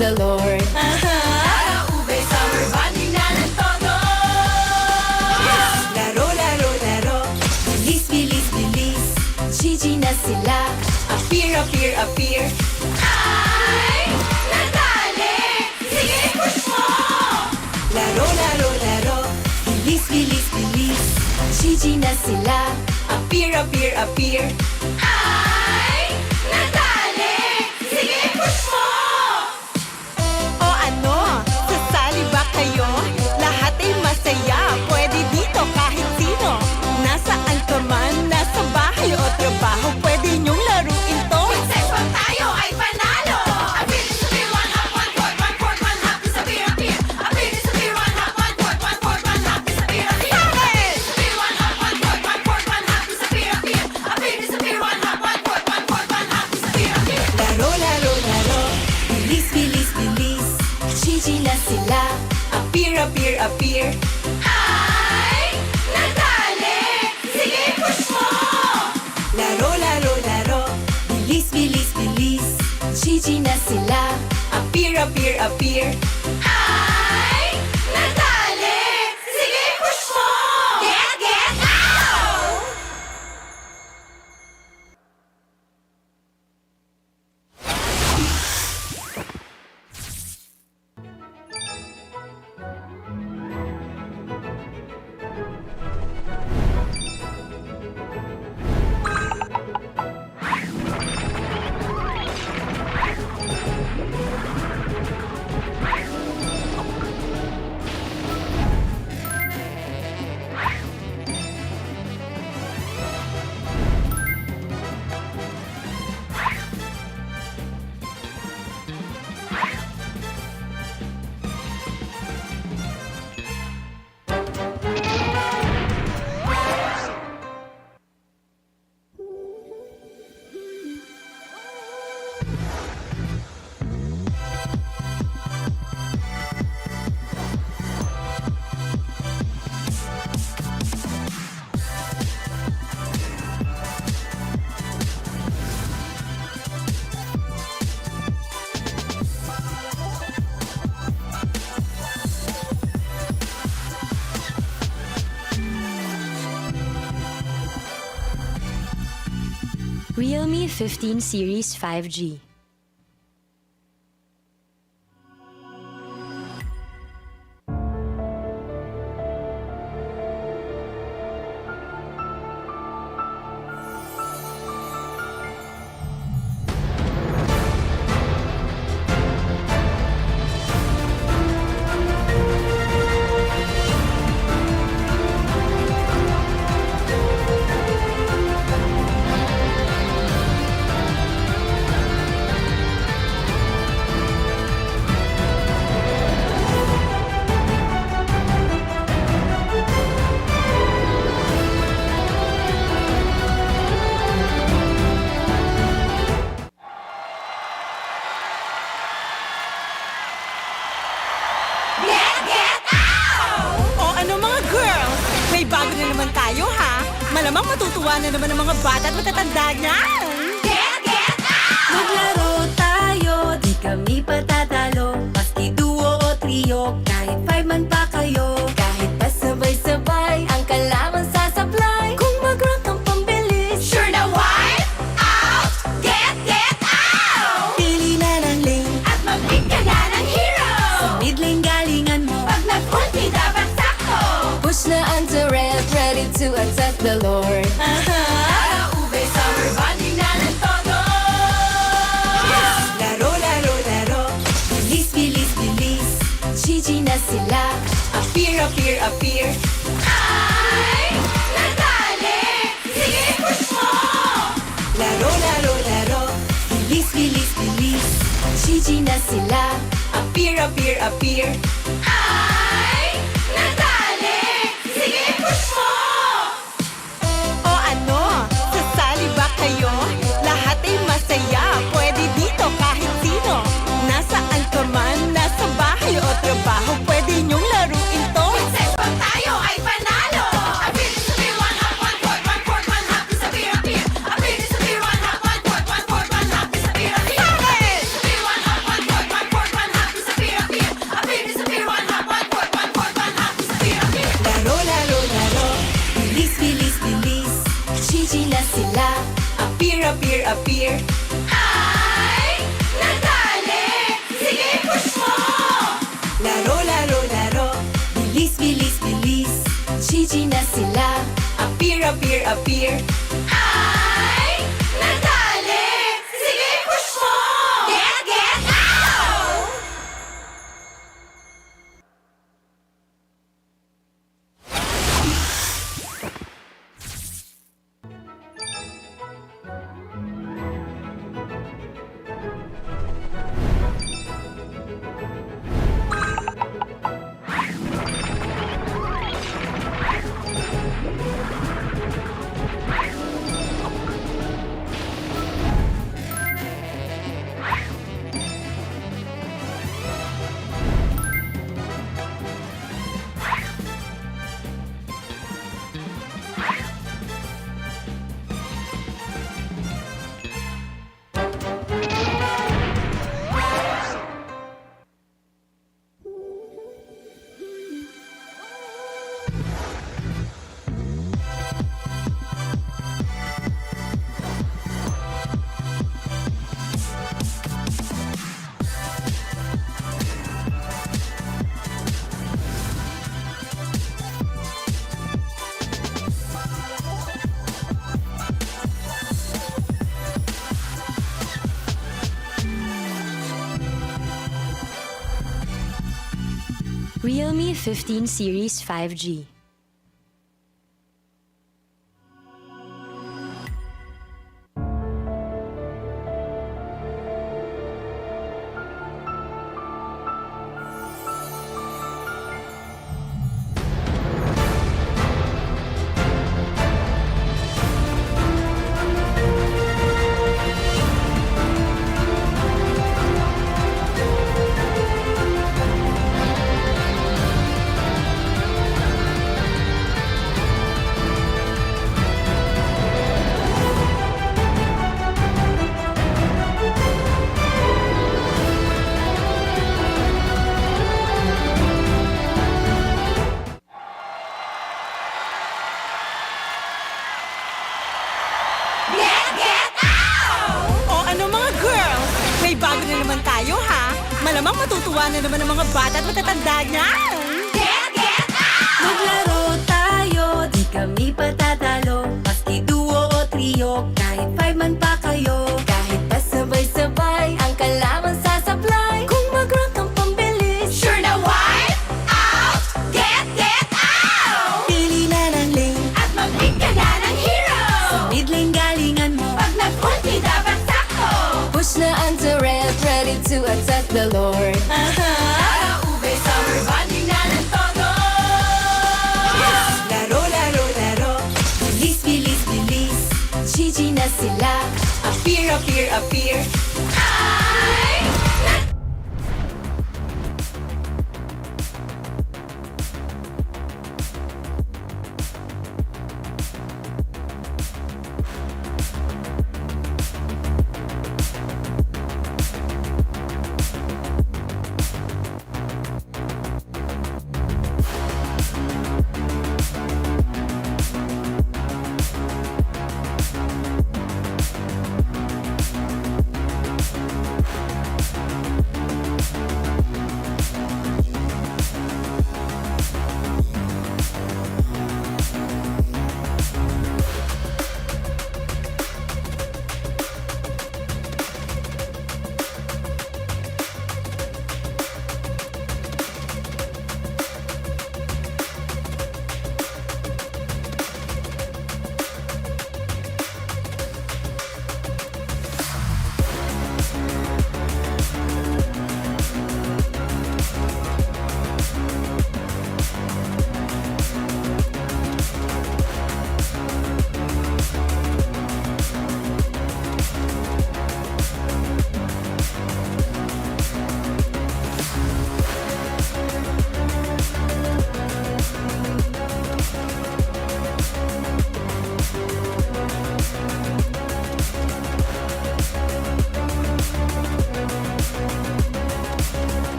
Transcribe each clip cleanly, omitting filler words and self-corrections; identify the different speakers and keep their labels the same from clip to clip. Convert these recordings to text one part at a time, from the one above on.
Speaker 1: the Lord.
Speaker 2: Araw, ube, summer, bonding na ng todo.
Speaker 1: Laro, laro, laro, bilis, bilis, bilis, Gigi na sila. Appear, appear, appear.
Speaker 2: Ay, nadali! Sige, push mo!
Speaker 1: Laro, laro, laro, bilis, bilis, bilis, Gigi na sila. Appear, appear, appear.
Speaker 2: Ay, nadali! Sige, push mo!
Speaker 3: O ano? Sasali ba kayo? Lahat ay masaya. Pwede dito kahit sino. Nasaan ka man, nasa bahay o trabaho, pwede niyong laruin to.
Speaker 2: Successful tayo ay panalo! Appear, disappear, one hop, one fourth, one fourth, one hop, disappear, appear. Appear, disappear, one hop, one fourth, one fourth, one hop, disappear, appear. Appear, disappear, one hop, one fourth, one fourth, one hop, disappear, appear. Appear, disappear, one hop, one fourth, one fourth, one hop, disappear, appear.
Speaker 1: Laro, laro, laro, bilis, bilis, bilis, Gigi na sila. Appear, appear, appear.
Speaker 2: Ay, nadali! Sige, push mo!
Speaker 1: Laro, laro, laro, bilis, bilis, bilis, Gigi na sila. Appear, appear, appear.
Speaker 2: Ay, nadali! Sige, push mo! Get out!
Speaker 4: Realme 15 Series 5G.
Speaker 2: Get out!
Speaker 3: O ano mga girls? May bago na naman tayo ha? Malamang matutuwa na naman ang mga bata at matatanda niyan.
Speaker 2: Get out!
Speaker 1: Maglaro tayo, di kami patatalo. Maski duo o trio, kahit 5 man pa kayo. Kahit pa sabay-sabay, ang kalaban sasablay. Kung mag-rank ang pambilis,
Speaker 2: Sure na wipe out! Get out!
Speaker 1: pili na ng lane.
Speaker 2: At mag-pick ka na ng hero!
Speaker 1: Mid lane galingan mo.
Speaker 2: Pag nag-ulti, dapat sakto!
Speaker 1: Push na ang turret, ready to attack the Lord.
Speaker 2: Araw, ube, summer, bonding na ng todo.
Speaker 1: Laro, laro, laro, bilis, bilis, bilis, Gigi na sila. Appear, appear, appear.
Speaker 2: Ay, nadali! Sige, push mo!
Speaker 1: Laro, laro, laro, bilis, bilis, bilis, Gigi na sila. Appear, appear, appear.
Speaker 2: Ay, nadali! Sige, push mo!
Speaker 3: O ano? Sasali ba kayo? Lahat ay masaya. Pwede dito kahit sino. Nasaan ka man, nasa bahay o trabaho, pwede niyong laruin to.
Speaker 2: Successful tayo ay panalo! Appear, disappear, one hop, one fourth, one fourth, one hop, disappear, appear. Appear, disappear, one hop, one fourth, one fourth, one hop, disappear, appear. Appear, disappear, one hop, one fourth, one fourth, one hop,
Speaker 1: Gigi na sila.
Speaker 3: Appear, appear, appear.
Speaker 2: Ay, nadali! Sige, push mo! Get out!
Speaker 4: Realme 15 Series 5G.
Speaker 2: Get out!
Speaker 3: O ano mga girls, may bago na naman tayo ha. Malamang matutuwa na naman ang mga bata at matatanda niyan.
Speaker 2: Get out!
Speaker 1: Maglaro tayo, di kami patatalo. Maski duo o trio, kahit 5 man pa kayo. Kahit pa sabay-sabay, ang kalaban sasablay. Kung mag-rank ang pambilis,
Speaker 2: Sure na wipe out! Get out!
Speaker 1: pili na ng lane.
Speaker 2: At mag-pick ka na ng hero!
Speaker 1: Mid lane galingan mo.
Speaker 2: Pag nag-ulti, dapat sakto!
Speaker 1: Push na ang turret, ready to attack the Lord.
Speaker 2: Para ube, summer bonding na ng todo!
Speaker 3: Laro, laro, laro.
Speaker 1: Bilis, bilis, bilis. Gigi na sila.
Speaker 3: Appear, appear, appear.
Speaker 2: Ay!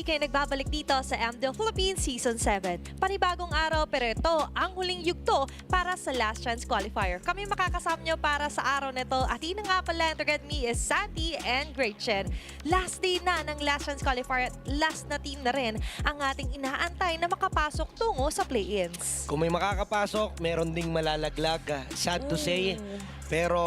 Speaker 5: muli kayo nagbabalik dito sa MDL Philippines Season 7. Panibagong araw pero ito ang huling yugto para sa Last Chance Qualifier. Kami makakasama nyo para sa araw nito at yun nga pala, together me is Santi and Gretchen. Last day na ng Last Chance Qualifier at last na team na rin ang ating inaantay na makapasok tungo sa play-ins.
Speaker 6: Kung may makakapasok, meron ding malalaglag. Sad to say. Pero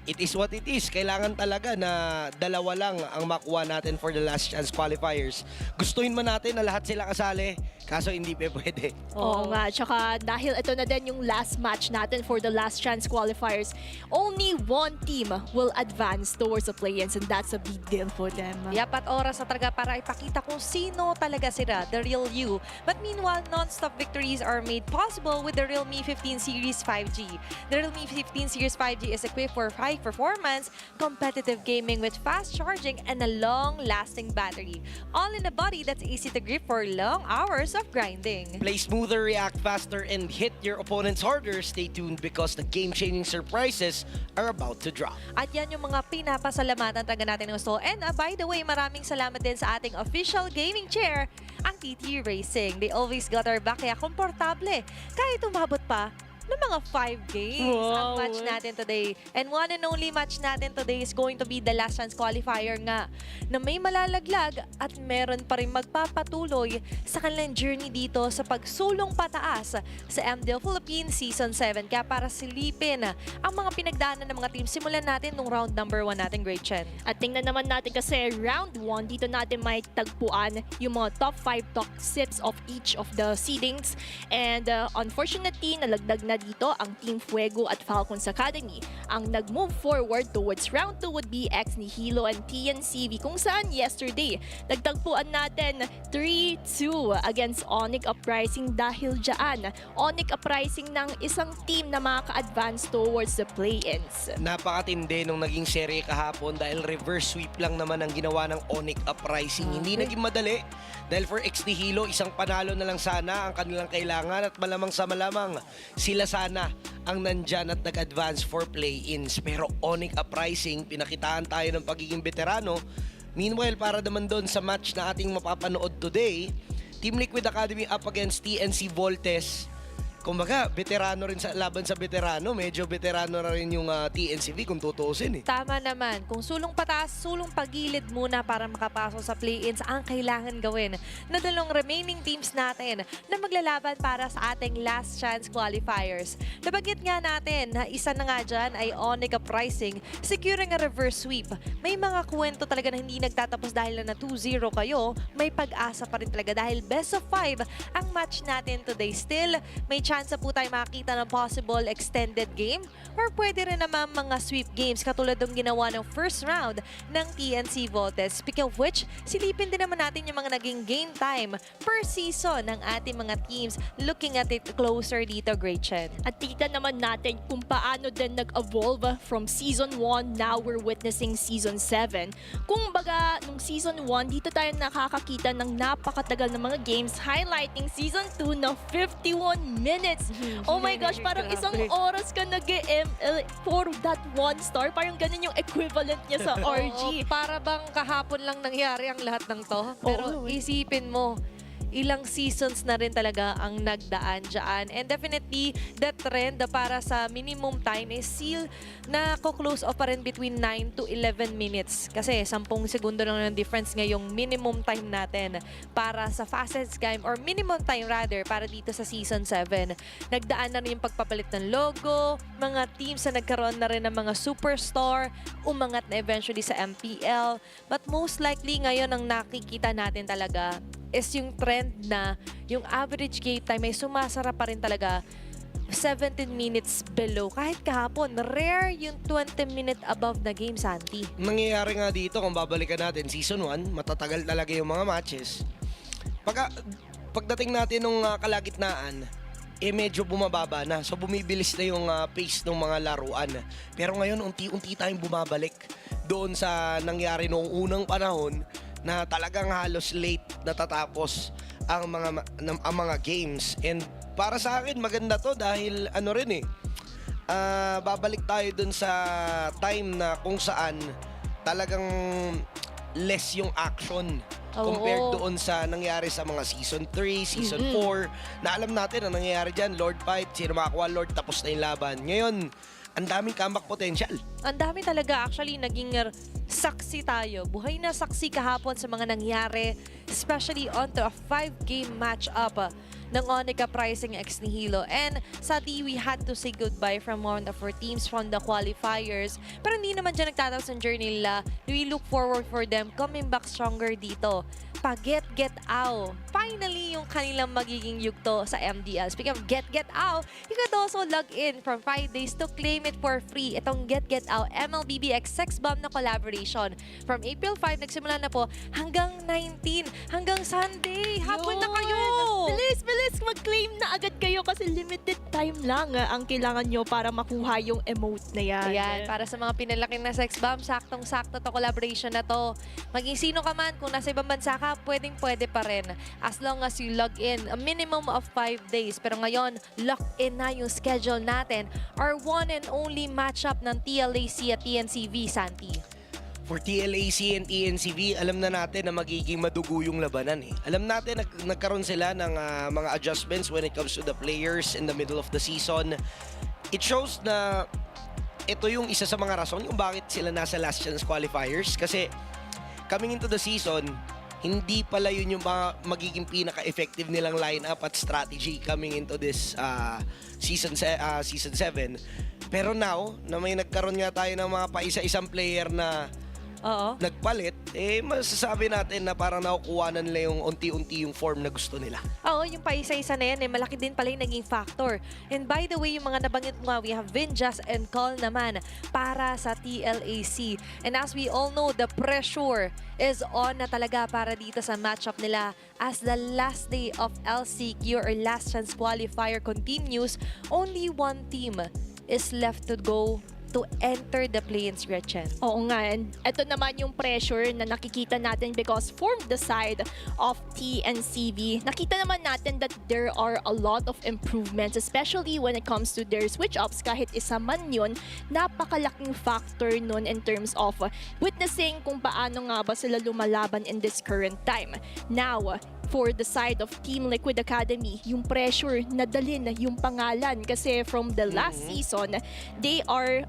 Speaker 6: it is what it is. Kailangan talaga na dalawa lang ang makuha natin for the Last Chance Qualifiers. Gustuhin man natin na lahat sila kasali, kaso hindi pa pwede.
Speaker 7: Oo nga, tsaka dahil ito na din yung last match natin for the Last Chance Qualifiers, only one team will advance towards the play-ins and that's a big deal for them.
Speaker 5: Yapat oras na talaga para ipakita kung sino talaga sila, the real you. But meanwhile, non-stop victories are made possible with the Realme 15 Series 5G. The Realme 15 Series 5G is equipped for high performance, competitive gaming with fast charging and a long-lasting battery. All in a body that's easy to grip for long hours of grinding.
Speaker 6: Play smoother, react faster, and hit your opponents harder. Stay tuned because the game-changing surprises are about to drop.
Speaker 5: At yan yung mga pinapasalamatan talaga natin ng gusto. And by the way, maraming salamat din sa ating official gaming chair, ang TT Racing. They always got our back, kaya komportable. Kahit umabot pa ng mga 5 games ang match natin today. And one and only match natin today is going to be the Last Chance Qualifier nga na may malalaglag at meron pa rin magpapatuloy sa kanilang journey dito sa pagsulong pataas sa MDL Philippines Season 7. Kaya para silipin ang mga pinagdaanan ng mga team, simulan natin nung round number 1 natin, Gretchen.
Speaker 7: At tingnan naman natin kasi round 1, dito natin may tagpuan yung mga top 5, top 6 of each of the seedings. And unfortunately, nalagdag na dito ang Team Fuego at Falcons Academy. Ang nag-move forward towards round 2 would be X Nihilo and TNCV, kung saan yesterday nagtagpuan natin 3-2 against Onyx Uprising. Dahil dyan, Onyx Uprising ng isang team na makaka-advance towards the play-ins.
Speaker 6: Napakatindi nung naging serye kahapon dahil reverse sweep lang naman ang ginawa ng Onyx Uprising. Hindi naging madali dahil for X Nihilo, isang panalo na lang sana ang kanilang kailangan at malamang sa malamang sila sana ang nandyan at nag-advance for play-ins. Pero Onyx Uprising, pinakitaan tayo ng pagiging veterano. Meanwhile, para naman doon sa match na ating mapapanood today, Team Liquid Academy up against TNC Voltes. Kumbaga, veterano rin sa laban sa veterano. Medyo veterano na rin yung TNCV kung tutuusin eh.
Speaker 5: Tama naman. Kung sulong pataas, sulong pagilid muna para makapasok sa play-ins ang kailangan gawin na dalawang remaining teams natin na maglalaban para sa ating Last Chance Qualifiers. Nabanggit nga natin na isa na nga dyan ay Onyx Uprising, securing a reverse sweep. May mga kwento talaga na hindi nagtatapos dahil na 2-0 kayo. May pag-asa pa rin talaga dahil best of 5 ang match natin today. Still, may chance po tayo makakita ng possible extended game or pwede rin naman mga sweep games katulad ng ginawa ng first round ng TNC Voltes. Speaking of which, silipin din naman natin yung mga naging game time per season ng ating mga teams, looking at it closer dito, Gretchen.
Speaker 7: At tignan naman natin kung paano din nag-evolve from Season 1, now we're witnessing Season 7. Kung baga, nung Season 1, dito tayo nakakakita ng napakatagal na mga games, highlighting Season 2 na 51 minutes. Oh my gosh, parang isang oras ka nag-ML for that 1 star. Parang ganun yung equivalent niya sa RG.
Speaker 5: Oo, para bang kahapon lang nangyari ang lahat ng to. Pero isipin mo, ilang seasons na rin talaga ang nagdaan dyan. And definitely, that trend para sa minimum time is still na close off pa rin between 9 to 11 minutes. Kasi 10 segundo lang ng difference ngayong minimum time natin para sa fastest game or minimum time rather para dito sa Season 7. Nagdaan na rin yung pagpapalit ng logo, mga teams na nagkaroon na rin ng mga superstar, umangat na eventually sa MPL. But most likely ngayon ang nakikita natin talaga is yung trend na yung average game time ay sumasara pa rin talaga 17 minutes below. Kahit kahapon, rare yung 20 minute above na game, Santi.
Speaker 6: Nangyayari nga dito kung babalikan natin Season 1, matatagal talaga yung mga matches. Pagdating natin nung kalagitnaan, medyo bumababa na. So bumibilis na yung pace ng mga laruan. Pero ngayon, unti-unti tayong bumabalik doon sa nangyari noong unang panahon na talagang halos late natatapos ang mga games. And para sa akin maganda to dahil ano rin eh, babalik tayo dun sa time na kung saan talagang less yung action compared doon sa nangyari sa mga Season 3, Season 4, na alam natin ang nangyayari dyan, Lord fight, sino makakuha Lord, tapos na yung laban. Ngayon, ang daming comeback potential.
Speaker 5: Ang dami talaga. Actually, naging saksi tayo. Buhay na saksi kahapon sa mga nangyari, especially onto a 5-game match-up ng Onica Pricing X Nihilo. And sadly, we had to say goodbye from one of our teams from the qualifiers. Pero hindi naman dyan nagtatapos ang journey nila. We look forward for them coming back stronger dito. Get out. Finally, yung kanilang magiging yugto sa MDL. Speaking of get out, you could also log in from 5 days to claim it for free. Itong get out, MLBB X Sex Bomb na collaboration. From April 5, nagsimula na po hanggang 19, hanggang Sunday. Hapon na kayo!
Speaker 7: Bilis! Mag-claim na agad kayo kasi limited time lang ang kailangan nyo para makuha yung emote na yan.
Speaker 5: Ayan, para sa mga pinalaki na sex bomb, saktong-sakto to collaboration na to. Maging sino ka man, kung nasa ibang bansa ka, pwedeng-pwede pa rin. As long as you log in, a minimum of 5 days. Pero ngayon, lock in na yung schedule natin. Our one and only matchup ng TLAC at TNCV, Santi.
Speaker 6: For TLAC and TNCV, alam na natin na magiging madugo yung labanan eh. Alam natin nagkaroon sila ng mga adjustments when it comes to the players in the middle of the season. It shows na ito yung isa sa mga rason kung bakit sila nasa Last Chance Qualifiers. Kasi coming into the season, hindi pala yun yung mga magiging pinaka-effective nilang lineup at strategy coming into this season 7. Pero now, na may nagkaroon nga tayo ng mga paisa-isang player na nagpalit, masasabi natin na parang nakukuha na nila yung unti-unti yung form na gusto nila.
Speaker 5: Oo, yung paisa-isa na yan, malaki din pala yung naging factor. And by the way, yung mga nabanggit mo nga, we have Vinjas and Call naman para sa TLAC. And as we all know, the pressure is on na talaga para dito sa matchup nila. As the last day of LCQ or Last Chance Qualifier continues, only one team is left to go to enter the play-ins, Gretchen.
Speaker 7: Oo nga, and ito naman yung pressure na nakikita natin because from the side of TNCV, nakita naman natin that there are a lot of improvements, especially when it comes to their switch-ups. Kahit isa man yun, napakalaking factor nun in terms of witnessing kung paano nga ba sila lumalaban in this current time. Now, for the side of Team Liquid Academy, yung pressure na dalhin yung pangalan kasi from the last season, they are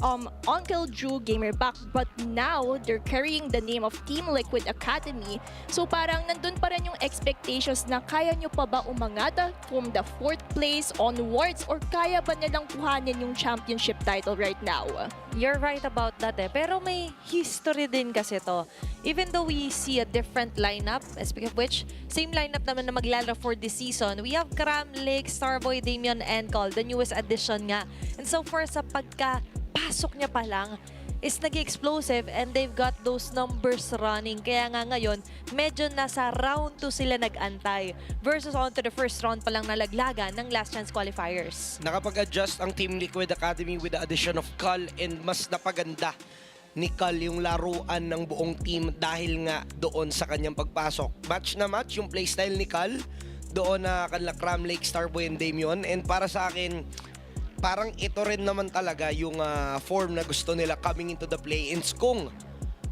Speaker 7: Uncle Drew Gamerback, but now they're carrying the name of Team Liquid Academy. So parang nandun pa rin yung expectations na kaya nyo pa ba umangat from the 4th place onwards or kaya ba nilang kuhanin yung championship title right now?
Speaker 5: You're right about that pero may history din kasi to. Even though we see a different lineup, speaking of which, same lineup naman na maglalaro for this season, we have Cram, Lake, Starboy, Damian, and Call, the newest addition nga. And so far sa pagkapasok niya pa lang, is nag-explosive and they've got those numbers running. Kaya nga ngayon, medyo nasa round 2 sila nag-antay versus on to the first round pa lang nalaglagan ng Last Chance Qualifiers.
Speaker 6: Nakapag-adjust ang Team Liquid Academy with the addition of Call and mas napaganda ni Call yung laruan ng buong team dahil nga doon sa kanyang pagpasok. Match na match yung playstyle ni Call doon na kanila Cram, Lake, Starboy, and Damian. And para sa akin, parang ito rin naman talaga yung form na gusto nila coming into the play-ins kung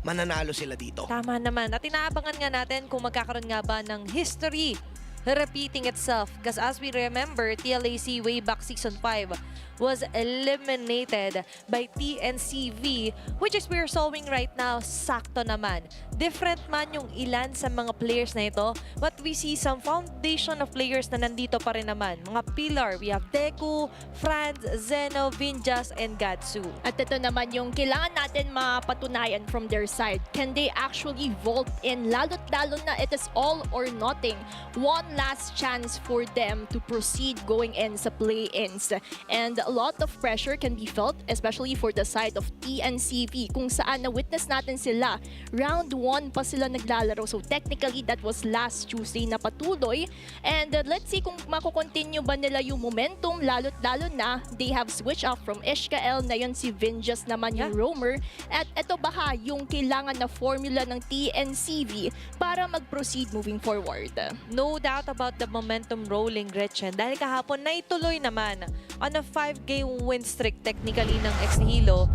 Speaker 6: mananalo sila dito.
Speaker 5: Tama naman. At inaabangan nga natin kung magkakaroon nga ba ng history repeating itself. Because as we remember, TLAC way back Season 5 was eliminated by TNCV, which is we're showing right now, sakto naman. Different man yung ilan sa mga players na ito, but we see some foundation of players na nandito pa rin naman. Mga pillar, we have Deku, Franz, Zeno, Vinjas, and Gatsu.
Speaker 7: At ito naman yung kailangan natin mapatunayan from their side. Can they actually vault in? Lalo't-lalo na it is all or nothing. One last chance for them to proceed going in sa play-ins. And a lot of pressure can be felt, especially for the side of TNCV, kung saan na-witness natin sila. Round 1 pa sila naglalaro. So technically, that was last Tuesday na patuloy. And let's see kung makukontinue ba nila yung momentum, lalo't-lalo na they have switched off from Ishkael, na yun si Vinjas naman yung roamer. At ito ba yung kailangan na formula ng TNCV para mag-proceed moving forward?
Speaker 5: No doubt about the momentum rolling, Gretchen. Dahil kahapon, naituloy naman on a 5-game win streak technically ng X Nihilo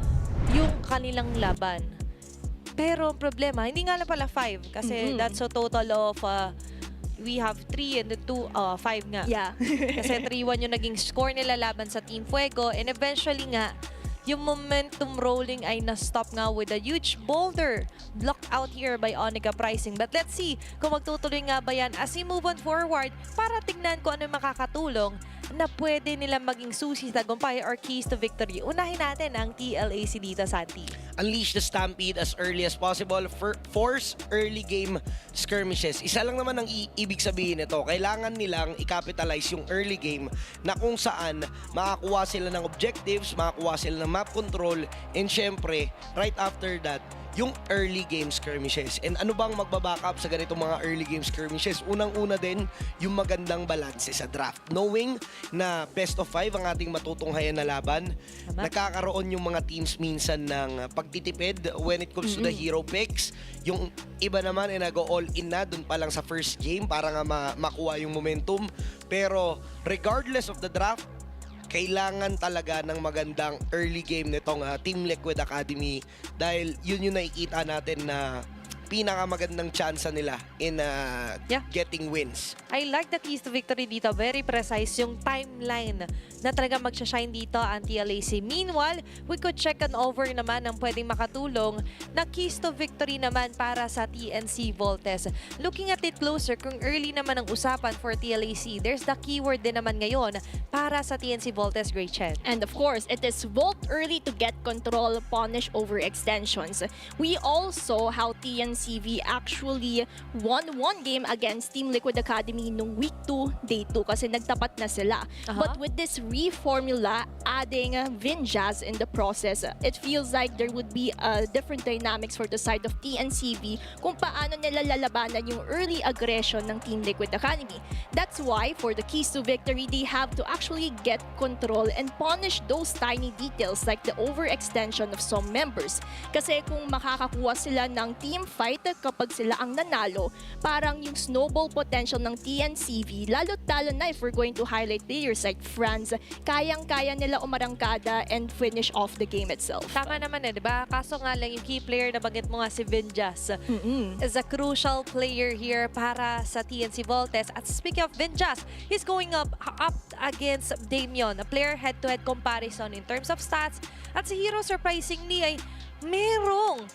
Speaker 5: yung kanilang laban. Pero ang problema, hindi nga lang pala 5 kasi that's a total of we have 3 and the 5 nga.
Speaker 7: Yeah.
Speaker 5: Kasi 3-1 yung naging score nila laban sa Team Fuego and eventually nga, yung momentum rolling ay na-stop nga with a huge boulder blocked out here by Onika Pricing. But let's see kung magtutuloy nga ba yan as we move on forward para tingnan kung ano yung makakatulong na pwede nila maging susi sa tagumpay or keys to victory. Unahin natin ang TLAC dito, Santi.
Speaker 6: Unleash the Stampede as early as possible. Force early game skirmishes. Isa lang naman ang ibig sabihin nito. Kailangan nilang i-capitalize yung early game na kung saan makakuha sila ng objectives, makakuha sila ng map control, and syempre, right after that, yung early game skirmishes. And ano bang magbaback up sa ganitong mga early game skirmishes? Unang-una din, yung magandang balanse sa draft. Knowing na best of 5 ang ating matutunghayan na laban, nakakaroon yung mga teams minsan ng pagtitipid when it comes to the hero picks. Yung iba naman ay nag-all in na dun pa lang sa first game para nga makuha yung momentum. Pero regardless of the draft, kailangan talaga ng magandang early game nitong Team Liquid Academy dahil yun yung nakikita natin na pinakamagandang chance nila in getting wins.
Speaker 5: I like the keys to victory dito. Very precise yung timeline na talaga magsashine dito ang TLAC. Meanwhile, we could check on over naman ang pwedeng makatulong na keys to victory naman para sa TNC Voltes. Looking at it closer, kung early naman ang usapan for TLAC, there's the keyword din naman ngayon para sa TNC Voltes, Great Chen.
Speaker 7: And of course, it is volt early to get control, punish over extensions. We all saw how TNCV actually won one game against Team Liquid Academy nung week 2, day 2 kasi nagtapat na sila. But with this reformula, adding Vinjaz in the process, it feels like there would be a different dynamics for the side of TNCV kung paano nila lalabanan yung early aggression ng Team Liquid Academy. That's why for the keys to victory, they have to actually get control and punish those tiny details like the overextension of some members. Kasi kung makakakuha sila ng team fight kapag sila ang nanalo, parang yung snowball potential ng TNCV, lalo-talo na if we're going to highlight players like Franz, kayang-kaya nila umarangkada and finish off the game itself.
Speaker 5: Tama naman di ba? Kaso nga lang yung key player na bagit mo nga si Vinjaz is a crucial player here para sa TNC Voltes. At speaking of Vinjaz, he's going up against Damion, a player head-to-head comparison in terms of stats. At si Hero surprisingly ay merong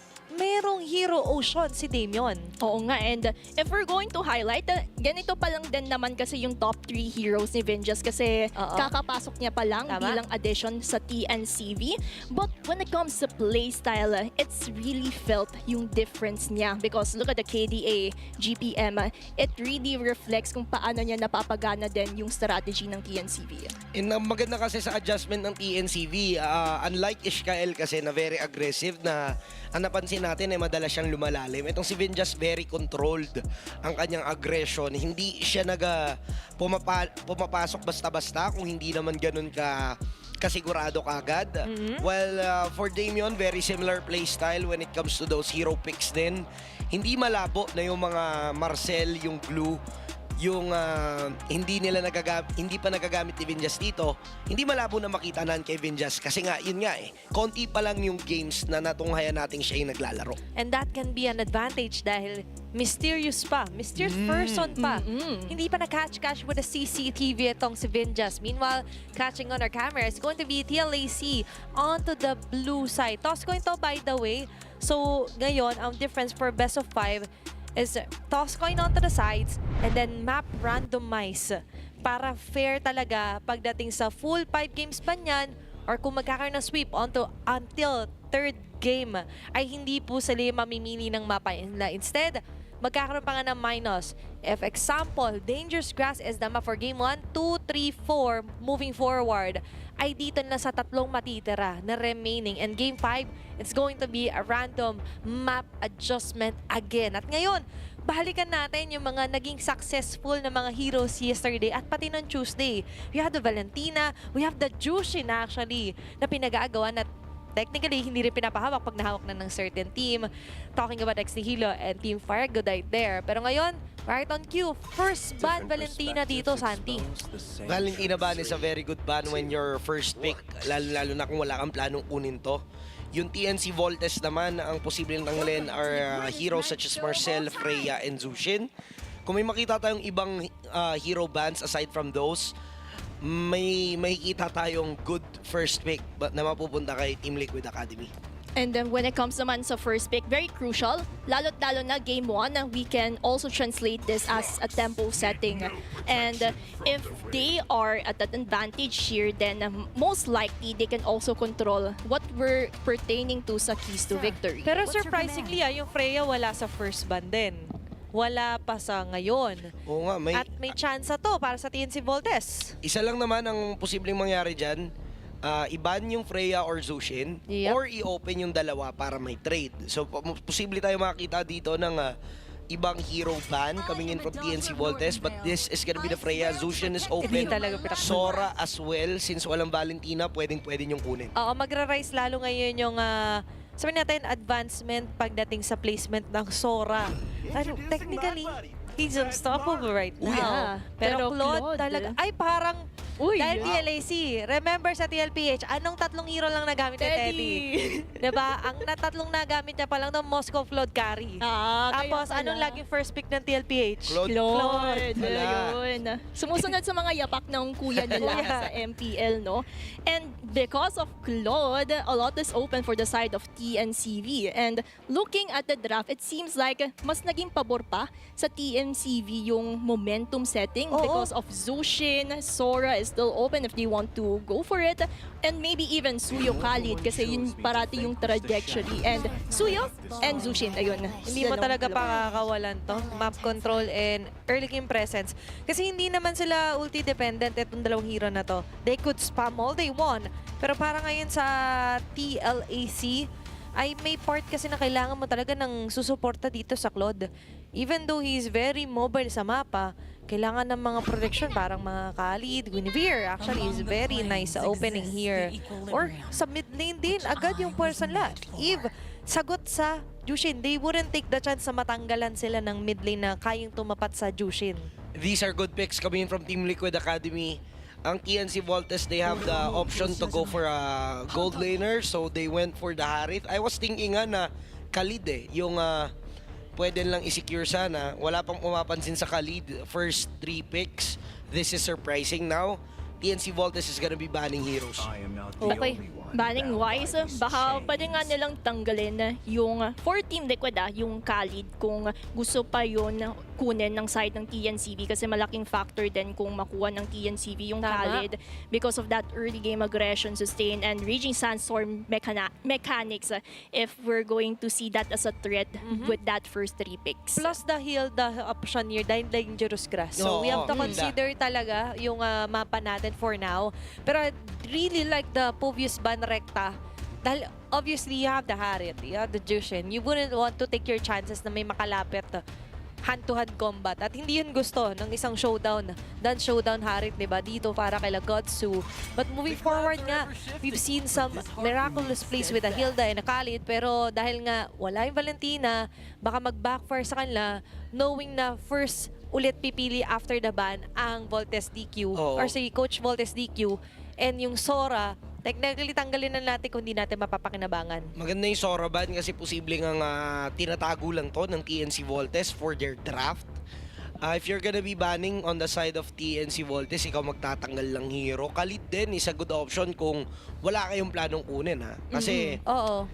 Speaker 5: hero ocean si Damion.
Speaker 7: Oo nga, and if we're going to highlight, ganito pa lang din naman kasi yung top 3 heroes ni Vinjaz kasi kakapasok niya pa lang bilang addition sa TNCV. But when it comes to playstyle, it's really felt yung difference niya because look at the KDA, GPM, it really reflects kung paano niya napapagana din yung strategy ng TNCV.
Speaker 6: And maganda kasi sa adjustment ng TNCV, unlike Ishkael kasi na very aggressive na ang napansin natin ay madalas siyang lumalalim. Itong si Vinjaz very controlled ang kanyang aggression. Hindi siya pumapasok basta-basta kung hindi naman ganun kasigurado kagad. Well, for Damion, very similar playstyle when it comes to those hero picks din. Hindi malabo na yung mga Marcel, yung Blue, yung hindi pa nagagamit ni Vinjaz dito, hindi malabo na makita na kay Vinjaz kasi nga, yun nga konti pa lang yung games na natunghayan natin siya yung naglalaro.
Speaker 5: And that can be an advantage dahil mysterious person pa. Hindi pa na-catch with the CCTV itong si Vinjaz. Meanwhile, catching on our camera is going to be TLAC onto the blue side. Toss coin to, by the way. So, ngayon, ang difference for best of 5 is toss coin onto the sides and then map randomize para fair talaga pagdating sa full 5 games ba niyan or kung magkakaroon ng sweep until third game ay hindi po sila mamimili ng mapa. Instead, magkakaroon pa nga ng minus. If example, Dangerous Grass is the map for game 1, 2, 3, 4 moving forward, ay dito na sa tatlong matitira na remaining. And game 5, it's going to be a random map adjustment again. At ngayon, balikan natin yung mga naging successful na mga heroes yesterday at pati ng Tuesday. We have the Valentina, we have the Jushin actually na pinag-aagawa na technically, hindi rin pinapahawak pag nahawak na ng certain team. Talking about XT Hilo and Team Fire, good right there. Pero ngayon, right on cue, first ban Valentina dito, Santi.
Speaker 6: Valentina ban is a very good ban when your first pick, lalo na kung wala kang planong kunin to. Yung TNC Voltes naman, ang posibleng tanggalin are heroes such as Marcel, Freya, and Zushin. Kung may makita tayong ibang hero bans aside from those, may makikita tayong good first pick na mapupunta kay Team Liquid Academy.
Speaker 7: And then when it comes naman sa first pick, very crucial. Lalo't-lalo na game 1, we can also translate this as a tempo setting. And if they are at an advantage here, then most likely they can also control what we're pertaining to sa keys to victory.
Speaker 5: Pero surprisingly, yung Freya wala sa first ban din. Wala pa sa ngayon.
Speaker 6: Oo nga,
Speaker 5: At may chance to para sa TNC Voltes.
Speaker 6: isa lang naman ang posibleng mangyari dyan. I-ban yung Freya or Zushin,
Speaker 5: Yep.
Speaker 6: or i-open yung dalawa para may trade. So, posible tayo makakita dito ng ibang hero ban coming in from TNC Voltes, but this is gonna be the Freya. Zushin is open.
Speaker 5: Hindi talaga pitak-
Speaker 6: Sora as well. Since walang Valentina, pwede yung kunin.
Speaker 5: Oo, magra-rise lalo ngayon yung sabihin natin advancement pagdating sa placement ng Sora. Ano, technically, he's unstoppable right now.
Speaker 7: Yeah.
Speaker 5: Pero
Speaker 7: Pero
Speaker 5: Claude
Speaker 7: Claude,
Speaker 5: talaga, ay parang
Speaker 7: Uy,
Speaker 5: dahil
Speaker 7: wow.
Speaker 5: TLAC, remember sa TLPH, anong tatlong hero lang nagamit ni Teddy? Diba? Ang tatlong nagamit niya pa lang ng Moscow Flood Carry. Tapos, anong laging first pick ng TLPH?
Speaker 6: Claude.
Speaker 7: Claude,
Speaker 6: Wala.
Speaker 7: yun. Sumusunod sa mga yapak ng kuya nila
Speaker 5: Kuya.
Speaker 7: sa MPL, no? And because of Claude, a lot is open for the side of TNCV. And looking at the draft, it seems like mas naging pabor pa sa TNCV yung momentum setting
Speaker 5: Oo.
Speaker 7: because of Zushin, Sora is still open if they want to go for it. And maybe even Suyo Khalid kasi yun parati yung trajectory. And Suyo and Zushin, ayun.
Speaker 5: Hindi mo
Speaker 7: Sila
Speaker 5: talaga
Speaker 7: dalawa.
Speaker 5: pakakawalan to. Map control and early game presence. Kasi hindi naman sila ulti-dependent itong dalawang hero na to. They could spam all they want. Pero para ngayon sa TLAC, ay may part kasi na kailangan mo talaga ng susuporta dito sa Claude. Even though he's very mobile sa mapa, kailangan ng mga protection parang mga Khalid, Guinevere. Actually, is very nice sa opening here. Or sa mid lane din, agad yung person la. Eve, sagot sa Jushin. They wouldn't take the chance na matanggalan sila ng mid lane na kayang tumapat sa Jushin.
Speaker 6: These are good picks coming in from Team Liquid Academy. Ang TNC Voltes, they have the option to go for a gold laner, so they went for the Harith. I was thinking nga na Khalid yung pwede lang i-secure sana. Wala pang pumapansin sa Khalid. First 3 picks. This is surprising now. TNC Voltes is gonna be banning heroes.
Speaker 7: Okay. Banning wise, baka pwede nga nilang tanggalin yung for Team Liquid, yung Khalid kung gusto pa yun kunin ng side ng TNCV kasi malaking factor din kung makuha ng TNCV yung
Speaker 5: Tama.
Speaker 7: Khalid because of that early game aggression sustain and Raging Sandstorm mechanics if we're going to see that as a threat with that first 3 picks.
Speaker 5: Plus the Hilda option here dahil dangerous grass. So we have to
Speaker 6: Oo,
Speaker 5: consider talaga yung mapa natin for now. Pero I really like the previous ban rekta. Dahil obviously you have the Harith, you have the Jushin. You wouldn't want to take your chances na may makalapit hand-to-hand combat. At hindi yun gusto ng isang showdown. Dan showdown Harith, diba? Dito para kay Godsu. But moving forward nga, we've seen some miraculous plays with a Hilda and a Khalid. Pero dahil nga wala yung Valentina, baka mag-backfire sa kanila, knowing na first ulit pipili after the ban ang Voltes DQ
Speaker 6: Oo.
Speaker 5: or si Coach Voltes DQ and yung Sora, technically tanggalin na natin kung hindi natin mapapakinabangan.
Speaker 6: Maganda yung Sora ban kasi posibleng ang tinatago lang to ng TNC Voltes for their draft. If you're gonna be banning on the side of TNC Voltes, ikaw magtatanggal lang hero. Khalid din is a good option kung wala kayong planong kunin ha. Kasi
Speaker 5: Oo.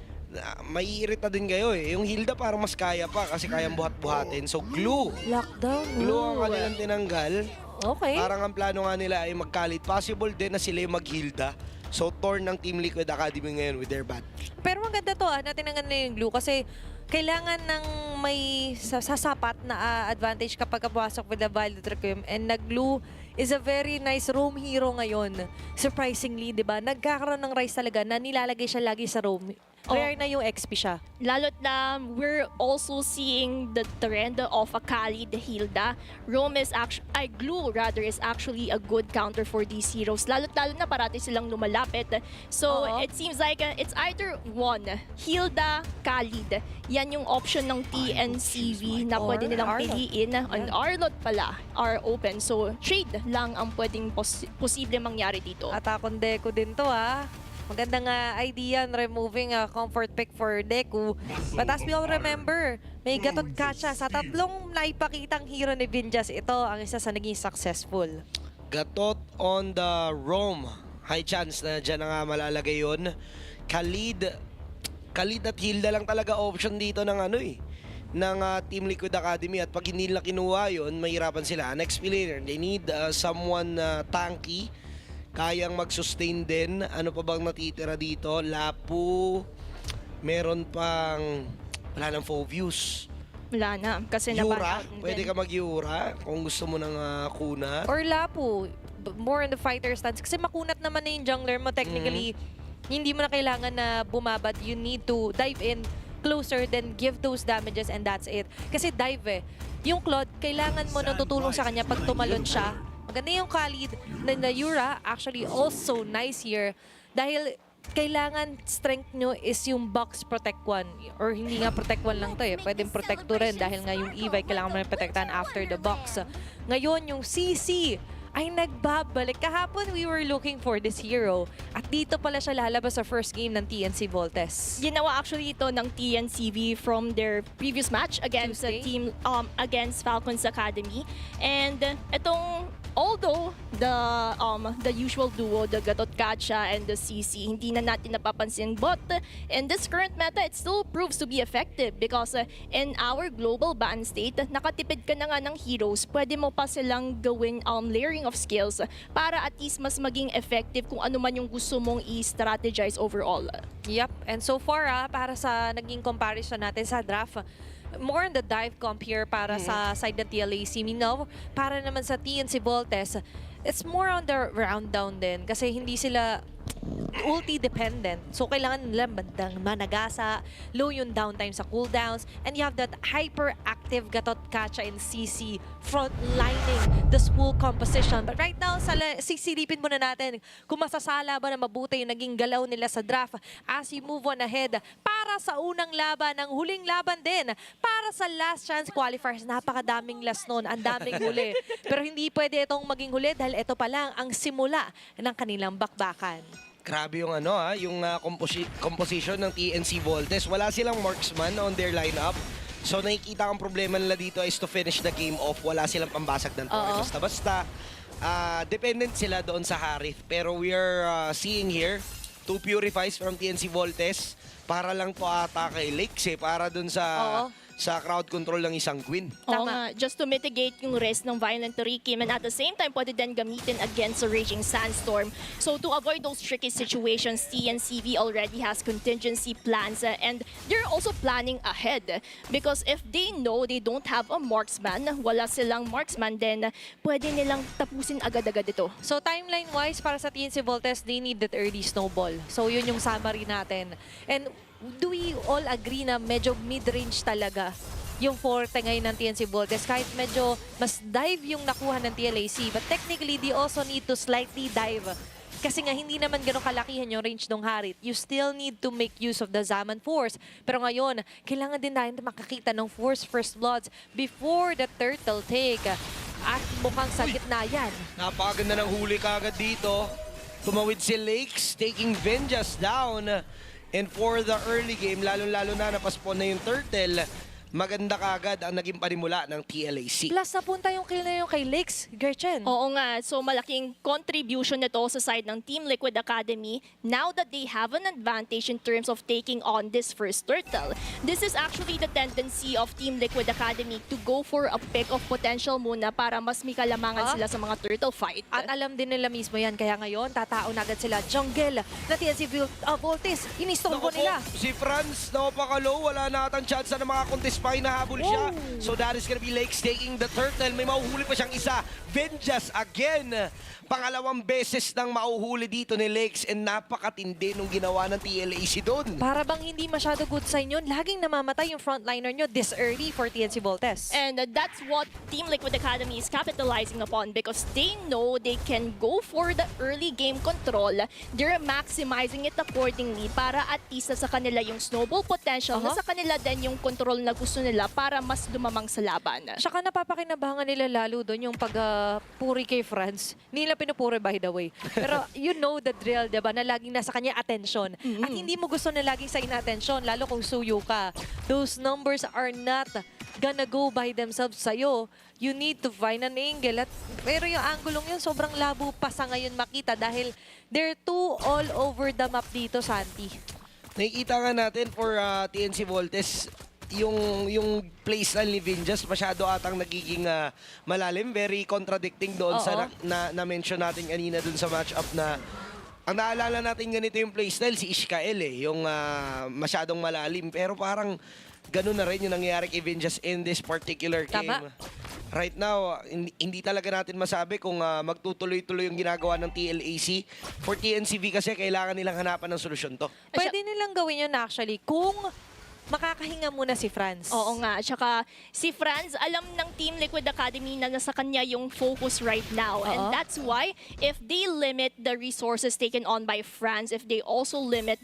Speaker 6: maiirita din kayo eh. Yung Hilda parang mas kaya pa kasi kayang buhat-buhatin. So glue.
Speaker 5: Lockdown.
Speaker 6: Glue ang kanilang tinanggal.
Speaker 5: Okay.
Speaker 6: Parang ang plano nga nila ay mag-Khalid. Possible din na sila yung mag-Hilda. So torn ng Team Liquid Academy ngayon with their ban.
Speaker 5: Pero maganda to na tinanggal na yung glue kasi kailangan ng may sasapat na advantage kapag pumasok with the Violet Requiem and nag-glue is a very nice roam hero ngayon. Surprisingly, di ba? Nagkakaroon ng rise talaga na nilalagay siya lagi sa roam. Rare na yung XP siya.
Speaker 7: Lalo't na we're also seeing the trend of a Khalid Hilda. Rome is actually, Glue rather, is actually a good counter for these heroes. Lalo na parati silang lumalapit. So
Speaker 5: Oo.
Speaker 7: it seems like it's either one, Hilda, Khalid. Yan yung option ng TNCV na
Speaker 5: Or
Speaker 7: pwede nilang
Speaker 5: Arlot.
Speaker 7: piliin. And Arlot pala are open. So trade lang ang pwedeng posible mangyari dito.
Speaker 5: Atakon Deco din to magandang idea on removing a comfort pick for Deku. But as we all remember, may gatot ka siya. Sa tatlong naipakitang hero ni Vinjas, ito ang isa sa naging successful.
Speaker 6: Gatot on the roam. High chance na dyan na nga malalagay yun. Khalid at Hilda lang talaga option dito ng ng Team Liquid Academy, at pag hindi nila kinuha yun, mahirapan sila. Next player, they need someone tanky, kayang mag-sustain din. Ano pa bang natitira dito? Lapu, meron pang wala ng Phobius.
Speaker 7: Wala na, kasi
Speaker 6: Yura,
Speaker 7: naban-out din.
Speaker 6: pwede ka mag-Yura kung gusto mo ng kunat.
Speaker 5: Or Lapu, more on the fighter stance. Kasi makunat naman na yung jungler mo. Technically, hindi mo na kailangan na bumabad. You need to dive in closer, then give those damages, and that's it. Kasi dive yung Claude, kailangan mo nang tutulong sa kanya pag tumalon siya. Maganda yung Khalid na Yura, actually also nice here. Dahil kailangan strength nyo is yung box protect 1. Or hindi nga protect 1 lang to pwedeng protect 2 rin dahil nga yung Eva kailangan mo na protektahan after the box. Ngayon yung CC ay nagbabalik. Kahapon we were looking for this hero at dito pala siya lalabas sa first game ng TNC Voltes.
Speaker 7: Ginawa actually ito ng TNCV from their previous match against the
Speaker 5: Tuesday?
Speaker 7: team against Falcons Academy. And itong although the usual duo, the Gatot Kacha and the CC, hindi na natin napapansin, but in this current meta, it still proves to be effective because in our global ban state, nakatipid ka na nga ng heroes, pwede mo pa silang gawin layering of skills para at least mas maging effective kung ano man yung gusto mong i-strategize overall.
Speaker 5: Yep, and so far para sa naging comparison natin sa draft, more on the dive comp here para sa side ng TLAC. Minaw, para naman sa TNC Voltes, it's more on the round down din kasi hindi sila ulti-dependent. So, kailangan nila bandang managasa, low yung downtime sa cooldowns, and you have that hyper-active Gatot Kacha and CC front-lining this full composition. But right now, sisilipin muna natin kung masasala ba na mabuti yung naging galaw nila sa draft as you move on ahead para sa unang laban, ng huling laban din, para sa Last Chance Qualifiers. Napakadaming last noon, ang daming huli. Pero hindi pwede itong maging huli dahil ito pa lang ang simula ng kanilang bakbakan.
Speaker 6: Grabe yung yung composition ng TNC Voltes. Wala silang marksman on their lineup. So nakikita ang problema nila dito is to finish the game off. Wala silang pambasag ng torre. Basta-basta, dependent sila doon sa Harith. Pero we are seeing here, 2 Purifies from TNC Voltes. Para lang to ata kay Lakes para doon sa crowd control ng isang Queen.
Speaker 7: Oo nga, just to mitigate yung risk ng violent Rikim, and at the same time, pwede din gamitin against a raging sandstorm. So to avoid those tricky situations, TNCV already has contingency plans and they're also planning ahead. Because if they know they don't have a marksman, wala silang marksman, then pwede nilang tapusin agad-agad ito.
Speaker 5: So timeline-wise, para sa TNC Voltes, they need that early snowball. So yun yung summary natin. And do we all agree na medyo mid-range talaga yung forte ngayon ng TNC Voltes? Kahit medyo mas dive yung nakuha ng TLAC, but technically, they also need to slightly dive. Kasi nga, hindi naman ganun kalakihan yung range ng Harith. You still need to make use of the Zaman Force. Pero ngayon, kailangan din natin makakita ng Force First Bloods before the turtle take. At mukhang sa gitna yan.
Speaker 6: Napakaganda ng huli kagad dito. Tumawid si Lakes, taking Vengeance down. And for the early game, lalo-lalo na napaspon na yung turtle, maganda kagad ang naging panimula ng TLAC.
Speaker 5: Plus, napunta yung kill na yung kay Lakes, Gerchen.
Speaker 7: Oo nga, so malaking contribution nito sa side ng Team Liquid Academy now that they have an advantage in terms of taking on this first turtle. This is actually the tendency of Team Liquid Academy to go for a pick of potential muna para mas may kalamangan sila sa mga turtle fight.
Speaker 5: At alam din nila mismo yan, kaya ngayon, tatao na agad sila. Jungle na TNC Voltes, inistolbo nila.
Speaker 6: Si Franz, napakalow, wala na atang chance na mga contest pa, hinahabol siya. So that is gonna be Lakes taking the turtle. May mauhuli pa siyang isa. Vengeance again. Pangalawang beses nang mauhuli dito ni Lakes and napakatindi nung ginawa ng TLAC doon.
Speaker 5: Para bang hindi masyado good sign yun, laging namamatay yung frontliner nyo this early for TNC Voltes.
Speaker 7: And that's what Team Liquid Academy is capitalizing upon because they know they can go for the early game control. They're maximizing it accordingly para at least sa kanila yung snowball potential na sa kanila din yung control na gusto gusto nila para mas lumamang sa laban.
Speaker 5: Tsaka napapakinabangan nila lalo doon yung pag-puri kay Franz. Hindi nila pinupuri by the way. Pero you know the drill, diba? Na laging nasa kanya attention. At hindi mo gusto na laging sa ina-attention, lalo kung suyo ka. Those numbers are not gonna go by themselves sa'yo. You need to find an angle. Pero yung anggulong yun, sobrang labo pa sa ngayon makita dahil they're too all over the map dito, Santi.
Speaker 6: Nakikita nga natin for TNC Voltes, yung playstyle ni Vinjas masyado atang nagiging malalim. Very contradicting doon sa na-mention natin kanina doon sa matchup na ang naalala natin ganito yung playstyle, si Ishkael yung masyadong malalim. Pero parang ganun na rin yung nangyayari kay Vinjas in this particular game.
Speaker 5: Tama.
Speaker 6: Right now, hindi talaga natin masabi kung magtutuloy-tuloy yung ginagawa ng TLAC. For TNCV kasi, kailangan nilang hanapan ng solusyon to.
Speaker 5: Pwede nilang gawin yun actually kung makakahinga muna si Franz.
Speaker 7: Oo nga. Tsaka si Franz, alam ng Team Liquid Academy na nasa kanya yung focus right now. And that's why, if they limit the resources taken on by Franz, if they also limit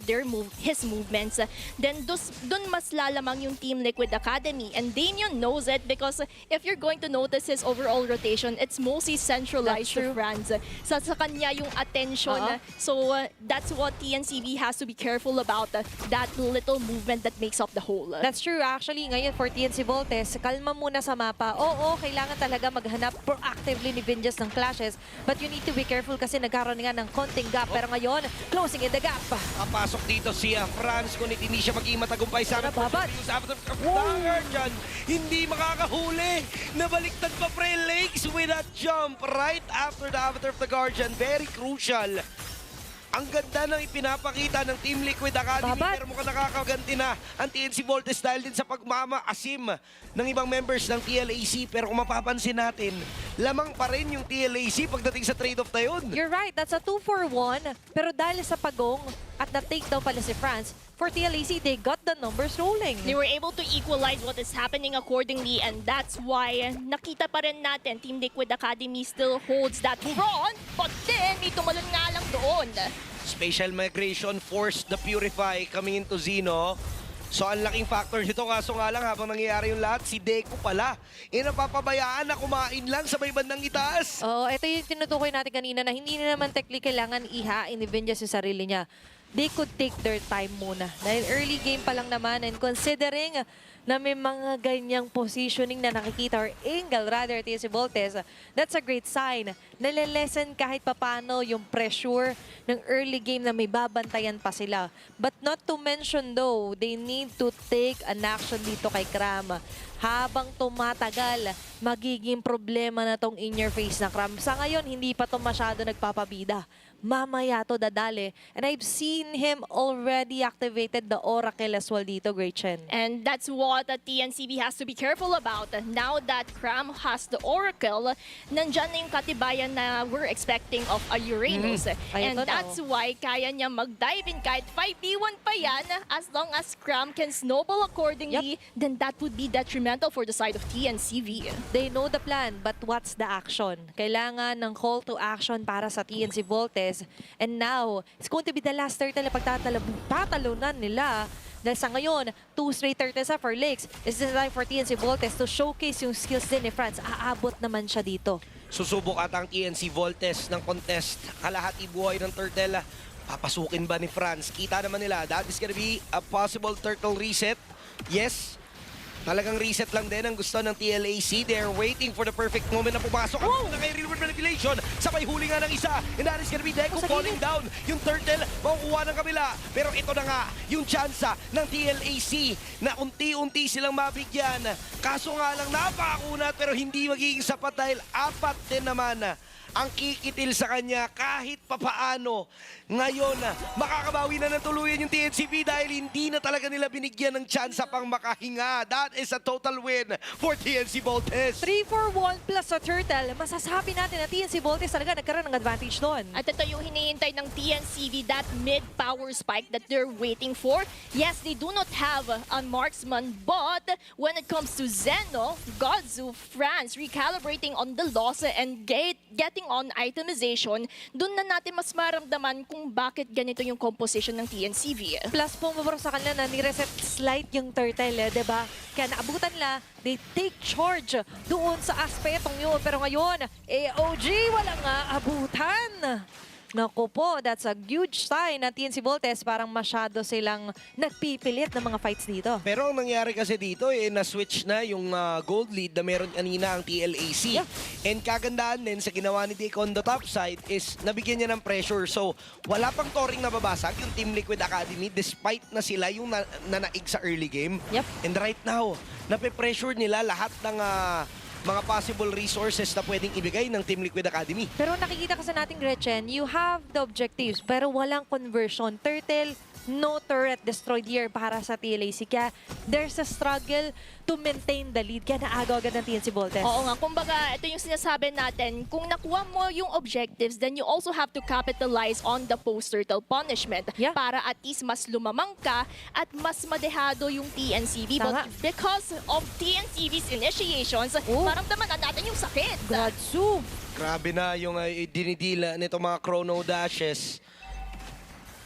Speaker 7: his movements, then dun mas lalamang yung Team Liquid Academy. And Damien knows it because if you're going to notice his overall rotation, it's mostly centralized to Franz. Sa kanya yung attention. So that's what TNCV has to be careful about, that little movement that makes up the whole.
Speaker 5: That's true. Actually, ngayon for TNC Voltes, kalma muna sa mapa. Oo, kailangan talaga maghanap proactively ni Vinjas ng clashes. But you need to be careful kasi nagkaroon nga ng konting gap. Pero ngayon, closing in the gap.
Speaker 6: Kapasok dito si Franz, ngunit hindi siya maging matagumpay sa akin.
Speaker 5: Babad.
Speaker 6: Dyan, hindi makakahuli. Nabaliktad pa pre Lakes with that jump right after the avatar of the Guardian. Very crucial. Ang ganda ng ipinapakita ng Team Liquid Academy, pero mukhang nakakaganti na ang TNC Voltes dahil din sa pagmamaasim ng ibang members ng TLAC. Pero kung mapapansin natin, lamang pa rin yung TLAC pagdating sa trade-off na yun.
Speaker 5: You're right. That's a 2-for-1. Pero dahil sa pagong at na-takedown pala si Franz, for TLAC, they got the numbers rolling.
Speaker 7: They were able to equalize what is happening accordingly, and that's why nakita pa rin natin Team Liquid Academy still holds that front, but then may tumalon nga lang doon.
Speaker 6: Spatial migration forced the Purify coming into Sino. So ang laking factor nito, kaso nga lang habang nangyayari yung lahat, si Deku pala napapabayaan na kumain lang sa may bandang itaas.
Speaker 5: Oo, ito yung tinutukoy natin kanina na hindi na naman technically kailangan ihain ni Vinjas yung sarili niya. They could take their time muna. Dahil early game pa lang naman, and considering na may mga ganyang positioning na nakikita or angle rather TNC Voltes, that's a great sign. Nalilesen kahit papano yung pressure ng early game na may babantayan pa sila. But not to mention though, they need to take an action dito kay Kram. Habang tumatagal, magiging problema na tong in-your-face na Kram. Sa ngayon, hindi pa to masyado nagpapabida. Mamaya to dadali. And I've seen him already activated the Oracle as well dito, Gretchen.
Speaker 7: And that's what the TNCV has to be careful about. Now that Kram has the Oracle, nandyan na yung katibayan na we're expecting of a Uranus. And that's why kaya niya mag-dive in kahit 5v1 pa yan. As long as Kram can snowball accordingly, then that would be detrimental for the side of TNCV.
Speaker 5: They know the plan, but what's the action? Kailangan ng call to action para sa TNC Voltes. And now, it's going to be the last turtle na pagtatalunan nila. Dahil sa ngayon, 2 straight turtles for Lakes. It's the time for TNC Voltes to showcase yung skills din ni Franz. Aabot naman siya dito.
Speaker 6: Susubok at ang TNC Voltes ng contest. Kalahati buhay ng turtle. Papasukin ba ni Franz? Kita naman nila, that is gonna be a possible turtle reset. Yes. Talagang reset lang din ang gusto ng TLAC. They're waiting for the perfect moment na pumasok. Ang na kay Real-World Manipulation. Sabay huli nga ng isa. And that is gonna be Deku falling down. Yung turtle, makukuha ng kabila. Pero ito na nga, yung tsansa ng TLAC na unti-unti silang mabigyan. Kaso nga lang, napakakunat pero hindi magiging sapat dahil 4 din naman ang kikitil sa kanya kahit papaano. Ngayon, makakabawi na ng tuluyan yung TNCV dahil hindi na talaga nila binigyan ng tsansa pang makahinga. That is a total win for TNC Voltes.
Speaker 5: 3-for-1 plus a turtle. Masasabi natin na TNC Voltes talaga nagkaroon ng advantage doon.
Speaker 7: At ito yung hinihintay ng TNCV, that mid-power spike that they're waiting for. Yes, they do not have a marksman, but when it comes to Zeno, Godzu, Franz, recalibrating on the loss and getting on itemization, dun na natin mas maramdaman kung bakit ganito yung composition ng TNCV.
Speaker 5: Plus, pumabor sa kanila na ni-reset slight yung turtle, diba? Kaya naabutan nila, they take charge doon sa aspetong yun. Pero ngayon, AOG walang abutan. Naku po, that's a huge sign na TNC Voltes parang masyado silang nagpipilit ng mga fights dito.
Speaker 6: Pero ang nangyari kasi dito, na-switch na yung gold lead na meron kanina ang TLAC.
Speaker 5: Yeah.
Speaker 6: And kagandaan din sa ginawa ni Dick on the top side is nabigyan niya ng pressure. So, wala pang toring nababasag yung Team Liquid Academy despite na sila yung nanaig sa early game.
Speaker 5: Yep.
Speaker 6: And right now, nape-pressure nila lahat ng mga possible resources na pwedeng ibigay ng Team Liquid Academy.
Speaker 5: Pero nakikita kasi natin, Gretchen, you have the objectives pero walang conversion. Turtle, no turret destroyed here para sa TLAC. Kaya there's a struggle to maintain the lead. Kaya naagaw agad ng TNC Voltes.
Speaker 7: Oo nga, kumbaga, ito yung sinasabi natin, kung nakuha mo yung objectives, then you also have to capitalize on the post-turtle punishment para at least mas lumamang ka at mas madehado yung TNCV.
Speaker 5: Tama.
Speaker 7: But because of TNCV's initiations, maramdaman na natin yung sakit.
Speaker 5: Gradsu!
Speaker 6: Grabe na yung dinidila nito mga chrono dashes.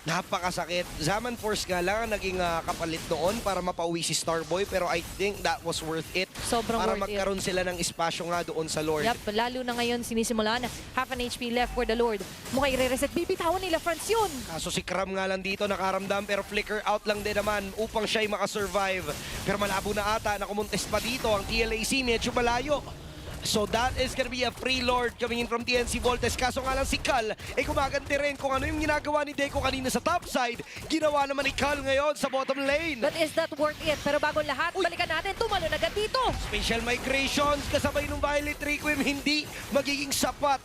Speaker 6: Napakasakit. Zaman Force nga lang ang naging kapalit noon para mapauwi si Starboy, pero I think that was worth it.
Speaker 5: Sobrang
Speaker 6: para
Speaker 5: worth it.
Speaker 6: magkaroon sila ng espasyo nga doon sa Lord.
Speaker 5: Yup, lalo na ngayon sinisimulan. Half an HP left for the Lord. Mukhang i-reset. Bibitawan nila, France yun!
Speaker 6: Kaso si Kram nga lang dito nakaramdam pero flicker out lang din naman upang siya'y makasurvive. Pero malabo na ata, nakumontes pa dito ang TLAC, medyo malayo. So that is gonna be a free Lord coming in from TNC Voltes. Kaso nga lang si Cal, kumaganti rin kung ano yung ginagawa ni Deco kanina sa top side. Ginawa naman ni Cal ngayon sa bottom lane.
Speaker 5: But is that worth it? Pero bago lahat, balikan natin, tumalon agad dito!
Speaker 6: Special migrations kasabay ng Violet Requiem hindi magiging sapat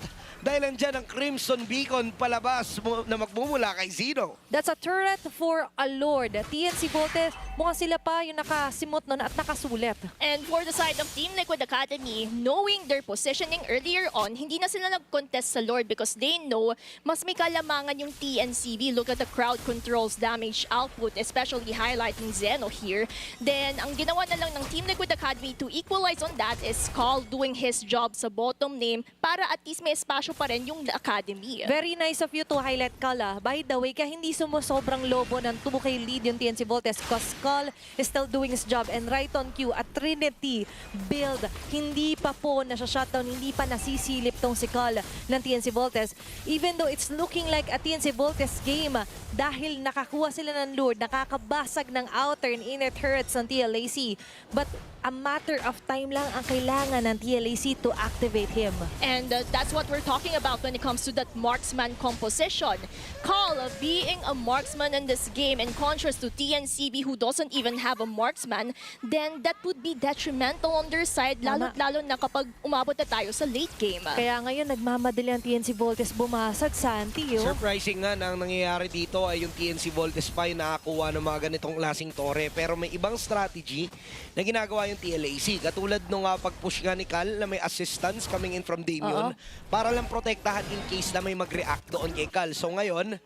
Speaker 6: dahil nandyan ang Crimson Beacon palabas na magmumula kay Sino.
Speaker 5: That's a turret for a Lord. TNC Voltes, mukhang sila pa yung nakasimot nun at nakasulit.
Speaker 7: And for the side of Team Liquid Academy, knowing their positioning earlier on, hindi na sila nag-contest sa Lord because they know mas may kalamangan yung TNCV. Look at the crowd controls damage output, especially highlighting Zeno here. Then, ang ginawa na lang ng Team Liquid Academy to equalize on that is Call doing his job sa bottom lane para at least may espasyo pa rin yung Academy.
Speaker 5: Very nice of you to highlight Kala. By the way, kaya hindi sumusobrang lobo ng 2K lead yung TNC Voltes because Kal is still doing his job and right on cue at Trinity build. Hindi pa po nasa-shutdown, hindi pa nasisilip tong si Kal ng TNC Voltes. Even though it's looking like a TNC Voltes game dahil nakakuha sila ng Lord, nakakabasag ng outer and inner turrets ng TLAC. But a matter of time lang ang kailangan ng TLAC to activate him.
Speaker 7: And that's what we're talking about when it comes to that marksman composition. Call being a marksman in this game in contrast to TNCV who doesn't even have a marksman, then that would be detrimental on their side, lalo na kapag umabot na tayo sa late game.
Speaker 5: Kaya ngayon nagmamadali ang TNC Voltes bumasag sa Antio.
Speaker 6: Surprising nga na ang nangyayari dito ay yung TNC Voltes pa yung nakakuha ng mga ganitong klaseng tore. Pero may ibang strategy na ginagawa yung TLAC. Katulad nung pag-push nga ni Cal na may assistance coming in from Damien para lang protektahan in case na may mag-react doon kay Cal. So ngayon,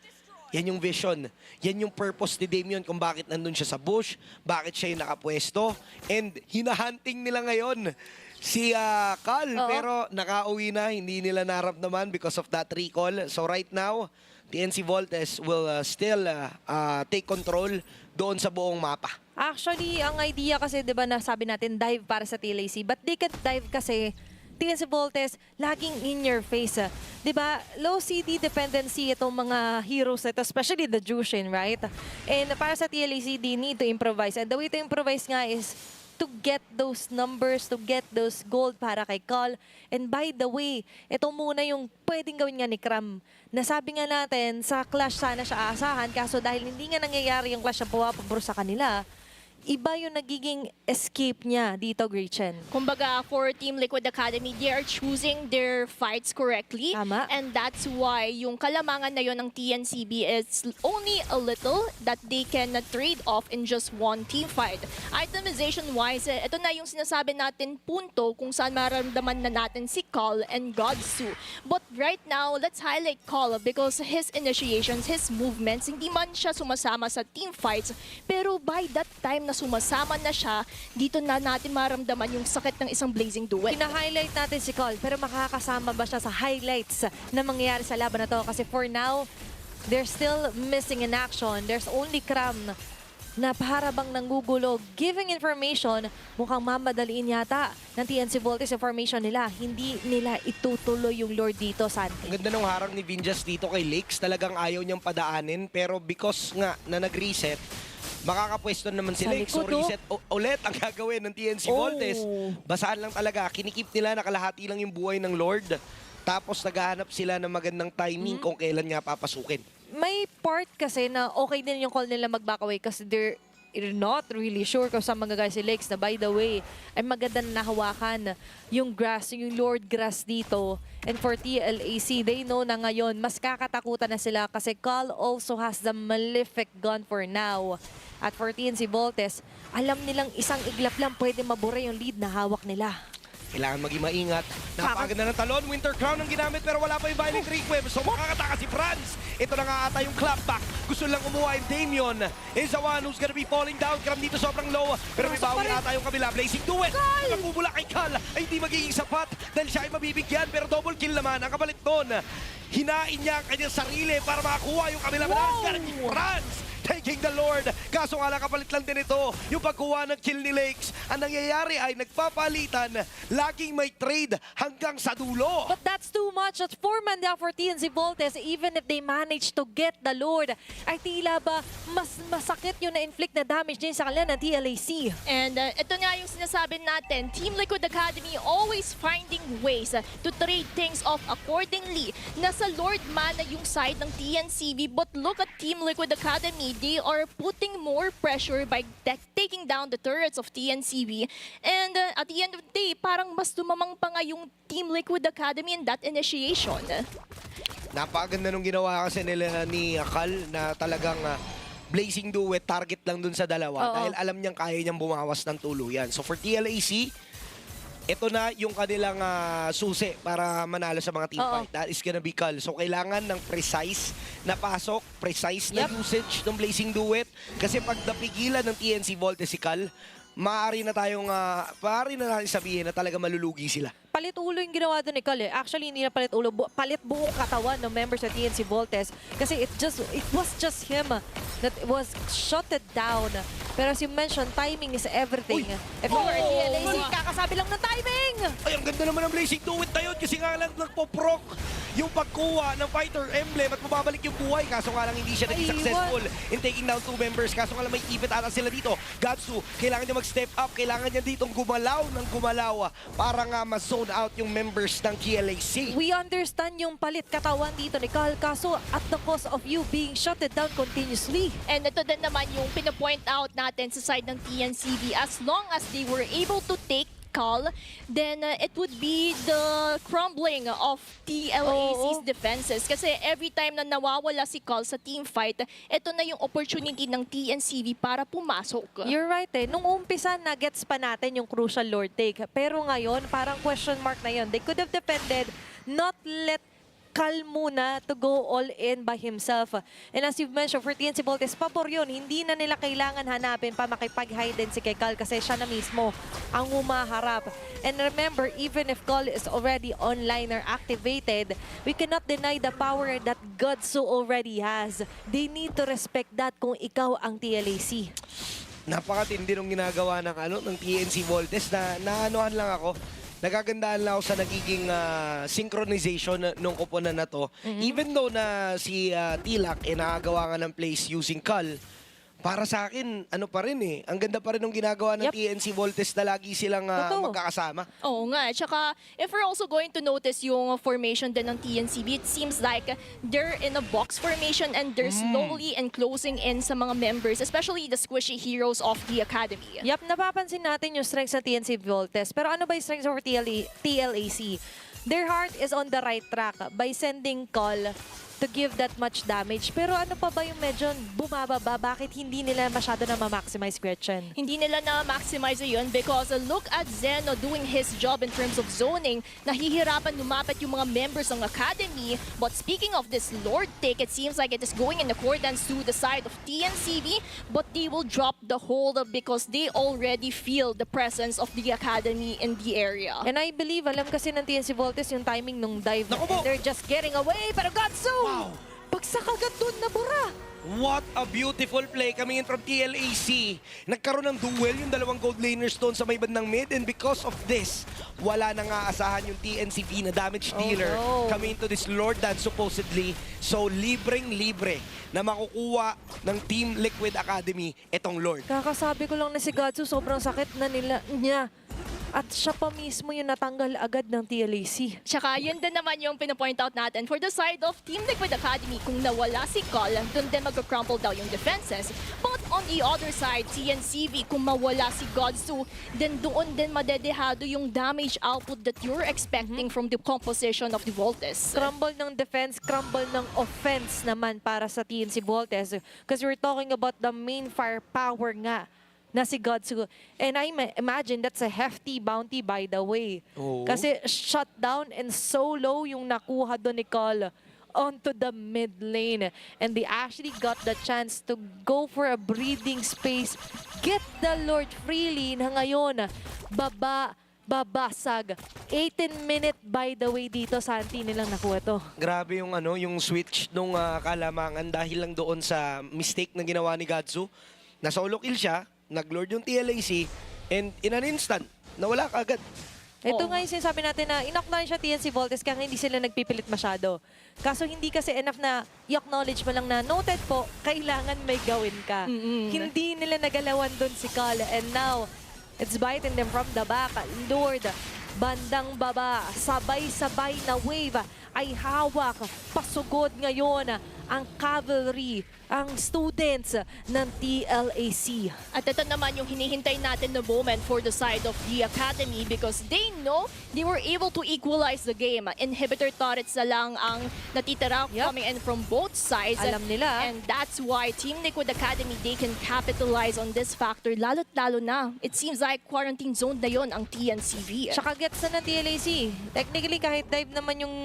Speaker 6: yan yung vision. Yan yung purpose ni Damien kung bakit nandun siya sa bush, bakit siya yung nakapwesto. And hinahunting nila ngayon si Cal. Pero nakauwi na, hindi nila naramdaman because of that recall. So right now, TNC Voltes will still take control doon sa buong mapa.
Speaker 5: Actually, ang idea kasi, di ba, nasabi natin dive para sa TLAC. But they can dive kasi TNC Voltes laging in your face. Di ba, low CD dependency itong mga heroes ito, especially the Jushin, right? And para sa TLAC, they need to improvise. And the way to improvise nga is to get those numbers, to get those gold para kay Call. And by the way, ito muna yung pwedeng gawin nga ni Kram. Nasabi nga natin, sa clash sana siya aasahan, kaso dahil hindi nga nangyayari yung clash na pumapabro sa kanila, iba yung nagiging escape niya dito, Gretchen.
Speaker 7: Kumbaga, for Team Liquid Academy, they are choosing their fights correctly.
Speaker 5: Tama.
Speaker 7: And that's why yung kalamangan na yon ng TNCB is only a little that they can trade off in just one team fight. Itemization-wise, ito na yung sinasabi natin punto kung saan maramdaman na natin si Call and Godsu. But right now, let's highlight Call because his initiations, his movements, hindi man siya sumasama sa team fights, pero by that time na sumasama na siya, dito na natin maramdaman yung sakit ng isang blazing duel.
Speaker 5: Pina-highlight natin si Call, pero makakasama ba siya sa highlights na mangyayari sa laban na to? Kasi for now, they're still missing in action. There's only Kram na para bang nanggugulo, giving information, mukhang mamadaliin yata ng TNC Voltes information nila. Hindi nila itutuloy yung Lord dito, Santi.
Speaker 6: Ang ganda ng harang ni Vinjas dito kay Lakes. Talagang ayaw niyang padaanin. Pero because nga na nag-reset, makakapwesto naman si
Speaker 5: Sa
Speaker 6: Lakes. So
Speaker 5: likod, oh.
Speaker 6: reset ulit ang gagawin ng TNC Voltes. Basaan lang talaga. Kinikip nila, nakalahati lang yung buhay ng Lord. Tapos naghahanap sila ng magandang timing kung kailan nga papasukin.
Speaker 5: May part kasi na okay din yung call nila mag-back away kasi they're not really sure kung saan magagay si Lakes na, by the way, ay maganda na nahawakan yung grass, yung Lord grass dito. And for TLAC, they know na ngayon, mas kakatakutan na sila kasi Cal also has the malefic gun for now. At for TNC Voltes, alam nilang isang iglap lang pwede mabura yung lead na hawak nila.
Speaker 6: Kailangan maging maingat. Napaganda ng talon. Winter Crown ang ginamit pero wala pa yung Violent Requiem. So makakataka si Franz. Ito na nga ata yung clapback. Gusto lang umuha yung Damien. Is the one who's gonna be falling down. Kram dito sobrang low. Pero may bawi ata yung kabila. Blazing Duet. Nagpupula kay Cal. Ay hindi magiging sapat. Dahil siya ay mabibigyan. Pero double kill naman. Ang kapalit doon. Hinain niya ang kanyang sarili para makakuha yung kabila. Franz taking the Lord. Kaso nga lang kapalit lang din ito. Yung pagkuha ng kill ni Lakes. Ang nangyayari ay nagpapalitan. Laging may trade hanggang sa dulo.
Speaker 5: But that's too much. At 4-man down for TNC Voltes, even if they manage to get the Lord, ay tila ba mas masakit yung na-inflict na damage din sa kanila ng TLAC.
Speaker 7: And ito nga yung sinasabi natin, Team Liquid Academy always finding ways to trade things off accordingly. Nasa Lord man na yung side ng TNCV, but look at Team Liquid Academy. They are putting more pressure by taking down the turrets of TNCV. And at the end of the day, parang mas dumamang pa nga yung Team Liquid Academy in that initiation.
Speaker 6: Napakaganda nung ginawa kasi nila ni Cal na talagang blazing duet, target lang dun sa dalawa. Dahil alam niyang kaya niyang bumawas ng tuluyan. So for TLAC, ito na yung kanilang susi para manalo sa mga teamfight. That is gonna be Cal. So kailangan ng precise na pasok, precise na usage ng blazing duet. Kasi pag napigilan ng TNC Voltes si Cal, maaari na natin sabihin na talaga malulugi sila.
Speaker 5: Palit ulo yung ginawa doon ni Cal eh. Actually, hindi na palit ulo. Palit buong katawan ng members ng TNC Voltes. Kasi it was just him that was shotted down. Pero as you mentioned, timing is everything. If you were a TLAC, kakasabi lang ng timing!
Speaker 6: Ay, ang ganda naman ng blazing duet na yun kasi nga lang nagpo-proc yung pagkuha ng fighter emblem at mababalik yung buhay. Kaso nga lang hindi siya naging successful in taking down 2 members. Kaso nga lang may ipit ata sila dito. Gatsu, kailangan niya mag-step up. Kailangan niya ditong gumalaw ng gumalaw para nga ma-zone out yung members ng TLAC.
Speaker 5: We understand yung palit katawan dito ni Cal. Kaso at the cost of you being shutted down continuously.
Speaker 7: And ito din naman yung pinapoint out natin sa side ng TNCV. As long as they were able to take Cal, then it would be the crumbling of TLAC's defenses. Kasi every time na nawawala si Cal sa team fight, ito na yung opportunity ng TNCV para pumasok.
Speaker 5: You're right eh. Nung umpisa, nagets pa natin yung crucial Lord take. Pero ngayon, parang question mark na yun. They could have defended, not let Cal muna to go all in by himself. And as you've mentioned, for TNC Voltes, pabor yun. Hindi na nila kailangan hanapin pa makipag-hide si kay Cal kasi siya na mismo ang humaharap. And remember, even if Cal is already online or activated, we cannot deny the power that Godso already has. They need to respect that kung ikaw ang TLAC.
Speaker 6: Napakatindi nung ginagawa ng TNC Voltes na naanohan lang ako. Nagagandaan lang ako sa nagiging synchronization ng koponan na to. Even though na si TLAC nakagawa nga ng plays using Cal, para sa akin, ano pa rin eh. Ang ganda pa rin ng ginagawa ng TNC Voltes na lagi silang magkakasama.
Speaker 7: Oo nga. Tsaka, if we're also going to notice yung formation din ng TNCV, it seems like they're in a box formation and they're slowly enclosing in sa mga members, especially the squishy heroes of the academy.
Speaker 5: Yep, napapansin natin yung strengths ng TNC Voltes. Pero ano ba yung strengths of TLAC? Their heart is on the right track by sending Cal to give that much damage. Pero ano pa ba yung medyo bumababa? Bakit hindi nila masyado na ma-maximize, Gretchen?
Speaker 7: Hindi nila na-maximize yun because look at Zeno doing his job in terms of zoning. Nahihirapan lumapit yung mga members ng academy. But speaking of this Lord take, it seems like it is going in accordance to the side of TNCV, but they will drop the hold because they already feel the presence of the academy in the area.
Speaker 5: And I believe, alam kasi ng TNC Voltes yung timing nung dive.
Speaker 6: Naku po!
Speaker 5: And they're just getting away. Pero Gatsu!
Speaker 6: Wow!
Speaker 5: Bagsak agad dun, nabura.
Speaker 6: What a beautiful play coming in from TLAC. Nagkaroon ng duel yung dalawang gold laners doon sa may bandang mid, and because of this, wala nang aasahan yung TNCV na damage dealer
Speaker 5: no.
Speaker 6: coming into this Lord Dance supposedly. So libreng-libre na makukuha ng Team Liquid Academy itong Lord.
Speaker 5: Kakasabi ko lang na si Gatsu, sobrang sakit na niya. At siya pa mismo yung natanggal agad ng TLAC.
Speaker 7: Tsaka yun din naman yung pinapoint out natin for the side of Team Liquid Academy. Kung nawala si Col, dun din mag-crumple daw yung defenses. But on the other side, TNCV, kung mawala si Godsu, then doon din madedehado yung damage output that you're expecting from the composition of the Voltes.
Speaker 5: Crumble ng defense, crumble ng offense naman para sa TNC Voltes. Because we're talking about the main firepower nga na si Godsu. And I imagine that's a hefty bounty, by the way.
Speaker 6: Oo.
Speaker 5: Kasi shutdown and solo yung nakuha doon ni Col onto the mid lane. And they actually got the chance to go for a breathing space, get the Lord freely na ngayon babasag. 18-minute, by the way, dito sa anti nilang nakuha to.
Speaker 6: Grabe yung yung switch nung kalamangan dahil lang doon sa mistake na ginawa ni Gatsu. Na solo kill siya, nag-lord yung TLAC, and in an instant, nawala ka agad.
Speaker 5: Ito nga yung sinasabi natin na in-acknowledge siya TNC Voltes kaya hindi sila nagpipilit masyado. Kaso hindi kasi enough na i-acknowledge mo lang na noted po, kailangan may gawin ka. Hindi nila nagalawan doon si Col, and now, it's biting them from the back. Lord, bandang baba, sabay-sabay na wave ay hawak, pasugod ngayon ang cavalry, ang students ng TLAC.
Speaker 7: At ito naman yung hinihintay natin na moment for the side of the Academy because they know they were able to equalize the game. Inhibitor turrets na lang ang natitira coming in from both sides.
Speaker 5: Alam nila.
Speaker 7: And that's why Team Liquid Academy, they can capitalize on this factor. Lalo't lalo na, it seems like quarantine zone na yon ang TNCV.
Speaker 5: Tsaka gets na ng TLAC. Technically, kahit dive naman yung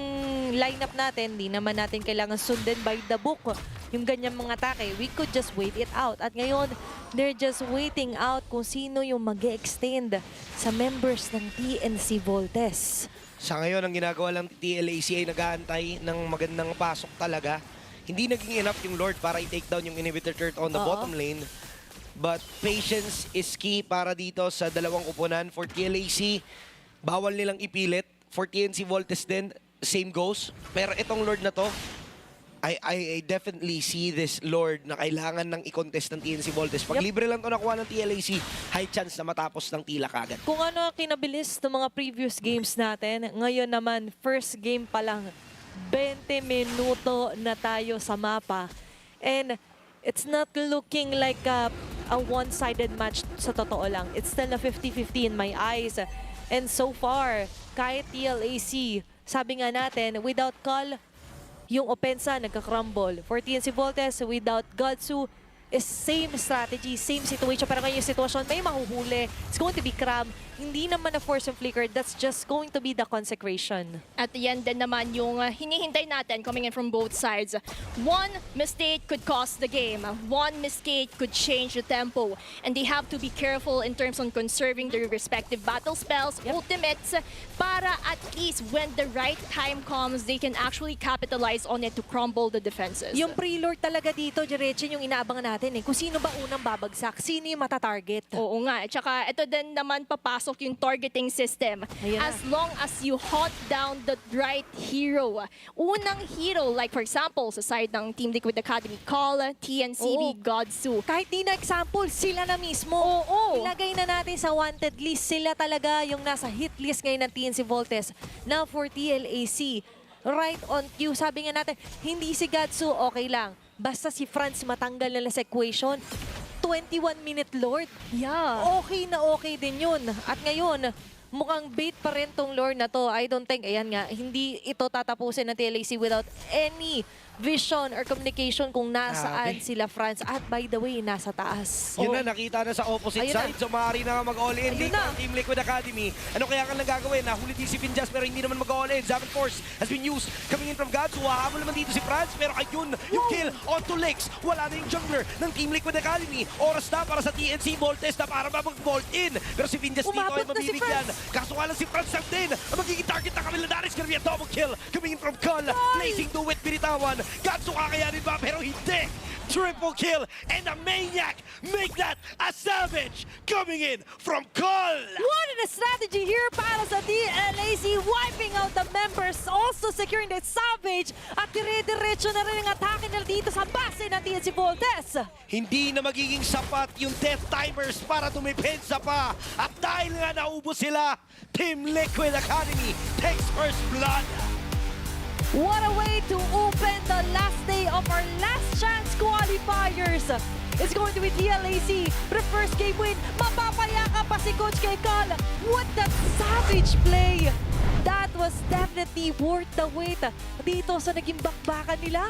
Speaker 5: lineup natin, di naman natin kailangan sundin by the book yung ganyang mga atake. We could just wait it out. At ngayon, they're just waiting out kung sino yung mag-extend sa members ng TNC Voltes.
Speaker 6: Sa ngayon, ang ginagawa lang TLAC ay nag-aantay ng magandang pasok talaga. Hindi naging enough yung Lord para i-take down yung inhibitor turret on the bottom lane. But patience is key para dito sa dalawang koponan. For TLAC, bawal nilang ipilit. For TNC Voltes din, same goes. Pero itong Lord na to, I definitely see this Lord na kailangan ng i-contest ng TNC Voltes. Pag libre lang to nakuha ng TLAC, high chance na matapos ng TLAC agad.
Speaker 5: Kung ano kinabilis ng mga previous games natin, ngayon naman, first game pa lang, 20 minuto na tayo sa mapa. And it's not looking like a one-sided match sa totoo lang. It's still a 50-50 in my eyes. And so far, kahit TLAC, sabi nga natin, without Col, yung opensa nagka-crumble. For TNC Voltes, without Godsu, is same strategy, same situation. Pero ngayon yung sitwasyon, may mahuhuli. It's going to be Crab. Hindi naman na force and flicker. That's just going to be the consecration.
Speaker 7: At yan din naman yung hinihintay natin coming in from both sides. One mistake could cost the game. One mistake could change the tempo. And they have to be careful in terms on conserving their respective battle spells, ultimates, para at least when the right time comes, they can actually capitalize on it to crumble the defenses.
Speaker 5: Yung pre-lord talaga dito, Diretchen, yung inaabangan natin eh. Kung sino ba unang babagsak, sino yung matatarget.
Speaker 7: Oo nga. At saka ito din naman papasok yung targeting system.
Speaker 5: Ayan
Speaker 7: As
Speaker 5: na.
Speaker 7: long as you hunt down the right hero. Unang hero, like for example, sa side ng Team Liquid Academy, Col, TNCV, Godsu.
Speaker 5: Kahit di na example, sila na mismo.
Speaker 7: Oo.
Speaker 5: Ilagay na natin sa wanted list. Sila talaga yung nasa hit list ngayon ng TNC Voltes. Now for TLAC, right on cue. Sabi nga natin, hindi si Gatsu, okay lang. Basta si Franz matanggal nila sa equation. 21-minute Lord.
Speaker 7: Yeah.
Speaker 5: Okay na okay din yun. At ngayon, mukhang bait pa rin tong Lord na to. I don't think, ayan nga, hindi ito tatapusin ng TLAC without any vision or communication kung nasaan sila Franz. At by the way, nasa taas.
Speaker 6: Yun na, nakita na sa opposite
Speaker 5: Ayun
Speaker 6: side. So maaari na mag-all-in
Speaker 5: Ayun
Speaker 6: dito
Speaker 5: na.
Speaker 6: ang Team Liquid Academy. Ano kaya kang gagawin? Nahuli din si Pinjas pero hindi naman mag-all-in. Zaman Force has been used. Coming in from Godsu. Hahabol naman dito si Franz. Pero ayun, yung kill onto Lex. Wala na yung jungler ng Team Liquid Academy. Oras na para sa TNC Voltes na para mag-bolt in. Pero si Pinjas dito
Speaker 5: Umabot
Speaker 6: ay
Speaker 5: na si
Speaker 6: mabibigyan.
Speaker 5: Franz.
Speaker 6: Kaso nga lang si Franz lang din. Ang magiging target na Camila Daris. Gonna be a double kill. Coming in from Col. Placing duet, binitawan. Ganso kakayanin ba? Pero hindi! Triple kill and a maniac make that a savage coming in from Col!
Speaker 5: What a strategy here para sa TLAC, wiping out the members, also securing the Savage at dire-diretso na rin ang atake nila dito sa base ng TNC Voltes.
Speaker 6: Hindi na magiging sapat yung death timers para tumipensa pa. At dahil nga naubos sila, Team Liquid Academy takes first blood.
Speaker 5: What a way to open the last day of our Last Chance Qualifiers. It's going to be TLAC for the first game win. Mapapayaka pa si Coach kay Col. What that savage play! That was definitely worth the wait dito sa naging bakbakan nila.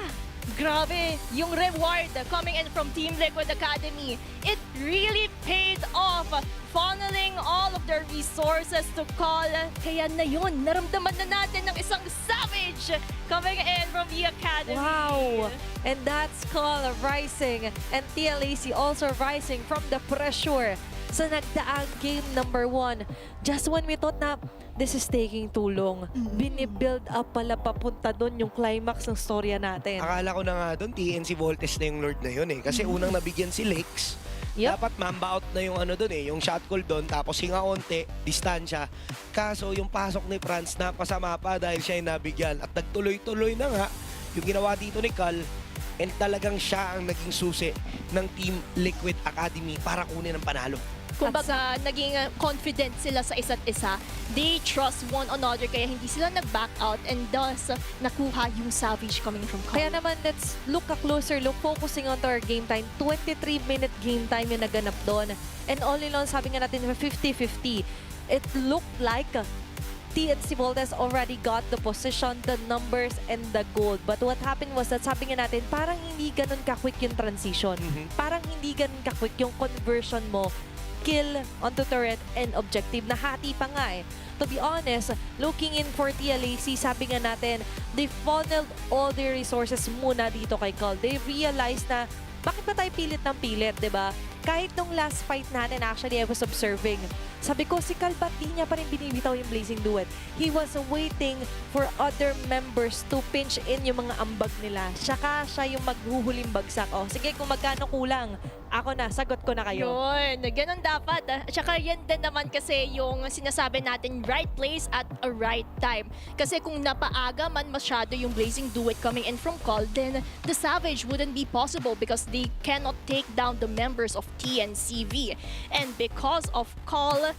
Speaker 7: Grabe, yung reward coming in from Team Liquid Academy. It really paid off, funneling all of their resources to Col. Kaya na yun, naramdaman na natin ng isang savage coming in from the Academy.
Speaker 5: Wow! And that's Col rising and TLAC also rising from the pressure sa nagdaang game number 1. Just when we thought na this is taking too long, binibuild up pala papunta doon yung climax ng storya natin.
Speaker 6: Akala ko na nga doon, TNC Voltes na yung Lord na yun eh. Kasi unang nabigyan si Lex,
Speaker 5: Yep.
Speaker 6: dapat mamba out na yung ano doon eh, yung shot call doon, tapos hinga onte, distansya. Kaso yung pasok ni Franz napasama pa dahil siya yung nabigyan. At nagtuloy-tuloy na nga yung ginawa dito ni Cal, and talagang siya ang naging susi ng Team Liquid Academy para kunin ang panalo.
Speaker 7: Kumbaga, naging confident sila sa isa't isa. They trust one another kaya hindi sila nag-back out and thus nakuha yung savage coming from Col.
Speaker 5: Kaya naman, let's look a closer look, focusing on to our game time. 23-minute game time yung naganap doon. And all in all, sabi nga natin, 50-50. It looked like TNC Voltes already got the position, the numbers, and the gold. But what happened was that, sabi nga natin, parang hindi ganun ka-quick yung transition. Parang hindi ganun ka-quick yung conversion mo. Kill onto turret and objective. Nahati pa nga eh. To be honest, looking in for TLAC, sabi nga natin, they funneled all their resources muna dito kay Col. They realized na, bakit ba tayo pilit ng pilit, di ba? Kahit nung last fight natin, actually, I was observing. Sabi ko, si Cal, ba't di niya pa rin binibitaw yung Blazing Duet? He was waiting for other members to pinch in yung mga ambag nila. Saka siya yung maghuhuling bagsak. O, sige, kung magkano kulang, ako na, sagot ko na kayo.
Speaker 7: Yun, ganun dapat. At saka yan din naman kasi yung sinasabi natin, right place at a right time. Kasi kung napaaga man masyado yung Blazing Duet coming in from Col, then the Savage wouldn't be possible because they cannot take down the members of TNCV. And because of Col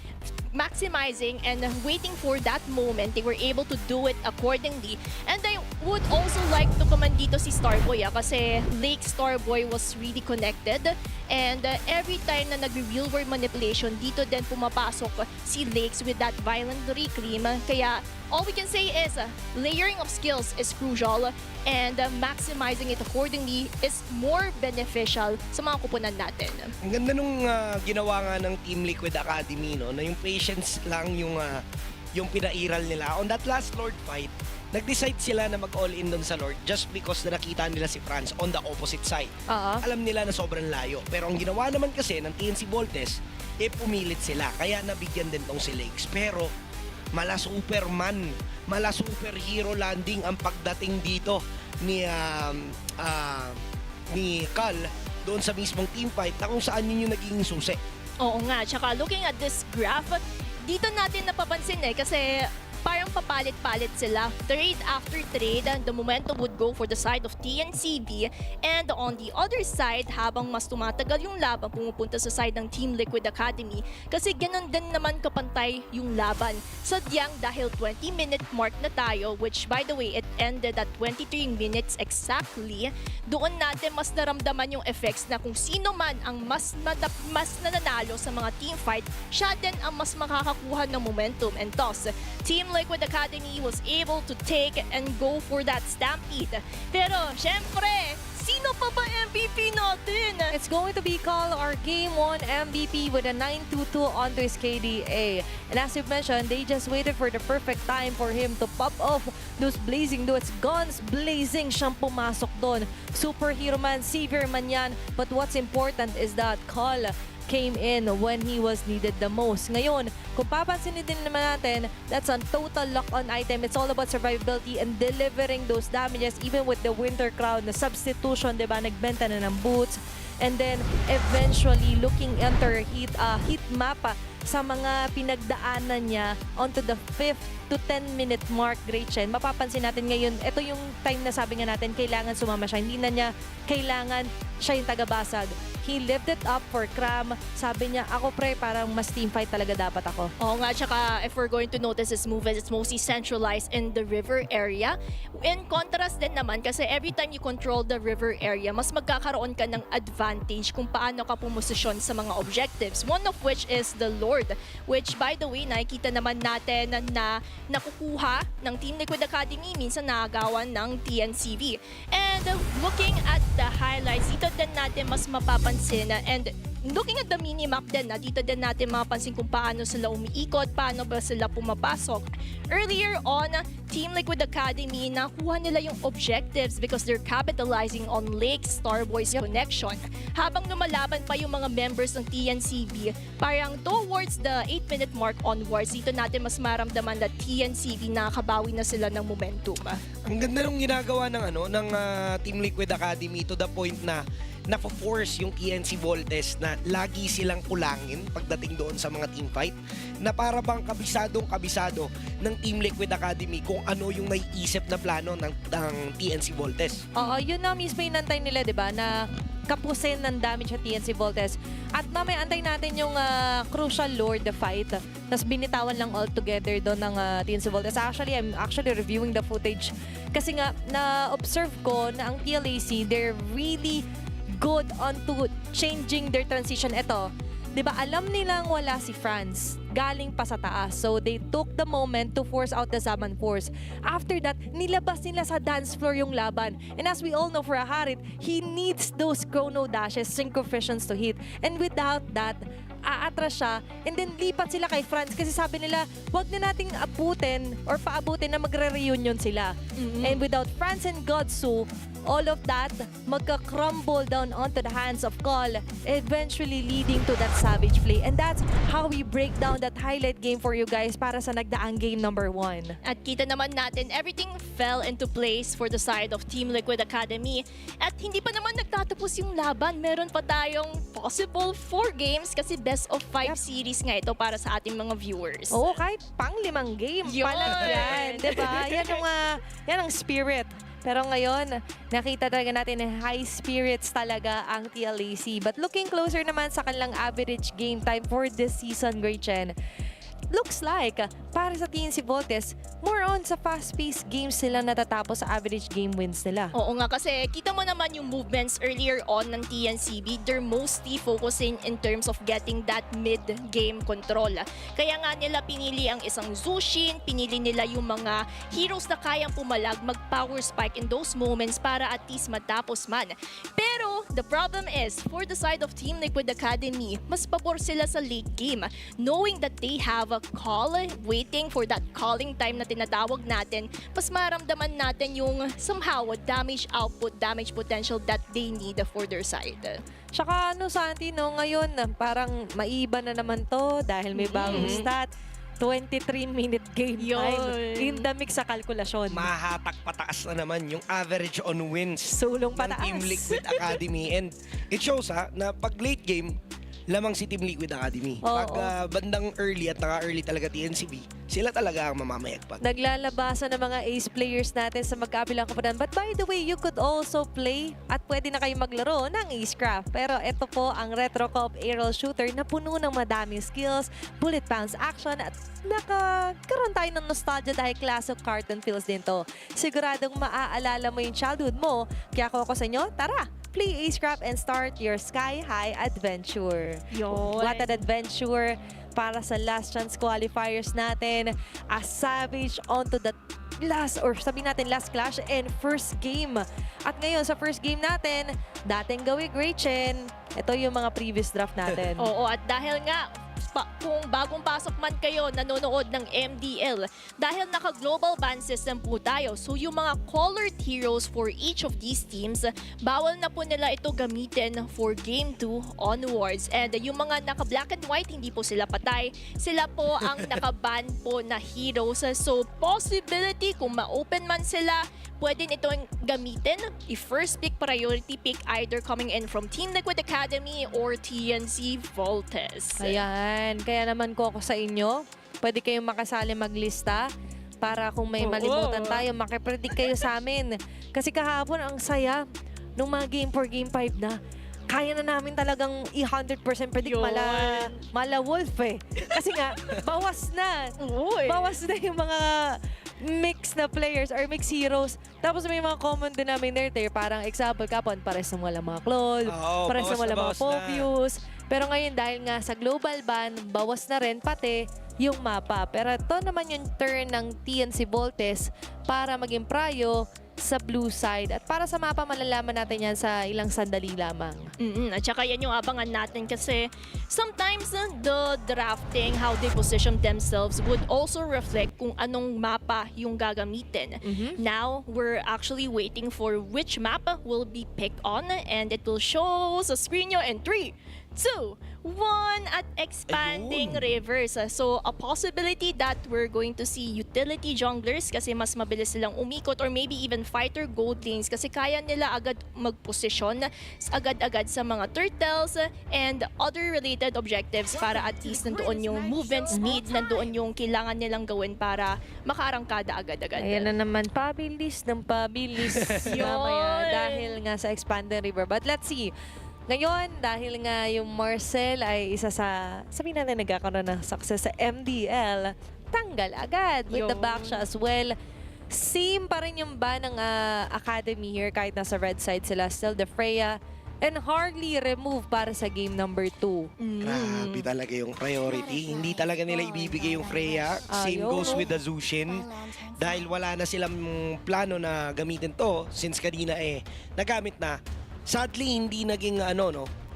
Speaker 7: maximizing and waiting for that moment, they were able to do it accordingly. And I would also like to commend dito si Starboy kasi Lake Starboy was really connected. And every time na nag-real world manipulation, dito din pumapasok si Lakes with that violent reclaim. Kaya all we can say is layering of skills is crucial and maximizing it accordingly is more beneficial sa mga kupunan natin.
Speaker 6: Ang ganda nung ginawa nga ng Team Liquid Academy, no, na yung patience lang yung pinairal nila. On that last Lord fight, nag-decide sila na mag-all-in doon sa Lord just because na nakita nila si Franz on the opposite side. Alam nila na sobrang layo. Pero ang ginawa naman kasi ng TNC Voltes, pumilit sila. Kaya nabigyan din tong si Lakes. Pero mala Superman, mala superhero landing ang pagdating dito ni Cal doon sa mismong team fight na kung saan yun yung naging susi.
Speaker 7: Oo nga, tsaka looking at this graph, dito natin napapansin kasi parang papalit-palit sila. Trade after trade, the momentum would go for the side of TNCV. And on the other side, habang mas tumatagal yung laban, pumupunta sa side ng Team Liquid Academy. Kasi ganun din naman kapantay yung laban. Sadyang dahil 20-minute mark na tayo, which by the way, it ended at 23 minutes exactly, doon natin mas naramdaman yung effects na kung sino man ang mas nananalo sa mga team fight, siya din ang mas makakakuha ng momentum. And thus, Team Liquid Academy was able to take and go for that stampede. Pero, syempre, sino pa ba MVP natin?
Speaker 5: It's going to be Col, our Game 1 MVP with a 9-2-2 onto his KDA. And as you've mentioned, they just waited for the perfect time for him to pop off those Blazing Duets. Guns blazing siyang pumasok doon. Superhero man, savior man yan. But what's important is that Col came in when he was needed the most. Ngayon, kung papansinin din naman natin, that's a total lock-on item. It's all about survivability and delivering those damages even with the Winter Crown, the substitution, diba? Nagbenta na ng boots. And then, eventually, looking into heat map sa mga pinagdaanan niya onto the 5th to 10-minute mark, Gretchen. Mapapansin natin ngayon, ito yung time na sabi nga natin, kailangan sumama siya. Hindi na niya kailangan siya yung tagabasag. He lived it up for Cram. Sabi niya, ako pre, parang mas teamfight talaga dapat ako.
Speaker 7: Oo nga, tsaka if we're going to notice his movements, it's mostly centralized in the river area. In contrast din naman, kasi every time you control the river area, mas magkakaroon ka ng advantage kung paano ka pumosisyon sa mga objectives. One of which is the Lord, which by the way, nakikita naman natin na nakukuha ng Team Liquid Academy, minsan nakagawan ng TNCV. And looking at the highlights, dito din natin mas mapapansin and looking at the minimap din, dito din natin mapapansin kung paano sila umiikot, paano ba sila pumapasok. Earlier on, Team Liquid Academy, nakuha nila yung objectives because they're capitalizing on Lake Starboy's connection. Habang lumalaban pa yung mga members ng TNCV, parang towards the 8-minute mark onwards, dito natin mas maramdaman na TNCV nakakabawi na sila ng momentum.
Speaker 6: Ang ganda nung ginagawa ng Team Liquid Academy to the point na napo-force yung TNC Voltes na lagi silang kulangin pagdating doon sa mga team fight, na para bang kabisadong-kabisado ng Team Liquid Academy kung ano yung naiisip na plano ng TNC Voltes.
Speaker 5: Oo, yun na mismo yung nantay nila, di ba, na kapusin ng damage sa TNC Voltes. At mamaya antay natin yung Crucial Lord, the fight. Tapos binitawan lang all together doon ng TNC Voltes. Actually, I'm actually reviewing the footage. Kasi nga, na-observe ko na ang TLAC, they're really good onto changing their transition. Ito, di ba, alam nilang wala si Franz. Galing pa sa taas. So, they took the moment to force out the Zaman Force. After that, nilabas nila sa dance floor yung laban. And as we all know for a Harit, he needs those chrono dashes, synchrofusions to hit. And without that, aatras siya. And then, lipat sila kay Franz kasi sabi nila, wag na nating abutin or paabutin na magre-reunion sila. And without Franz and Godsu, all of that magka-crumble down onto the hands of Call, eventually leading to that savage play. And that's how we break down that highlight game for you guys para sa nagdaang game number 1.
Speaker 7: At kita naman natin, everything fell into place for the side of Team Liquid Academy. At hindi pa naman nagtatapos yung laban. Meron pa tayong possible 4 games kasi best of 5 series nga ito para sa ating mga viewers.
Speaker 5: Oo, kahit pang 5 game
Speaker 7: Yun!
Speaker 5: pala yan. Diba? Yan ang spirit. Pero ngayon, nakita talaga natin na high spirits talaga ang TLAC. But looking closer naman sa kanilang average game time for this season, Gretchen, looks like para sa TNC Voltes, more on sa fast-paced games sila natatapos sa average game wins nila.
Speaker 7: Oo nga, kasi kita mo naman yung movements earlier on ng TNCB. They're mostly focusing in terms of getting that mid-game control. Kaya nga nila pinili ang isang Zushin, pinili nila yung mga heroes na kayang pumalag, mag-power spike in those moments para at least matapos man. Pero the problem is, for the side of Team Liquid Academy, mas pabor sila sa late game. Knowing that they have a call, waiting for that calling time na tinatawag natin, mas maramdaman natin yung somehow damage output, damage potential that they need for their side.
Speaker 5: Tsaka Santi, ngayon parang maiba na naman to dahil may bagong stat. 23-minute game time in the mix sa kalkulasyon.
Speaker 6: Mahatak pataas na naman yung average on wins
Speaker 5: Sulong
Speaker 6: ng
Speaker 5: pataas.
Speaker 6: Team Liquid Academy. And it shows na pag late game, lamang si Team Liquid Academy.
Speaker 5: Oo,
Speaker 6: Pag bandang early at naka-early talaga TNCV, sila talaga ang mamamayagpag.
Speaker 5: Naglalabasan ng mga ace players natin sa magkabilang koponan. But by the way, you could also play at pwede na kayo maglaro ng Acecraft. Pero ito po ang Retro Cop Aerial Shooter na puno ng madaming skills, bullet bounce action at nakakaroon tayo ng nostalgia dahil classic cartoon feels din to. Siguradong maaalala mo yung childhood mo. Kaya ako sa inyo, tara! Play Acecraft and start your sky-high adventure.
Speaker 7: Yun.
Speaker 5: What an adventure para sa Last Chance Qualifiers natin. A savage onto the last, or sabihin natin last clash and first game. At ngayon sa first game natin, dating gawi Gretchen, ito yung mga previous draft natin.
Speaker 7: Oo, at dahil nga kung bagong pasok man kayo nanonood ng MDL, dahil naka-global ban system po tayo, so yung mga colored heroes for each of these teams, bawal na po nila ito gamitin for Game 2 onwards. And yung mga naka-black and white, hindi po sila patay. Sila po ang naka-ban po na heroes. So, possibility kung ma-open man sila, pwede itong gamitin. I-first pick, priority pick, either coming in from Team Liquid Academy or TNC Voltes.
Speaker 5: Ayan, kaya naman ko ako sa inyo. Pwede kayong makasali maglista para kung may malimutan tayo, makipredict kayo sa amin. Kasi kahapon, ang saya nung mga game 4, game 5 na. Kaya na namin talagang i-100% predict mala wolf eh. Kasi nga, bawas na. Bawas na yung mga mix na players or mix heroes. Tapos may mga common denominator. Parang example, kapon, pares na wala mga Claude, pares na wala mga Phobius. Pero ngayon, dahil nga sa global ban, bawas na rin pati yung mapa. Pero ito naman yung turn ng TNC Voltes para maging prayo sa blue side. At para sa mapa, malalaman natin yan sa ilang sandali lamang.
Speaker 7: At saka yan yung abangan natin kasi sometimes the drafting, how they position themselves would also reflect kung anong mapa yung gagamitin. Now, we're actually waiting for which mapa will be picked on and it will show sa screen nyo in 3, 2, 1 at expanding rivers. So, a possibility that we're going to see utility junglers kasi mas mabilis silang umikot or maybe even fighter gold lanes kasi kaya nila agad magposisyon agad-agad sa mga turtles and other related objectives para at least nandoon yung movement speed, nandoon yung kailangan nilang gawin para makaarangkada agad-agad.
Speaker 5: Ayan na naman, pabilis ng pabilis. Mamaya, dahil nga sa expanding river. But let's see. Ngayon, dahil nga yung Marcel ay isa sa, sabihin natin nagkakaroon ng success sa MDL, tanggal agad with the backshots as well. Same pa rin yung ban ng Academy here kahit nasa red side sila. Still the Freya and hardly remove para sa game number 2.
Speaker 6: Grabe talaga yung priority. Hindi talaga nila ibibigay yung Freya. Same goes with the Zushin. Dahil wala na silang plano na gamitin to since kanina nagamit na. Sadly, hindi naging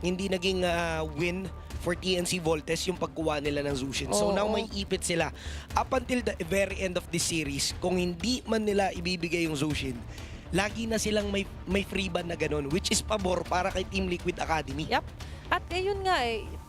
Speaker 6: hindi naging win for TNC Voltes yung pagkuha nila ng Zushin. So now may ipit sila. Up until the very end of this series, kung hindi man nila ibibigay yung Zushin, lagi na silang may free ban na ganun, which is pabor para kay Team Liquid Academy.
Speaker 5: Yep. At ayun nga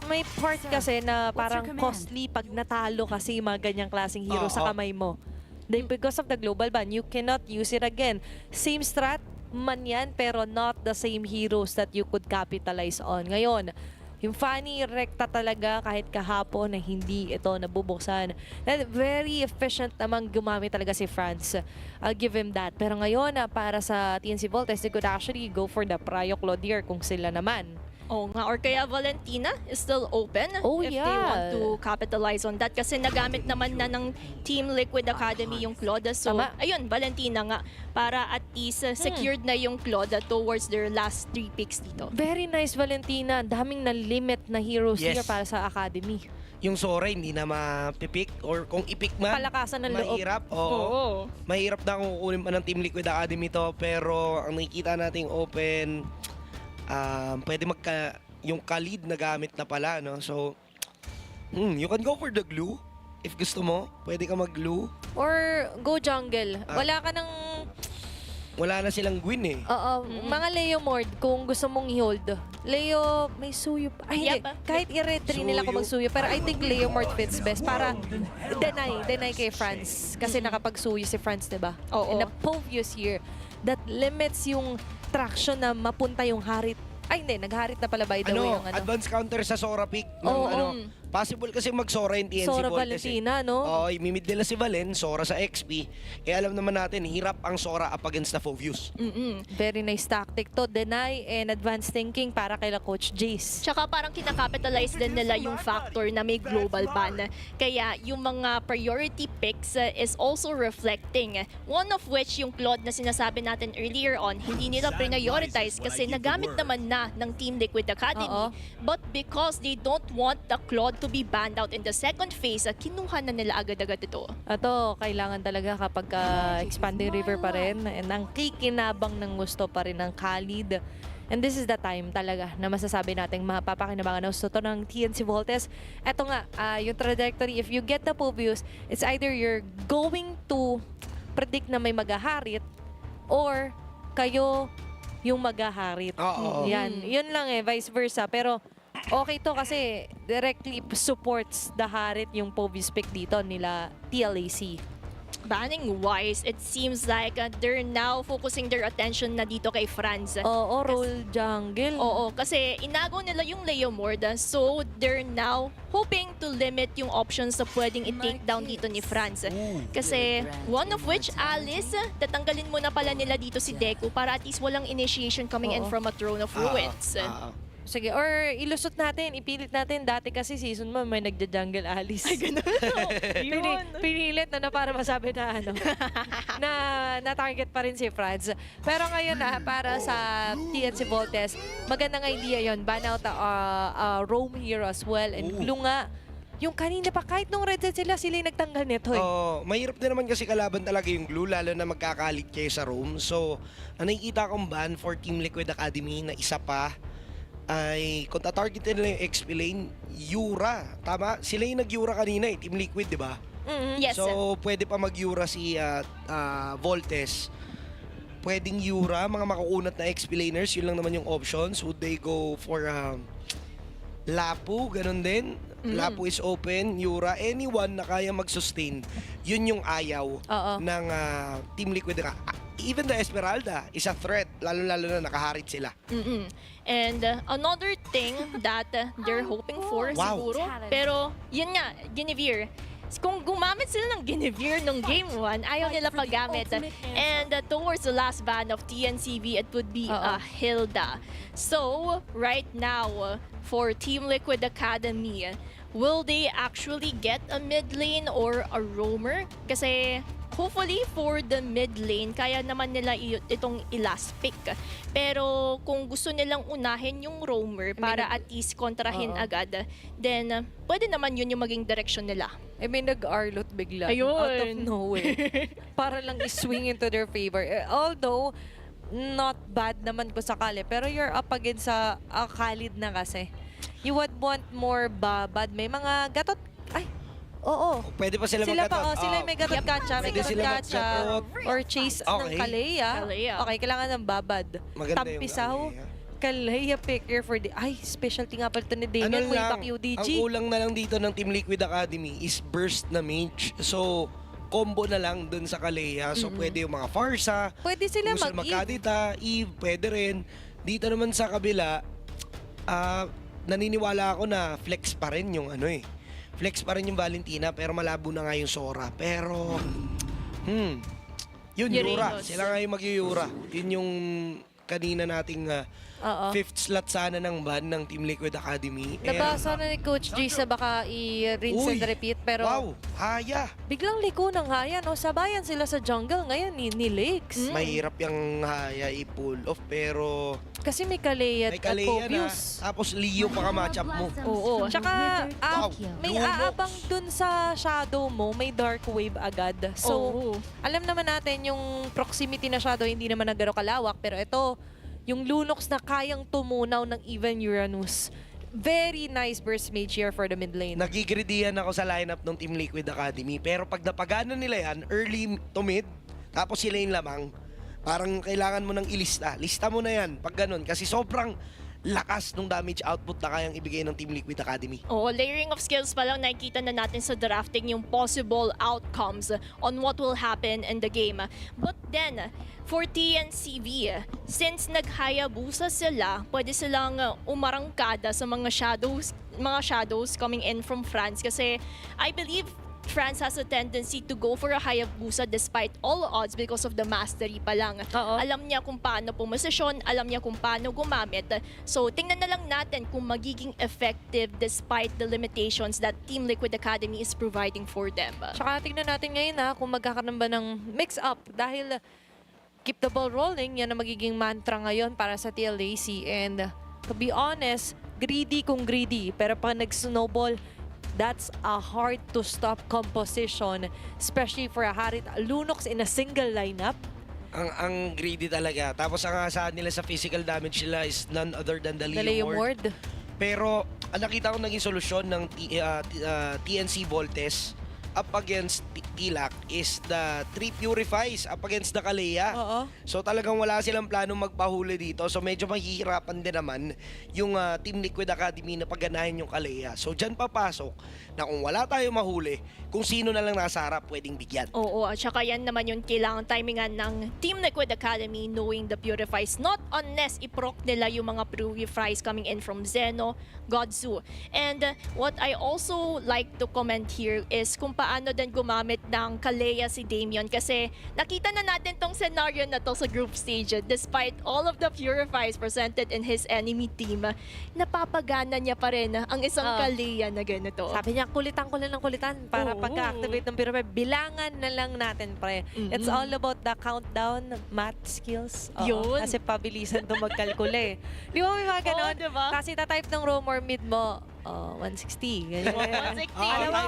Speaker 5: may part kasi na parang costly pag natalo kasi yung mga ganyang klaseng hero sa kamay mo. Then because of the global ban, you cannot use it again. Same strat man yan, pero not the same heroes that you could capitalize on. Ngayon, yung Fanny rekta talaga kahit kahapon na hindi ito nabubuksan. And very efficient naman gumamit talaga si France. I'll give him that. Pero ngayon, para sa TNC Voltes, they could actually go for the Prio Clodier kung sila naman.
Speaker 7: Oo nga, or kaya Valentina is still open if they want to capitalize on that kasi nagamit naman na ng Team Liquid Academy yung Claude. So, ayun, Valentina nga, para at least secured na yung Claude towards their last 3 picks dito.
Speaker 5: Very nice, Valentina. Daming na-limit na heroes here para sa Academy.
Speaker 6: Yung Sora hindi na mapipick or kung ipick man,
Speaker 5: palakasan ng loob.
Speaker 6: mahirap. Mahirap na kung kukunin pa ng Team Liquid Academy to, pero ang nakikita nating open, pwede yung ka-lead na gamit na pala, no? So, you can go for the glue. If gusto mo, pwede ka mag-glue.
Speaker 5: Or go jungle.
Speaker 6: Wala na silang Gwyn eh.
Speaker 5: Oo, mga Leo Mord, kung gusto mong i-hold. Leo, may suyo pa. Ay, hindi. Kahit i-retry nila kung mag-suyo. Pero I think Leo Mord fits best para deny kay France. Kasi nakapag-suyo si France, diba?
Speaker 7: Oo.
Speaker 5: And the Povius here, that limits yung traction na mapunta yung harit. Ay, hindi. Nagharit na pala by the way yung
Speaker 6: advance counter sa Sora pick. Possible kasi mag-Sora yung TNC
Speaker 5: Sora
Speaker 6: Voltes.
Speaker 5: Valentina, no?
Speaker 6: Oo, imimid nila si Valen, Sora sa XP. Alam naman natin, hirap ang Sora up against the Phobius.
Speaker 5: Very nice tactic to. Deny and advanced thinking para kay Coach Jace.
Speaker 7: Tsaka parang kinakapitalize din nila yung factor na may global ban. Kaya yung mga priority picks is also reflecting. One of which yung Claude na sinasabi natin earlier on, hindi nila prioritize kasi nagamit naman na ng Team Liquid Academy. But because they don't want the Claude to be banned out in the second phase, kinuha na nila agad-agad ito.
Speaker 5: Ito, kailangan talaga kapag expanding river pa rin. And ang kikinabang ng gusto pa rin ng Khalid And this is the time talaga na masasabi natin mapapakinabangan ng to ng TNC Voltes. Eto nga, yung trajectory, if you get the Povius, it's either you're going to predict na may magaharit or kayo yung magaharit.
Speaker 6: Oo.
Speaker 5: Yan. Yun lang vice versa. Pero okay to kasi directly supports the harit yung Povius pick dito nila TLAC.
Speaker 7: Banning-wise, it seems like they're now focusing their attention na dito kay Franz.
Speaker 5: Oo, roll jungle.
Speaker 7: Oo, kasi inagaw nila yung Leomord, so they're now hoping to limit yung options na pwedeng i-take down dito ni Franz. Kasi one of which, Alice, tatanggalin mo na pala nila dito si Deku para at least walang initiation coming in from a Throne of Ruins.
Speaker 5: Sige, or ilusot natin, ipilit natin. Dati kasi season mo may nagja-jungle Alice. Ay, ganun. Pinilit na para masabi na na-target pa rin si Franz. Pero ngayon para sa TNC Voltes, magandang idea yon. Ban out roam here as well. And lunga. Yung kanina pa, kahit nung red set sila yung nagtanggal nito
Speaker 6: Mahirap din naman kasi kalaban talaga yung blue, lalo na magkakalit kayo sa roam. So, ang nakikita kong ban for Team Liquid Academy na isa pa, ay kung tatargetin nila yung XP lane, Yura. Tama? Sila yung nag-Yura kanina Team Liquid, di ba?
Speaker 7: Yes.
Speaker 6: So, pwede pa mag-Yura si Voltes. Pwedeng Yura, mga makukunat na XP laners, yun lang naman yung options. Would they go for Lapu? Ganon din. Lapu is open, Yura. Anyone na kaya mag-sustain, yun yung ayaw ng Team Liquid. Even the Esmeralda is a threat, lalo-lalo na nakaharit sila.
Speaker 7: And another thing that they're hoping for siguro, pero yun nga, Guinevere. Kung gumamit sila ng Guinevere nung Game 1, ayaw nila paggamit. And towards the last ban of TNCV, it would be Hilda. So, right now, for Team Liquid Academy, will they actually get a mid lane or a roamer? Kasi hopefully for the mid lane, kaya naman nila itong i-last pick. Pero kung gusto nilang unahin yung roamer para at least kontrahin agad, then pwede naman yun yung maging direction nila.
Speaker 5: May nag-Arlot bigla.
Speaker 7: Ayun.
Speaker 5: Out of nowhere. Para lang i-swing into their favor. Although, not bad naman ko sakali. Pero you're up against sa Khalid na kasi. You would want more babad. May mga gatot. Ay, oo.
Speaker 6: Pwede pa sila
Speaker 5: Sila sila may gatot katsa, may
Speaker 6: Pwede
Speaker 5: gatot
Speaker 6: sila
Speaker 5: katsa, or chase ng Kalea. Okay, kailangan ng babad.
Speaker 6: Maganda
Speaker 5: Tampisaw,
Speaker 6: yung
Speaker 5: Kalea picker for the... Ay, specialty nga pala ito ni Damian, way back UDG.
Speaker 6: Ang kulang na lang dito ng Team Liquid Academy is burst na mage. So, combo na lang dun sa Kalea. So, pwede yung mga Farsa.
Speaker 5: Pwede sila
Speaker 6: Kung magkadita, Eve, pwede rin. Dito naman sa kabila, naniniwala ako na flex pa rin yung flex pa rin yung Valentina, pero malabo na nga yung Sora. Pero, yun, Yura. Sila nga yung mag-Yura. Yun yung kanina nating fifth slot sana ng ban ng Team Liquid Academy.
Speaker 5: Nabasa na ni Coach G sa baka i-rinse and repeat, pero
Speaker 6: wow, Haya.
Speaker 5: biglang liko ng Haya, no? Sabayan sila sa jungle ngayon ni Lakes.
Speaker 6: Mahirap yung Haya i-pull off, pero
Speaker 5: Kasi may Kalea at
Speaker 6: Kalea na.
Speaker 5: Povius.
Speaker 6: Tapos Leo pa ka-matchup mo.
Speaker 5: Oo. Tsaka, may
Speaker 6: Lunox.
Speaker 5: aabang dun sa shadow mo, may dark wave agad. So, alam naman natin yung proximity na shadow hindi naman na gano'ng kalawak. Pero ito, yung Lunox na kayang tumunaw ng even Uranus. Very nice burst mage here for the mid lane.
Speaker 6: Nagigridihan ako sa lineup ng Team Liquid Academy. Pero pag napagana nila yan, early to mid, tapos sila yung lamang, parang kailangan mo nang ilista. Lista mo na yan pag ganun. Kasi sobrang lakas ng damage output na kayang ibigay ng Team Liquid Academy.
Speaker 7: Layering of skills pa lang nakikita na natin sa drafting yung possible outcomes on what will happen in the game. But then, for TNCV, since naghayabusa sila, pwede silang umarangkada sa mga shadows coming in from France kasi I believe France has a tendency to go for a Hayabusa despite all odds because of the mastery pa lang. Alam niya kung paano pumosisyon, alam niya kung paano gumamit. So, tingnan na lang natin kung magiging effective despite the limitations that Team Liquid Academy is providing for them.
Speaker 5: Tsaka tingnan natin ngayon kung magkakaroon ba ng mix-up dahil keep the ball rolling, yan ang magiging mantra ngayon para sa TLAC. And to be honest, greedy kung greedy. Pero pag nag-snowball, that's a hard to stop composition, especially for a Harit Lunox in a single lineup.
Speaker 6: Ang greedy talaga. Tapos ang asahan nila sa physical damage nila is none other than the
Speaker 5: The
Speaker 6: Leo
Speaker 5: Leo
Speaker 6: Ward.
Speaker 5: Ward.
Speaker 6: Pero ang nakita ko naging solusyon ng TNC Voltes up against TLAC is the 3 Purifies up against the Kalea.
Speaker 5: Oo.
Speaker 6: So talagang wala silang plano magpahuli dito. So medyo mahihirapan din naman yung Team Liquid Academy na pagganahin yung Kalea. So dyan papasok na kung wala tayo mahuli, kung sino na lang nasa harap pwedeng bigyan.
Speaker 7: Oo, at saka yan naman yung kailangan timingan ng Team Liquid Academy knowing the Purifies. Not unless iproc nila yung mga Purifies coming in from Sino, Godzu. And what I also like to comment here is kung paano din gumamit ng Kalea si Damien kasi nakita na natin tong scenario na to sa group stage. Despite all of the Purifies presented in his enemy team, napapagana niya pa rin ang isang Kalea na ganito.
Speaker 5: Sabi niya, kulitan para
Speaker 7: Oo.
Speaker 5: pagka-activate ng Purify. Bilangan na lang natin, pre. It's all about the countdown, math skills. Oo.
Speaker 7: Yun.
Speaker 5: Kasi pabilisan to magkalkule. Di ba may mga ganon?
Speaker 7: Oo, diba?
Speaker 5: Kasi ta-type ng roam or mid mo, 160. Ganyan.
Speaker 7: 160.
Speaker 5: Alam mo,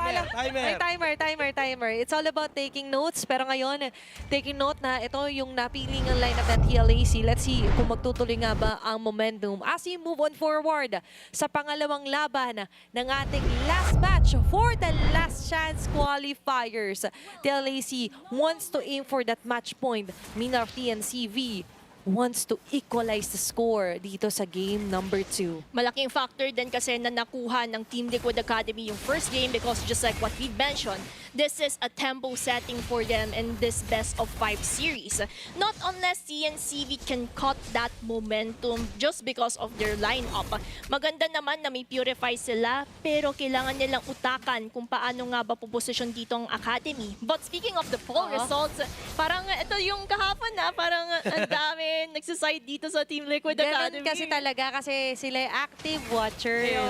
Speaker 6: Timer.
Speaker 5: It's all about taking notes. Pero ngayon, taking note na ito yung napiling ang lineup ng TLAC. Let's see kung magtutuloy nga ba ang momentum as we move on forward sa pangalawang laban ng ating last match for the Last Chance Qualifiers. TLAC wants to aim for that match point. Meanwhile, TNCV wants to equalize the score dito sa game number 2.
Speaker 7: Malaking factor din kasi na nakuha ng Team Liquid Academy yung first game because just like what we mentioned, this is a tempo setting for them in this best of 5 series. Not unless TNCV can cut that momentum just because of their lineup. Maganda naman na may Purify sila pero kailangan nilang utakan kung paano nga ba puposisyon dito ang Academy. But speaking of the poll results, parang ito yung kahapon na parang ang dami nagsaside dito sa Team Liquid Academy.
Speaker 5: Ganun kasi talaga kasi sila ay active watchers.
Speaker 7: Ayun.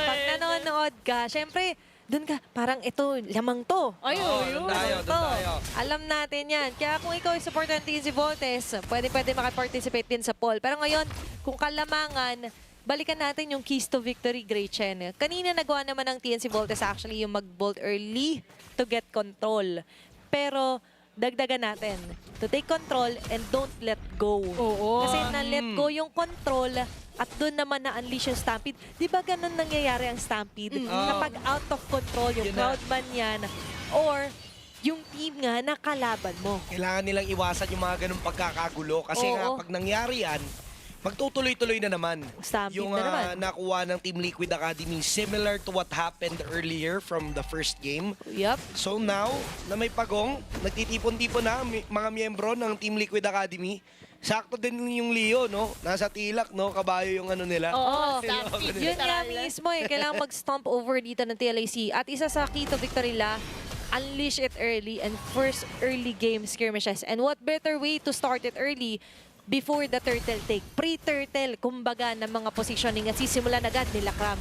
Speaker 5: Pag nanonood ka, syempre, dun ka, parang ito, lamang to.
Speaker 6: Doon tayo.
Speaker 5: Alam natin yan. Kaya kung ikaw ay supporter ng TNC Voltes, pwede makaparticipate din sa poll. Pero ngayon, kung kalamangan, balikan natin yung keys to victory, Gretchen. Kanina nagawa naman ng TNC Voltes actually yung mag-bolt early to get control. Pero dagdagan natin to take control and don't let go.
Speaker 7: Oo.
Speaker 5: Kasi na-let go yung control at doon naman na-unleash yung Stampede. Di ba ganun nangyayari ang Stampede? Kapag out of control yung
Speaker 6: Yun na.
Speaker 5: crowd man yan or yung team nga na kalaban mo.
Speaker 6: Kailangan nilang iwasan yung mga ganung pagkakagulo kasi
Speaker 5: Oo.
Speaker 6: nga pag nangyari yan, magtutuloy-tuloy na naman.
Speaker 5: Stampede
Speaker 6: Yung
Speaker 5: na naman.
Speaker 6: nakuha ng Team Liquid Academy similar to what happened earlier from the first game.
Speaker 5: Yup.
Speaker 6: So now, na may pagong, nagtitipon-tipon na mga miyembro ng Team Liquid Academy. Sakto din yung Leo, no? Nasa TLAC, no? Kabayo yung ano nila.
Speaker 7: Oo,
Speaker 6: Sila,
Speaker 7: Stampede.
Speaker 5: Yun nga mismo eh. Kailangan mag-stomp over dito ng TLAC. At isa sa key to victory nila, unleash it early and first early game skirmishes. And what better way to start it early before the turtle take? Pre-turtle, kumbaga, ng mga positioning at sisimulan agad nila Kram.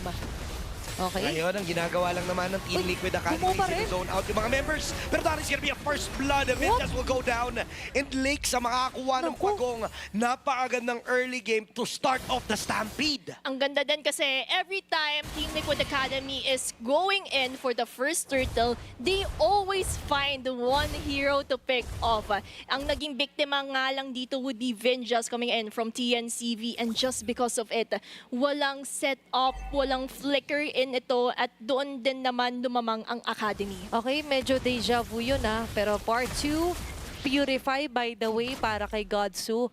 Speaker 5: Okay?
Speaker 6: Ngayon, ang ginagawa lang naman ng Team Liquid Academy
Speaker 5: gumawa pa
Speaker 6: is
Speaker 5: rin.
Speaker 6: zone out yung mga members. Pero that is gonna be a first blood. Vengeance will go down. And Lake sa makakuha ng
Speaker 5: Naku.
Speaker 6: pagong. Napakagandang early game to start off the Stampede.
Speaker 7: Ang ganda din kasi every time Team Liquid Academy is going in for the first turtle, they always find one hero to pick off. Ang naging biktima nga lang dito would be Vengeance coming in from TNCV and just because of it, walang setup, walang flicker in ito at doon din naman lumamang ang Academy.
Speaker 5: Okay, medyo deja vu yun pero part 2, Purify by the way para kay Godzu.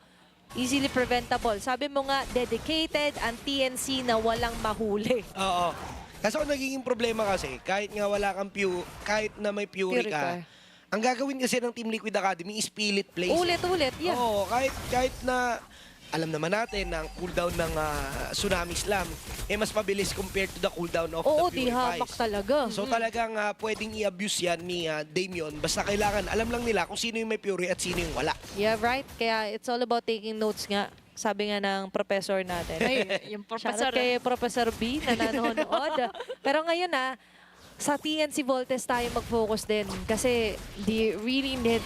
Speaker 5: Easily preventable. Sabi mo nga, dedicated ang TNC na walang mahuli.
Speaker 6: Oo. Kasi ang nagiging problema kasi, kahit nga wala kang kahit na may Fury
Speaker 5: Fury
Speaker 6: ka,
Speaker 5: ka.
Speaker 6: ang gagawin kasi ng Team Liquid Academy is split plays.
Speaker 5: Ulit-ulit, yeah.
Speaker 6: Oo, kahit na alam naman natin na ang cooldown ng Tsunami Slam mas mabilis compared to the cooldown of
Speaker 5: Oo,
Speaker 6: the
Speaker 5: di
Speaker 6: Purifies.
Speaker 5: hamak talaga.
Speaker 6: So talagang pwedeng i-abuse yan ni Damien. Basta kailangan, alam lang nila kung sino yung may Fury at sino yung wala.
Speaker 5: Yeah, right. Kaya it's all about taking notes nga. Sabi nga ng professor natin.
Speaker 7: Ay, yung professor.
Speaker 5: Shoutout kay Professor B na nanonood. Pero ngayon sa TNC Voltes tayo mag-focus din kasi they really need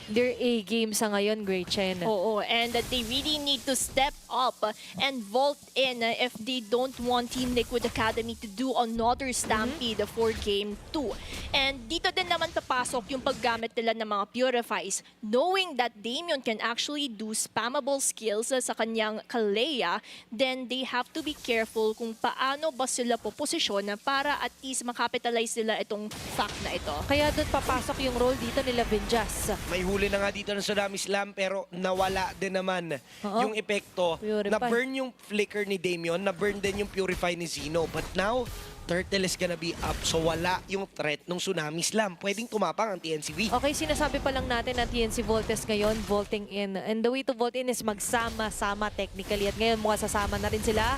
Speaker 5: Their A-game sa ngayon, Gretchen.
Speaker 7: Oo, and that they really need to step up and vault in if they don't want Team Liquid Academy to do another stampede for Game 2. And dito din naman papasok yung paggamit nila ng mga purifies, knowing that Damien can actually do spammable skills sa kanyang Kalea, then they have to be careful kung paano ba sila poposisyon para at least makapitalize nila itong fact na ito.
Speaker 5: Kaya doon papasok yung role dito nila Vinjas.
Speaker 6: May huli na nga dito ng Tsunami Slam pero nawala din naman
Speaker 5: Oo.
Speaker 6: yung epekto.
Speaker 5: Purify.
Speaker 6: Na-burn yung flicker ni Damien, na-burn din yung Purify ni Sino. But now, Turtle is gonna be up. So wala yung threat ng Tsunami Slam. Pwedeng tumapang ang TNCV.
Speaker 5: Okay, sinasabi pa lang natin na TNC Voltes ngayon, vaulting in. And the way to vault in is magsama-sama technically. At ngayon, mukhang sasama na rin sila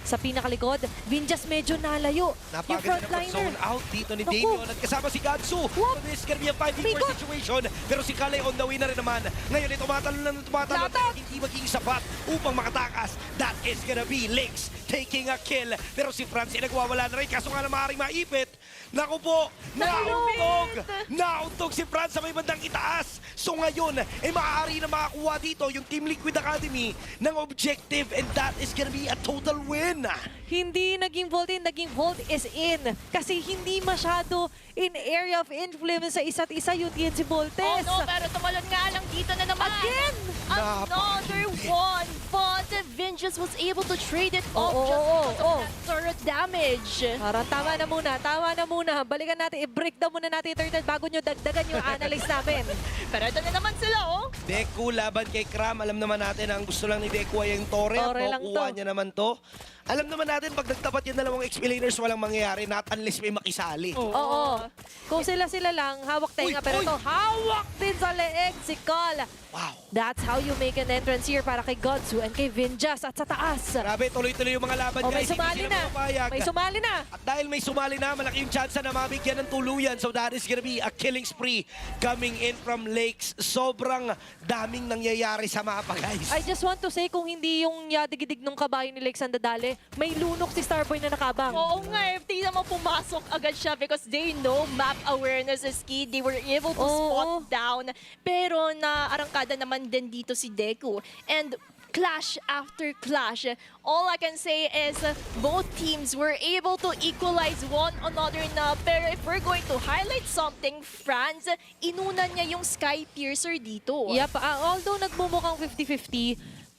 Speaker 5: sa pinakalikod. Vinjas medyo nalayo. Yung
Speaker 6: Napaganda na
Speaker 5: frontliner.
Speaker 6: zone out dito ni
Speaker 5: Naku.
Speaker 6: Damien at kasama si Gatsu.
Speaker 5: What?
Speaker 6: So this is gonna be a 5v4
Speaker 5: Bigot.
Speaker 6: situation. Pero si Kale on the way na rin naman. Ngayon ay tumatalon na tumatalon.
Speaker 5: Lapat.
Speaker 6: Hindi maging sapat upang makatakas. That is gonna be Lynx taking a kill. Pero si Franz ay nagwawala na rin. Kaso nga na maaaring maipit. Naku po, nauntog! Nauntog si Franz sa may bandang itaas. So ngayon, ay maaari na makakuha dito yung Team Liquid Academy ng objective and that is gonna be a total win.
Speaker 5: Hindi naging vault in, naging vault is in. Kasi hindi masyado in area of influence sa isa't isa yung TNC Voltes.
Speaker 7: Oh no, pero tumalon nga lang dito na naman.
Speaker 5: Again!
Speaker 7: Another one, but Vengeance was able to trade it off
Speaker 5: Oo,
Speaker 7: just
Speaker 5: oo,
Speaker 7: because
Speaker 5: oo.
Speaker 7: of that turret damage.
Speaker 5: Parang tama na muna. Balikan natin, i-break down muna natin yung turtle bago nyo dagdagan yung analyze namin.
Speaker 7: Pero ito na naman sila, oh.
Speaker 6: Deku laban kay Kram. Alam naman natin ang gusto lang ni Deku ay yung Torre.
Speaker 5: Torre lang
Speaker 6: Kukuha
Speaker 5: to.
Speaker 6: niya naman to. Alam naman natin pag nagtapat yung dalawang explainers walang mangyayari not unless may makisali.
Speaker 5: Oo. Kung sila lang, hawak tenga.
Speaker 6: Uy,
Speaker 5: Pero
Speaker 6: uy!
Speaker 5: ito, hawak din sa leeg si Cole.
Speaker 6: Wow.
Speaker 5: That's how you make an entrance here para kay Godsu and kay Vinjas at sa taas.
Speaker 6: Grabe, tuloy-tuloy yung mga laban
Speaker 5: Oh, may
Speaker 6: guys. Hindi
Speaker 5: sumali
Speaker 6: sila
Speaker 5: na.
Speaker 6: mapapayag.
Speaker 5: May sumali na.
Speaker 6: At dahil may sumali na, malaki yung chance na mabigyan ng tuluyan. So that is gonna be a killing spree coming in from Lakes. Sobrang daming nangyayari sa mapa guys.
Speaker 5: I just want to say, kung hindi yung yadigdig ng kabayo ni Lex Andadale, may lunok si Starboy na nakabang.
Speaker 7: Oo nga, FT naman pumasok agad siya because they know map awareness is key. They were able to spot down. Pero naarangkada naman din dito si Deku. And clash after clash. All I can say is both teams were able to equalize one another na. Pero if we're going to highlight something, Franz, inuna niya yung Sky Piercer dito.
Speaker 5: Yep, although nagmumukhang 50-50,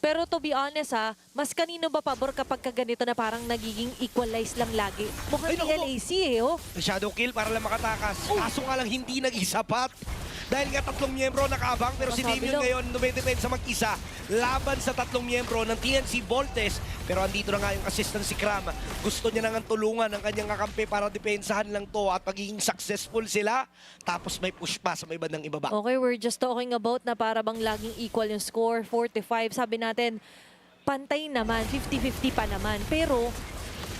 Speaker 5: pero to be honest mas kanino ba pabor kapag ganito na parang nagiging equalize lang lagi? Mukhang
Speaker 6: Ay, naku.
Speaker 5: TLAC oh.
Speaker 6: Shadow kill para lang makatakas. Kaso nga lang hindi naging sapat. Dahil nga tatlong miyembro nakabang pero si
Speaker 5: Masabi
Speaker 6: Damien
Speaker 5: lang.
Speaker 6: ngayon dumedepensa mag-isa laban sa tatlong miyembro ng TNC Voltes. Pero andito na nga yung assistant si Kram. Gusto niya nang tulungan ang kanyang kakampi para depensahan lang to at magiging successful sila. Tapos may push pa sa may bandang ibaba.
Speaker 5: Okay, we're just talking about na para bang laging equal yung score, 45. Sabi natin, pantay naman, 50-50 pa naman. Pero,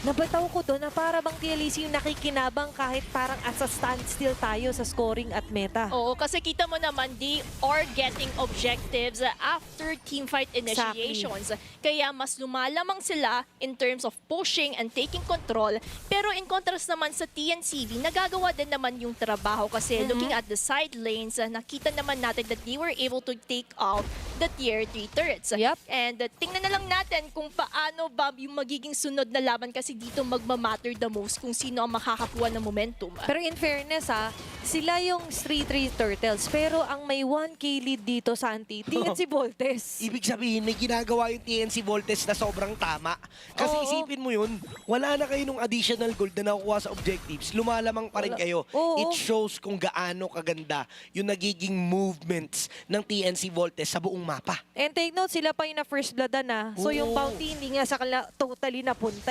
Speaker 5: nabataw ko doon na para bang TLAC yung nakikinabang kahit parang as a standstill tayo sa scoring at meta.
Speaker 7: Oo, kasi kita mo naman, they are getting objectives after teamfight initiations. Kaya mas lumalamang sila in terms of pushing and taking control. Pero in contrast naman sa TNCV, nagagawa din naman yung trabaho kasi looking at the side lanes, nakita naman natin that they were able to take out the tier 3 turrets.
Speaker 5: Yep.
Speaker 7: And tingnan na lang natin kung paano ba yung magiging sunod na laban kasi dito magmamatter the most kung sino ang makakakuha ng momentum.
Speaker 5: Pero in fairness sila yung Street 3 Turtles. Pero ang may 1K lead dito sa TNC Voltes.
Speaker 6: Ibig sabihin, may ginagawa yung TNC Voltes na sobrang tama. Kasi
Speaker 5: Oo.
Speaker 6: isipin mo yun, wala na kayo nung additional gold na nakukuha sa objectives. Lumalamang pa rin kayo.
Speaker 5: Oo.
Speaker 6: It shows kung gaano kaganda yung nagiging movements ng TNC Voltes sa buong mapa.
Speaker 5: And take note, sila pa yung na first bloodan So yung
Speaker 6: Oo.
Speaker 5: bounty hindi nga sa kanila totally napunta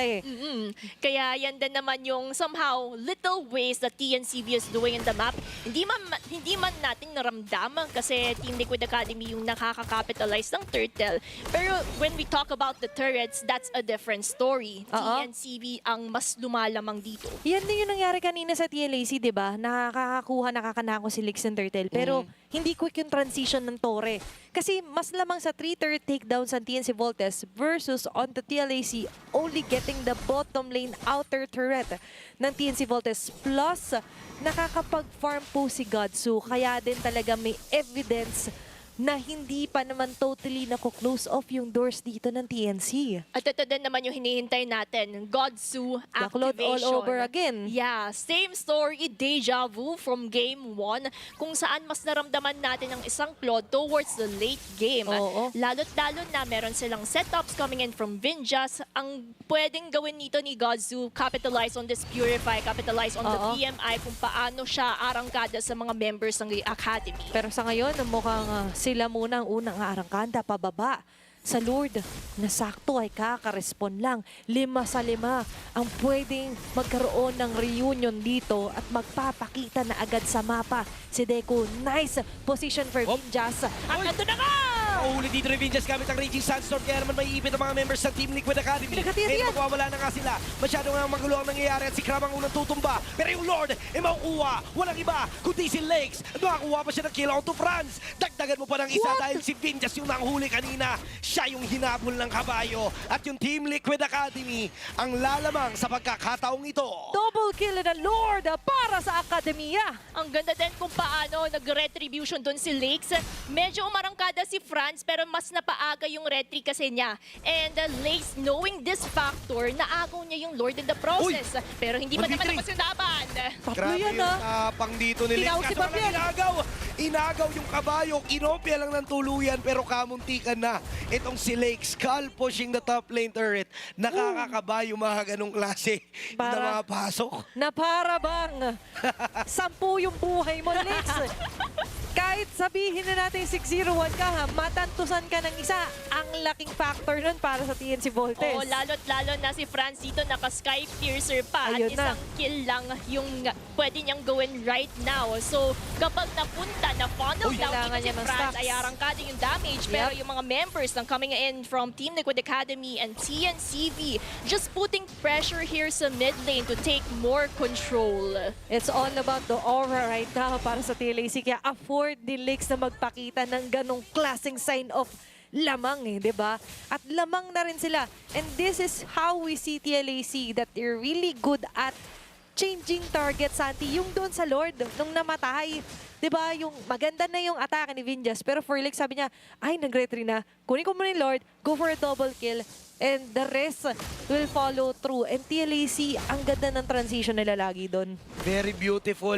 Speaker 7: Kaya yan din naman yung somehow little ways that TNCV is doing in the map. Hindi man natin naramdaman kasi Team Liquid Academy yung nakaka-capitalize ng Turtle. Pero when we talk about the turrets, that's a different story. TNCV ang mas lumalamang dito.
Speaker 5: Yan din yung nangyari kanina sa TLAC, di ba? Nakakanako si Lix and Turtle. Pero hindi quick yung transition ng Torre. Kasi mas lamang sa 3-third takedowns ang TNC Voltes versus on the TLAC only getting the bottom lane outer turret ng TNC Voltes. Plus, nakakapag-farm po si Godsu. Kaya din talaga may evidence na hindi pa naman totally nako-close off yung doors dito ng TNC.
Speaker 7: At ito din naman yung hinihintay natin, Godsu
Speaker 5: Backload
Speaker 7: activation.
Speaker 5: all over again.
Speaker 7: Yeah, same story, deja vu from game 1, kung saan mas naramdaman natin ang isang Claude towards the late game.
Speaker 5: Oo.
Speaker 7: Lalo't-lalo na meron silang setups coming in from Vinjas. Ang pwedeng gawin nito ni Godsu, capitalize on this Purify, capitalize on the
Speaker 5: Oo.
Speaker 7: PMI, kung paano siya arangkada sa mga members ng Academy.
Speaker 5: Pero sa ngayon, mukhang sila muna ang unang arangkada pababa. Sa Lord, na sakto ay kaka-respond lang. 5-5 ang pwedeng magkaroon ng reunion dito at magpapakita na agad sa mapa. Si Deku, nice position for Vinjas. At ito na nga!
Speaker 6: Mahuli dito ni Vinjas gamit ang Raging Sandstorm, kaya naman may ipit ang mga members ng Team Liquid Academy.
Speaker 5: Pinagkatira
Speaker 6: Ngayon
Speaker 5: yan.
Speaker 6: magwawala na nga sila. Masyado nga magulo ang nangyayari at si Kram ang unang tutumba. Pero yung Lord, makukuha. Walang iba, kundi si Lakes. Nakakuha pa siya ng kill out to France. Dagdagan mo pa ng isa dahil si Vinjas yung nanghuli kanina. Siya yung hinabol ng kabayo. At yung Team Liquid Academy ang lalamang sa pagkakataong ito.
Speaker 5: Double kill na Lord para sa Akademiya.
Speaker 7: Ang ganda din kung paano nag-retribution doon si Lakes. Medyo umarangkada si France pero mas napaaga yung retry kasi niya. And Lakes, knowing this factor, naagaw niya yung Lord in the process. Pero hindi pa naman
Speaker 6: 1v3.
Speaker 7: tapos yung laban.
Speaker 5: Tatlo
Speaker 6: Grabe
Speaker 5: yan
Speaker 6: yung tapang dito ni
Speaker 5: Tinawag
Speaker 6: Lakes.
Speaker 5: si
Speaker 6: Kaso walang
Speaker 5: Papiel.
Speaker 6: inagaw yung kabayo. Kinopya lang ng tuluyan pero kamuntikan na. Itong si Lakes, Skull pushing the top lane turret. Nakakakabayo mga ganong klase na
Speaker 5: Para-
Speaker 6: mga pasok.
Speaker 5: Na para bang 10 yung buhay mo, Lex. Kahit sabihin na natin 601 ka, ha, matantusan ka ng isa. Ang laking factor nun para sa TNC Voltes.
Speaker 7: Oo, lalo't-lalo na si France dito naka-Sky Piercer pa.
Speaker 5: Ayun
Speaker 7: at isang kill lang yung pwede niyang gawin right now. So, kapag napunta, na-funnel
Speaker 5: Uy,
Speaker 7: down
Speaker 5: kailangan
Speaker 7: dito si
Speaker 5: niya ng
Speaker 7: France,
Speaker 5: stacks.
Speaker 7: ay arangkada yung damage. Pero yung mga members ng coming in from Team Liquid Academy and TNCV, just putting pressure here sa mid lane to take more control.
Speaker 5: It's all about the aura right now para sa TLAC. Kaya afford ni Lex na magpakita ng ganong klaseng sign of lamang di ba? At lamang na rin sila. And this is how we see TLAC, that they're really good at changing target, Santi. Yung doon sa Lord, nung namatay, di ba? Yung maganda na yung atake ni Vinjas. Pero for Lex, sabi niya, ay, nag-retry na. Kunin ko muna yung Lord, go for a double kill. And the rest will follow through. And TLAC, ang ganda ng transition nila lagi doon.
Speaker 6: Very beautiful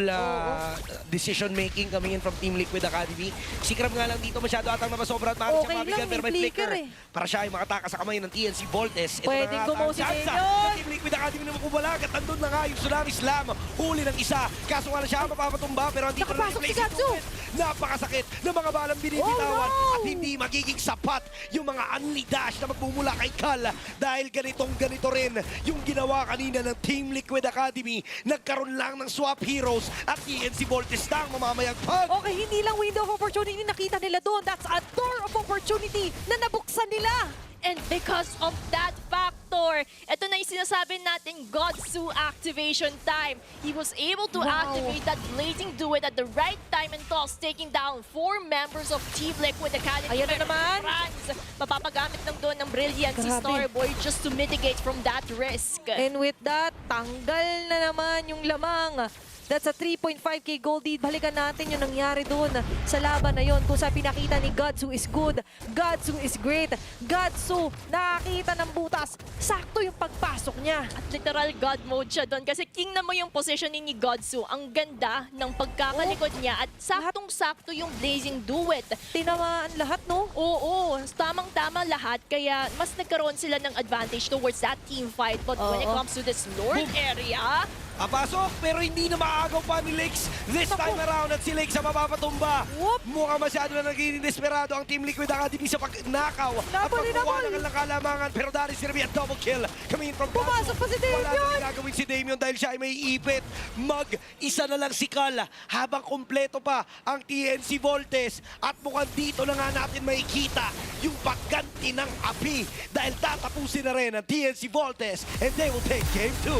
Speaker 6: decision-making coming in from Team Liquid Academy. Si Kram nga lang dito masyado atang napasobra at maaari
Speaker 5: Okay
Speaker 6: siyang mabigyan
Speaker 5: lang,
Speaker 6: pero may
Speaker 5: may
Speaker 6: flicker.
Speaker 5: flicker
Speaker 6: Para siya ay makataka sa kamay ng TNC Voltes. Ito
Speaker 5: Pwedeng
Speaker 6: na nga
Speaker 5: gumaw
Speaker 6: ang
Speaker 5: si
Speaker 6: tsansa
Speaker 5: Daniel.
Speaker 6: ng Team Liquid Academy na makubulag at nandun na nga yung Tsunami Slam. Huli ng isa. Kaso nga na siya mapapatumba pero andito na
Speaker 5: Nakapasok si
Speaker 6: replace
Speaker 5: Gatsu.
Speaker 6: Napakasakit ng mga balang binibitawan
Speaker 5: Oh, no!
Speaker 6: at hindi magiging sapat yung mga unli dash na magmumula kay Kal dahil ganito rin yung ginawa kanina ng Team Liquid Academy. Nagkaroon lang ng swap heroes at TNC Voltes na ang mamamayagpag.
Speaker 5: Okay, hindi lang window of opportunity nakita nila doon. That's a door of opportunity na nabuksan nila.
Speaker 7: And because of that factor, ito na yung sinasabi natin, Godsu activation time. He was able to activate that Blazing Duet at the right time and toss, taking down 4 members of Team Liquid Academy.
Speaker 5: Ayan na
Speaker 7: Pero
Speaker 5: naman.
Speaker 7: France, mapapagamit lang doon ng brilliance si
Speaker 5: Grabe.
Speaker 7: Starboy just to mitigate from that risk.
Speaker 5: And with that, tanggal na naman yung lamang. That's a 3.5k gold lead. Balikan natin yung nangyari doon sa laban na yon. Kung sa pinakita ni Godsu is good, Godsu is great. Godsu, nakakita ng butas. Sakto yung pagpasok niya.
Speaker 7: At literal God mode siya doon. Kasi tingnan mo yung positioning ni Godsu. Ang ganda ng pagkakalikod niya. At saktong-sakto yung Blazing Duet.
Speaker 5: Tinamaan lahat, no?
Speaker 7: Oo, tamang-tama lahat. Kaya mas nagkaroon sila ng advantage towards that team fight. But when it comes to this Lord area,
Speaker 6: Papasok pero hindi na maagaw pa ni Lakes this time around at si Lakes ang mapapatumba.
Speaker 5: Whoop!
Speaker 6: Mukhang masyado na naging desperado ang Team Liquid Academy sa pagnakaw at pagkuha ng kalamangan pero dahil sinabi at double kill coming in from
Speaker 5: Pumasok pa si
Speaker 6: Wala
Speaker 5: Damian!
Speaker 6: na gagawin si Damian dahil siya ay may ipit. Mag-isa na lang si Kal habang kompleto pa ang TNC Voltes at mukhang dito na nga natin makikita yung pagganti ng api dahil tatapusin na rin ang TNC Voltes and they will take game 2.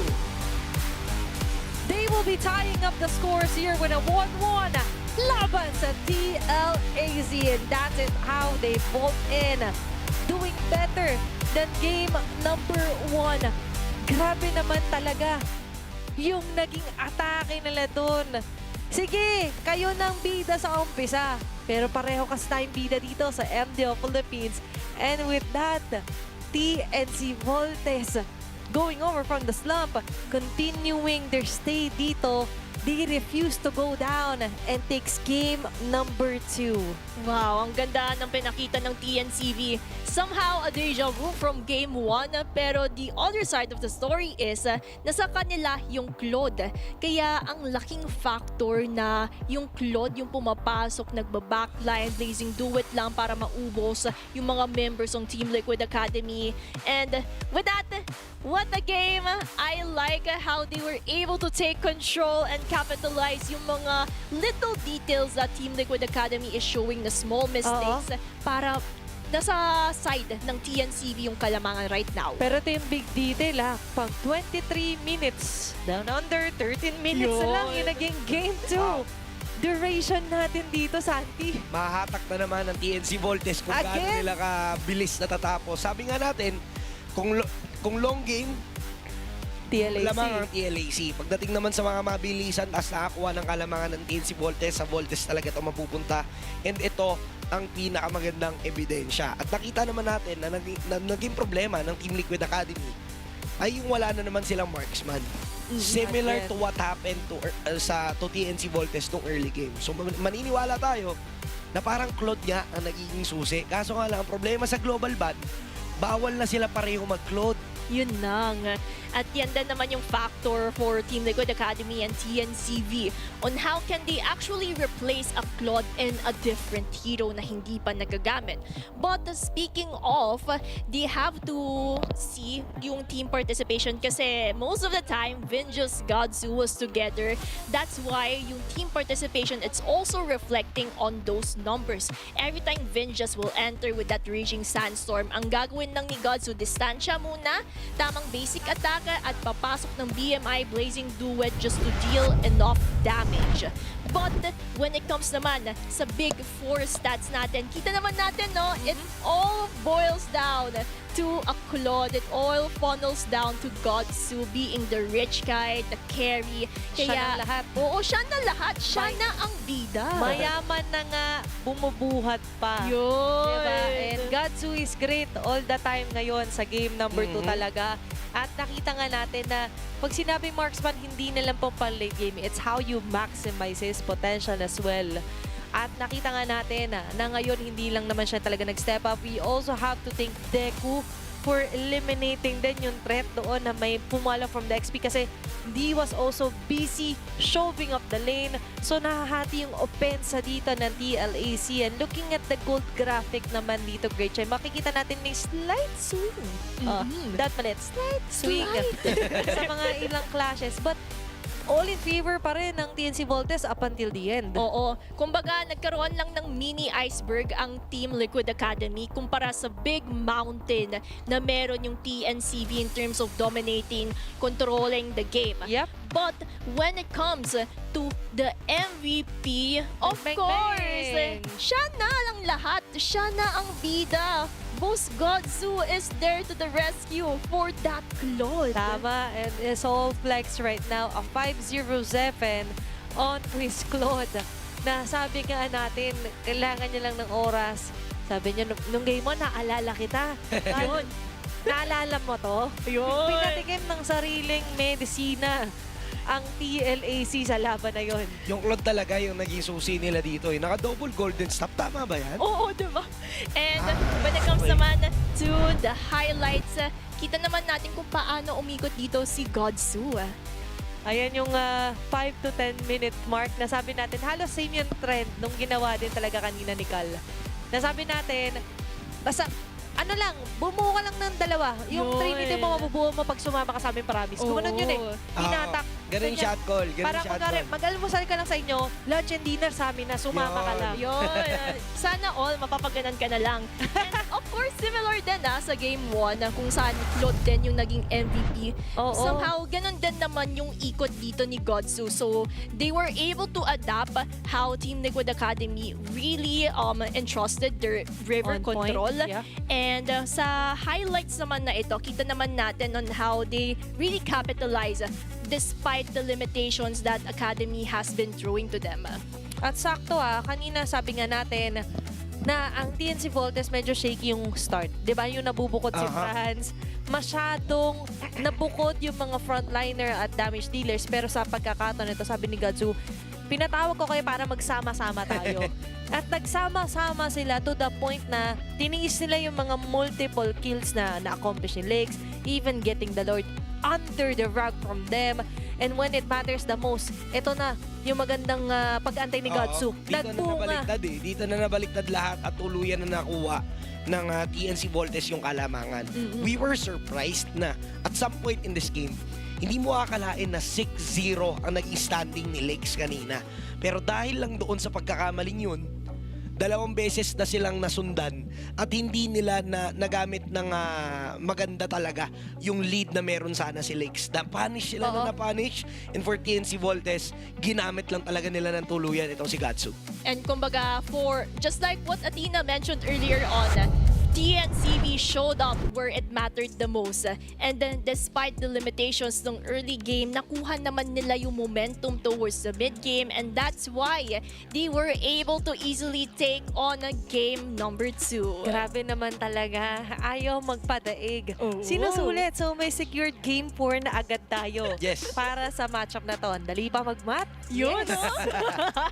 Speaker 5: They will be tying up the scores here with a 1-1. laban sa TLAC. And that's it, how they bolt in. Doing better than game number 1. Grabe naman talaga yung naging atake nila dun. Sige, kayo ng bida sa umpisa. Pero pareho kasi tayong bida dito sa MDL Philippines. And with that, TNC Voltes going over from the slump, continuing their stay dito. They refuse to go down and takes game number 2.
Speaker 7: Wow, ang ganda ng pinakita ng TNCV. Somehow, a deja vu from game 1. Pero the other side of the story is, nasa kanila yung Claude. Kaya ang laking factor na yung Claude yung pumapasok, nagba-backline, blazing duet lang para maubos yung mga members ng Team Liquid Academy. And with that, what a game! I like how they were able to take control and capitalize yung mga little details that Team Liquid Academy is showing na small mistakes para nasa side ng TNCV yung kalamangan right now.
Speaker 5: Pero ito yung big detail pag 23 minutes, down under 13 minutes na lang yung naging game 2. Duration natin dito, Santi.
Speaker 6: Mahahatak na naman ng TNC Voltes kung gaano
Speaker 5: Again?
Speaker 6: nila kabilis natatapos. Sabi nga natin, kung long game,
Speaker 5: TLAC.
Speaker 6: lamang ang TLAC. Pagdating naman sa mga mabilisan, as nakakuha ng kalamangan ng TNC Voltes, sa Voltes talaga ito mapupunta. And ito ang pinakamagandang ebidensya. At nakita naman natin na naging problema ng Team Liquid Academy ay yung wala na naman silang marksman. Similar to what happened to TNC Voltes nung early game. So maniniwala tayo na parang Claude nga ang nagiging susi. Kaso nga lang, ang problema sa global ban, bawal na sila pareho mag-Claude.
Speaker 7: Yun lang. At yan din naman yung factor for Team Liquid Academy and TNCV on how can they actually replace a Claude and a different hero na hindi pa nagagamit. But speaking of, they have to see yung team participation kasi most of the time, Vinja's Godzu was together. That's why yung team participation, it's also reflecting on those numbers. Every time Vinjas will enter with that raging sandstorm, ang gagawin lang ni Godzu, distansya muna, tamang basic attack at papasok ng BMI Blazing Duet just to deal enough damage. But when it comes naman sa big 4 stats natin, kita naman natin, no, it all boils down to a Claude. It all funnels down to Godzu being the rich guy, the carry.
Speaker 5: Siya na lahat.
Speaker 7: Oo, siya na lahat. Siya na ang bida.
Speaker 5: Mayaman na nga, bumubuhat pa.
Speaker 7: Yun.
Speaker 5: Diba? And Godzu is great all the time ngayon sa game number 2 talaga. At nakita nga natin na pag sinabing marksman, hindi na lang po pang late game. It's how you maximize his potential as well. At nakita nga natin na ngayon hindi lang naman siya talaga nag-step up. We also have to thank Deku for eliminating din yung threat doon na may pumala from the XP kasi he was also busy shoving up the lane. So nahahati yung offensa dito ng TLAC. And looking at the gold graphic naman dito, Great Chay, makikita natin may slight swing. That palit, slight swing sa mga ilang clashes. But all in favor pa rin ng TNC Voltes up until the end.
Speaker 7: Oo. Kumbaga, nagkaroon lang ng mini iceberg ang Team Liquid Academy kumpara sa big mountain na meron yung TNCV in terms of dominating, controlling the game.
Speaker 5: Yep.
Speaker 7: But when it comes to the MVP, of
Speaker 5: Bang,
Speaker 7: course,
Speaker 5: bang.
Speaker 7: siya na lang lahat. Siya na ang bida. Boss Godzu is there to the rescue for that Claude.
Speaker 5: Tama, and it's all flex right now. A 5-0 Zefen on Chris Claude. Na sabi nga natin, kailangan niya lang ng oras. Sabi niya, nung game mo, naalala kita. Ayun. Naalala mo to?
Speaker 7: Ayun.
Speaker 5: Pinatikim ng sariling medisina ang TLAC sa laban na yon.
Speaker 6: Yung Claude talaga yung naging susi nila dito. Naka-double golden stop. Tama ba yan?
Speaker 7: Oo, diba? And when it comes naman to the highlights, kita naman natin kung paano umikot dito si Godzu.
Speaker 5: Ayan yung 5 to 10 minute mark. Nasabi natin, halos same yung trend nung ginawa din talaga kanina ni Cal. Nasabi natin, basta ano lang, bumuo ka lang ng dalawa. Yung
Speaker 7: Yun.
Speaker 5: Trinity mo, mabubuo mo pag sumama ka sa aming promise. Gumanon yun eh.
Speaker 7: Oo.
Speaker 5: Hinatak.
Speaker 6: Ganun yung shot call. Ganun
Speaker 5: Parang
Speaker 6: yung shot
Speaker 5: kunwari,
Speaker 6: call.
Speaker 5: mag-almusal ka lang sa inyo, lunch and dinner sa amin na sumama ka
Speaker 6: Yun.
Speaker 5: lang.
Speaker 7: Yun. Sana all, mapapaganan ka na lang. And of course, similar din sa Game 1 kung saan Claude din yung naging MVP.
Speaker 5: Oo.
Speaker 7: Somehow, ganun din naman yung ikot dito ni Godsu. So, they were able to adapt how Team Liquid Academy really entrusted their river
Speaker 5: On point,
Speaker 7: control.
Speaker 5: yeah.
Speaker 7: And sa highlights naman na ito, kita naman natin on how they really capitalize despite the limitations that Academy has been throwing to them.
Speaker 5: At sakto kanina sabi nga natin na ang TNC Voltes medyo shaky yung start. 'Di ba yung nabubukod si Franz, masyadong nabukod yung mga frontliner at damage dealers, pero sa pagkakataon nito sabi ni Godsu, pinatawag ko kayo para magsama-sama tayo. At nagsama-sama sila to the point na tiniis nila yung mga multiple kills na na-accomplish ni Legs, even getting the Lord under the rug from them. And when it matters the most, ito na yung magandang pag-antay ni Godsu.
Speaker 6: Oo. Dito na
Speaker 5: Nagbunga.
Speaker 6: nabaliktad Dito na nabaliktad lahat at tuluyan na nakuha ng TNC Voltes yung kalamangan. We were surprised na at some point in this game, hindi mo akalain na 6-0 ang naging standing ni Legs kanina. Pero dahil lang doon sa pagkakamaling yun, 2 beses na silang nasundan at hindi nila na nagamit ng maganda talaga yung lead na meron sana si Legs. Na-punish sila na na-punish. And for TNC Voltes, ginamit lang talaga nila ng tuluyan itong si Gatsu.
Speaker 7: And kumbaga, for just like what Athena mentioned earlier on, TNCV showed up where it mattered the most. And then despite the limitations ng early game, nakuha naman nila yung momentum towards the mid-game, and that's why they were able to easily take on a game number 2.
Speaker 5: Grabe naman talaga. Ayaw magpadaig.
Speaker 7: Oo.
Speaker 5: Sinusulit. So may secured game 4 na agad tayo.
Speaker 6: Yes.
Speaker 5: Para sa matchup na to. Ang dali ba mag-mat?
Speaker 7: Yun,
Speaker 5: Yes.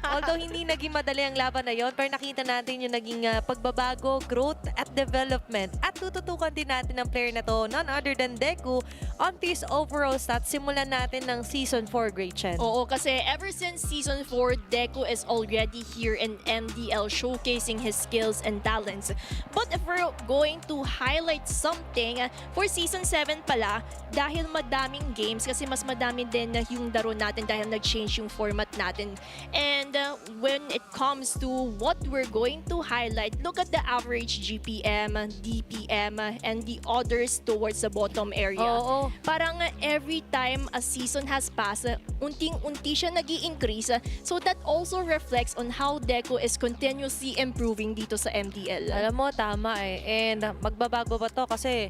Speaker 5: Although hindi naging madali ang laban na yon, pero nakita natin yung naging pagbabago, growth at development. At tututukan din natin ang player na to, none other than Deku, on his overall stats. Simulan natin ng Season 4, Great Chen.
Speaker 7: Oo, kasi ever since Season 4, Deku is already here in MDL showcasing his skills and talents. But if we're going to highlight something, for Season 7 pala, dahil madaming games, kasi mas madami din na yung laro natin dahil nag-change yung format natin. And when it comes to what we're going to highlight, look at the average GPM, DPM, and the others towards the bottom area.
Speaker 5: Oo.
Speaker 7: Parang every time a season has passed, unting-unti siya nag-i-increase. So that also reflects on how Deku is continuously improving dito sa MDL.
Speaker 5: Alam mo, tama And magbabago ba to? Kasi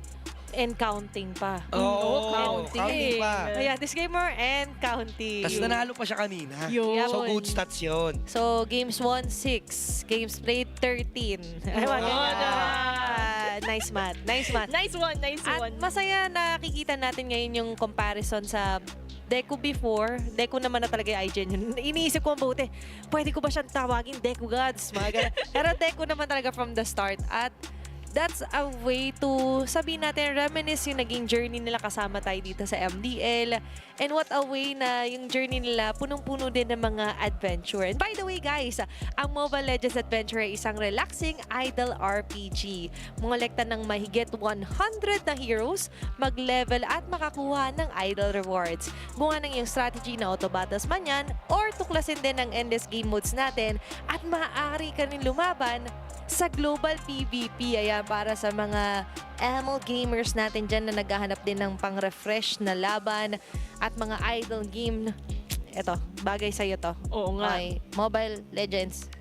Speaker 5: and counting pa.
Speaker 6: Oo,
Speaker 5: counting.
Speaker 6: counting pa.
Speaker 5: Kaya disclaimer, and counting.
Speaker 6: Tapos nanalo pa siya kanina.
Speaker 5: Yun.
Speaker 6: So good stats yun.
Speaker 5: So, games won 6. Games played 13. Ay,
Speaker 6: Wow.
Speaker 5: Nice man. Nice man.
Speaker 7: Nice one, nice
Speaker 5: At
Speaker 7: one.
Speaker 5: masaya nakikita natin ngayon yung comparison sa Deku before. Deku naman na talaga yung IGN yun. Iniisip ko mabuti, pwede ko ba siyang tawagin Deku Gods? Mga ganun. Pero Deku naman talaga from the start. At that's a way to sabihin natin, reminisce yung naging journey nila kasama tayo dito sa MDL. And what a way na yung journey nila punong-puno din ng mga adventure. And by the way guys, ang Mobile Legends Adventure ay isang relaxing idle RPG. Mongolekta ng mahigit 100 na heroes, mag-level at makakuha ng idle rewards. Bunga ng iyong strategy na auto battles man yan, or tuklasin din ang endless game modes natin at maaari ka rin lumaban sa global PvP. Ayan, para sa mga ML gamers natin dyan na naghahanap din ng pang-refresh na laban at mga idle game. Eto, bagay sa'yo to.
Speaker 7: Oo nga.
Speaker 5: Okay, Mobile Legends.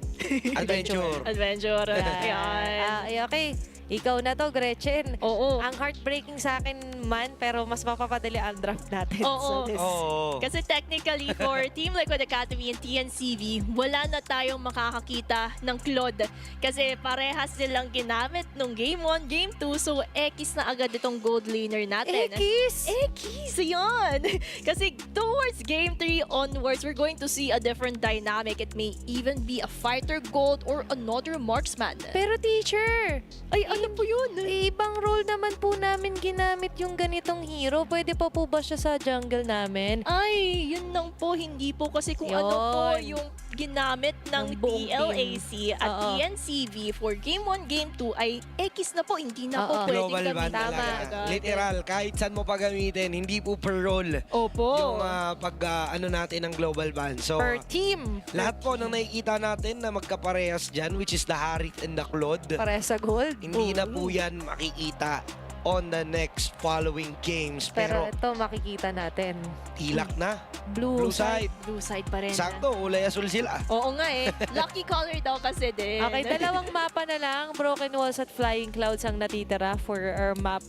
Speaker 6: Adventure.
Speaker 7: Adventure. Ayan.
Speaker 5: Okay, ikaw na to, Gretchen.
Speaker 7: Oo.
Speaker 5: Ang heartbreaking sa akin man, pero mas mapapadali ang draft natin.
Speaker 7: Oo.
Speaker 6: Oo.
Speaker 7: Kasi technically for Team Liquid Academy and TNCV, wala na tayong makakakita ng Claude. Kasi parehas silang ginamit nung Game 1, Game 2. So, X na agad itong gold laner natin.
Speaker 5: Ekis!
Speaker 7: Ekis! Yan! Kasi towards Game 3 onwards, we're going to see a different dynamic. It may even be a fighter gold or another marksman.
Speaker 5: Pero teacher,
Speaker 7: Ay, ano po yun?
Speaker 5: ibang role naman po namin ginamit yung ganitong hero. Pwede pa po ba siya sa jungle namin?
Speaker 7: Ay, yun lang po, hindi po kasi kung ano po
Speaker 5: Yun.
Speaker 7: yung ginamit ng
Speaker 5: Ng buong
Speaker 7: TLAC at
Speaker 5: Oo.
Speaker 7: TNCV for Game 1, Game 2 ay X na po, hindi na po
Speaker 5: Oo.
Speaker 7: pwedeng
Speaker 6: Global ban
Speaker 7: gamitin.
Speaker 5: Tama.
Speaker 6: talaga. Literal, kahit saan mo pa gamitin, hindi po per role
Speaker 7: Opo.
Speaker 6: yung ano natin ng global ban. So,
Speaker 5: Per team.
Speaker 6: lahat po ng nakikita natin na magkaparehas dyan, which is the Harit and the Claude,
Speaker 5: Para sa gold.
Speaker 6: hindi na po yan makikita on the next following games.
Speaker 5: Pero
Speaker 6: Pero,
Speaker 5: ito makikita natin.
Speaker 6: TLAC na.
Speaker 5: Blue,
Speaker 6: Blue side.
Speaker 7: Blue side pa rin.
Speaker 6: Sakto, ulay asul sila.
Speaker 7: Oo nga eh. Lucky color daw kasi din.
Speaker 5: Okay, dalawang mapa na lang. Broken Walls at Flying Clouds ang natitira for our map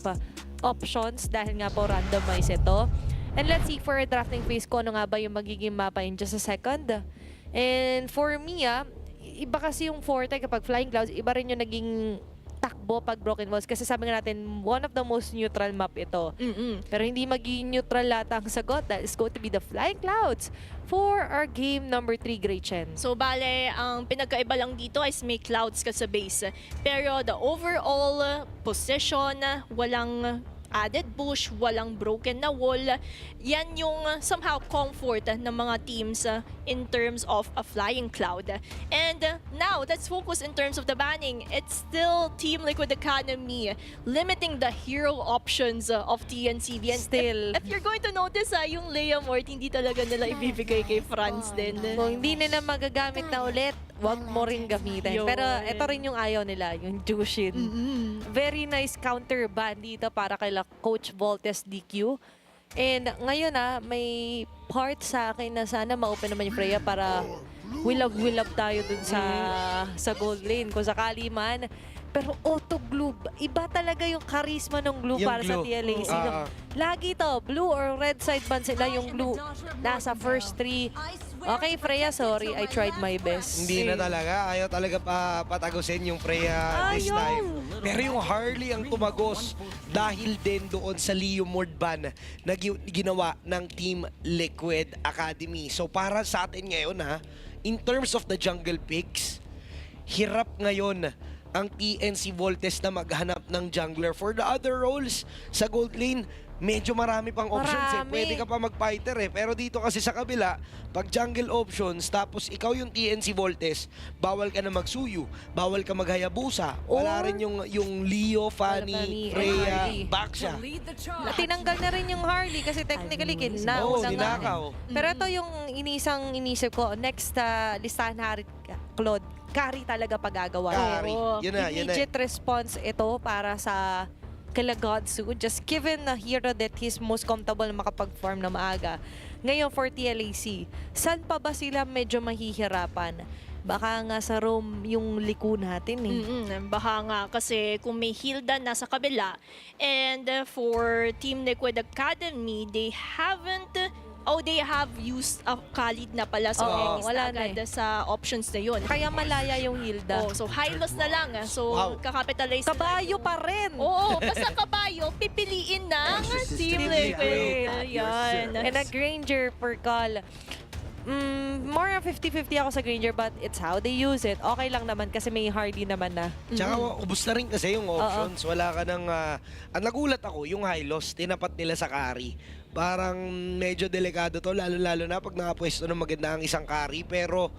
Speaker 5: options dahil nga po randomize ito. And let's see for drafting phase ko ano nga ba yung magiging mapa in just a second. And for me, iba kasi yung forte kapag Flying Clouds, iba rin yung naging takbo pag Broken Walls. Kasi sabi nga natin, one of the most neutral map ito. Pero hindi magiging neutral lahat ang sagot. That is going to be the Flying Clouds for our game number 3, Gretchen.
Speaker 7: So, bale, ang pinagkaiba lang dito is may clouds ka sa base. Pero the overall position, walang added bush, walang broken na wall. Yan yung somehow comfort ng mga teams in terms of a flying cloud. And now, let's focus in terms of the banning. It's still Team Liquid Academy limiting the hero options of TNCV. And
Speaker 5: Still.
Speaker 7: if you're going to notice, yung Leia Mort, hindi talaga nila ibibigay kay Franz din.
Speaker 5: Kung hindi nila magagamit na ulit, wag mo rin gamitin.
Speaker 7: Yun.
Speaker 5: Pero ito rin yung ayaw nila, yung Jushin. Very nice counter ban dito para kay Coach Voltes DQ. And ngayon may part sa akin na sana ma-open naman yung Freya para wilab tayo dun sa gold lane kung sakali man. Pero auto glue, iba talaga yung charisma ng glue
Speaker 6: Yung
Speaker 5: para sa
Speaker 6: glue.
Speaker 5: TLAC. Lagi to, blue or red side ban sila yung glue. Nasa first 3. Okay, Freya, sorry. I tried my best.
Speaker 6: Hindi na talaga. Ayaw talaga patagusin yung Freya this
Speaker 5: Ayaw.
Speaker 6: time. Pero yung Harley ang tumagos dahil din doon sa Leo Mord ban na ginawa ng Team Liquid Academy. So para sa atin ngayon in terms of the jungle picks, hirap ngayon ang TNC Voltes na maghanap ng jungler. For the other roles sa gold lane, medyo marami pang options.
Speaker 5: Marami.
Speaker 6: Pwede ka pa mag-fighter Pero dito kasi sa kabila, pag jungle options, tapos ikaw yung TNC Voltes, bawal ka na magsuyu, bawal ka maghayabusa. Wala
Speaker 5: Or-
Speaker 6: rin yung Leo, Fanny,
Speaker 5: Fanny,
Speaker 6: Freya,
Speaker 5: Harley.
Speaker 6: Baksha.
Speaker 5: Tinanggal na rin yung Harley kasi technically
Speaker 6: Oo,
Speaker 5: na nga.
Speaker 6: ninakaw.
Speaker 5: Pero ito yung inisip ko, next listahan Harit Claude, carry talaga pagagawa.
Speaker 6: Carry. Yun na.
Speaker 5: Immediate response ito para sa kila Godsu. Just given na hero that he's most comfortable na makapag-farm na maaga. Ngayon for TLAC, saan pa ba sila medyo mahihirapan? Baka nga sa roam yung liko natin
Speaker 7: Baka nga kasi kung may Hilda nasa kabila and for Team Liquid Academy, they have used Khalid na pala so
Speaker 5: Oo,
Speaker 7: Ennis
Speaker 5: wala
Speaker 7: na
Speaker 5: na
Speaker 7: agad sa options na yun.
Speaker 5: Kaya malaya yung Hilda.
Speaker 7: So high loss na lang. So
Speaker 6: Wow.
Speaker 7: kakapitalize
Speaker 5: Kabayo pa rin!
Speaker 7: Oo, basta kabayo, pipiliin ng Team Liquid. Ayan.
Speaker 5: And a Granger per call. More than 50-50 ako sa Granger but it's how they use it. Okay lang naman kasi may Hardy naman na.
Speaker 6: Tsaka ubus na rin kasi yung options. Wala ka ng... ang nagulat ako, yung high loss, tinapat nila sa carry. Parang medyo delikado to, lalo-lalo na pag nakapwesto ng maganda ang isang carry. Pero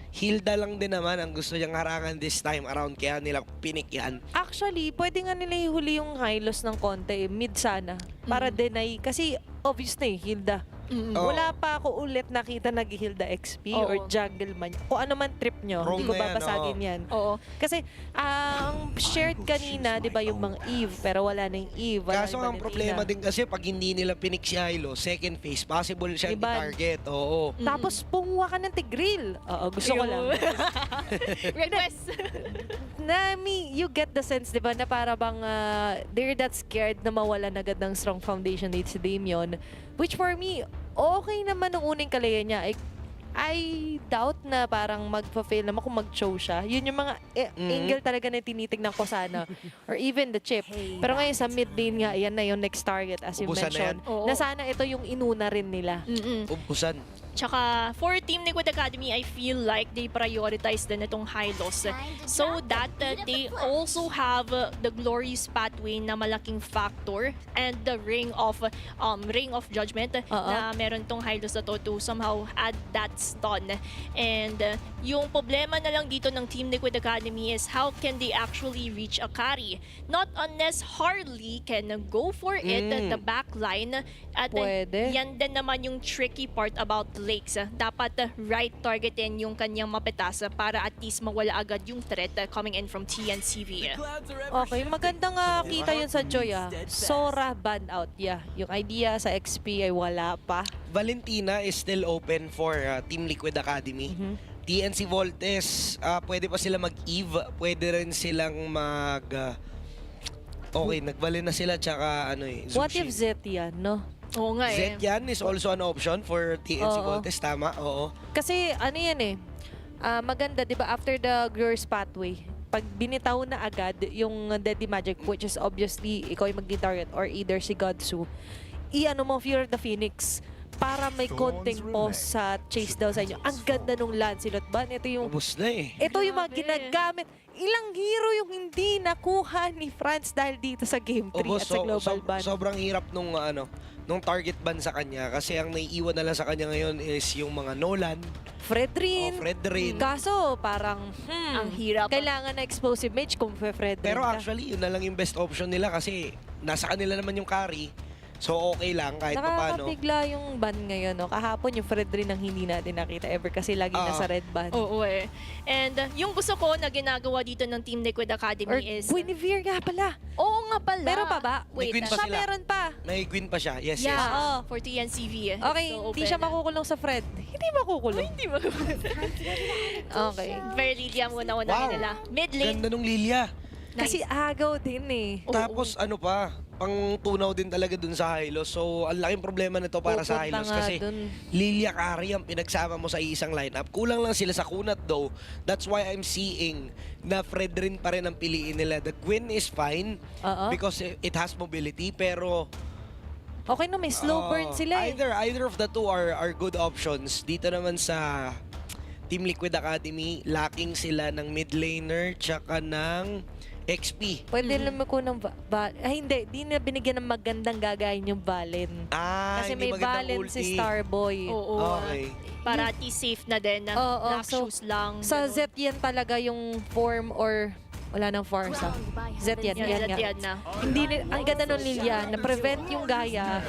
Speaker 6: Hilda lang din naman ang gusto niyang harangan this time around, kaya nila pinik yan.
Speaker 5: Actually, pwede nga nila ihuli yung high loss ng konti, mid sana, para deny. Kasi obvious na Hilda.
Speaker 6: Oo.
Speaker 5: Wala pa ako ulit nakita nag-Hilda XP
Speaker 7: Oo.
Speaker 5: or jungle man. Kung ano man trip nyo,
Speaker 6: Wrong
Speaker 5: hindi ko
Speaker 6: na yan,
Speaker 5: babasagin yan.
Speaker 7: Oo.
Speaker 5: Kasi ang shared kanina, di ba yung mga Eve, pero wala na yung Eve. Wala
Speaker 6: Kaso
Speaker 5: yung
Speaker 6: ang
Speaker 5: Valentina.
Speaker 6: problema din kasi pag hindi nila pinik si Hilo, second phase, possible siya
Speaker 5: Iban.
Speaker 6: i-target. Oo.
Speaker 5: Tapos pumuha ka ng Tigril. Oo, gusto ko lang.
Speaker 7: Request.
Speaker 5: You get the sense, di ba, na para bang they're that scared na mawalan agad ng strong foundation date si Damien. Which for me, okay naman nung unang kalaya niya. I doubt na parang magpa-fail naman kung mag-show siya. Yun yung mga angle talaga na tinitignan ko sana. Or even the chip. Pero ngayon sa mid lane nga, yan na yung next target as you
Speaker 6: Ubusan na
Speaker 5: mentioned.
Speaker 7: yan. Oo.
Speaker 5: Na sana ito yung inuna rin nila.
Speaker 6: Ubusan.
Speaker 7: Tsaka for Team Liquid Academy, I feel like they prioritize din itong high loss so that they also have the glorious pathway na malaking factor and the ring of judgment na meron tong high loss na to somehow add that stun. And yung problema na lang dito ng Team Liquid Academy is how can they actually reach a carry? Not unless Harley can go for it, the backline. At
Speaker 5: Pwede.
Speaker 7: yan din naman yung tricky part about Lakes. Dapat right targetin yung kanyang mapetas para at least mawala agad yung threat coming in from TNCV.
Speaker 5: Okay, maganda nga kita yun sa Joy Sora banned out. Yeah, yung idea sa XP ay wala pa.
Speaker 6: Valentina is still open for Team Liquid Academy. TNC Voltes, pwede pa sila mag-Eve. Pwede rin silang okay, nagbalin na sila tsaka
Speaker 5: What
Speaker 6: Zushi.
Speaker 5: if Zet yan, no?
Speaker 7: Oo nga eh.
Speaker 6: Zet yan is also an option for TNC
Speaker 5: Oo.
Speaker 6: Voltes, tama? Oo.
Speaker 5: Kasi ano yan eh, maganda, di ba, after the Glorious Pathway, pag binitaw na agad yung Deadly Magic, which is obviously ikaw yung mag-target or either si Godsu, i-ano mo, Fear of the Phoenix, para may konting pause sa chase daw sa inyo. Ang ganda nung Lancelot ban. Ito yung
Speaker 6: Ubus na eh.
Speaker 5: ito yung mga ginagamit. Ilang hero yung hindi nakuha ni France dahil dito sa Game 3
Speaker 6: Ubus,
Speaker 5: at sa Global Ban.
Speaker 6: sobrang hirap nung target ban sa kanya kasi ang naiiwan na lang sa kanya ngayon is yung mga Nolan,
Speaker 5: Fredrin.
Speaker 6: Fredrin.
Speaker 5: Kaso parang,
Speaker 7: Ang hirap.
Speaker 5: kailangan na explosive mage kung Fredrin
Speaker 6: Pero
Speaker 5: ka.
Speaker 6: actually, yun na lang yung best option nila kasi nasa kanila naman yung carry. So okay lang kahit paano.
Speaker 5: Nakakabigla yung ban ngayon. No? Kahapon yung Fredrin ang hindi natin nakita ever kasi lagi nasa red ban.
Speaker 7: Oo eh. And yung gusto ko na ginagawa dito ng Team Liquid Academy
Speaker 5: Or
Speaker 7: is...
Speaker 5: Guinevere nga pala.
Speaker 7: Oo nga pala.
Speaker 5: Meron pa ba?
Speaker 6: May queen pa
Speaker 5: Siya
Speaker 6: sila.
Speaker 5: meron pa.
Speaker 6: May Gwyn pa siya. Yes,
Speaker 7: Yeah,
Speaker 6: yes.
Speaker 5: Oo.
Speaker 7: for TNCV.
Speaker 5: Okay,
Speaker 7: So,
Speaker 5: hindi siya
Speaker 7: open.
Speaker 5: makukulong sa Fred. Hindi makukulong.
Speaker 7: Hindi mo.
Speaker 5: Okay.
Speaker 7: Very Lilia muna
Speaker 6: Wow.
Speaker 7: nila. Mid lane.
Speaker 6: Ganda nung Lilia.
Speaker 5: Kasi agaw din eh.
Speaker 6: Tapos ano pa, pang tunaw din talaga dun sa Hylos. So ang laking problema nito para sa
Speaker 5: Pupunta
Speaker 6: Hylos
Speaker 5: nga
Speaker 6: kasi
Speaker 5: dun.
Speaker 6: Lilia carry ang pinagsama mo sa isang lineup. Kulang lang sila sa kunat though. That's why I'm seeing na Fredrin pa rin ang piliin nila. The Gwyn is fine because it has mobility pero
Speaker 5: Okay no, may slow burn sila eh.
Speaker 6: either of the two are good options. Dito naman sa Team Liquid Academy, lacking sila ng mid laner tsaka ng XP.
Speaker 5: Pwede naman ko ng hindi, di na binigyan ng magandang gagayin yung Valen. Kasi
Speaker 6: Hindi
Speaker 5: may
Speaker 6: magandang
Speaker 5: Valen
Speaker 6: ulti.
Speaker 5: si Starboy.
Speaker 7: Oo.
Speaker 6: Okay.
Speaker 7: Para at least safe na din.
Speaker 5: Oo,
Speaker 7: Black
Speaker 5: so,
Speaker 7: shoes lang.
Speaker 5: Sa
Speaker 7: ganun.
Speaker 5: Zet yan talaga yung form or wala nang Farsa. Zet yan,
Speaker 7: Yan,
Speaker 5: yan,
Speaker 7: yan,
Speaker 5: nga.
Speaker 7: yan na.
Speaker 5: Hindi, ang ganda nung Lilia, na-prevent yung Gaya,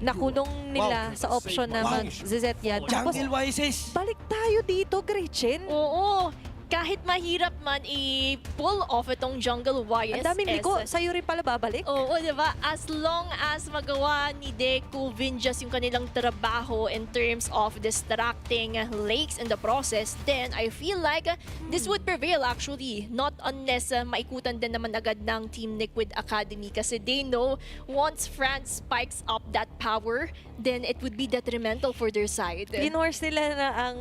Speaker 5: nakulong nila sa option na mag-Zet yan. Tapos,
Speaker 6: Jungle Wises.
Speaker 5: balik tayo dito, Gretchen.
Speaker 7: Oo. Kahit mahirap man i-pull off itong Jungle YSS.
Speaker 5: Ang daming liko, sa'yo rin pala babalik.
Speaker 7: Oo, diba? As long as magawa ni Deku Vinjas yung kanilang trabaho in terms of distracting Lakes in the process, then I feel like this would prevail actually. Not unless maikutan din naman agad ng Team Liquid Academy kasi they know once France spikes up that power, then it would be detrimental for their side.
Speaker 5: Pinorse nila na ang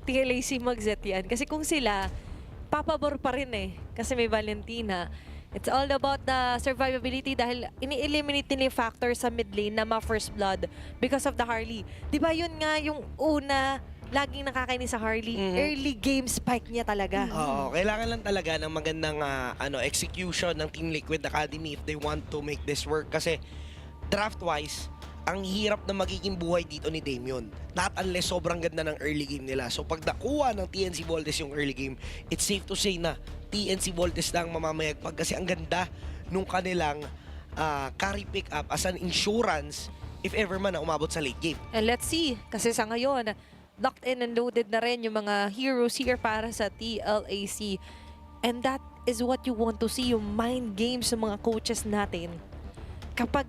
Speaker 5: TLAC mag-Zet yan. Kasi kung sila, papabor pa rin eh. Kasi may Valentina. It's all about the survivability dahil ini-eliminate nila yung factor sa mid lane na ma-first blood because of the Harley. Di ba yun nga yung una, laging nakakainis sa Harley. Early game spike niya talaga.
Speaker 6: Oo, kailangan lang talaga ng magandang execution ng Team Liquid Academy if they want to make this work. Kasi draft-wise, ang hirap na magiging buhay dito ni Damien. Not unless sobrang ganda ng early game nila. So pag nakuha ng TNC Voltes yung early game, it's safe to say na TNC Voltes lang mamamayagpag kasi ang ganda nung kanilang carry pick up as an insurance if ever man na umabot sa late game.
Speaker 5: And let's see, kasi sa ngayon, locked in and loaded na rin yung mga heroes here para sa TLAC. And that is what you want to see, yung mind games ng mga coaches natin. Kapag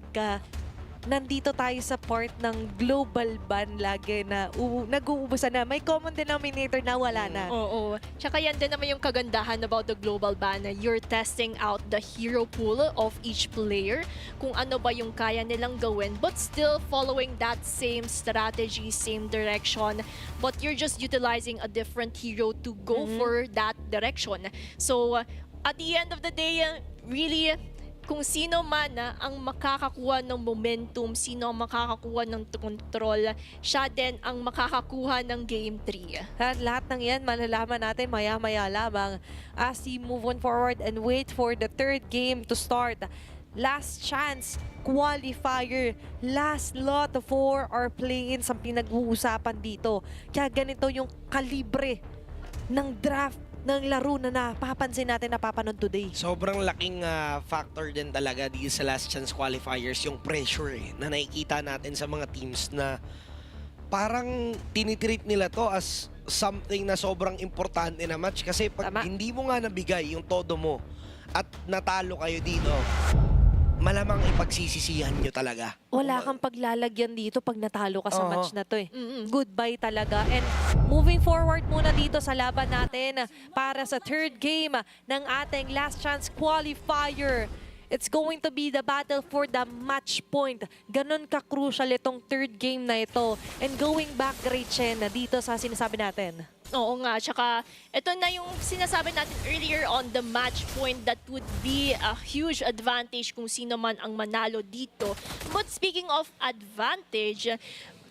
Speaker 5: nandito tayo sa part ng global ban lagi na nag-uubusan na. May common denominator na wala na.
Speaker 7: Oo. Tsaka yan din naman yung kagandahan about the global ban. You're testing out the hero pool of each player. Kung ano ba yung kaya nilang gawin. But still following that same strategy, same direction. But you're just utilizing a different hero to go for that direction. So, at the end of the day, really, kung sino man ang makakakuha ng momentum, sino ang makakakuha ng control, siya din ang makakakuha ng Game 3.
Speaker 5: At lahat ng yan, malalaman natin maya-maya lamang as we move on forward and wait for the third game to start. Last Chance Qualifier. Last lot for our play-ins ang pinag-uusapan dito. Kaya ganito yung kalibre ng draft ng laro na napapansin natin napapanood today.
Speaker 6: Sobrang laking factor din talaga dito sa Last Chance Qualifiers, yung pressure na nakikita natin sa mga teams na parang tinitreat nila to as something na sobrang importante na match. Kasi pag
Speaker 5: Tama.
Speaker 6: hindi mo nga nabigay yung todo mo at natalo kayo dito, malamang ipagsisisihan nyo talaga.
Speaker 5: Wala kang paglalagyan dito pag natalo ka sa
Speaker 6: Oo.
Speaker 5: match na to eh.
Speaker 7: Mm-mm.
Speaker 5: Goodbye talaga. And moving forward muna dito sa laban natin para sa third game ng ating Last Chance Qualifier. It's going to be the battle for the match point. Ganon ka-crucial itong third game na ito. And going back, Gretchen, dito sa sinasabi natin.
Speaker 7: Oo nga, tsaka ito na yung sinasabi natin earlier on the match point that would be a huge advantage kung sino man ang manalo dito. But speaking of advantage,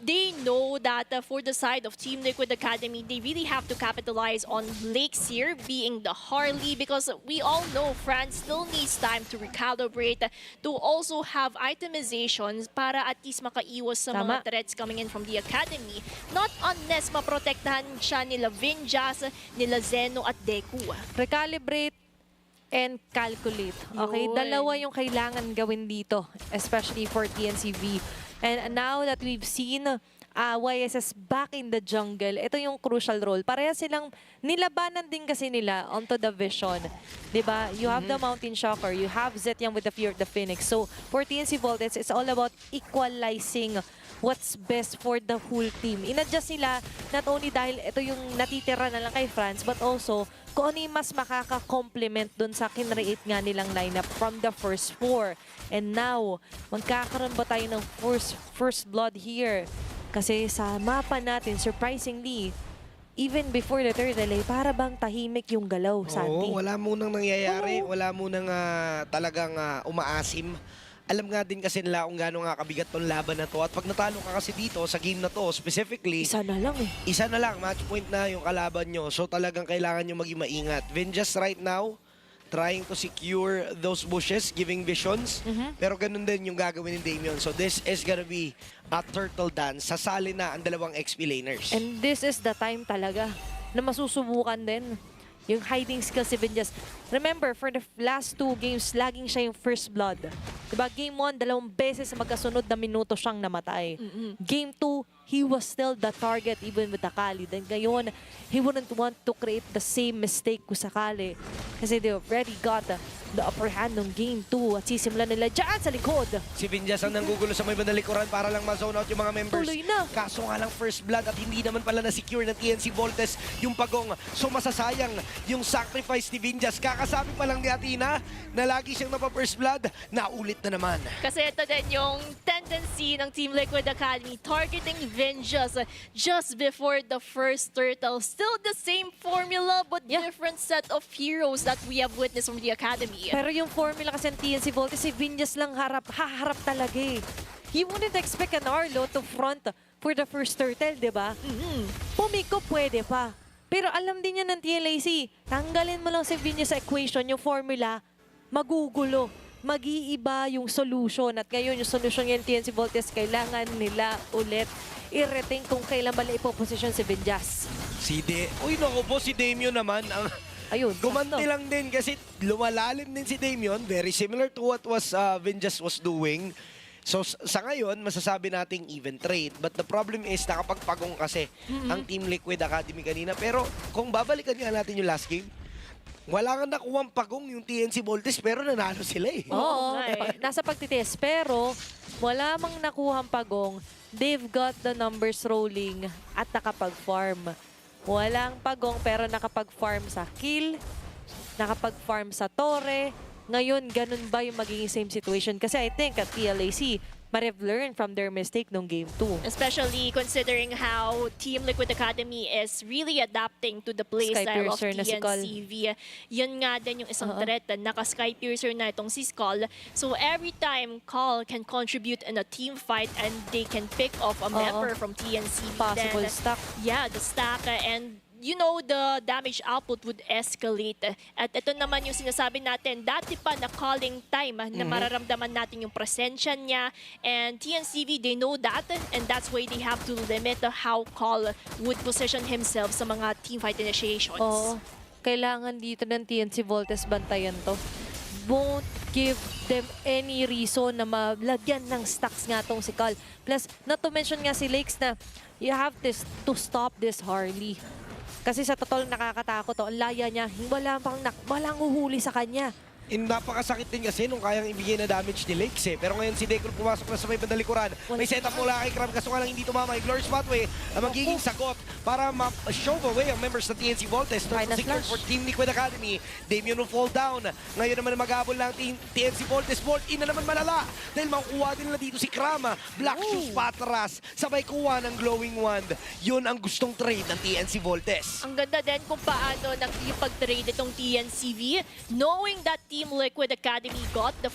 Speaker 7: they know that for the side of Team Liquid Academy, they really have to capitalize on Blake's here being the Harley because we all know France still needs time to recalibrate, to also have itemizations para at least makaiwas sa
Speaker 5: Tama.
Speaker 7: mga threats coming in from the Academy. Not unless maprotektahan siya nila Vinjas, nila Zeno at Deku.
Speaker 5: Recalibrate and calculate. Okay,
Speaker 7: Yun.
Speaker 5: dalawa yung kailangan gawin dito, especially for TNCV. And now that we've seen YSS back in the jungle, ito yung crucial role. Pareha silang nilabanan din kasi nila onto the vision. Diba? You have the Mountain Shocker, you have Zetyang with the Fear of the Phoenix. So for TNC Voltes, it's all about equalizing what's best for the whole team. In-adjust nila not only dahil ito yung natitira na lang kay France, but also kung ano yung mas makaka-complement dun sa kinreate nga nilang lineup from the first four. And now, magkakaroon ba tayo ng first blood here? Kasi sa mapa natin, surprisingly, even before the third LA, para bang tahimik yung galaw, Santi?
Speaker 6: Oo, wala munang nangyayari. Wala munang talagang umaasim. Alam nga din kasi nila kung gaano nga kabigat tong laban na to. At pag natalo ka kasi dito sa game na to, specifically,
Speaker 5: Isa na lang eh.
Speaker 6: isa na lang, match point na yung kalaban nyo. So talagang kailangan nyo maging maingat. Vinjas right now, trying to secure those bushes, giving visions. Pero ganun din yung gagawin ni Damien. So this is gonna be a turtle dance. Sasali na ang dalawang XP laners.
Speaker 5: And this is the time talaga na masusubukan din yung hiding skills si Vinjas. Remember, for the last two games, laging siya yung first blood. Diba? Game 1, 2 beses sa magkasunod na minuto siyang namatay. Game 2, he was still the target even with Akali. Then ngayon, he wouldn't want to create the same mistake kung sakali. Kasi they already got the upper hand ng Game 2 at sisimulan nila dyan sa likod.
Speaker 6: Si Vinjas ang nanggugulo sa may bandang likuran para lang ma-zone out yung mga members.
Speaker 5: Tuloy na.
Speaker 6: Kaso nga lang first blood at hindi naman pala na-secure ng TNC Voltes yung pagong. So masasayang yung sacrifice ni Vinjas. Kakasabi pa lang ni Athena na lagi siyang napa-first blood, naulit na naman.
Speaker 7: Kasi ito din yung tendency ng Team Liquid Academy targeting Vinjas just before the first turtle. Still the same formula but different set of heroes that we have witnessed from the Academy.
Speaker 5: Pero yung formula kasi ng TNC Voltes, si Vinjas lang haharap talaga eh. You wouldn't expect an Arlo to front for the first turtle, di ba? Pumiko pwede pa. Pero alam din niya ng TLAC, tanggalin mo lang si Vinjas sa equation, yung formula, magugulo. Mag-iiba yung solution. At ngayon, yung solution ng TNC Voltes, kailangan nila ulit i-rethink kung kailan bala ipoposisyon si Vinjas.
Speaker 6: Uy, naku po, si Damien naman ang
Speaker 5: Ayun,
Speaker 6: gumanti
Speaker 5: sakto.
Speaker 6: lang din kasi lumalalim din si Damien. Very similar to what was Vinjas was doing. So sa ngayon, masasabi nating even trade. But the problem is, nakapagpagong kasi ang Team Liquid Academy kanina. Pero kung babalikan nga natin yung last game, wala nga nakuwang pagong yung TNC Voltes pero nanalo sila eh.
Speaker 5: Oo,
Speaker 7: Okay.
Speaker 5: nasa pagtitest. Pero wala mang nakuhang pagong. They've got the numbers rolling at nakapag-farm. Walang pagong pero nakapag-farm sa kill, nakapag-farm sa torre. Ngayon, ganun ba yung magiging same situation? Kasi I think at TLAC, ma-have learned from their mistake nung game 2.
Speaker 7: Especially considering how Team Liquid Academy is really adapting to the playstyle of
Speaker 5: Skypiercer na si Col.
Speaker 7: TNCV. Yun nga din yung isang threat na naka-Skypiercer na itong si Skull. So every time Col can contribute in a team fight and they can pick off a member from TNCV,
Speaker 5: Possible
Speaker 7: then,
Speaker 5: stack.
Speaker 7: yeah, the stack and you know, the damage output would escalate. At ito naman yung sinasabi natin, dati pa na calling time na mararamdaman natin yung presensya niya. And TNCV, they know that. And that's why they have to limit how Call would position himself sa mga teamfight initiations.
Speaker 5: Oo. Kailangan dito ng TNC Voltes bantayan to. Won't give them any reason na malagyan ng stacks nga tong si Cal. Plus, not to mention nga si Lakes na you have to stop this Harley. Kasi sa totoo nakakatakot to. Ang laya niya, walang huhuli sa kanya.
Speaker 6: Napakasakit din kasi nung kayang ibigay na damage ni Lakes eh. Pero ngayon si Deco pumasok na sa may bandalikuran. May setup mula kay Cram kaso nga lang hindi tumama. Yung Glorious Pathway ang magiging sagot para ma-show away ang members ng TNC Voltes.
Speaker 5: Final
Speaker 6: Secure
Speaker 5: flash.
Speaker 6: for Team Liquid Academy. Damien will fall down. Ngayon naman mag-abol lang TNC Voltes. Bolt in na naman malala. Dahil makukuha din nila dito si Cram. Black Shoes patras. Sabay kuha ng Glowing Wand. Yun ang gustong trade ng TNC Voltes.
Speaker 7: Ang ganda din kung paano nakipag-trade itong TNCV. Knowing that Team Liquid Academy got the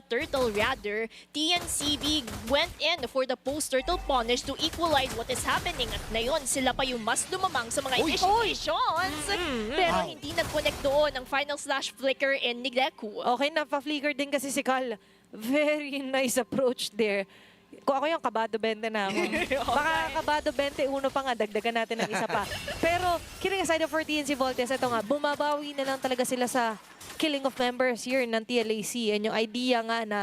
Speaker 7: turtle rather, TNCV went in for the post-turtle punish to equalize what is happening. At ngayon, sila pa yung mas lumamang sa mga initiations. Pero hindi nag-connect doon ang final slash flicker in ni Deku.
Speaker 5: Okay, napa-flicker din kasi si Cal. Very nice approach there. Kung ako yung kabado 20 na ako. Baka kabado 21 pa nga, dagdagan natin ng isa pa. Pero, kidding aside for TNC Voltes, ito nga, bumabawi na lang talaga sila sa killing of members here ng TLAC. And yung idea nga na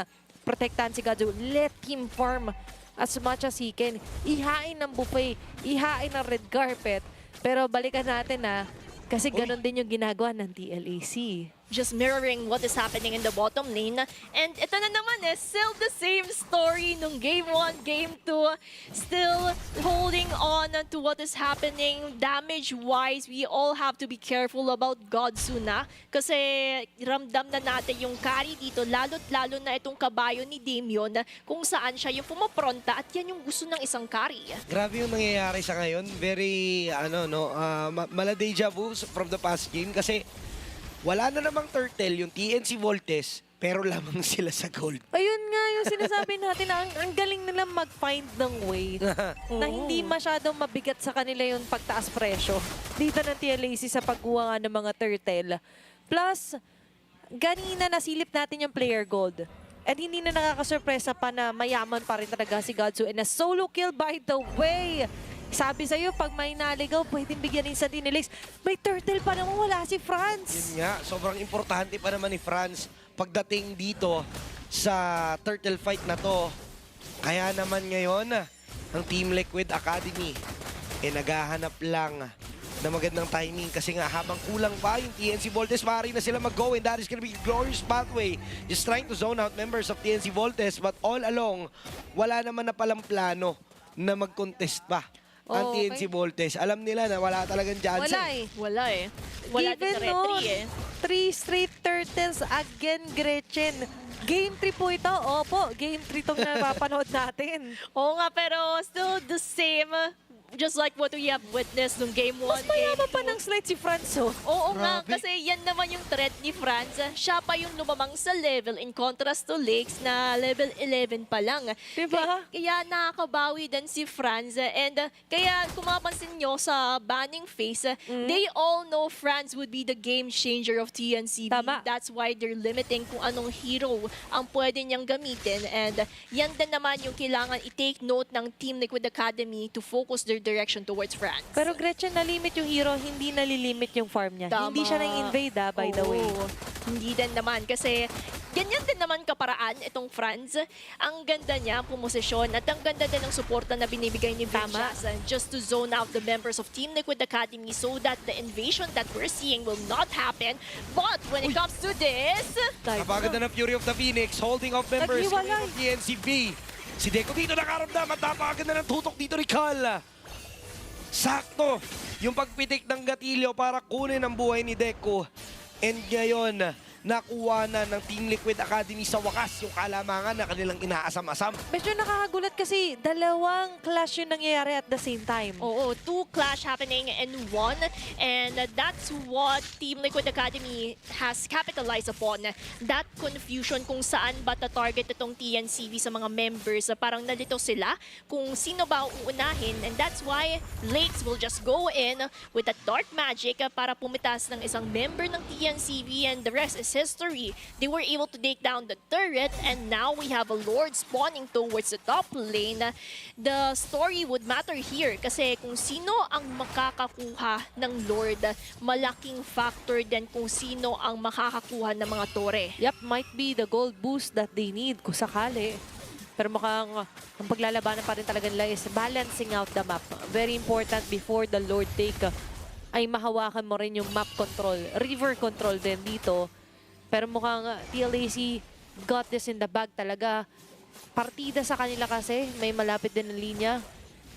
Speaker 5: protektahan si Gadzu, let him farm as much as he can. Ihain ng buffet, ihain ng red carpet. Pero balikan natin na, kasi ganun din yung ginagawa ng TLAC.
Speaker 7: Just mirroring what is happening in the bottom lane. And ito na naman still the same story nung Game 1, Game 2. Still holding on to what is happening. Damage-wise, we all have to be careful about Godsu na. Kasi ramdam na natin yung carry dito, lalo't-lalo na itong kabayo ni Damien kung saan siya yung pumapronta at yan yung gusto ng isang carry.
Speaker 6: Grabe yung nangyayari sa ngayon. Very, mala deja vu from the past game kasi wala na namang turtle yung TNC Voltes, pero lamang sila sa gold.
Speaker 5: Ayun nga yung sinasabi natin na ang galing nilang mag-find ng way na hindi masyadong mabigat sa kanila yung pagtaas presyo dito ng TLAC sa pagkuha nga ng mga turtle. Plus, ganina nasilip natin yung player gold. And hindi na nakakasurpresa pa na mayaman pa rin talaga si Godsu. And a solo kill by the way. Sabi sa'yo, pag may naligaw, pwedeng bigyan rin sa Tinilix. May turtle pa naman, wala si Franz.
Speaker 6: Yun nga, sobrang importante pa naman ni Franz pagdating dito sa turtle fight na to. Kaya naman ngayon, ang Team Liquid Academy naghahanap lang na magandang timing kasi nga habang kulang pa yung TNC Voltes, maaari na sila mag-go and that is gonna be Glorious Pathway. Just trying to zone out members of TNC Voltes but all along, wala naman na palang plano na mag-contest pa ang TNC Voltes. Alam nila na wala talagang chance.
Speaker 7: Wala din
Speaker 5: Even
Speaker 7: retry
Speaker 5: 3 straight turtles again, Gretchen. Game 3 po ito. Opo, game 3 itong napapanood natin.
Speaker 7: Oo nga, pero still the same. Just like what we have witnessed nung Game 1,
Speaker 5: Mas mayaman pa ng slide si Franz, oh.
Speaker 7: Oo nga, kasi yan naman yung threat ni Franz. Siya pa yung lumamang sa level in contrast to Lakes na level 11 pa lang.
Speaker 5: Diba?
Speaker 7: Kaya nakakabawi din si Franz. And kaya kung mapapansin nyo sa banning phase, they all know Franz would be the game changer of TNCV.
Speaker 5: Tama.
Speaker 7: That's why they're limiting kung anong hero ang pwede niyang gamitin. And yan din naman yung kailangan i-take note ng Team Liquid Academy to focus their direction towards France.
Speaker 5: Pero Gretchen, nalimit yung hero, hindi nalilimit yung farm niya.
Speaker 7: Tama.
Speaker 5: Hindi siya nang-invade, by the way.
Speaker 7: Hindi din naman kasi ganyan din naman kaparaan itong Franz. Ang ganda niya, pumosisyon, at ang ganda din ng suporta na binibigay ni Vinchas just to zone out the members of Team Liquid Academy so that the invasion that we're seeing will not happen. But when it comes to this,
Speaker 6: Napaganda na Fury of the Phoenix, holding off members
Speaker 5: Naghiwalay.
Speaker 6: of TNCV. Si Deco dito nakaramdam at napakaganda ng tutok dito ni Cal. Sakto yung pagpitik ng gatilyo para kunin ang buhay ni Deco. And ngayon, nakuha na ng Team Liquid Academy sa wakas yung kalamangan na kanilang inaasam-asam.
Speaker 5: Medyo nakakagulat kasi dalawang clash yung nangyayari at the same time.
Speaker 7: Oo, 2 clash happening in 1, and that's what Team Liquid Academy has capitalized upon. That confusion kung saan ba ta-target itong TNCV sa mga members. Parang nalito sila kung sino ba ang uunahin, and that's why Lakes will just go in with a dark magic para pumitas ng isang member ng TNCV, and the rest is history. They were able to take down the turret, and now we have a Lord spawning towards the top lane. The story would matter here kasi kung sino ang makakakuha ng Lord, malaking factor din kung sino ang makakakuha ng mga tore.
Speaker 5: Yep, might be the gold boost that they need kung sakali. Pero mukhang ang paglalabanan pa rin talaga nila is balancing out the map. Very important before the Lord take ay mahawakan mo rin yung map control, river control din dito. Pero mukhang TLAC got this in the bag talaga. Partida sa kanila kasi, may malapit din na linya.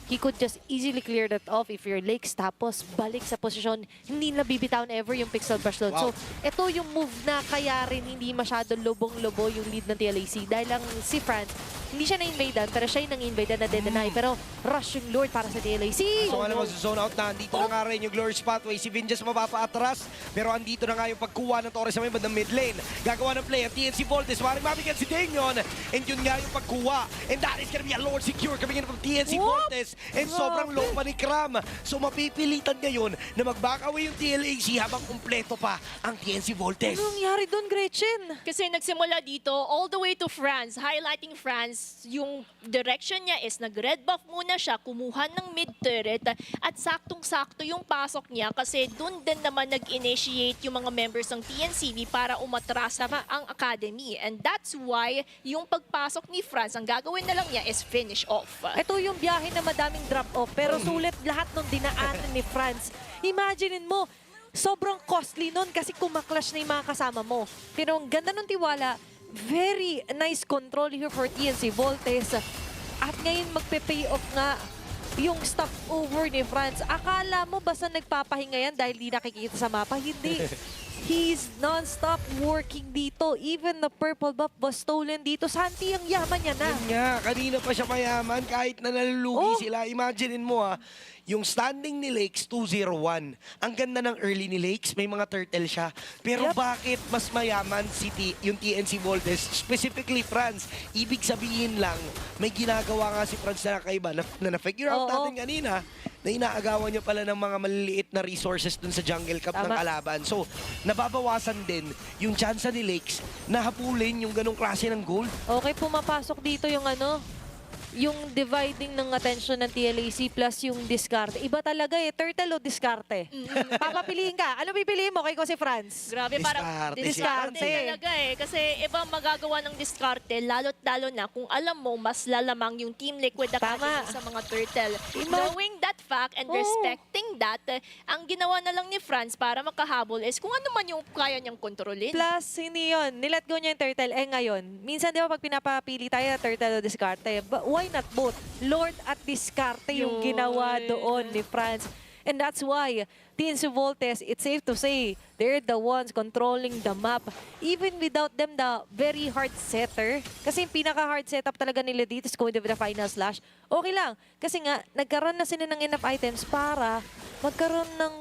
Speaker 5: He could just easily clear that off if you're Lakes, tapos balik sa posisyon. Hindi na bibitawan ever yung pixel brush load.
Speaker 6: Wow.
Speaker 5: So, ito yung move na kaya rin hindi masyado lubong-lubo yung lead ng TLAC. Dahil lang si France, hindi siya na-invadean, pero siya yung nang-invadean na de-deny. Pero rush yung Lord para sa TLAC.
Speaker 6: So alam mo, zone out na. Andito na nga rin yung Glorious Pathway. Si Vinjas mapapaatras. Pero andito na nga yung pagkuha ng Torres sa may bandang mid lane. Gagawa ng play ang TNC Voltes. Maring mabigyan si Danion. And yun nga yung pagkuha. And that is gonna be a Lord secure coming in from TNC Voltes. And sobrang low pa ni Kram. So mapipilitan ngayon na mag-back away yung TLAC habang kumpleto pa ang TNC Voltes.
Speaker 5: Ano nangyari doon, Gretchen?
Speaker 7: Kasi nagsimula dito all the way to France, highlighting France. Yung direction niya is nag-red buff muna siya, kumuha ng mid turret, at saktong-sakto yung pasok niya kasi dun din naman nag-initiate yung mga members ng TNCV para umatras ang academy. And that's why yung pagpasok ni France, ang gagawin na lang niya is finish off.
Speaker 5: Ito yung biyahe na madaming drop-off, pero sulit lahat ng dinaanan ni France. Imaginein mo, sobrang costly nun kasi kumaklash na yung mga kasama mo. Pero ang ganda ng tiwala, very nice control here for TNC Voltes. At ngayon magpe-pay off nga yung stop over ni France. Akala mo basta nagpapahinga yan dahil di nakikita sa mapa? Hindi. He's non-stop working dito. Even the purple buff was stolen dito. Santi, ang yaman niya na.
Speaker 6: Yun nga, kanina pa siya mayaman kahit na nalulugi
Speaker 5: Oh.
Speaker 6: sila. Imaginein mo yung standing ni Lakes 201. Ang ganda ng early ni Lakes, may mga turtle siya. Pero
Speaker 5: Yep.
Speaker 6: bakit mas mayaman yung TNC Voltes, specifically France? Ibig sabihin lang, may ginagawa nga si France na kakaiba na na-figure out
Speaker 5: Oo.
Speaker 6: natin kanina na inaagawan niya pala ng mga maliliit na resources dun sa jungle cup ng
Speaker 5: Tama.
Speaker 6: kalaban. So, nababawasan din yung chance ni Lakes na habulin yung ganong klase ng gold.
Speaker 5: Okay, pumapasok dito yung yung dividing ng attention ng TLAC plus yung diskarte. Iba talaga turtle o diskarte? Papapiliin ka. Ano pipiliin mo kay ko si France?
Speaker 7: Grabe, parang
Speaker 6: Diskarte,
Speaker 7: diskarte
Speaker 5: diskarte.
Speaker 7: talaga Kasi iba magagawa ng diskarte, lalo't-lalo na kung alam mo mas lalamang yung Team Liquid Academy
Speaker 5: Tama.
Speaker 7: sa mga turtle.
Speaker 5: Ima-
Speaker 7: Knowing that fact and
Speaker 5: Oo.
Speaker 7: respecting that, ang ginawa na lang ni France para makahabol is kung ano man yung kaya niyang kontrolin.
Speaker 5: Plus, hindi yun. Nilet go niya yung turtle. Ngayon, minsan di ba pag pinapapili tayo turtle o diskarte, why not both? Lord at diskarte yung
Speaker 7: Yun.
Speaker 5: ginawa doon ni France. And that's why, TNC Voltes, it's safe to say, they're the ones controlling the map. Even without them, the very hard setter. Kasi yung pinaka-hard setup talaga nila dito is going to be the final slash. Okay lang. Kasi nga, nagkaroon na sila ng enough items para magkaroon ng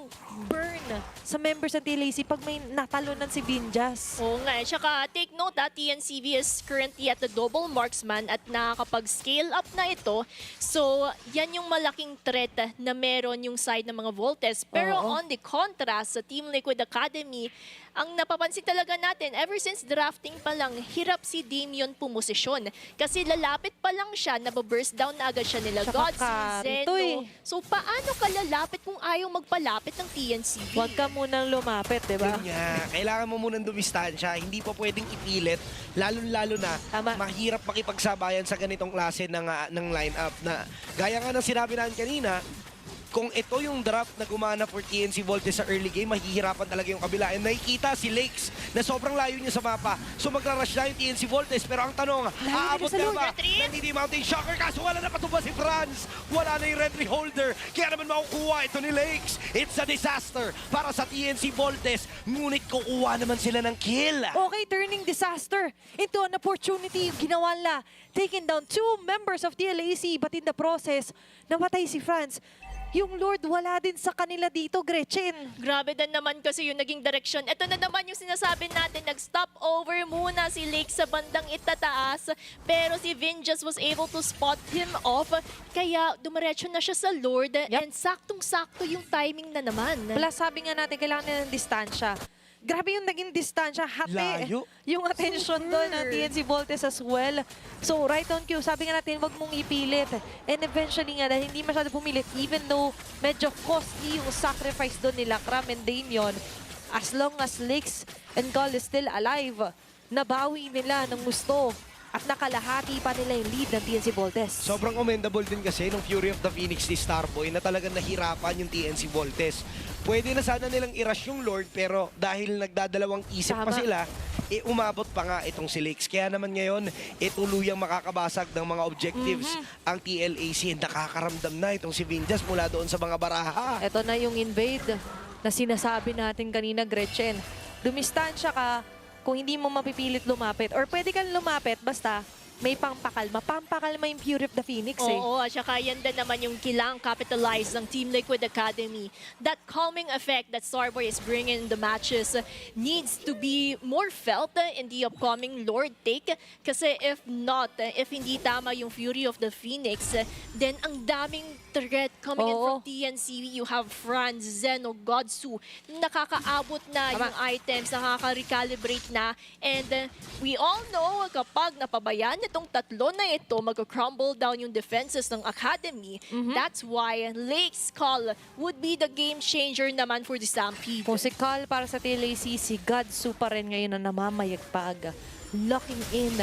Speaker 5: burn sa members ng TLAC pag may natalunan si Vinjas.
Speaker 7: Oo nga. Tsaka take note TNCV is currently at the double marksman at nakakapag-scale up na ito. So, yan yung malaking threat na meron yung side ng mga Voltes. Pero
Speaker 5: Oo.
Speaker 7: on the contrast, sa Team Liquid Academy, ang napapansin talaga natin, ever since drafting pa lang, hirap si Damien pumosisyon. Kasi lalapit pa lang siya, nababurst down na agad siya nila.
Speaker 5: Tsaka
Speaker 7: Gods,
Speaker 5: karito
Speaker 7: Zeno. So, paano ka lalapit kung ayaw magpalapit ng TNCV?
Speaker 5: Huwag ka munang lumapit, di ba?
Speaker 6: Yun nga, kailangan mo munang dumistansya. Hindi pa pwedeng ipilit, lalo-lalo na
Speaker 5: Tama.
Speaker 6: mahirap makipagsabayan sa ganitong klase ng lineup na gaya nga ng sinabi natin kanina, kung ito yung draft na gumana for TNC Voltes sa early game, mahihirapan talaga yung kabila. And nakikita si Lakes na sobrang layo niya sa mapa. So magra-rush na yung TNC Voltes. Pero ang tanong, aabot na ba? Nandito yung Mountain Shocker, kaso wala na patumba si Franz. Wala na yung Red Holder. Kaya naman makukuha ito ni Lakes. It's a disaster para sa TNC Voltes. Ngunit kukuha naman sila ng kill.
Speaker 5: Okay, turning disaster into an opportunity. Ginawa nila, taking down 2 members of TLAC, but in the process, namatay si Franz. Yung Lord, wala din sa kanila dito, Gretchen.
Speaker 7: Grabe din naman kasi yung naging direksyon. Ito na naman yung sinasabi natin, nag-stop over muna si Lake sa bandang itataas. Pero si Vin just was able to spot him off. Kaya dumiretso na siya sa Lord. And saktong-sakto yung timing na naman.
Speaker 5: Plus, sabi nga natin, kailangan nila ng distansya. Grabe yung naging distansya, hati.
Speaker 6: Layo.
Speaker 5: Yung attention doon ng TNC Voltes as well. So, right on cue. Sabi nga natin, wag mong ipilit. And eventually nga, dahil hindi masyado pumilit, even though medyo costly yung sacrifice doon nila, Cram and Damien, as long as Lakes and Gall is still alive, nabawi nila ng gusto. At nakalahati pa nila yung lead ng TNC Voltes.
Speaker 6: Sobrang commendable din kasi nung Fury of the Phoenix ni Starboy na talagang nahirapan yung TNC Voltes. Pwede na sana nilang i-rush yung Lord pero dahil nagdadalawang isip pa sila, umabot pa nga itong si Lakes. Kaya naman ngayon, tuluyang makakabasag ng mga objectives ang TLAC. Nakakaramdam na itong si Vinjas mula doon sa mga baraha.
Speaker 5: Ito na yung invade na sinasabi natin kanina, Gretchen. Dumistansya ka kung hindi mo mapipilit lumapit. Or pwede kang lumapit, basta may pampakalma. Pampakalma yung Fury of the Phoenix eh.
Speaker 7: Oo, at saka yan din naman yung kailangang capitalize ng Team Liquid Academy. That calming effect that Starboy is bringing in the matches needs to be more felt in the upcoming Lord take. Kasi if not, if hindi tama yung Fury of the Phoenix, then ang daming threat coming in from TNCV. You have Franz, Zeno, Godsu. Nakakaabot na yung items, nakaka-recalibrate na. And we all know kapag napabayaan itong tatlo na ito, mag-crumble down yung defenses ng Academy. That's why Lake's call would be the game changer naman for the Stampede.
Speaker 5: Kung si Cal para sa TLAC, si Godsu pa rin ngayon na namamayagpag. Locking in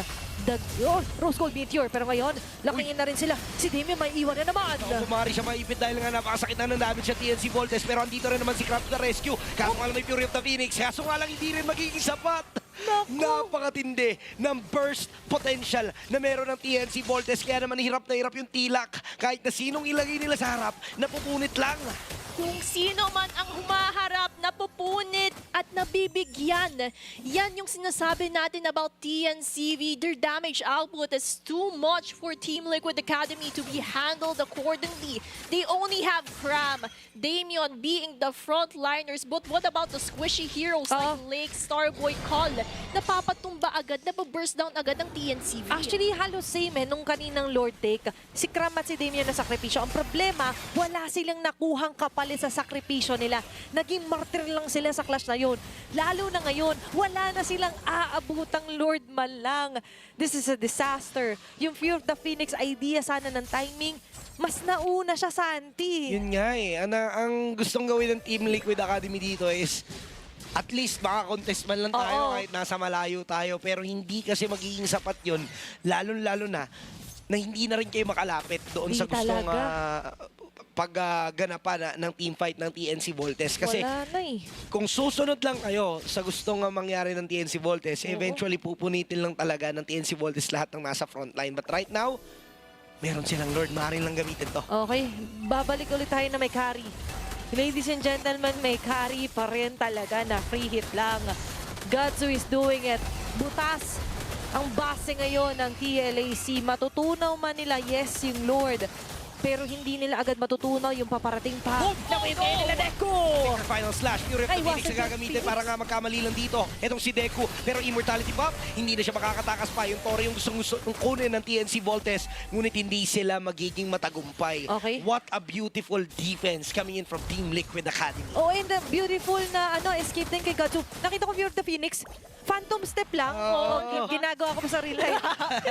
Speaker 5: the Rose Gold Meteor. Pero ngayon, locking in na rin sila. Si Damien may iwan na naman.
Speaker 6: Kumari siya maipit dahil nga napakasakit na ng damage sa TNC Voltes. Pero andito rin naman si Crab na rescue. Kaso nga lang may Fury of the Phoenix. Kaso nga lang hindi rin magiging sapat. Napakatindi ng burst potential na meron ng TNC Voltes. Kaya naman hirap na hirap yung TLAC. Kahit na sinong ilagay nila sa harap, napupunit lang.
Speaker 7: Kung sino man ang humaharap, napupunit at nabibigyan. Yan yung sinasabi natin about TNCV. Their damage output is too much for Team Liquid Academy to be handled accordingly. They only have Cram, Damien being the frontliners. But what about the squishy heroes like Lake, Starboy, Call? Napapatumba agad, napaburst down agad ng TNCV.
Speaker 5: Actually, halos same nung kaninang Lord Take. Si Cram at si Damien na sakripisyo. Ang problema, wala silang nakuhang kapalit sa sakripisyo nila. Naging martyr lang sila sa clash na yun. Lalo na ngayon, wala na silang aabutang Lord man lang. This is a disaster. Yung Fear of the Phoenix idea sana ng timing, mas nauna siya sa anti.
Speaker 6: Yun nga eh. Ang gustong gawin ng Team Liquid Academy dito is at least makakontest man lang tayo kahit nasa malayo tayo. Pero hindi kasi magiging sapat yun. Lalo-lalo na hindi na rin kayo makalapit doon sa gustong pagganapan ng teamfight ng TNC Voltes. Kasi
Speaker 5: Wala na eh.
Speaker 6: kung susunod lang kayo sa gustong mangyari ng TNC Voltes, eventually pupunitin lang talaga ng TNC Voltes lahat ng nasa frontline. But right now, meron silang Lord. Maaaring lang gamitin to.
Speaker 5: Okay, babalik ulit tayo na may carry. Ladies and gentlemen, may carry pa rin talaga na free hit lang. Godsu is doing it. Butas ang base ngayon ng TLAC. Matutunaw man nila, yes, yung Lord. Pero hindi nila agad matutunaw yung paparating pa. Nawin kayo nila, Deku!
Speaker 6: Final slash. Fury of the Phoenix na gagamitin para nga magkamali lang dito. Etong si Deku. Pero Immortality Pop, hindi na siya makakatakas pa. Yung Toro yung gusto kunin ng TNC Voltes. Ngunit hindi sila magiging matagumpay.
Speaker 5: Okay.
Speaker 6: What a beautiful defense coming in from Team Liquid Academy.
Speaker 5: Oh, and the beautiful na escape din kay Godsu. Nakita ko Fear of the Phoenix. Phantom step lang. Ginagawa ko sa real life.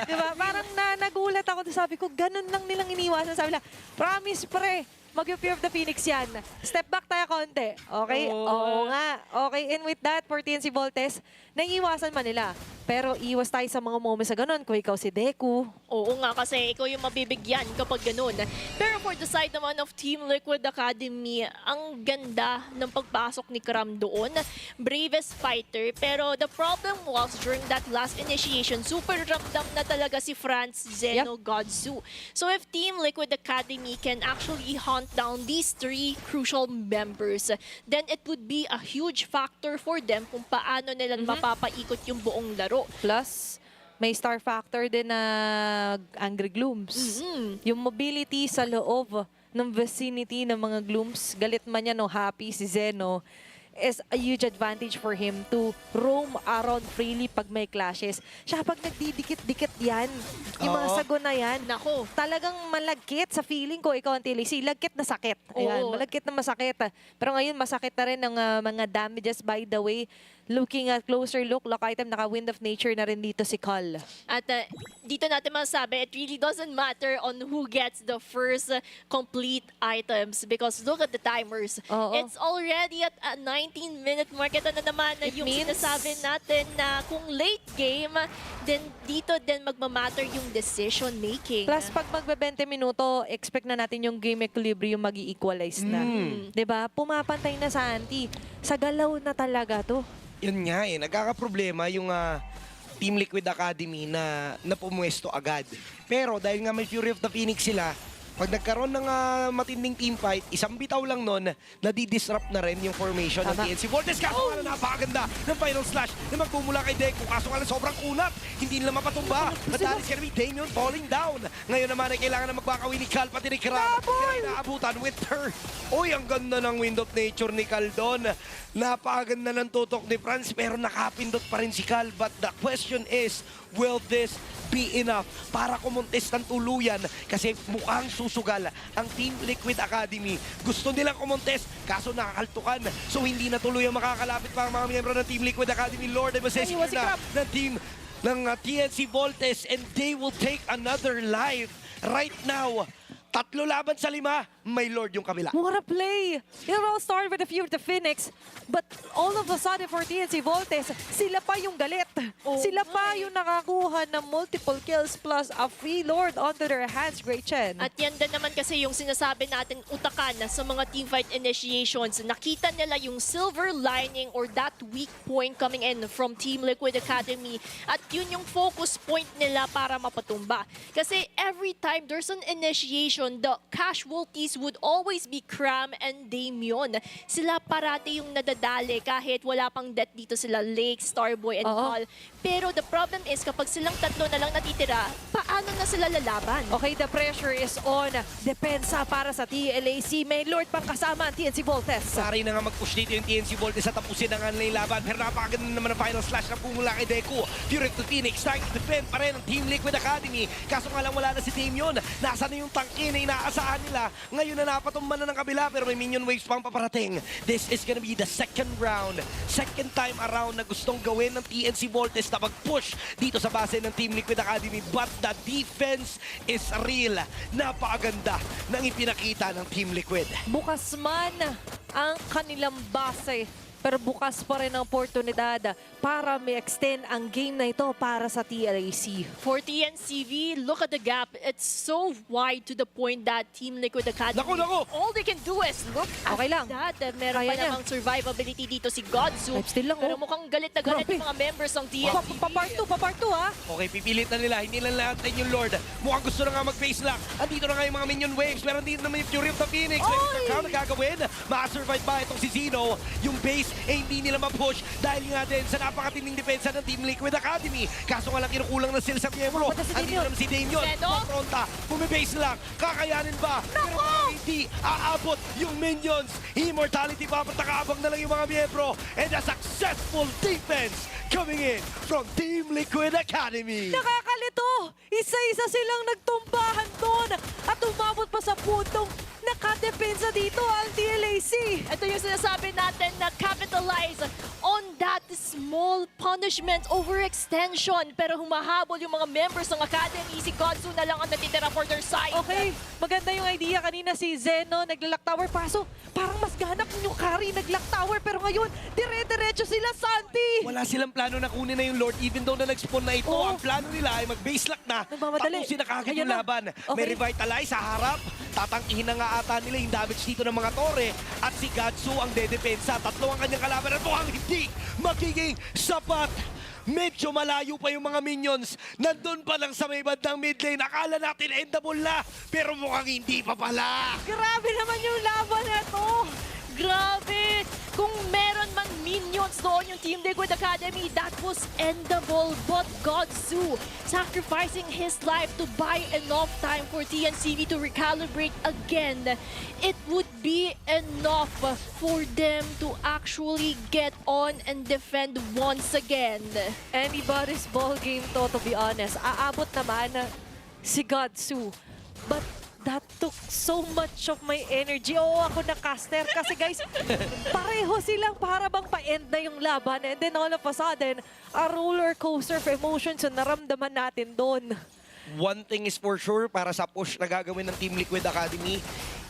Speaker 5: Diba? Parang nagulat ako. Sabi ko, ganun lang nilang iniwasan. Sabi lang, promise pre, mag-Fear of the Phoenix yan. Step back tayo konti. Okay? Oo nga. Okay, and with that, for TNC Voltes, naiiwasan man nila. Pero iwas tayo sa mga moments sa ganun. Kung ikaw si Deku,
Speaker 7: Oo nga, kasi ikaw yung mabibigyan kapag ganun. Pero for the side naman of Team Liquid Academy, ang ganda ng pagpasok ni Kram doon. Bravest fighter. Pero the problem was during that last initiation, super ramdam na talaga si Franz, Zeno, Godzu. So if Team Liquid Academy can actually hunt down these three crucial members, then it would be a huge factor for them kung paano nila mapapaikot yung buong laro.
Speaker 5: plus may star factor din na Angry Glooms. Yung mobility sa loob ng vicinity ng mga Glooms, galit man yan o happy si Zeno, is a huge advantage for him to roam around freely pag may clashes. Siya pag nagdidikit-dikit yan, yung mga
Speaker 6: Oo.
Speaker 5: sagon na yan,
Speaker 7: Nako.
Speaker 5: talagang malagkit sa feeling ko, ikaw ang TLAC, lagkit na sakit. Ayan,
Speaker 7: Oo.
Speaker 5: malagkit na masakit. Pero ngayon, masakit na rin ang mga damages. By the way, looking at closer look item, naka-Wind of Nature na rin dito si Call.
Speaker 7: At dito natin masasabi, it really doesn't matter on who gets the first complete items because look at the timers.
Speaker 5: Oo.
Speaker 7: It's already at a 19-minute mark. Ito na naman na
Speaker 5: It
Speaker 7: yung
Speaker 5: means-
Speaker 7: sinasabi natin na kung late game, then dito din magmamatter yung decision making.
Speaker 5: Plus, pag magbe-20 minuto, expect na natin yung game equilibrium mag-i-equalize na. 'Di ba? Pumapantay na sa anti. Sa galaw na talaga to.
Speaker 6: Yun nga eh, nagkakaproblema yung Team Liquid Academy na napumwesto agad. Pero dahil nga may Fury of the Phoenix sila, pag nagkaroon ng matinding team fight, isang bitaw lang nun, nadi-disrupt na rin yung formation ng
Speaker 5: Tama.
Speaker 6: TNC Voltes. Kaso nga lang napakaganda ng final slash na magmumula kay Deku. Kaso nga lang sobrang kunat, hindi nila mapatumba. Madalis ka namin, Damien falling down. Ngayon naman ay kailangan na magbabawi ni Cal, pati ni Kram. Kaya inaabutan with her. Uy, ang ganda ng Wind of Nature ni Cal doon. Napakaganda ng tutok ni Franz, pero nakapindot pa rin si Cal. But the question is, will this be enough para kumontes ng tuluyan? Kasi mukhang susugal ang Team Liquid Academy. Gusto nilang kumontes, kaso nakakaltukan. So hindi na tuluyan makakalapit pa ang mga miyembro ng Team Liquid Academy. Lord, ay masesecure na ng team ng TNC Voltes, and they will take another life right now. 3 laban sa 5, may Lord yung kabila.
Speaker 5: What a play! It all started with a few of the Phoenix, but all of a sudden for TNC Voltes, sila pa yung galit. Sila pa yung nakakuha ng multiple kills plus a free Lord onto their hands. Great Chen.
Speaker 7: At yan din naman kasi yung sinasabi natin utakan sa mga teamfight initiations. Nakita nila yung silver lining or that weak point coming in from Team Liquid Academy. At yun yung focus point nila para mapatumba. Kasi every time there's an initiation, the casualties would always be Kram and Damien. Sila parati yung nadadali kahit wala pang death dito sila, Lake, Starboy, and all. Pero the problem is kapag silang tatlo na lang natitira, paano na sila lalaban?
Speaker 5: Okay, the pressure is on. Depensa para sa TLAC. May Lord pang kasama ang TNC Voltes.
Speaker 6: Sari na nga mag-push dito yung TNC Voltes at tapusin na nga nila yung laban. Pero napakaganda naman ang final slash na pumula kay Deku. Fury to Phoenix, trying to defend pa rin ang Team Liquid Academy. Kaso nga lang wala na si Damien. Nasa na yung tangke na inaasahan nila. Ngayon na napatumba na ng kabila pero may minion waves pang paparating. This is gonna be the second round. Second time around na gustong gawin ng TNC Voltes na mag-push dito sa base ng Team Liquid Academy. But the defense is real. Napakaganda ng ipinakita ng Team Liquid.
Speaker 5: Bukas man ang kanilang base, pero bukas pa rin ang oportunidad para may extend ang game na ito para sa TLAC.
Speaker 7: For TNCV, look at the gap. It's so wide to the point that Team Liquid Academy,
Speaker 6: Naku!
Speaker 7: all they can do is look
Speaker 5: Okay
Speaker 7: at
Speaker 5: lang.
Speaker 7: that. Meron
Speaker 5: Kaya
Speaker 7: pa
Speaker 5: niya.
Speaker 7: namang survivability dito si Godzu.
Speaker 5: Lifesteal lang,
Speaker 7: Pero
Speaker 5: oh.
Speaker 7: mukhang galit na galit
Speaker 5: Grabe.
Speaker 7: yung mga members ng TNCV.
Speaker 5: Pa-part 2 ha?
Speaker 6: Okay, pipilit na nila. Hindi lang lahat yung Lord. Mukhang gusto na nga mag-face lock. Andito na nga yung mga minion waves. Meron dito naman yung Fury of the Phoenix. May crown na gagawin. Makasurvive ba itong si Sino? Yung base, hindi nila ma-push dahil nga din sa napakatinding depensa ng Team Liquid Academy. Kaso nga lang kinukulang na sila sa miyembro.
Speaker 5: Punta si
Speaker 6: Andito
Speaker 5: Damien.
Speaker 6: naman si Damien.
Speaker 7: Zeno?
Speaker 6: Papronta. Bumibase lang. Kakayanin ba? Pero hindi aabot yung minions. Immortality pa. Nakaabang na lang yung mga miyembro. And a successful defense coming in from Team Liquid Academy.
Speaker 5: Nakakalito! Isa-isa silang nagtumbahan doon at umabot pa sa puntong nakadepensa dito ang TLAC.
Speaker 7: Ito yung sinasabi natin na capitalize on that small small punishment overextension. Pero humahabol yung mga members ng Academy. Si Godzu na lang ang natitira for their side.
Speaker 5: Okay, maganda yung idea. Kanina si Zeno nagla-lock tower. Paso, parang mas ganap yung carry nag-lock tower. Pero ngayon, dire-diretso sila, Santi.
Speaker 6: Wala silang plano na kunin na yung Lord even though na nag-spawn na ito.
Speaker 5: Oo.
Speaker 6: Ang plano nila ay mag-base lock na.
Speaker 5: Nagmamadali.
Speaker 6: Tapusin na kagad
Speaker 5: Ayan
Speaker 6: yung
Speaker 5: na.
Speaker 6: laban.
Speaker 5: Okay.
Speaker 6: May revitalize sa harap. Tatangkihin na nga ata nila yung damage dito ng mga tore. At si Godzu ang dedepensa. Tatlo ang kanyang kalaban at mukhang hindi magiging sapat. Medyo malayo pa yung mga minions. Nandun pa lang sa may bandang mid lane. Akala natin endable na. Pero mukhang hindi pa pala.
Speaker 7: Grabe naman yung laban na to. Grabe! Kung meron man minions doon yung Team Liquid Academy, that was endable. But Godzu sacrificing his life to buy enough time for TNCV to recalibrate again. It would be enough for them to actually get on and defend once again.
Speaker 5: Anybody's ball game to be honest. Aabot naman si Godzu. But that took so much of my energy. Oo, ako na caster. Kasi guys, pareho silang para bang pa-end na yung laban. And then all of a sudden, a roller coaster of emotions yung naramdaman natin doon.
Speaker 6: One thing is for sure, para sa push na gagawin ng Team Liquid Academy,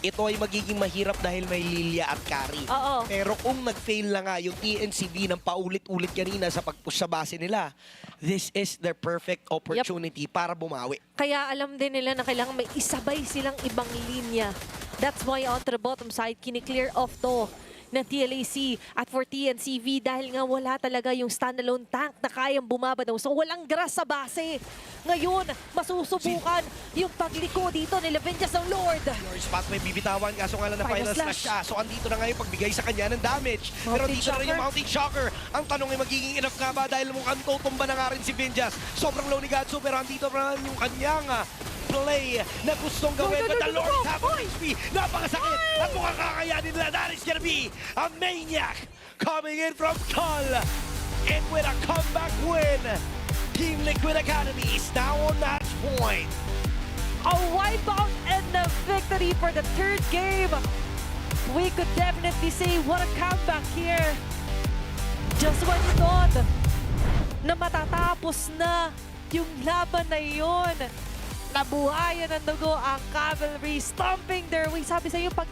Speaker 6: ito ay magiging mahirap dahil may Lilia at Carry.
Speaker 5: Oo.
Speaker 6: Pero kung nag-fail na nga yung TNCV ng paulit-ulit kanina sa pag-push sa base nila, this is their perfect opportunity para bumawi.
Speaker 5: Kaya alam din nila na kailangan may isabay silang ibang linya. That's why on the bottom side, kini-clear off to ng TLAC at for TNCV dahil nga wala talaga yung standalone tank na kayang bumabadaw. So walang grass sa base. Ngayon, masusubukan yung pagliko dito ni Levenjas ng Lord.
Speaker 6: Your spot may bibitawan, kaso nga lang na
Speaker 5: Final
Speaker 6: final slash
Speaker 5: slash.
Speaker 6: siya. So andito na nga yung pagbigay sa kanya ng damage. Pero
Speaker 5: Mounting
Speaker 6: dito na rin yung
Speaker 5: shocker.
Speaker 6: mounting shocker. Ang tanong ay magiging enough nga ba dahil mukhang tutumba na nga rin si Venjas. Sobrang low ni Godzu pero andito na yung kanyang play na gustong gawin. But the Lord is half of HP. Napakasakit. At mukhang kakayanin nila. That is gonna be a maniac coming in from Tull. And with a comeback win, Team Liquid Academy is now on match point.
Speaker 5: A wipeout and a victory for the third game. We could definitely say what a comeback here. Just when you thought na matatapos na yung laban na yun, nabuhayan ng dugo ang Cavalry, stomping their way. Sabi sa'yo, pag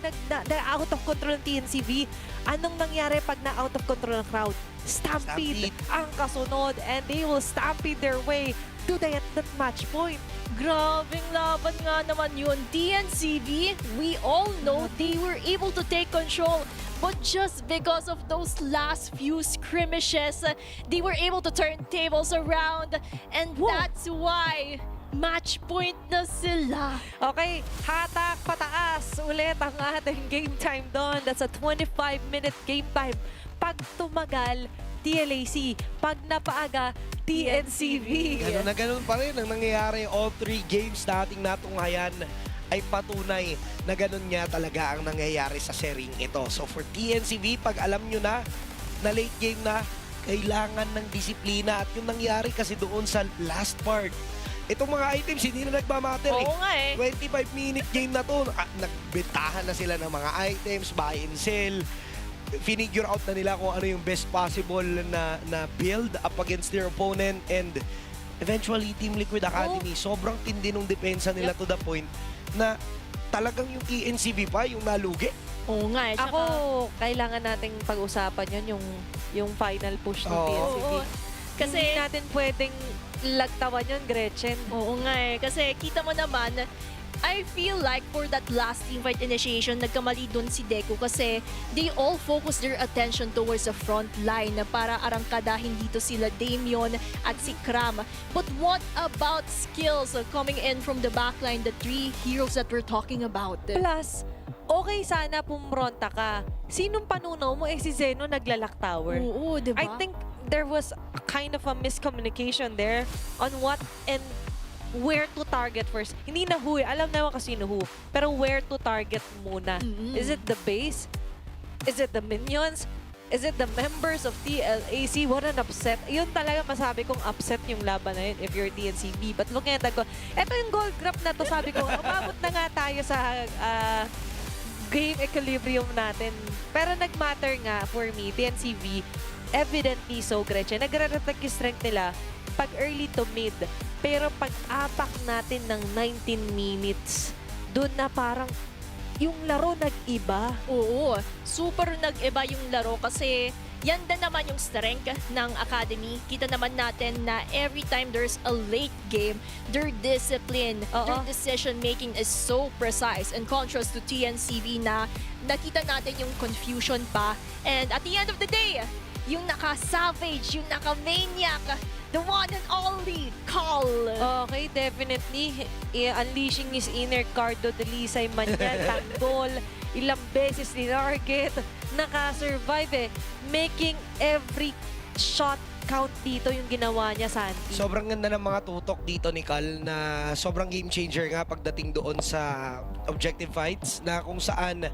Speaker 5: na-out of control ng TNCV, anong nangyari pag na-out of control ng crowd? Stampede ang kasunod and they will stampede their way to that match point.
Speaker 7: Grabing laban nga naman yun. TNCV, we all know they were able to take control. But just because of those last few skirmishes, they were able to turn tables around. And that's why match point na sila.
Speaker 5: Okay, hatak pataas ulit ang ating game time doon. That's a 25-minute game time. Pag tumagal, TLAC. Pag napaaga, TNCV.
Speaker 6: Ganun na ganun pa rin ang nangyayari. All three games na ating natunghayan ay patunay na ganun nga talaga ang nangyayari sa sering ito. So for TNCV, pag alam nyo na late game na, kailangan ng disiplina. At yung nangyari kasi doon sa last part, itong mga items, hindi na nagmamatter eh.
Speaker 7: Oo nga eh.
Speaker 6: 25-minute game na to. Nagbentahan na sila ng mga items, buy and sell. Finigure out na nila kung ano yung best possible na build up against their opponent. And eventually, Team Liquid Academy, sobrang tindi nung depensa nila to the point na talagang yung TNCV pa, yung nalugi.
Speaker 7: Oo nga eh.
Speaker 5: Ako, kailangan nating pag-usapan yun, yung final push ng
Speaker 6: Oo.
Speaker 5: TNCV.
Speaker 7: Oo. Kasi
Speaker 5: Hindi natin pwedeng lagtawan yun, Gretchen.
Speaker 7: Oo nga eh. Kasi kita mo naman, I feel like for that last teamfight initiation, nagkamali doon si Deku kasi they all focus their attention towards the front line na para arangkadahin dito sila Damien at si Kram. But what about skills coming in from the backline, the three heroes that we're talking about?
Speaker 5: Plus, okay sana pumronta ka. Sinong panunaw mo? Si Zeno naglalak tower.
Speaker 7: Oo, diba?
Speaker 5: I think there was a kind of a miscommunication there on what and where to target first. Hindi na who, alam naman kasi who, pero where to target muna. Is it the base? Is it the minions? Is it the members of TLAC? What an upset. Yun talaga masabi kong upset yung laban na yun if you're TNCV. But looking at that ko, eto yung gold grab na to, sabi ko, umabot na nga tayo sa game equilibrium natin. Pero nagmatter nga for me, TNCV, evidently so, Gretchen, nagre-reflect yung strength nila pag early to mid. Pero pag apak natin ng 19 minutes, doon na parang yung laro nag-iba.
Speaker 7: Oo, super nag-iba yung laro kasi yan din naman yung strength ng Academy. Kita naman natin na every time there's a late game, their discipline, their decision-making is so precise in contrast to TNCV na nakita natin yung confusion pa. And at the end of the day, yung naka-savage, yung naka-maniac, the one and only Call.
Speaker 5: Okay, definitely. Unleashing his inner Cardo Delisay man yan, tanggol, ilang beses ni-target, naka-survive making every shot count dito yung ginawa niya, Santi.
Speaker 6: Sobrang ganda ng mga tutok dito ni Cal na sobrang game changer nga pagdating doon sa objective fights na kung saan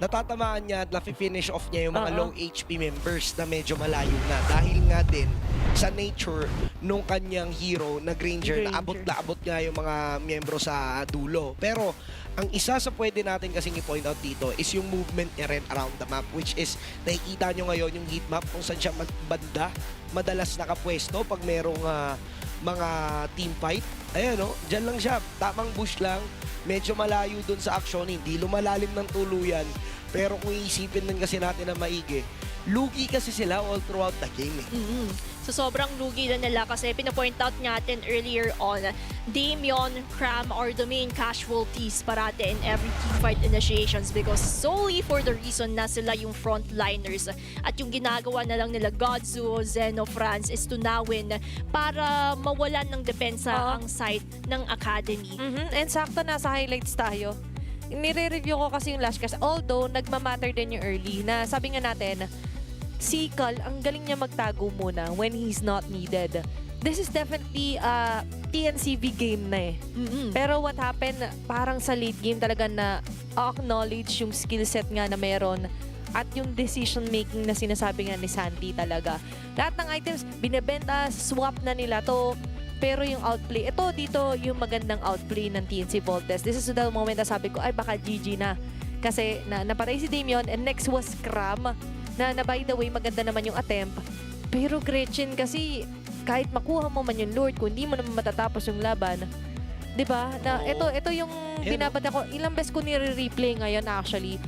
Speaker 6: natatamaan niya at nafi-finish off niya yung mga low HP members na medyo malayo na. Dahil nga din sa nature nung kanyang hero na Granger, na abot nga yung mga miyembro sa dulo. Pero ang isa sa pwede natin kasing i-point out dito is yung movement niya rin around the map, which is nakikita nyo ngayon yung heat map kung saan siya banda madalas nakapwesto pag merong mga team fight. Ayan o, dyan lang siya, tamang bush lang, medyo malayo dun sa action, hindi lumalalim ng tuluyan. Pero kung iisipin din kasi natin na maigi, lugi kasi sila all throughout the game eh.
Speaker 7: So sobrang lugi na nila kasi pinapoint out natin earlier on, Damien, Cram are the main casualties parate in every teamfight initiations because solely for the reason na sila yung frontliners at yung ginagawa na lang nila Godzu, Zeno, Franz is tunawin para mawalan ng depensa ang side ng Academy.
Speaker 5: And sakto nasa highlights tayo. Nire-review ko kasi yung Last Chance, although nagmamatter din yung early na sabi nga natin, si Cal, ang galing niya magtago muna when he's not needed. This is definitely a TNCV game na eh. Pero what happened, parang sa late game talaga na acknowledge yung skill set nga na meron at yung decision making na sinasabi nga ni Santi talaga. Lahat ng items, binebenta, swap na nila to. Pero yung outplay, ito dito yung magandang outplay ng TNC Voltes. This is the moment na sabi ko, ay baka GG na. Kasi napatay si Damien and next was Cram. Na by the way, maganda naman yung attempt. Pero Gretchen kasi, kahit makuha mo man yung Lord, kung hindi mo naman matatapos yung laban, di ba? Na ito yung binabata ko. Ilang beses ko nire-replay ngayon actually.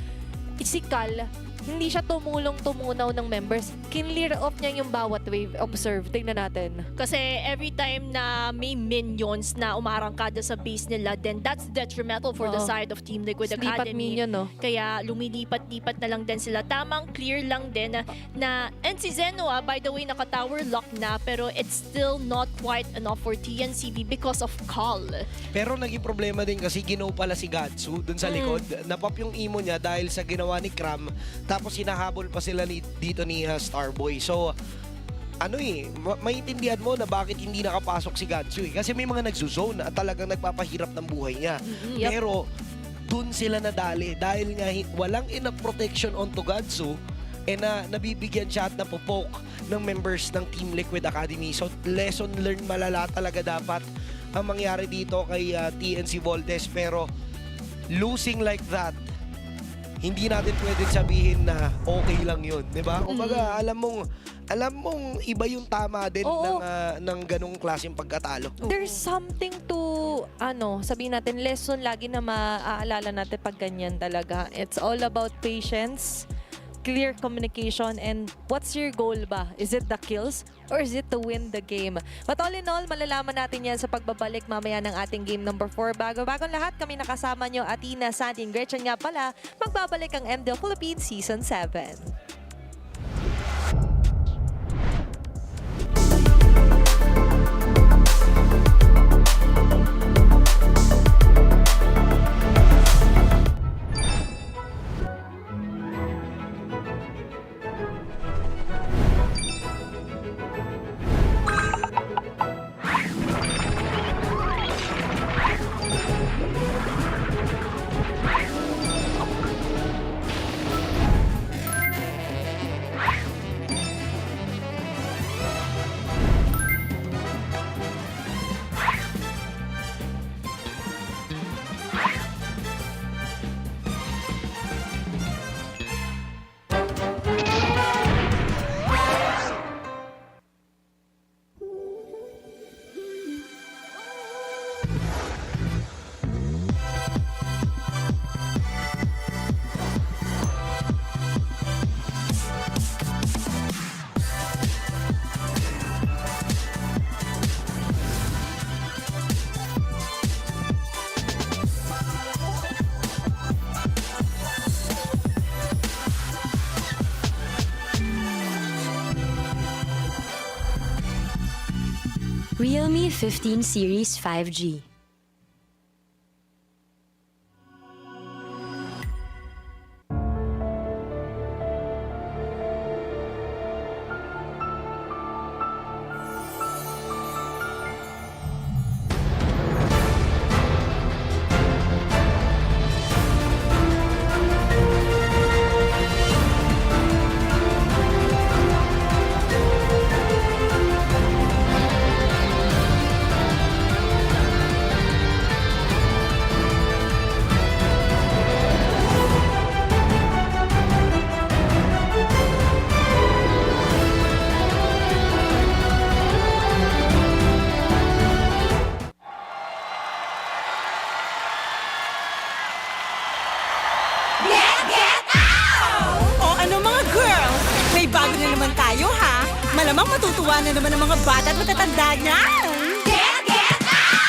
Speaker 5: Si Cal, hindi siya tumulong-tumunaw ng members. Kinlear off niya yung bawat wave. Observe, tingnan natin.
Speaker 7: Kasi every time na may minions na umarangkada sa base nila, then that's detrimental for the side of Team Liquid
Speaker 5: Lipat
Speaker 7: Academy.
Speaker 5: minion, no?
Speaker 7: Kaya lumilipat-lipat na lang din sila. Tamang clear lang din na and si Zeno, by the way, naka-tower lock na, pero it's still not quite enough for TNCV because of Call.
Speaker 6: Pero naging problema din kasi ginaw pala si Gatsu dun sa likod. Napop yung imo niya dahil sa ginawa ni Cram. Tapos hinahabol pa sila dito ni Starboy. So, maintindihan mo na bakit hindi nakapasok si Gatsu eh. Kasi may mga nagzuzone at talagang nagpapahirap ng buhay niya. Pero, dun sila nadali dahil nga walang enough protection onto Gatsu na nabibigyan siya at napopoke ng members ng Team Liquid Academy. So, lesson learned malala talaga dapat ang mangyari dito kay TNC Voltes. Pero, losing like that, hindi natin pwedeng sabihin na okay lang yun, di ba? Kumbaga, alam mong iba yung tama din ng ganong klaseng pagkatalo.
Speaker 5: There's something to, sabihin natin, lesson lagi na maaalala natin pag ganyan talaga. It's all about patience, clear communication, and what's your goal ba? Is it the kills or is it to win the game? But all in all, malalaman natin yan sa pagbabalik mamaya ng ating game number 4. Bagong lahat, kami nakasama nyo, Atina, Santi, Gretchen nga pala, magbabalik ang MDL Philippines Season 7.
Speaker 4: Realme 15 Series 5G.
Speaker 3: O ano mga girls, may bago na naman tayo ha. Malamang matutuwa na naman ang mga bata at matatanda niyan.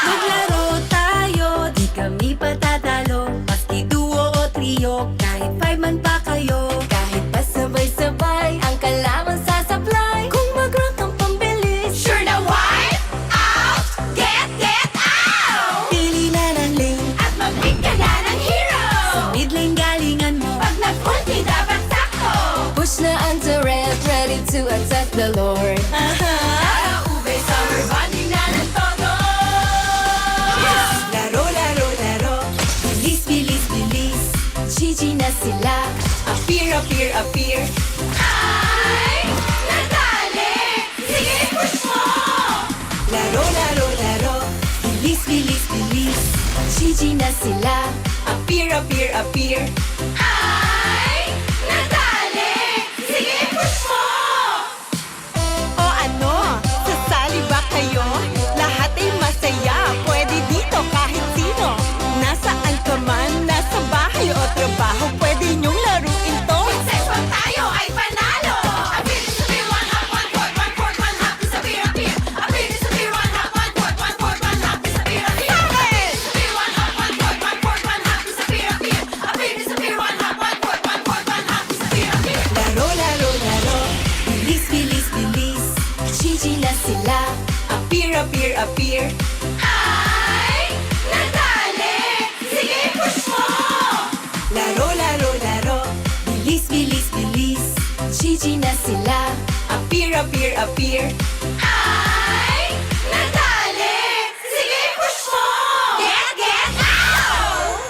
Speaker 1: Maglaro tayo, di kami patatalo. Maski duo o trio, kahit 5 man pa kayo. Kahit pa sabay-sabay, ang kalaman sasablay. Kung mag-rank ang pambilis,
Speaker 2: Sure na wipe out! Get out!
Speaker 1: pili na ng lane.
Speaker 2: At mag-pick ka na ng hero!
Speaker 1: Sa mid lane galingan mo.
Speaker 2: Pag nag-ulti, dapat sakto!
Speaker 1: Push na ang turret, ready to attack the Lord.
Speaker 2: Tara, ube, summer bonding na ng todo!
Speaker 1: Laro, laro, laro. Bilis, bilis, bilis. GG na sila. Appear, appear, appear.
Speaker 2: Ay! Nadali! Sige, push mo!
Speaker 1: Laro, laro, laro. Bilis, bilis, bilis. GG na sila. Appear, appear, appear.
Speaker 2: Ay! Nadali! Sige, push mo!
Speaker 3: O ano, sasali ba kayo? Lahat ay masaya, pwede dito kahit sino. Nasaan ka man, nasa bahay o trabaho, pwede niyong laruin to.
Speaker 2: Sex pag tayo ay panalo! Appear, disappear, one hop, one court, one court, one hop, disappear, appear. Appear, disappear, one hop, one court, one court, one hop, disappear, appear. Appear, disappear, one hop, one court, one court, one hop, disappear, appear. Appear, disappear, one hop, one court, one court, one hop, disappear, appear.
Speaker 1: Laro, laro, laro. Bilis, bilis, bilis. GG na sila. Appear, appear, appear.
Speaker 2: Ay! Nadali! Sige, push mo!
Speaker 1: Laro, laro, laro. Bilis, bilis, bilis. GG na sila. Appear, appear, appear.
Speaker 2: Ay! Nadali! Sige, push mo! Get out!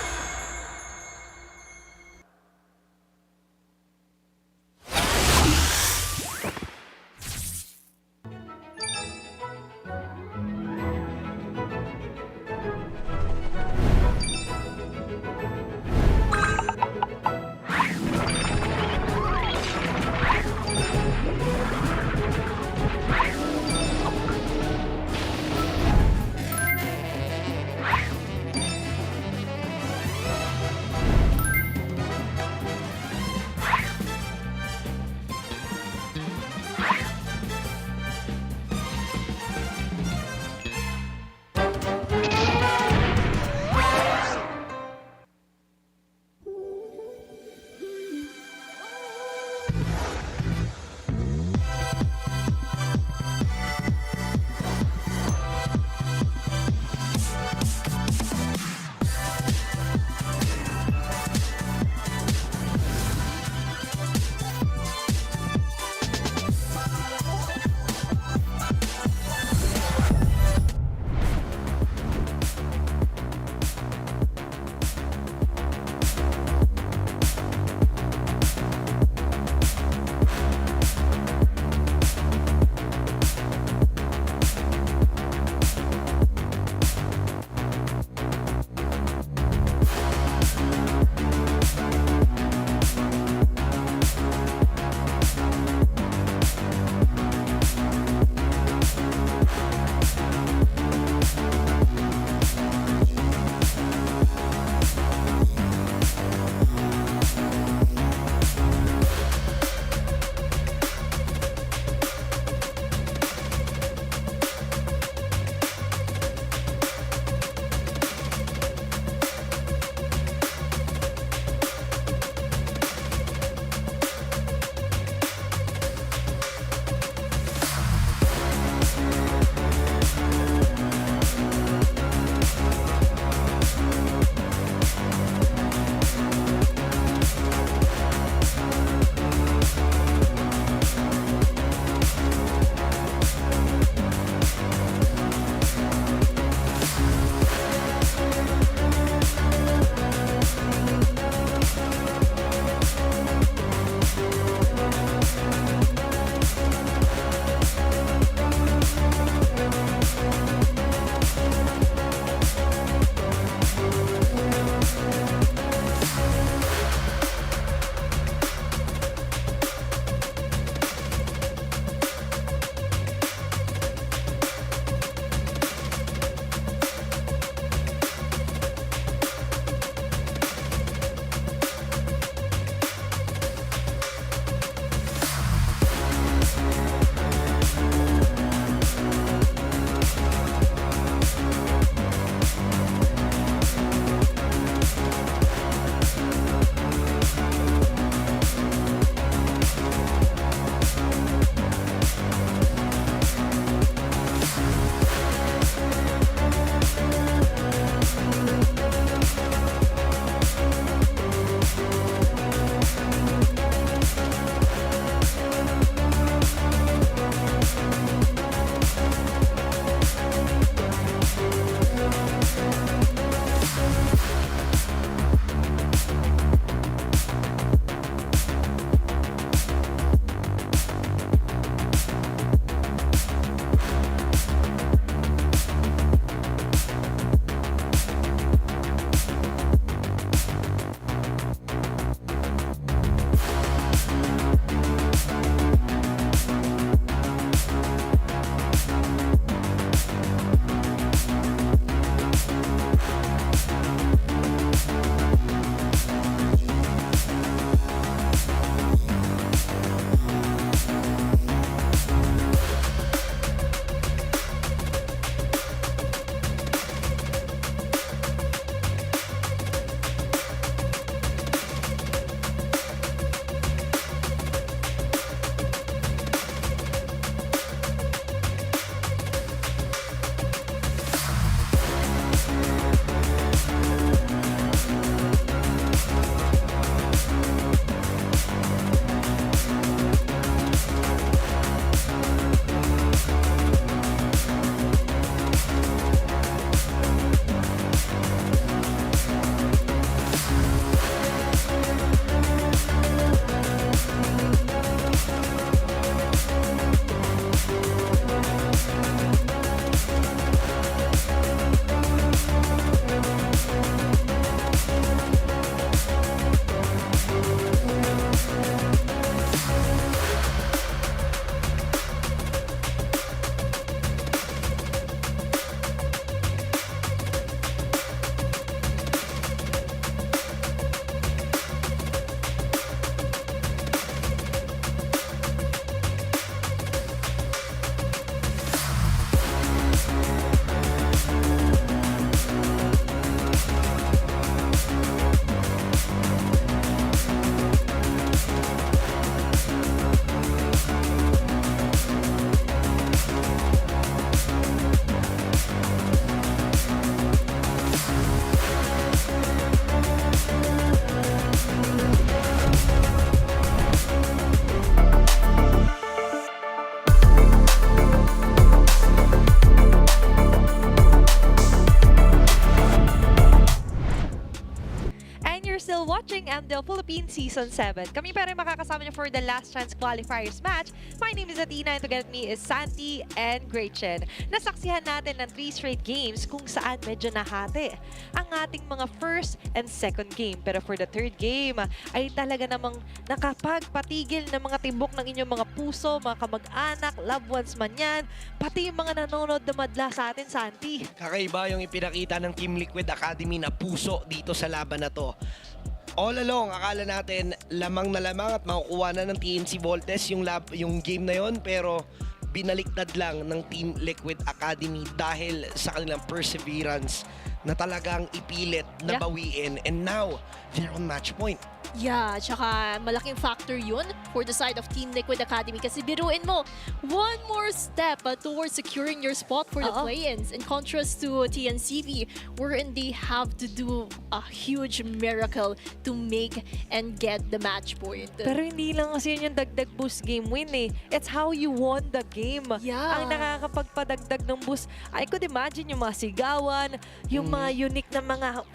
Speaker 5: watching MDL Philippines Season 7. Kami pa rin makakasama niyo for the Last Chance Qualifiers match. My name is Athena and together with me is Santi and Gretchen. Nasaksihan natin ng 3 straight games kung saan medyo nahati ang ating mga first and second game. Pero for the third game ay talaga namang nakapagpatigil ng mga timbok ng inyong mga puso, mga kamag-anak, loved ones man yan, pati yung mga nanonood na madla sa atin, Santi.
Speaker 6: Kakaiba yung ipinakita ng Team Liquid Academy na puso dito sa laban na to. All along, akala natin lamang na lamang at makukuha na ng TNC Voltes yung game na yon, pero binaliktad lang ng Team Liquid Academy dahil sa kanilang perseverance na talagang ipilit na bawiin, and now they're on match point.
Speaker 7: Yeah, tsaka malaking factor yun for the side of Team Liquid Academy kasi biruin mo, one more step towards securing your spot for the play-ins. In contrast to TNCV, wherein they have to do a huge miracle to make and get the match point.
Speaker 5: Pero hindi lang kasi yun yung dagdag boost game win eh. It's how you won the game.
Speaker 7: Yeah.
Speaker 5: Ang nakakapagpadagdag ng boost. I could imagine yung mga sigawan, yung mga unique na mga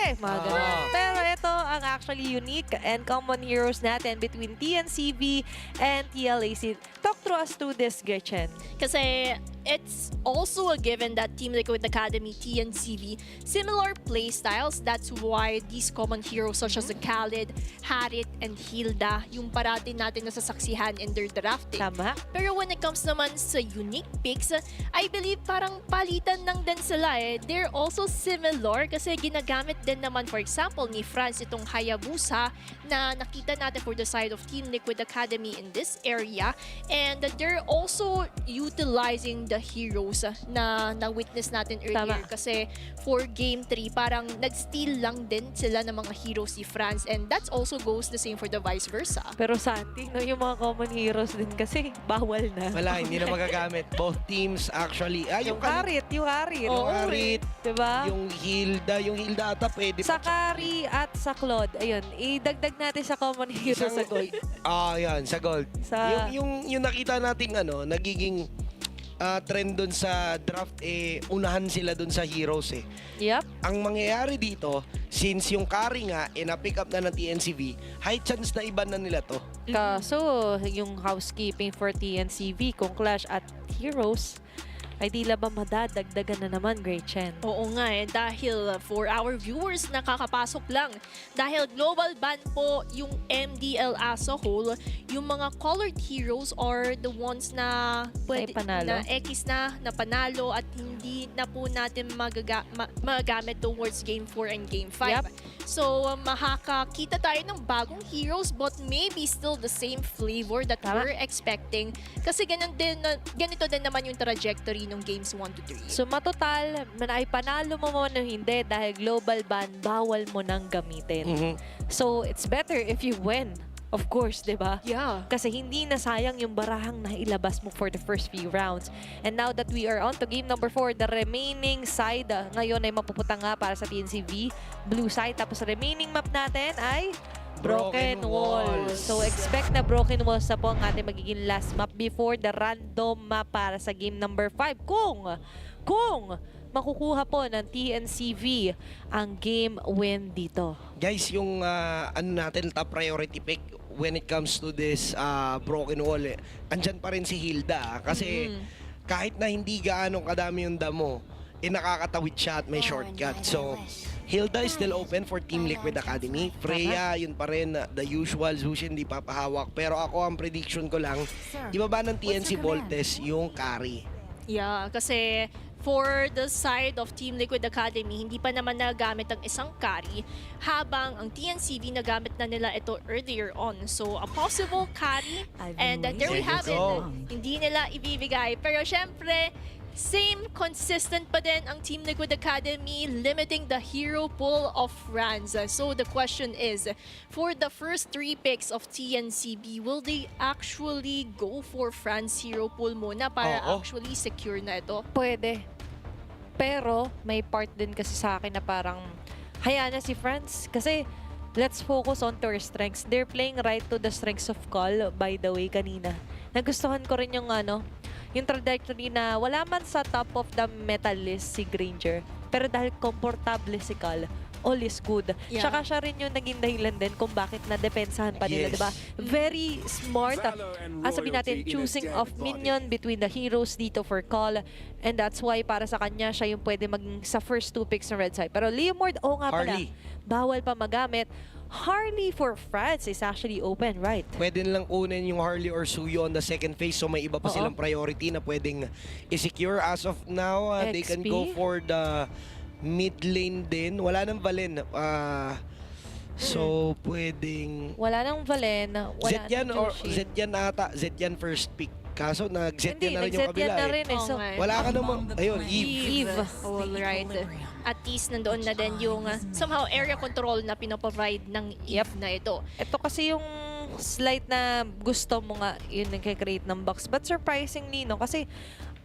Speaker 5: mga ganun. Pero ito ang actually unique and common heroes natin between TNCV and TLAC. Talk to us to this, Gretchen.
Speaker 7: Kasi it's also a given that Team Liquid Academy, TNCV, similar play styles. That's why these common heroes such as Khalid, Harit, and Hilda, yung parati natin nasasaksihan in their drafting.
Speaker 5: Tama.
Speaker 7: Pero when it comes naman sa unique picks, I believe parang palitan lang din sila eh. They're also similar kasi ginagamit din naman, for example, ni Franz itong Hayabusa na nakita natin for the side of Team Liquid Academy in this area. And they're also utilizing the heroes na na-witness natin earlier.
Speaker 5: Tama.
Speaker 7: Kasi for Game 3, parang nag-steal lang din sila ng mga heroes si Franz. And that also goes the same for the vice versa.
Speaker 5: Pero Santi, no, yung mga common heroes din kasi bawal na.
Speaker 6: Wala, hindi na magagamit. Both teams actually.
Speaker 5: Yung Harit.
Speaker 6: Yung Harit.
Speaker 5: Diba?
Speaker 6: Yung Hilda ata pwede
Speaker 5: Sa Kari at sa Claude, ayun, idagdag natin sa common heroes sa gold.
Speaker 6: Yan, sa gold.
Speaker 5: Sa-
Speaker 6: Yung nakita nating nagiging trend dun sa draft, unahan sila dun sa heroes eh.
Speaker 5: Yep.
Speaker 6: Ang mangyayari dito, since yung carry nga, na-pick up na ng TNCV, high chance na iban na nila to.
Speaker 5: Kaso, yung housekeeping for TNCV, kung Clash at Heroes, ay tila ba madadagdagan na naman, Gretchen?
Speaker 7: Oo nga eh, dahil for our viewers nakakapasok lang. Dahil global ban po yung MDL as a whole, yung mga colored heroes are the ones na
Speaker 5: Ay, panalo.
Speaker 7: na X na panalo at hindi na po natin magagamit towards Game 4 and Game 5.
Speaker 5: Yep.
Speaker 7: So, makakakita tayo ng bagong heroes but maybe still the same flavor that
Speaker 5: Tama.
Speaker 7: we're expecting. Kasi ganito din naman yung trajectory ng Games 1 to 3.
Speaker 5: So, matotal, ay panalo mo man o hindi dahil global ban, bawal mo nang gamitin. So, it's better if you win. Of course, di ba?
Speaker 7: Yeah.
Speaker 5: Kasi hindi na sayang yung barahang na ilabas mo for the first few rounds. And now that we are on to game number 4, the remaining side ngayon ay mapupunta nga para sa TNCV, blue side. Tapos remaining map natin ay Broken Walls. So expect na Broken Walls na po ang ating magiging last map before the random map para sa game number 5. Kung makukuha po ng TNCV ang game win dito.
Speaker 6: Guys, yung natin top priority pick when it comes to this Broken Wall, andyan pa rin si Hilda. Kasi kahit na hindi gaano kadami yung damo, nakakatawid siya at may shortcut. So, Hilda is still open for Team Liquid Academy. Freya, yun pa rin, the usual, Zushi hindi papahawak. Pero ako, ang prediction ko lang, ibaba ng TNC Voltes yung carry.
Speaker 7: Yeah, kasi for the side of Team Liquid Academy, hindi pa naman nagamit ang isang carry habang ang TNCV nagamit na nila ito earlier on. So, a possible carry and there we
Speaker 6: There you
Speaker 7: have it.
Speaker 6: go.
Speaker 7: Hindi nila ibibigay. Pero syempre, same consistent pa din ang Team Liquid Academy limiting the hero pool of Franz. So the question is, for the first 3 picks of TNCB, will they actually go for Franz hero pool muna para actually secure na ito?
Speaker 5: Pwede. Pero may part din kasi sa akin na parang hayaan na si Franz. Kasi let's focus on their strengths. They're playing right to the strengths of Call, by the way, kanina. Nagustuhan ko rin yung yung trajectory na wala man sa top of the metal list si Granger. Pero dahil komportable si Call, all is good.
Speaker 7: Yeah.
Speaker 5: Tsaka siya rin yung naging dahilan din kung bakit nadepensahan pa nila,
Speaker 6: Yes.
Speaker 5: di ba? Very smart. Sabihin natin, choosing of minion between the heroes dito for call. And that's why para sa kanya, siya yung pwede maging sa first 2 picks ng red side. Pero Leomord, nga pala,
Speaker 6: Harley.
Speaker 5: bawal pa magamit. Harley for France is actually open, right?
Speaker 6: Pwede nilang kunin yung Harley or Suyo on the second phase, so may iba pa
Speaker 5: Oo.
Speaker 6: silang priority na pwedeng i-secure. As of now, they can
Speaker 5: XP?
Speaker 6: go for the mid lane din. Wala nang Valen. So, pwedeng...
Speaker 5: Wala nang Valen, wala
Speaker 6: Zetyan
Speaker 5: nang
Speaker 6: or
Speaker 5: Jushin.
Speaker 6: Zetyan ata. Zetyan first pick. Kaso, nag-Zetyan na rin yung
Speaker 5: nag-Zetyan
Speaker 6: kabila
Speaker 5: na
Speaker 6: eh.
Speaker 5: rin eh. So,
Speaker 7: Oo nga eh.
Speaker 6: Wala ka namang... Ayun, Eve.
Speaker 5: Eve.
Speaker 7: Alright. At least nandoon na din yung somehow area control na pinoprovide ng Eve na ito.
Speaker 5: Ito kasi yung slight na gusto mo nga yun nagkakreate ng box. But surprisingly, no? Kasi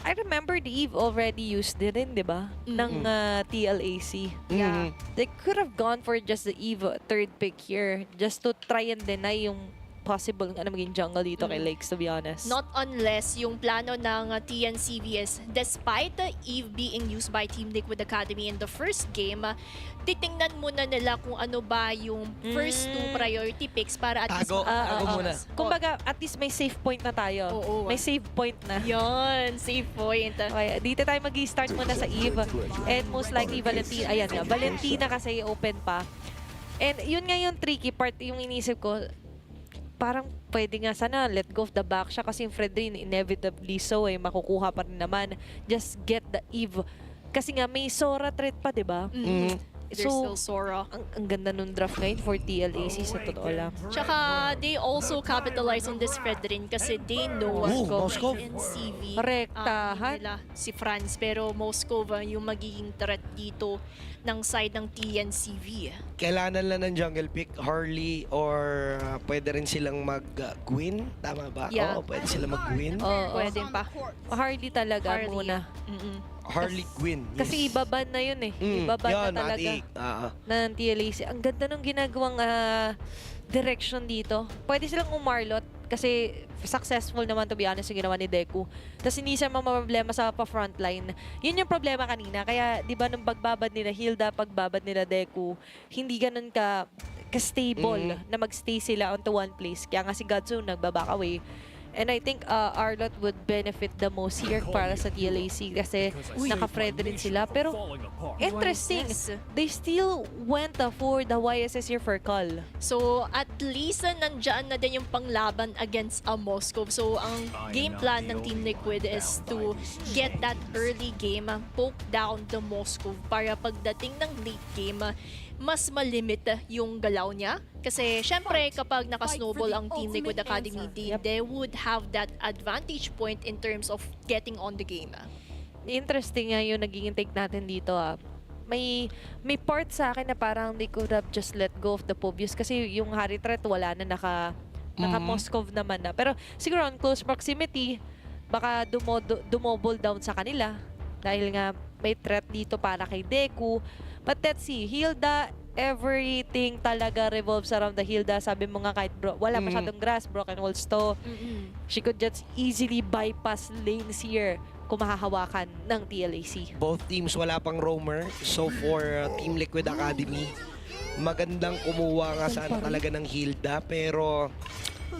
Speaker 5: I remember the Eve already used din rin, di ba? Ng TLAC.
Speaker 6: Yeah.
Speaker 5: They could have gone for just the Eve third pick here just to try and deny yung possible maging jungle dito kay Lakes, to be honest.
Speaker 7: Not unless yung plano ng TNCV is despite Eve being used by Team Liquid Academy in the first game, titingnan muna nila kung ano ba yung first 2 priority picks para at least
Speaker 6: Tago muna.
Speaker 5: Kumbaga, at least may safe point na tayo.
Speaker 7: Oo.
Speaker 5: May save point na.
Speaker 7: Yon, save point.
Speaker 5: Okay, dito tayo mag-start muna sa Eve. And most likely Valentina. Ayan nga, Valentina kasi open pa. And yun nga yung tricky part, yung inisip ko, parang pwede nga sana let go of the back siya kasi yung Fredrin inevitably so makukuha pa rin naman. Just get the Eve. Kasi nga may Sora threat pa, di ba?
Speaker 7: There's still Sora.
Speaker 5: Ang ganda nung draft ngayon for TLAC sa totoo lang.
Speaker 7: Tsaka, they also capitalize on this Fredrin kasi they know
Speaker 6: Moscow.
Speaker 7: TNCV.
Speaker 5: Rektahan.
Speaker 7: Nila si Franz, pero Moscow yung magiging threat dito ng side ng TNCV.
Speaker 6: Kailangan lang ng jungle pick, Harley, or pwede rin silang mag-Gwyn. Tama ba?
Speaker 7: Yeah.
Speaker 6: Oo, pwede silang mag-Gwyn.
Speaker 5: Oo.
Speaker 7: Pwede pa.
Speaker 5: Harley talaga
Speaker 7: Harley.
Speaker 5: muna.
Speaker 6: Harley Gwyn. Yes.
Speaker 5: Kasi ibaban na yun eh. Ibaban
Speaker 6: Yun,
Speaker 5: na talaga.
Speaker 6: matik.
Speaker 5: Ng TLAC. Ang ganda nung ginagawang direction dito. Pwede silang umarlot kasi successful naman to be honest yung ginawa ni Deku. Tapos hindi siya problema sa pa-frontline. Yun yung problema kanina. Kaya di ba nung pagbabad nila Hilda, pagbabad nila Deku, hindi ganun ka-stable na magstay sila onto one place. Kaya nga si Godzu nagbaback away. And I think Arlot would benefit the most here para sa TLAC kasi naka-friend rin sila. Pero interesting, they still went for the YSS here for call.
Speaker 7: So, at least nandyan na din yung panglaban against Moscow. So, ang game plan ng Team Liquid is to get that early game, poke down the Moscow para pagdating ng late game, mas malimit yung galaw niya. Kasi, syempre, kapag nakasnowball ang Team Liquid Academy, they would have that advantage point in terms of getting on the game.
Speaker 5: Interesting nga yung naging take natin dito. May part sa akin na parang they could have just let go of the Pobius kasi yung Harry threat wala na naka-Moscow naman na. Pero siguro on close proximity, baka dumobble down sa kanila dahil nga may threat dito para kay Deku. But let's see, Hilda, everything talaga revolves around the Hilda. Sabi mo nga kahit wala masyadong grass, broken walls to. She could just easily bypass lanes here kung mahahawakan ng TLAC.
Speaker 6: Both teams wala pang roamer. So for Team Liquid Academy, magandang kumuha nga sana talaga ng Hilda. Pero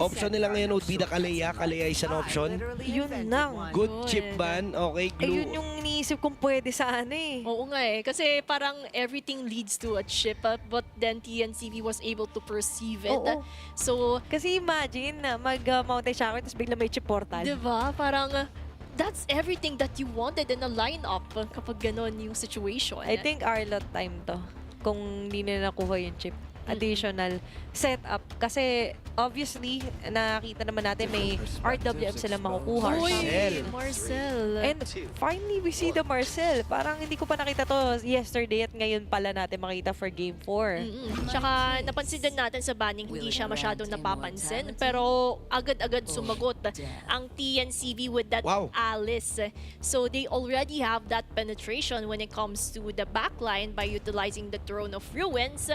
Speaker 6: option nila ngayon would be the Kalea. Kalea is an option.
Speaker 5: Yun nang.
Speaker 6: Good chip ban. Okay, glue.
Speaker 5: Ayun yung iniisip kong pwede sana eh.
Speaker 7: Oo nga eh. Kasi parang everything leads to a chip, but then TNCV was able to perceive it.
Speaker 5: Oo.
Speaker 7: So,
Speaker 5: Kasi imagine na mag-mountain shower tapos bigla may chip portal.
Speaker 7: diba? Parang that's everything that you wanted in a lineup kapag ganon yung situation.
Speaker 5: I think Arlot time to kung hindi na nakuha yung chip. Additional setup. Kasi obviously, nakita naman natin may RWF sila makukuha.
Speaker 7: Marcel.
Speaker 5: And finally, we see the Marcel. Parang hindi ko pa nakita to yesterday at ngayon pala natin makita for Game 4.
Speaker 7: Tsaka napansin din natin sa banning, hindi siya masyadong napapansin. Pero agad-agad sumagot ang TNCV with that Alice. So they already have that penetration when it comes to the backline by utilizing the Throne of Ruins.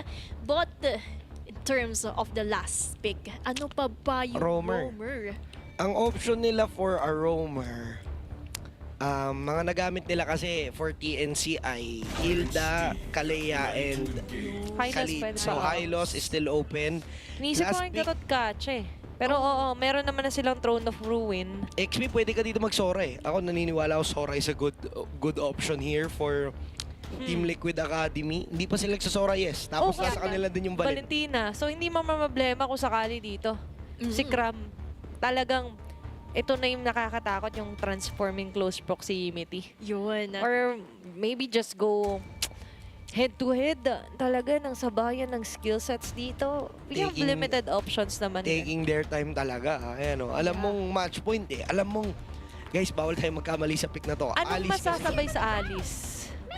Speaker 7: But in terms of the last pick, ano pa ba yung
Speaker 6: Roamer. Ang option nila for a roamer, Mga nagamit nila kasi for TNC ay Hilda, Kalea, and
Speaker 5: Hylos
Speaker 6: Khalid.
Speaker 5: pwede
Speaker 6: So
Speaker 5: pa.
Speaker 6: Hylos is still open.
Speaker 5: Inisip ko
Speaker 6: Last
Speaker 5: yung
Speaker 6: pick,
Speaker 5: Garot Kache. Pero oo, meron naman na silang Throne of Ruin.
Speaker 6: XP, pwede ka dito mag-Sora eh. Ako naniniwala ako Sora is a good option here for Team Liquid Academy. Hindi pa sila nagsasora, yes. Tapos
Speaker 5: Oo,
Speaker 6: nasa kanila din yung Balin.
Speaker 5: Valentina. So hindi problema kung sakali dito. Si Cram, talagang ito na yung nakakatakot, yung transforming close proximity.
Speaker 7: Yun.
Speaker 5: Or maybe just go head-to-head talaga ng sabayan ng skill sets dito. We have
Speaker 6: Taking-
Speaker 5: limited options naman. here.
Speaker 6: Taking their time talaga. Ayan, oh. Alam mong match point eh. Alam mong, guys, bawal tayo magkamali sa pick na to.
Speaker 5: Anong
Speaker 6: Alice kasi.
Speaker 5: masasabay sa Alice?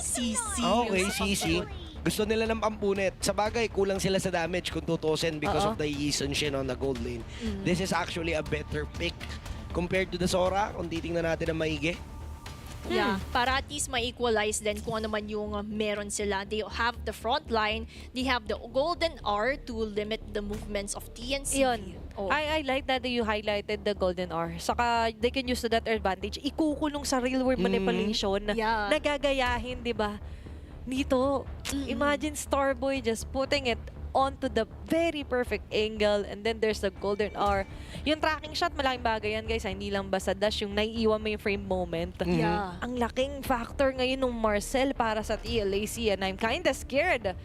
Speaker 7: CC.
Speaker 6: Okay,
Speaker 7: yung sa
Speaker 6: CC.
Speaker 7: pagsagot.
Speaker 6: Gusto nila ng pampunet. Sa bagay, kulang sila sa damage kung tutusin because
Speaker 5: Oo.
Speaker 6: of the Yison Shin on the gold lane. This is actually a better pick compared to the Sora, kung titingnan natin ang maigi.
Speaker 7: Yeah, para at least ma-equalize din kung ano man yung meron sila. They have the front line, they have the golden R to limit the movements of TNCV.
Speaker 5: Yun.
Speaker 7: Oh.
Speaker 5: I like that you highlighted the golden hour. Saka they can use that advantage. Ikukulong sa real world manipulation.
Speaker 7: Yeah.
Speaker 5: Nagagayahin, di ba? Dito, imagine Starboy just putting it onto the very perfect angle and then there's the golden hour. Yung tracking shot, malaking bagay yan guys. Hindi lang basta dash, yung naiiwan mo yung frame moment.
Speaker 7: Yeah.
Speaker 5: Ang laking factor ngayon ng Marcel para sa TLAC and I'm kinda scared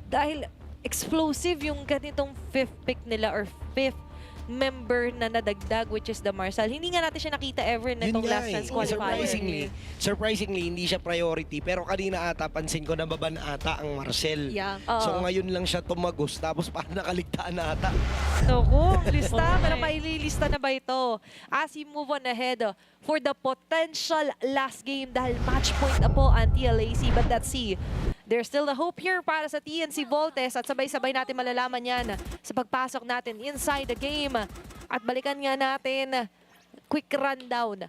Speaker 5: dahil explosive yung ganitong fifth pick nila or fifth member na nadagdag which is the Marcel. Hindi nga natin siya nakita ever na itong Last Chance Qualifiers.
Speaker 6: Surprisingly, hindi siya priority. Pero kanina ata, pansin ko na baban ata ang Marcel.
Speaker 7: Yeah.
Speaker 6: So
Speaker 5: Oo.
Speaker 6: ngayon lang siya tumagos, tapos parang nakaligtaan na ata.
Speaker 5: Naku, lista.
Speaker 7: Oh
Speaker 5: Pero
Speaker 7: my.
Speaker 5: maililista na ba ito? As we move on ahead for the potential last game dahil match point na po ang TLAC. But let's see. There's still a hope here para sa TNC Voltes at sabay-sabay natin malalaman yan sa pagpasok natin inside the game. At balikan nga natin, quick rundown.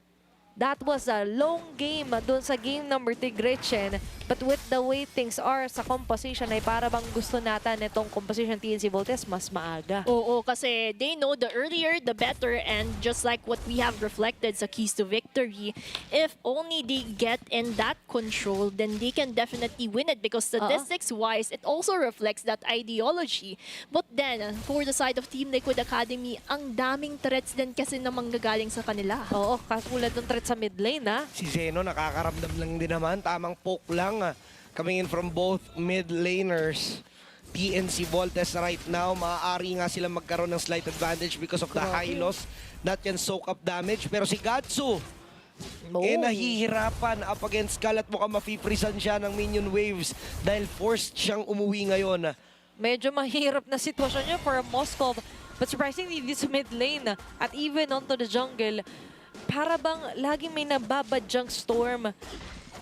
Speaker 5: That was a long game doon sa game number 3, Gretchen. But with the way things are sa composition ay para bang gusto natin itong composition TNC Voltes mas maaga.
Speaker 7: Oo, kasi they know the earlier, the better. And just like what we have reflected sa Keys to Victory, if only they get in that control, then they can definitely win it. Because statistics-wise, it also reflects that ideology. But then, for the side of Team Liquid Academy, ang daming threats din kasi na manggagaling sa kanila.
Speaker 5: Oo, katulad ng threat sa mid lane, ha?
Speaker 6: Si Sino nakakaramdam lang din naman. Tamang poke lang. Coming in from both mid laners. TNC Voltes right now, maaari nga sila magkaroon ng slight advantage because of the high loss. That can soak up damage. Pero si Gatsu, nahihirapan up against Kal at mukhang mapiprisan siya ng minion waves dahil forced siyang umuwi ngayon.
Speaker 5: Medyo mahirap na sitwasyon niya for Moscow. But surprisingly, this mid lane at even onto the jungle, para bang laging may nababadyang storm.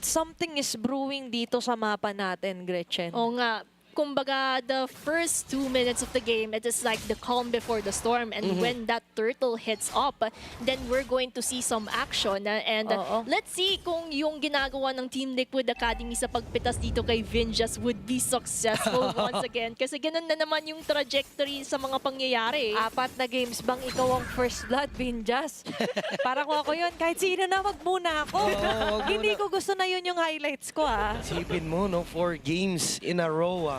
Speaker 5: Something is brewing dito sa mapa natin, Gretchen.
Speaker 7: Oo nga. Kumbaga, the first 2 minutes of the game, it is like the calm before the storm. And when that turtle hits up, then we're going to see some action. And
Speaker 5: Oo.
Speaker 7: let's see kung yung ginagawa ng Team Liquid Academy sa pagpitas dito kay Vinjas would be successful once again. Kasi ganun na naman yung trajectory sa mga pangyayari.
Speaker 5: 4 na games bang ikaw ang first blood, Vinjas? Para kung ako yun, kahit sino na, wag muna ako.
Speaker 6: wag
Speaker 5: Hindi
Speaker 6: muna.
Speaker 5: ko gusto na yun yung highlights ko, ah.
Speaker 6: Sipin mo, no? 4 games in a row.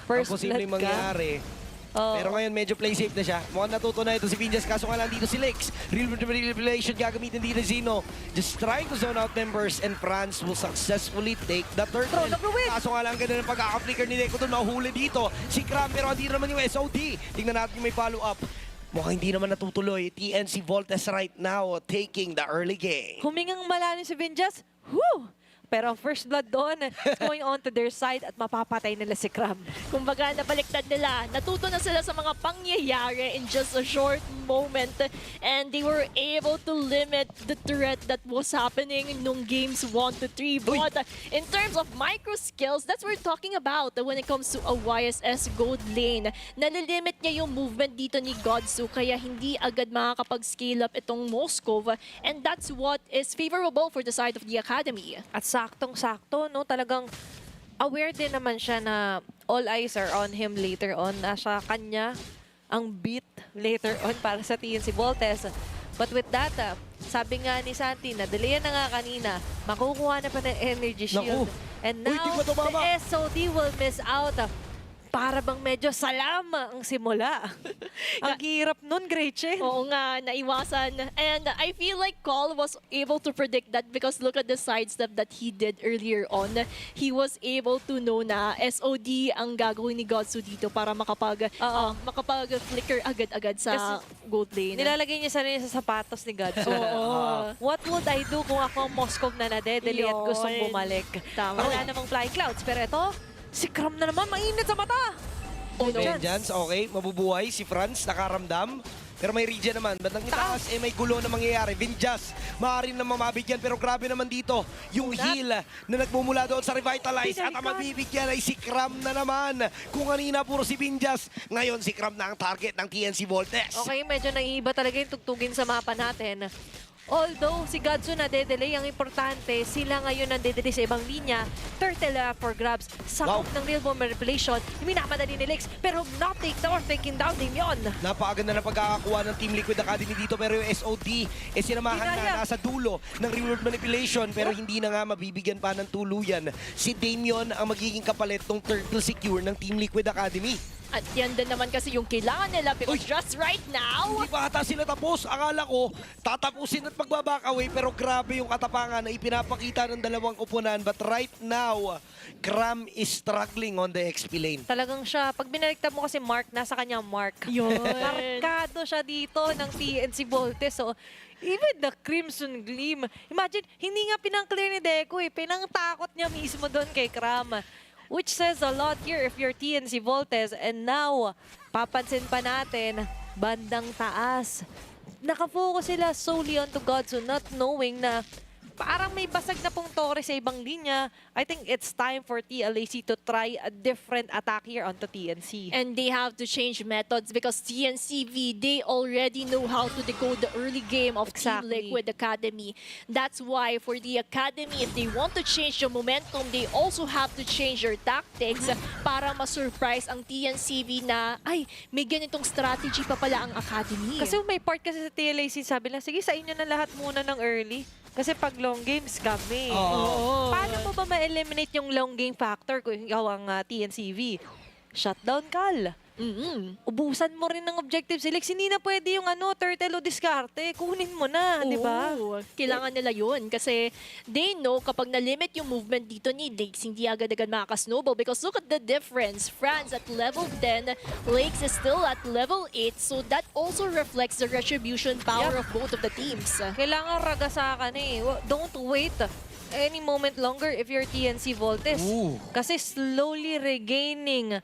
Speaker 5: First
Speaker 6: Ang posibleng
Speaker 5: blood ka.
Speaker 6: mangyari.
Speaker 5: Oo.
Speaker 6: Pero ngayon medyo play safe na siya. Mukhang natuto na ito si Vinjas. Kaso nga lang dito si Lex. Real manipulation gagamitin dito si Sino. Just trying to zone out members and Franz will successfully take the turtle.
Speaker 5: Throne of Ruin.
Speaker 6: Kaso nga lang ganun ang pagkaka-flicker ni Neko doon. Mahuli dito. Si Cram pero hindi naman yung SOD. Tingnan natin yung may follow-up. Mukhang hindi naman natutuloy. TNC Voltes right now taking the early game.
Speaker 5: Humingang malalim si Vinjas. Whew! Pero ang first blood doon is going on to their side at mapapatay nila si Cram.
Speaker 7: Kumbaga, nabaliktad nila. Natuto na sila sa mga pangyayari in just a short moment. And they were able to limit the threat that was happening nung games 1 to 3. But in terms of micro skills, that's what we're talking about when it comes to a YSS gold lane. Nalilimit niya yung movement dito ni Godsu, kaya hindi agad makakapag-scale up itong Moscow. And that's what is favorable for the side of the Academy.
Speaker 5: At saktong-sakto, no? Talagang aware din naman siya na all eyes are on him later on. Nasa kanya ang beat later on para sa TNC Voltes. But with that, sabi nga ni Santi, na-delayan na nga kanina, makukuha na pa ng energy shield.
Speaker 6: Naku.
Speaker 5: And
Speaker 6: Uy, di
Speaker 5: now,
Speaker 6: ba tumama?
Speaker 5: the SOD will miss out. Para bang medyo salama ang simula. Ang hirap nun, Gretchen.
Speaker 7: Oo nga, naiwasan. And I feel like Cole was able to predict that because look at the sidestep that he did earlier on. He was able to know na SOD ang gagawin ni Godsu dito para makapag-flicker agad-agad sa gold lane.
Speaker 5: Nilalagay niya sarili sa sapatos ni Godsu.
Speaker 7: Oo.
Speaker 5: What would I do kung ako ang Moscow na nadedeli at gustong
Speaker 7: Yun.
Speaker 5: bumalik?
Speaker 7: Tama.
Speaker 5: Wala namang flying clouds. Pero ito, si Cram na naman, mainit sa mata.
Speaker 6: Vengeance, okay. Mabubuhay si Franz, nakaramdam. Pero may regen naman. Bandang itaas, may gulo na mangyayari. Vengeance, maaari na mamabigyan. Pero grabe naman dito, yung heal na nagmumula doon sa Revitalize. At ang mabibigyan ay si Cram na naman. Kung kanina puro si Vengeance, ngayon si Cram na ang target ng TNC Voltes.
Speaker 5: Okay, medyo naiiba talaga yung tugtugin sa mapa natin. Although si Godsu na-delay, ang importante, sila ngayon na-delay sa ibang linya. Turtle for grabs. Sakop ng real bomb manipulation. Minamadali ni Lex, pero not take down or taking down din yun.
Speaker 6: Napakaganda na pagkakakuha ng Team Liquid Academy dito, pero yung SOD sinamahan na nasa dulo ng reward manipulation, pero hindi na nga mabibigyan pa ng tuluyan. Si Damien ang magiging kapalit ng turtle secure ng Team Liquid Academy.
Speaker 7: At yan din naman kasi yung kailangan nila because just right now,
Speaker 6: Hindi pa ata sila tapos. Akala ko, tatapusin at magbaback away, pero grabe yung katapangan na ipinapakita ng dalawang koponan. But right now, Cram is struggling on the XP lane.
Speaker 5: Talagang siya, pag binaliktad mo kasi Mark, nasa kanyang Mark.
Speaker 7: Yun.
Speaker 5: Markado siya dito ng TNC Voltes. So, even the Crimson Gleam. Imagine, hindi nga pinang-clear ni Deco eh. Pinang-takot niya mismo doon kay Cram. Which says a lot here if you're TNC Voltes. And now, papansin pa natin, bandang taas. Nakafocus sila solely onto Godsu, not knowing na parang may basag na pong tore sa ibang linya. I think it's time for TLAC to try a different attack here onto TNC.
Speaker 7: and they have to change methods because TNCV, they already know how to decode the early game of Team
Speaker 5: Exactly.
Speaker 7: Liquid Academy. That's why for the Academy, if they want to change the momentum, they also have to change their tactics para ma-surprise ang TNCV na, ay, may ganitong strategy pa pala ang Academy.
Speaker 5: Kasi may part kasi sa TLAC, sabi lang, sige, sa inyo na lahat muna ng early. Kasi pag long games kami.
Speaker 7: Oo.
Speaker 5: Paano mo ba ma-eliminate yung long game factor kung ikaw ang TNCV? Shutdown call. Ubusan mo rin ng objective si Lex. Hindi na pwede yung turtle o diskarte. Kunin mo na, di ba?
Speaker 7: Oo, kailangan nila yun kasi they know kapag na-limit yung movement dito ni Lakes, hindi agad-agad makaka-snowball because look at the difference. France at level 10, Lakes is still at level 8, so that also reflects the retribution power of both of the teams.
Speaker 5: Kailangan ragasakan eh. Don't wait any moment longer if you're TNC Voltes.
Speaker 6: Ooh.
Speaker 5: Kasi slowly regaining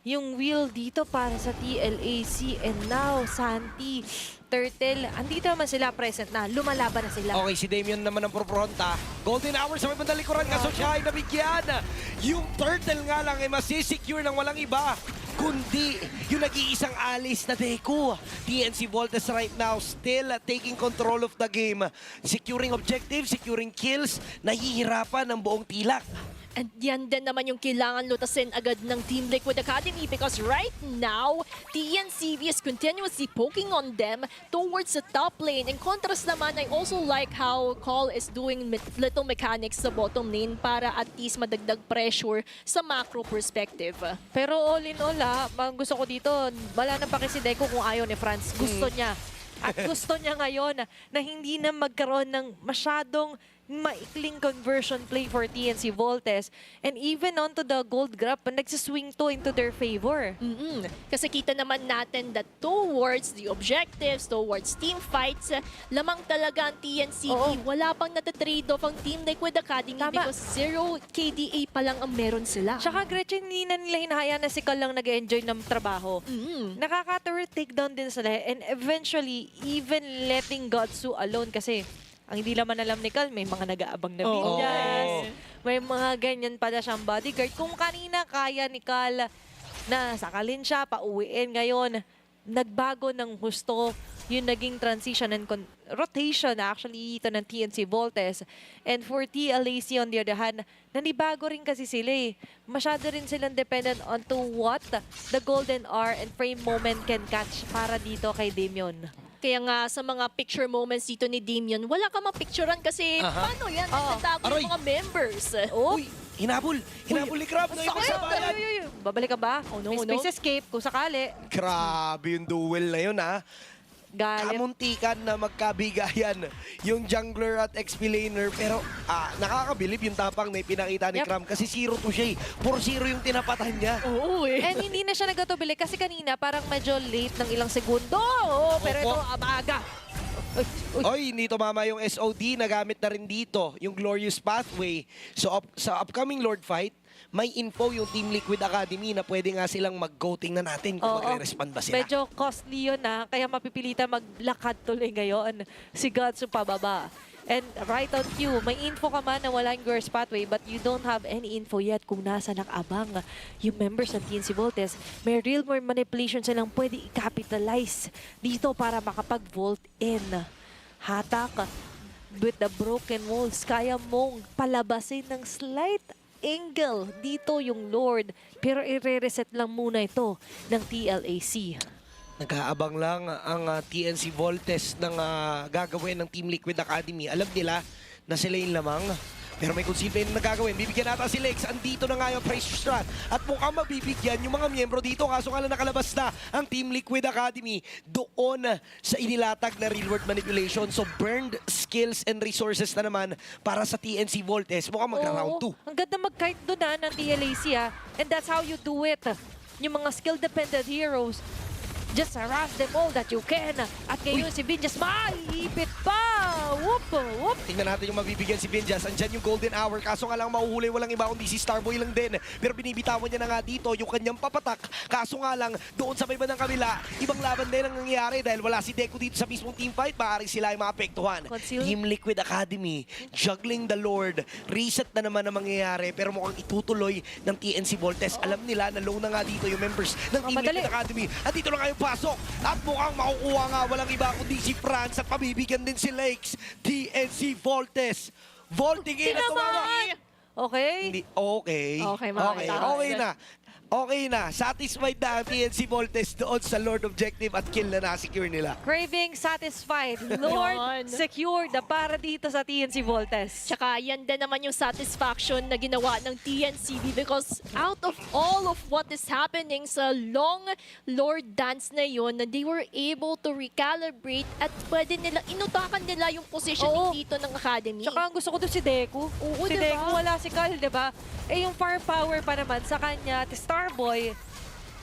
Speaker 5: yung wheel dito para sa TLAC. And now, Santi, Turtle, andito naman sila present na. Lumalaban na sila.
Speaker 6: Okay, si Damien naman ang propronta. Golden hour sa may bandalikuran, kaso siya ay nabigyan. Yung turtle nga lang ay masisecure ng walang iba, kundi yung nag-iisang alis na Deku. TNC Voltes right now still taking control of the game. Securing objectives, securing kills, nahihirapan ng buong TLAC.
Speaker 7: And yan din naman yung kailangan lutasin agad ng Team Liquid Academy because right now, TNCV is continuously poking on them towards the top lane. In contrast naman, I also like how Call is doing little mechanics sa bottom lane para at least madagdag pressure sa macro perspective.
Speaker 5: Pero all in all, gusto ko dito, wala na pa kasi Deco kung ayaw ni Franz. Gusto niya. At gusto niya ngayon na hindi na magkaroon ng masyadong maikling conversion play for TNC Voltes. And even onto the gold grab, nagsiswing to into their favor.
Speaker 7: Kasi kita naman natin that towards the objectives, towards team fights, lamang talaga ang TNCV.
Speaker 5: Oo.
Speaker 7: Wala pang natatrade off ang Team Liquid Academy
Speaker 5: Tama.
Speaker 7: because 0 KDA pa lang ang meron sila.
Speaker 5: Tsaka Gretchen, hindi na nila hinahayaan na si Cal lang nag-enjoy ng trabaho. Nakaka-turret takedown din sila. And eventually, even letting Godsu alone kasi ang hindi naman alam ni Cal, may mga nag-aabang na Vinyas. May mga ganyan pala siyang bodyguard. Kung kanina kaya ni Cal na sakalin siya, pauwiin ngayon, nagbago ng gusto yung naging transition and rotation actually ito ng TNC Voltes. And for TLAC on the other hand, nanibago rin kasi sila eh. Masyado rin silang dependent on to what the golden hour and frame moment can catch para dito kay Damien.
Speaker 7: Kaya nga sa mga picture moments dito ni Damien, wala ka mapicturean kasi paano yan? Nagtatago
Speaker 6: Aray!
Speaker 7: yung mga members.
Speaker 6: Uy, hinabol ni Crab na ibang sabayan.
Speaker 5: Babalik ka ba?
Speaker 7: Oh, no,
Speaker 5: May
Speaker 7: no.
Speaker 5: space escape kung sakali.
Speaker 6: Grabe yung duel na yun, ha?
Speaker 5: Galit.
Speaker 6: Kamuntikan na magkabigayan yung jungler at explainer. Pero nakakabilib yung tapang na ipinakita ni
Speaker 5: Yep.
Speaker 6: Cram kasi 0 to siya. 4-0 yung tinapatan niya.
Speaker 7: Oo eh.
Speaker 5: And hindi na siya nagkatubili kasi kanina parang medyo late ng ilang segundo. Oo, pero
Speaker 6: Opo.
Speaker 5: ito, maaga. Uy, uy.
Speaker 6: Oy, hindi tumama yung SOD. Nagamit na rin dito yung Glorious Pathway. So sa upcoming Lord fight, may info yung Team Liquid Academy na pwede nga silang mag-go. Tingnan natin kung
Speaker 5: Oo.
Speaker 6: magre-respond ba sila.
Speaker 5: Medyo costly yun kaya mapipilitan maglakad tuloy ngayon si Godso pababa. And right on cue, may info ka man na wala yung Girls Pathway but you don't have any info yet kung nasa nakabang yung members ng TNC Voltes. May real more manipulation silang pwede i-capitalize dito para makapag-vault in. Hatak with the broken walls, kaya mong palabasin ng slight angle dito yung Lord. Pero i-reset lang muna ito ng TLAC.
Speaker 6: Nag-aabang lang ang TNC Voltes ng gagawin ng Team Liquid Academy. Alam nila na sila yung lamang. Pero may concealment na nagagawin. Bibigyan natin si Lex. Andito na nga yung pressure strat. At mukhang mabibigyan yung mga miyembro dito. Kaso nga lang nakalabas na ang Team Liquid Academy doon sa inilatag na real world manipulation. So burned skills and resources na naman para sa TNC Voltes. Mukhang magra-round 2.
Speaker 5: Ang ganda mag-kite doon ng TLAC And that's how you do it. Yung mga skill-dependent heroes, just harass them all that you can. At ngayon si Binjas maipit pa. Whoop, whoop.
Speaker 6: Tingnan natin yung mabibigyan si Binjas. Andyan yung golden hour. Kaso nga lang mahuhuli walang iba kundi si Starboy lang din. Pero binibitawan niya na nga dito yung kanyang papatak. Kaso nga lang doon sa may bandang kabila, ibang laban din ang nangyayari dahil wala si Deku dito sa mismong teamfight. Maaaring sila ay maapektuhan.
Speaker 5: Conceal.
Speaker 6: Team Liquid Academy, juggling the Lord. Reset na naman ang mangyayari pero mukhang itutuloy ng TNC Voltes. Alam nila na low na nga dito yung members ng Team
Speaker 5: madali.
Speaker 6: Liquid Academy. At dito na nga yung pasok. At mukhang makukuha nga walang iba kundi si Franz at pabibigyan din si Lakes. TNC Voltes. Vaulting in at tumama.
Speaker 5: Okay?
Speaker 6: Hindi, okay.
Speaker 7: Okay, mga
Speaker 6: okay,
Speaker 7: tao.
Speaker 6: okay na. Okay na. Satisfied na ang TNC Voltes doon sa Lord Objective at kill na na-secure nila.
Speaker 5: Craving satisfied. Lord
Speaker 7: Yun.
Speaker 5: secured para dito sa TNC Voltes.
Speaker 7: Tsaka yan din naman yung satisfaction na ginawa ng TNCV because out of all of what is happening sa long Lord dance na yun, they were able to recalibrate at pwede nila, inutakan nila yung positioning
Speaker 5: Oo.
Speaker 7: dito ng Academy.
Speaker 5: Tsaka ang gusto ko doon si Deku.
Speaker 7: Oo,
Speaker 5: si
Speaker 7: diba?
Speaker 5: Deku, wala si Kal, diba? Eh yung firepower pa naman sa kanya, si Starboy,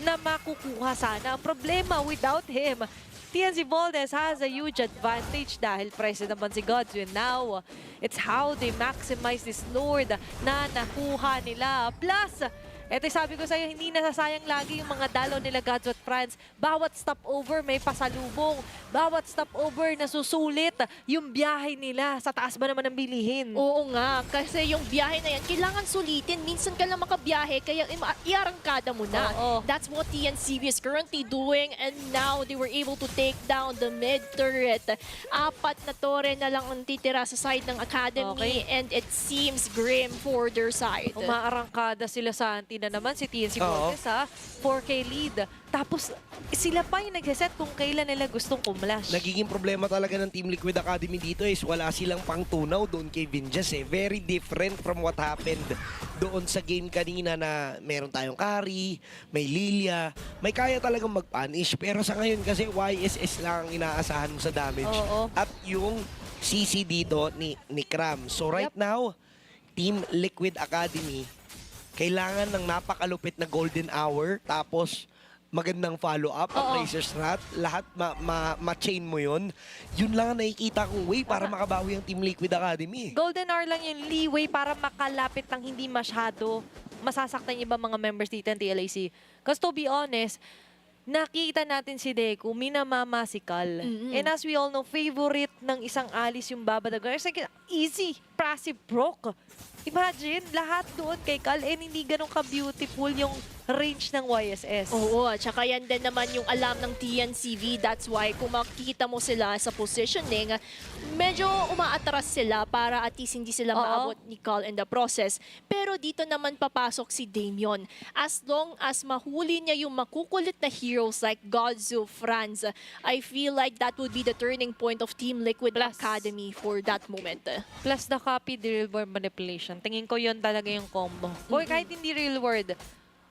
Speaker 5: na makukuha sana. Ang problema, without him, TNC Voltes has a huge advantage dahil present naman si Godswin. Now, it's how they maximize this Lord na nakuha nila. Plus, eto sabi ko sa'yo, hindi nasasayang lagi yung mga dalaw nila Gods at Franz. Bawat stopover may pasalubong. Bawat stopover nasusulit yung biyahe nila. Sa taas ba naman ang bilihin?
Speaker 7: Oo nga, kasi yung biyahe na yan, kailangan sulitin. Minsan ka lang makabiyahe, kaya iarangkada mo na.
Speaker 5: Oo.
Speaker 7: That's what TNCV is currently doing and now they were able to take down the mid turret. 4 na tore na lang ang titira sa side ng Academy and it seems grim for their side.
Speaker 5: Umaarangkada sila sa anti na naman si TNC
Speaker 6: Oo.
Speaker 5: Voltes 4K lead. Tapos sila pa yung nagsiset kung kailan nila gustong kumlash.
Speaker 6: Nagiging problema talaga ng Team Liquid Academy dito is wala silang pangtunaw doon kay Vinjas eh. Very different from what happened doon sa game kanina na meron tayong carry, may Lilia, may kaya talagang mag-punish. Pero sa ngayon kasi YSS lang ang inaasahan mo sa damage.
Speaker 5: Oo.
Speaker 6: At yung CC dito ni Cram. So right now, Team Liquid Academy, kailangan ng napakalupit na golden hour, tapos magandang follow-up,
Speaker 5: Oo.
Speaker 6: Razor Strat, lahat ma-chain mo yun. Yun lang ang nakikita kong way para makabawi ang Team Liquid Academy.
Speaker 5: Golden hour lang yung leeway para makalapit ng hindi masyado masasaktan yung ibang mga members dito ng TLAC. Because to be honest, nakita natin si Deku, minamama si Kal. And as we all know, favorite ng isang alis yung babadagan. It's like, easy, passive broke. Imagine, lahat doon kay Kal, and hindi ganun ka-beautiful yung range ng YSS.
Speaker 7: Oo, tsaka yan din naman yung alam ng TNCV. That's why kung makikita mo sila sa positioning, medyo umaatras sila para at least hindi sila
Speaker 5: Oo.
Speaker 7: maabot ni Carl in the process. Pero dito naman papasok si Damien. As long as mahuli niya yung makukulit na hero heroes like Godzu, Franz. I feel like that would be the turning point of Team Liquid
Speaker 5: Plus-
Speaker 7: Academy for that moment.
Speaker 5: Plus the copy, the real world manipulation. Tingin ko yun talaga yung combo. Boy, kahit hindi real world,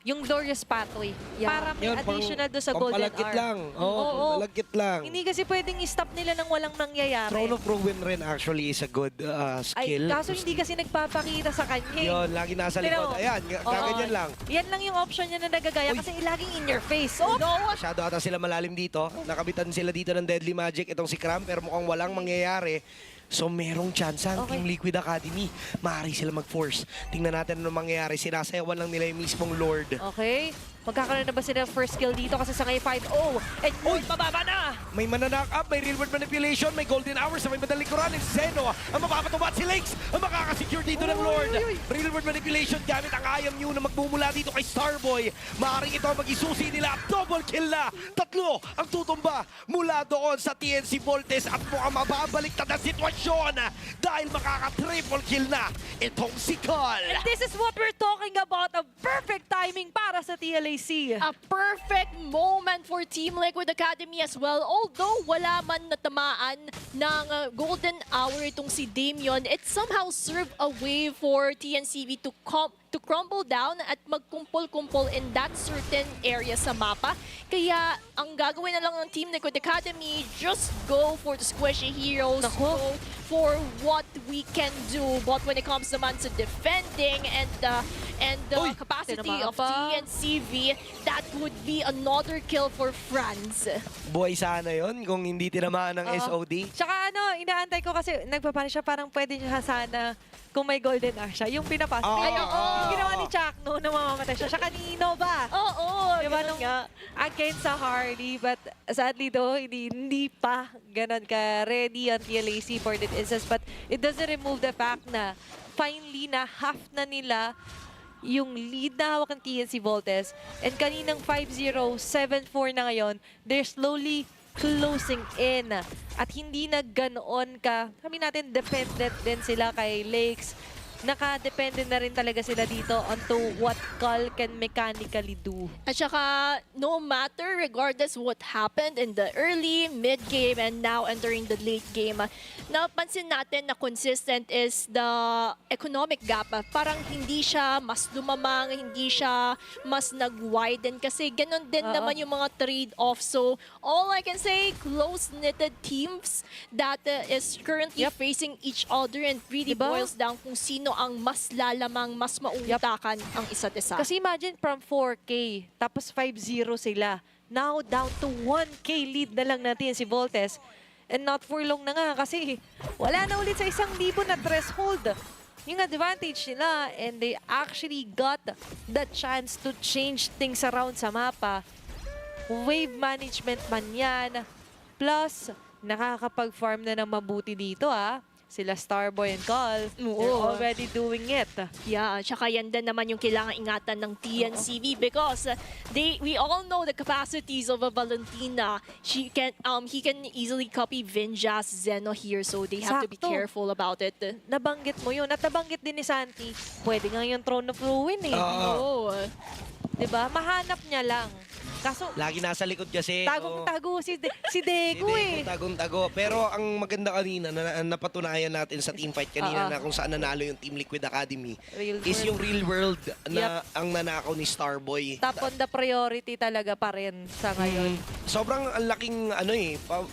Speaker 5: yung glorious pathway.
Speaker 7: Yeah.
Speaker 5: Para may additional doon sa golden
Speaker 6: pampalagkit
Speaker 5: hour.
Speaker 6: lang. Oo, pampalagkit lang.
Speaker 5: Hindi kasi pwedeng i-stop nila nang walang nangyayari.
Speaker 6: Throne of Ruin rin actually is a good skill.
Speaker 5: Kaso hindi kasi nagpapakita sa kanya.
Speaker 6: Yun, lagi nasa likod.
Speaker 5: Pero-
Speaker 6: Ayan, gaganyan lang.
Speaker 5: Yan lang yung option niya na nagagaya kasi laging in your face. Oh, no!
Speaker 6: Masyado ata sila malalim dito. Nakabitan sila dito ng Deadly Magic. Itong si Cram, pero mukhang walang mangyayari. So merong chance ang
Speaker 5: Okay.
Speaker 6: Team Liquid Academy. Maaari sila mag-force. Tingnan natin ano mangyayari. Sinasayawan lang nila yung mismong Lord.
Speaker 5: Okay. Magkakaroon na ba sila first kill dito kasi sa ngayon 5-0. And Lord, mababa na!
Speaker 6: May mananak up, may real world manipulation, may golden hours, may madaling likuran. And Sino, ang mapapatubat si Lakes, ang makakasecure dito ng Lord. Real world manipulation gamit ang ayam nyo na magmumula dito kay Starboy. Maaaring ito ang mag-isusi nila. Double kill na. Tatlo ang tutumba mula doon sa TNC Voltes at mukhang mababaliktad ang sitwasyon dahil makaka-triple kill na itong si Col.
Speaker 5: And this is what we're talking about. A perfect timing para sa TLAC.
Speaker 7: A perfect moment for Team Liquid Academy as well. Although wala man natamaan ng golden hour itong si Damien, it somehow served a way for TNCV to crumble down at magkumpol-kumpol in that certain area sa mapa. Kaya ang gagawin na lang ng Team Liquid Academy, just go for the squishy heroes, go for what we can do. But when it comes naman to defending and the capacity of TNCV, that would be another kill for Franz.
Speaker 6: Buhay sana yon kung hindi tinamaan ng SOD.
Speaker 5: Tsaka inaantay ko kasi nagpapano siya parang pwede niya sana kung may golden hour siya. Yung pinapasok. Yung ginawa ni Chuck na mamamatay siya. Siya kanino ba?
Speaker 7: Oo,
Speaker 5: Diba nung against sa Harley, but sadly though, hindi pa ganun ka-ready ang TLAC for that instance. But it doesn't remove the fact na finally na half na nila yung lead na hawak ng TNC Voltes. And kaninang 5-0, 7-4 na ngayon, they're slowly closing in. At hindi na ganoon ka, sabi natin, dependent din sila kay Lakes. Naka-depende na rin talaga sila dito onto what Col can mechanically do.
Speaker 7: At saka, no matter, regardless what happened in the early, mid-game, and now entering the late game, napansin natin na consistent is the economic gap. Parang hindi siya mas lumamang, hindi siya mas nag-widen kasi ganun din naman yung mga trade-off. So, all I can say, close-knitted teams that is currently facing each other and really boils down kung sino ang mas lalamang, mas mautakan ang isa't isa.
Speaker 5: Kasi imagine from 4K, tapos 5-0 sila. Now down to 1K lead na lang natin si Voltes. And not for long na nga kasi wala na ulit sa 1,000 na threshold. Yung advantage nila and they actually got the chance to change things around sa mapa. Wave management man yan. Plus, nakakapag-farm na ng mabuti dito sila Starboy and Col, they're already doing it.
Speaker 7: Yeah, tsaka yan din naman yung kailangan ingatan ng TNCV because we all know the capacities of a Valentina. He can easily copy Vinjas, Zeno here, so they have to be
Speaker 5: Sakto.
Speaker 7: careful about it.
Speaker 5: Nabanggit mo yun. At nabanggit din ni Santi, pwede nga yung Throne of Ruin
Speaker 7: Oo.
Speaker 5: Diba? Mahanap niya lang. Kaso,
Speaker 6: Lagi nasa likod kasi.
Speaker 5: tagong-tago si Dego
Speaker 6: Tagong-tago. Pero ang maganda kanina, na napatunayan natin sa teamfight kanina na kung saan nanalo yung Team Liquid Academy
Speaker 5: Real
Speaker 6: is
Speaker 5: world.
Speaker 6: yung real world na ang nanakaw ni Starboy.
Speaker 5: Top on the priority talaga pa rin sa ngayon.
Speaker 6: Sobrang ang laking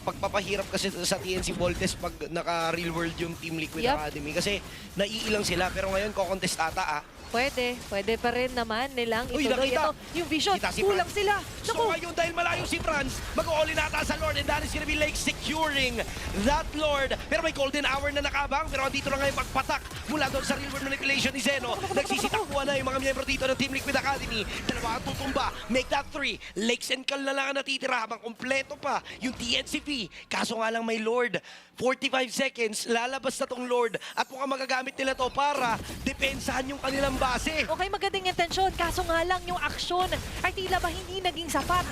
Speaker 6: pagpapahirap kasi sa TNC Voltes pag naka-real world yung Team Liquid Academy. Kasi naiilang sila pero ngayon kokontest ata
Speaker 5: Pwede pa rin naman nilang
Speaker 6: Uy,
Speaker 5: ituloy
Speaker 6: nakita.
Speaker 5: ito. Yung vision,
Speaker 6: Kita si
Speaker 5: kulang
Speaker 6: Franz.
Speaker 5: sila.
Speaker 6: So ngayon dahil malayo si Franz, mag-all-in ata sa Lord and that is gonna be Lake securing that Lord. Pero may golden hour na nakabang pero dito na ngayon magpatak mula doon sa real world manipulation ni Zeno. Nagsisitakbuhan na yung mga miyembro dito ng Team Liquid Academy. Dalawa ang tutumba. Make that 3. Lakes and Cal na lang ang natitira habang kompleto pa yung TNCV. Kaso nga lang may Lord. 45 seconds, lalabas na tong Lord at mukhang magagamit nila to para depensahan yung kanilang base.
Speaker 5: Okay, magandang intensyon. Kaso nga lang yung aksyon ay tila ba hindi naging sapat.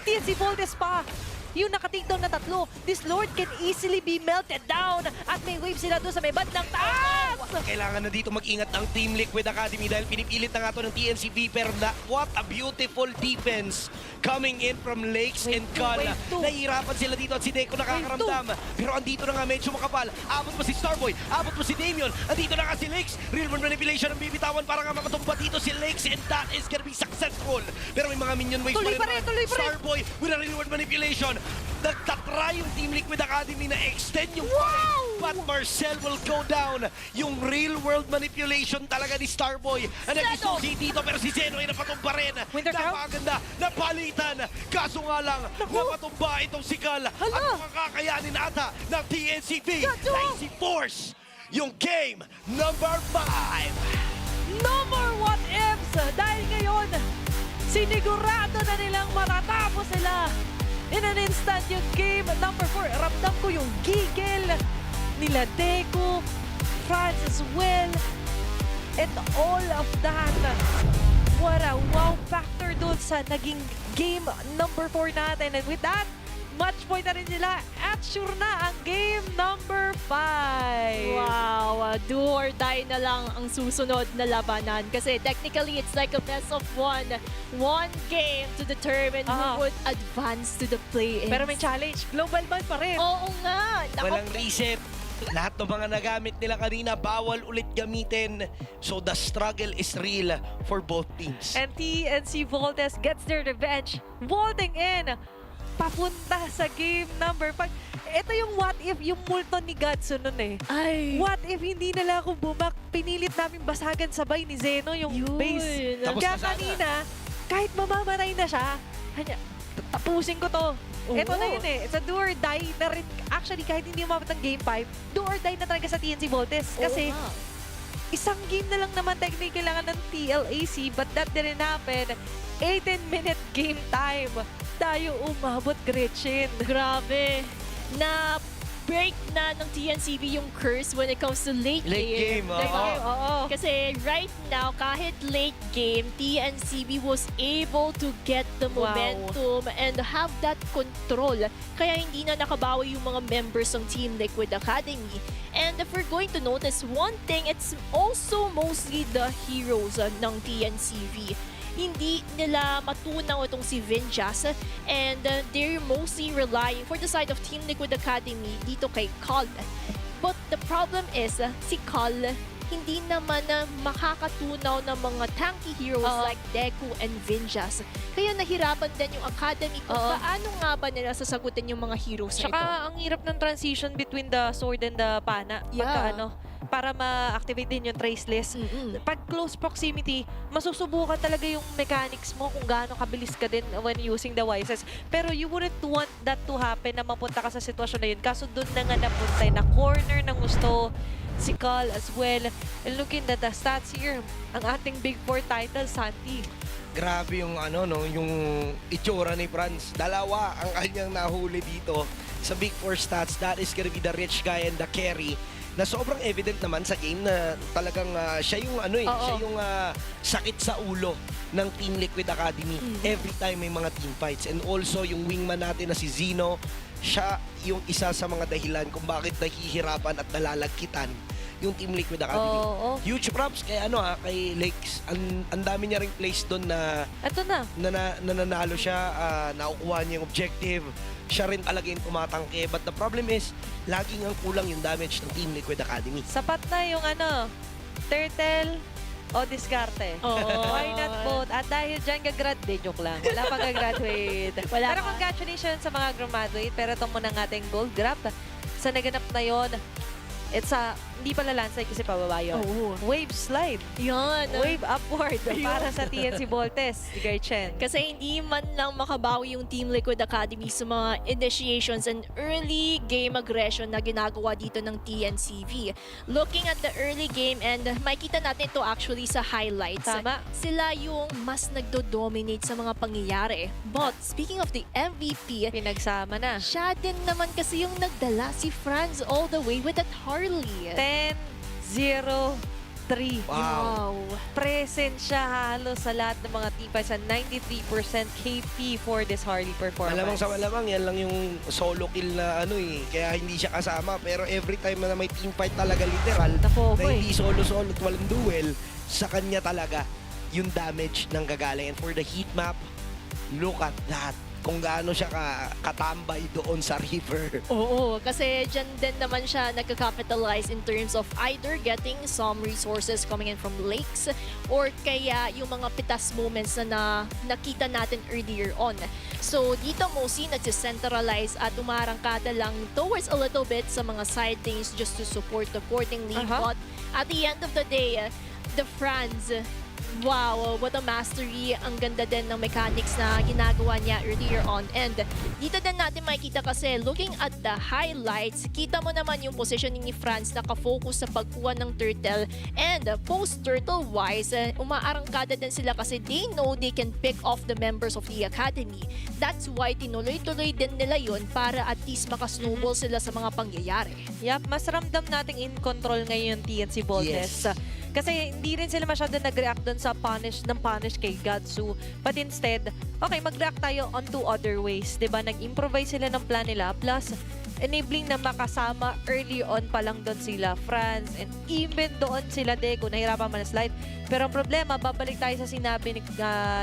Speaker 5: TNC Voltes pa. Yung naka-takedown na 3. This Lord can easily be melted down. At may wave sila doon sa may bandang taas.
Speaker 6: kailangan na dito mag-ingat ang Team Liquid Academy dahil pinipilit na nga ito ng TNCV pero what a beautiful defense coming in from Lakes and Cal. Nahihirapan sila dito at si Deco nakakaramdam. Pero andito na nga medyo makapal. Abot pa si Starboy, abot pa si Damien. Andito na nga si Lakes. Real world manipulation ang bibitawan para nga makatumba dito si Lakes and that is gonna be successful. Pero may mga minion waves
Speaker 5: Tuloy pa rin, tuloy pa rin.
Speaker 6: Starboy with a real world manipulation. Nagtatry yung Team Liquid Academy na extend yung fight. But Marcel will go down. Yung real world manipulation talaga ni Starboy. Ang nag-isusi dito pero si Sino ay napatumba rin. Napakaganda, napalitan. Kaso nga lang, napatumba itong si Cal. At makakayanin ata ng TNCV. Nice force yung game number 5.
Speaker 5: No more what ifs! Dahil ngayon, sinigurado na nilang matatapos sila. In an instant, yung game number 4, ramdam ko yung gigil nila Deco, France as well, and all of that. What a wow factor doon sa naging game number 4 natin. And with that, match point na rin nila at sure na ang game number 5.
Speaker 7: Wow, do or die na lang ang susunod na labanan. Kasi technically, it's like a best of one. One game to determine who would advance to the play-ins.
Speaker 5: Pero may challenge, global ban pa rin.
Speaker 7: Oo nga.
Speaker 6: Walang reset. Lahat ng mga nagamit nila kanina, bawal ulit gamitin. So the struggle is real for both teams.
Speaker 5: And TNC Voltes gets their revenge, vaulting in papunta sa game number 5. Ito yung what if, yung multo ni Godson nun eh.
Speaker 7: Ay.
Speaker 5: What if hindi nila ako bumak, pinilit namin basagan sabay ni Zeno yung base.
Speaker 6: Tapos
Speaker 5: Kaya
Speaker 6: na sana.
Speaker 5: kanina, kahit mamamatay na siya, tapusin ko to. Ito na yun eh. It's a do or die na rin. Actually, kahit hindi umabot ng game 5, do or die na talaga sa TNC Voltes. Kasi isang game na lang naman technically kailangan ng TLAC, but that didn't happen. 18-minute game time. Tayo umabot, Gretchen.
Speaker 7: Grabe. Na break na ng TNCV yung curse when it comes to late game.
Speaker 6: Late game,
Speaker 5: Oo.
Speaker 7: Kasi right now, kahit late game, TNCV was able to get the momentum and have that control. Kaya hindi na nakabawi yung mga members ng Team Liquid Academy. And if we're going to notice one thing, it's also mostly the heroes ng TNCV. Hindi nila matunaw itong si Vinjas and they're mostly relying for the side of Team Liquid Academy dito kay Cal. But the problem is, si Cal hindi naman makakatunaw ng mga tanky heroes like Deku and Vinjas. Kaya nahirapan din yung Academy kung paano nga ba nila sasagutin yung mga heroes na ito.
Speaker 5: Tsaka ang hirap ng transition between the sword and the pana.
Speaker 7: Yeah.
Speaker 5: Para ma-activate din yung traceless. Pag close proximity, masusubukan talaga yung mechanics mo kung gaano kabilis ka din when using the Wisest. Pero you wouldn't want that to happen na mapunta ka sa sitwasyon na yun. Kaso doon na nga napunta na corner ng gusto si Cal as well. And looking at the stats here, ang ating Big 4 title, Santi.
Speaker 6: Grabe yung yung itsura ni Franz. Dalawa ang kanyang nahuli dito sa Big 4 stats. That is gonna be the rich guy and the carry. Na sobrang evident naman sa game na talagang siya yung siya yung sakit sa ulo ng Team Liquid Academy every time may mga team fights. And also yung wingman natin na si Sino, siya yung isa sa mga dahilan kung bakit nahihirapan at nalalagkitan yung Team Liquid Academy. Huge props kay kay Lakes. Ang dami niya ring place doon na
Speaker 5: Ito na.
Speaker 6: nananalo siya, nakukuha niya yung objective. Siya rin talaga yung tumatangke. But the problem is, laging ang kulang yung damage ng Team Liquid Academy.
Speaker 5: Sapat na yung turtle o diskarte. Why not both? At dahil dyan gagraduate, joke lang. Wala pang gagraduate. Pero congratulations sa mga graduate. Pero ito muna ng ating gold grab. Sa naganap na yon, it's hindi pala landslide kasi pababa yun. Wave slide.
Speaker 7: Yan.
Speaker 5: Wave upward para sa TNC Voltes, si Gerchen.
Speaker 7: Kasi hindi man lang makabawi yung Team Liquid Academy sa mga initiations and early game aggression na ginagawa dito ng TNCV. Looking at the early game and makita natin ito actually sa highlights.
Speaker 5: Tama.
Speaker 7: Sila yung mas nagdo-dominate sa mga pangyayari. But speaking of the MVP,
Speaker 5: Pinagsama na.
Speaker 7: siya din naman kasi yung nagdala si Franz all the way with that Harley.
Speaker 5: 10-0 3.
Speaker 6: Wow.
Speaker 5: Present siya halos sa lahat ng mga team fights sa 93% KP for this Harley performance.
Speaker 6: Malamang sa malamang, yan lang yung solo kill na kaya hindi siya kasama. Pero every time na may team fight talaga literal,
Speaker 5: Nako,
Speaker 6: na
Speaker 5: boy.
Speaker 6: hindi solo-solo at walang duel, sa kanya talaga yung damage ng gagaling. And for the heat map, look at that. Kung gaano siya katambay doon sa river.
Speaker 7: Oo, kasi dyan din naman siya nagka-capitalize in terms of either getting some resources coming in from lakes or kaya yung mga pitas moments na nakita natin earlier on. So dito mostly nagsicentralize at umarangkada lang towards a little bit sa mga side lanes just to support accordingly. But at the end of the day, the Franz, wow, what a mastery. Ang ganda din ng mechanics na ginagawa niya earlier on. And dito din natin makikita kasi looking at the highlights, kita mo naman yung positioning ni Franz nakafocus sa pagkuha ng turtle. And post-turtle wise, umaarangkada din sila kasi they know they can pick off the members of the academy. That's why tinuloy-tuloy din nila yun para at least makasnowball sila sa mga pangyayari.
Speaker 5: Yep, mas ramdam nating in control ngayon yung TNC Boltes.
Speaker 6: Yes.
Speaker 5: Kasi hindi rin sila masyado nag-react doon sa punish kay Gatsu. But instead, okay, mag-react tayo on two other ways. Diba? Nag-improvise sila ng plan nila. Plus, enabling na makasama early on pa lang doon sila, Franz. And even doon sila, Deco, nahirapan man na slide. Pero ang problema, babalik tayo sa sinabi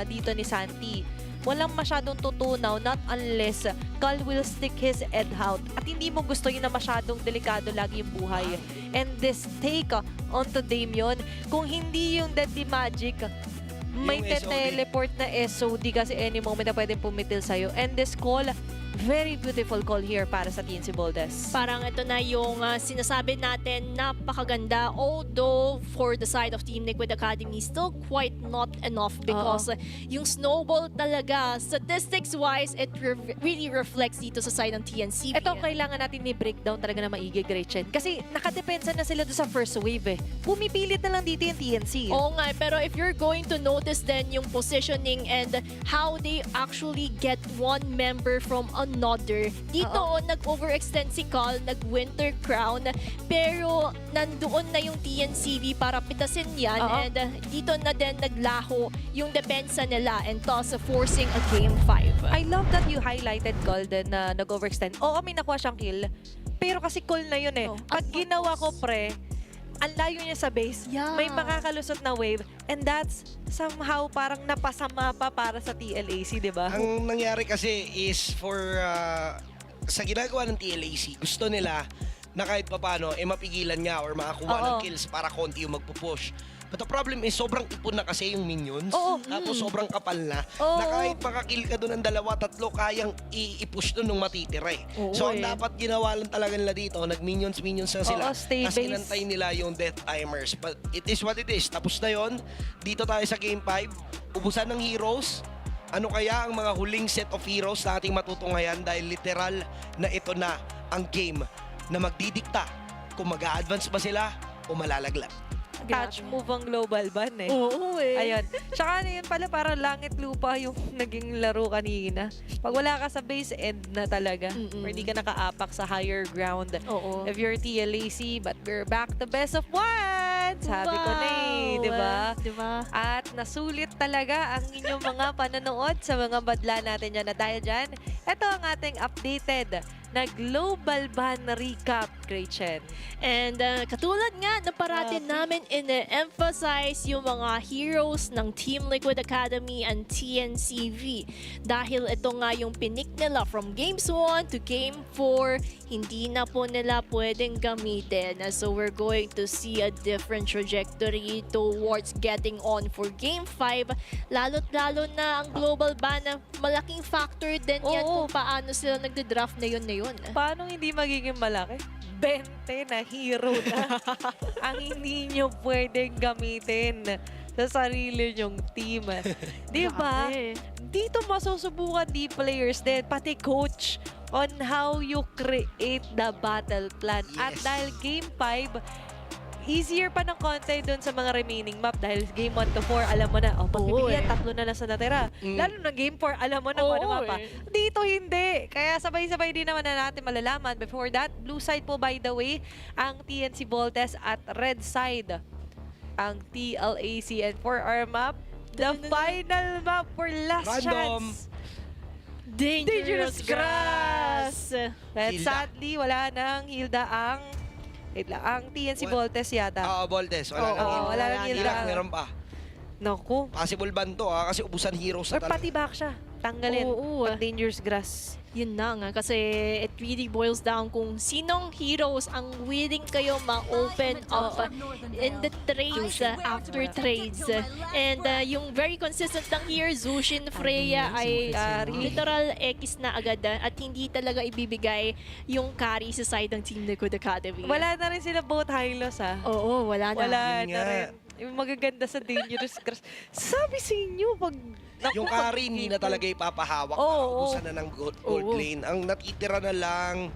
Speaker 5: dito ni Santi. Walang masyadong tutunaw, not unless Cal will stick his head out. At hindi mo gusto yun na masyadong delikado lagi yung buhay. And this take onto Damien, kung hindi yung Deadly Magic, may
Speaker 6: Yung SOD.
Speaker 5: teleport na SOD kasi any moment na pwedeng pumitil sa'yo. And this call, very beautiful call here para sa TNC Boltes.
Speaker 7: Parang ito na yung sinasabi natin, napakaganda. Although for the side of Team Liquid Academy, still quite not enough because yung snowball talaga, statistics-wise, it really reflects dito sa side ng TNCV.
Speaker 5: Ito kailangan natin ni-breakdown talaga na maigi, Gretchen. Kasi nakadepensa na sila doon sa first wave eh. Pumipilit na lang dito yung TNC.
Speaker 7: Oo nga, pero if you're going to notice then yung positioning and how they actually get one member from another, dito nag-overextend si Cal, nag-winter crown, pero nandoon na yung TNCV para pitasin yan and dito na din naglaho yung depensa nila and thus forcing a game 5.
Speaker 5: I love that you highlighted Golden na nag-overextend. Oo, may nakuha siyang kill. Pero kasi call na yun eh. Pag ginawa ko, pre, ang layo niya sa base, may makakalusot na wave, and that's somehow parang napasama pa para sa TLAC, di ba?
Speaker 6: Ang nangyari kasi is sa ginagawa ng TLAC, gusto nila na kahit papano, mapigilan nga or makakuha ng kills para konti yung magpupush. But the problem is, sobrang ipon na kasi yung minions. Tapos sobrang kapal na. Na kahit makakill ka doon ng 2-3, kayang i-push doon nung matitira eh. So ang dapat ginawa lang talaga nila dito, nag-minions na sila.
Speaker 5: Stay
Speaker 6: Tapos
Speaker 5: base.
Speaker 6: inantay nila yung death timers. But it is what it is. Tapos na yon. Dito tayo sa Game 5. Ubusan ng heroes. Ano kaya ang mga huling set of heroes na ating matutunghayan dahil literal na ito na ang game na magdidikta kung mag-a-advance ba sila o malalaglag.
Speaker 5: Touch move ang global ban eh.
Speaker 7: Oo eh.
Speaker 5: Ayun. Tsaka yun pala, parang langit lupa yung naging laro kanina. Pag wala ka sa base, end na talaga. Or hindi ka nakaapak sa higher ground. If you're TLAC, but we're back to best of one! Sabi ko na eh, di ba?
Speaker 7: Diba?
Speaker 5: At nasulit talaga ang inyong mga panonood sa mga badla natin dyan. At dahil dyan, ito ang ating updated na global ban recap, Gretchen.
Speaker 7: And katulad nga na parati namin in-emphasize yung mga heroes ng Team Liquid Academy and TNCV. Dahil ito nga yung pinik nila from Games 1 to Game 4, hindi na po nila pwedeng gamitin. So we're going to see a different trajectory towards getting on for Game 5. Lalo't-lalo na ang global ban, malaking factor din yan kung paano sila nagde-draft na yun.
Speaker 5: Paano hindi magiging malaki? 20 na hero na ang hindi nyo pwedeng gamitin sa sarili nyong team. Di ba? Dito masusubukan di players din, pati coach, on how you create the battle plan. At dahil Game 5, easier pa ng konti doon sa mga remaining map dahil Game 1 to 4, alam mo na, pagpipilian, 3 na lang sa natira. Lalo na Game 4, alam mo na kung ano mapa. Dito hindi. Kaya sabay-sabay din naman na natin malalaman. Before that, blue side po by the way, ang TNC Boltes at red side. ang TLAC. And for our map, the final map for Last
Speaker 6: Random.
Speaker 5: Chance.
Speaker 7: Dangerous grass!
Speaker 5: At
Speaker 6: Hilda.
Speaker 5: sadly, wala nang Hilda ang TNC Voltes yata.
Speaker 6: Oo, Voltes. Wala
Speaker 5: Oo,
Speaker 6: nang hit.
Speaker 5: wala nang Hilda.
Speaker 6: Hilak, meron pa.
Speaker 5: Naku.
Speaker 6: Possible ban to kasi ubusan heroes
Speaker 5: Or
Speaker 6: na talaga.
Speaker 5: pati back siya. Tanggalin.
Speaker 7: Oo.
Speaker 5: Pag dangerous grass.
Speaker 7: Yun na nga, kasi it really boils down kung sinong heroes ang willing kayo ma-open up in the trades, after trades. And yung very consistent lang here, Zushin Freya ay literal X na agad at hindi talaga ibibigay yung carry sa side ng Team Liquid Academy.
Speaker 5: Wala na rin sila both high-loss
Speaker 7: Oo, wala na.
Speaker 5: Wala
Speaker 6: Yun
Speaker 5: na
Speaker 6: nga.
Speaker 5: rin. Yung magaganda sa dangerous grass. Sabi sa inyo, pag...
Speaker 6: Yung carry, hindi na talaga ipapahawak.
Speaker 5: Oo,
Speaker 6: Ubusan na ng gold lane. Ang natitira na lang,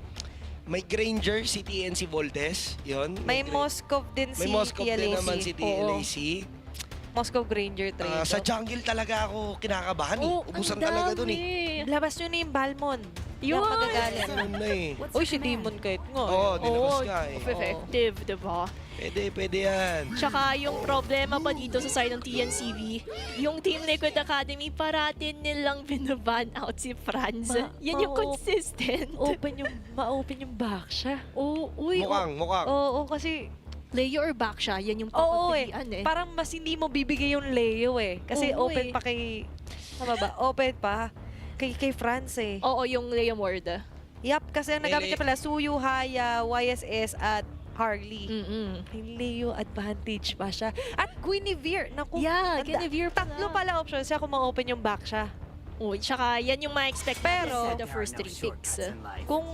Speaker 6: may Granger si TNC Voltes. Yun.
Speaker 5: May Moskov din si
Speaker 6: May Moskov
Speaker 5: TLAC.
Speaker 6: din naman si TLAC.
Speaker 5: Moskov Granger trade.
Speaker 6: Sa jungle talaga ako kinakabahan eh.
Speaker 7: Oo,
Speaker 6: Ubusan
Speaker 7: ang
Speaker 6: talaga dun
Speaker 7: dami.
Speaker 6: eh.
Speaker 5: Labas nyo na yung Balmon.
Speaker 7: Yun!
Speaker 5: Yung magagalit.
Speaker 6: Ganun na eh.
Speaker 5: Uy, si Demon kahit nga.
Speaker 6: Oo, dinabas ka eh.
Speaker 7: Effective, diba?
Speaker 6: Pwede yan.
Speaker 7: Tsaka yung problema pa dito sa side ng TNCV, yung Team Liquid Academy parating nilang binaban out si Franz. Yan yung consistent.
Speaker 5: Ma-open yung back siya.
Speaker 7: Oo, uy.
Speaker 6: Mukhang.
Speaker 5: Oo, kasi...
Speaker 7: Leo or back siya, yan yung
Speaker 5: Oo
Speaker 7: papagpilian eh.
Speaker 5: Parang mas hindi mo bibigay yung Leo eh. Kasi
Speaker 7: Oo
Speaker 5: open
Speaker 7: eh.
Speaker 5: pa kay... Tama ba? Open pa kay France eh.
Speaker 7: Oo, yung Leo Ward.
Speaker 5: Yup, kasi ang nagamit
Speaker 6: Lele.
Speaker 5: niya pala, Suyu, Haya, YSS, at Harley.
Speaker 7: Mm-mm.
Speaker 5: May Leo advantage pa siya. At Guinevere. Naku,
Speaker 7: Yeah,
Speaker 5: tanda-
Speaker 7: Guinevere pala.
Speaker 5: Tatlo pala options siya kung ma-open yung back siya.
Speaker 7: Uy, tsaka yan yung ma-expect natin
Speaker 5: Pero-
Speaker 7: sa the first 3 picks.
Speaker 5: Kung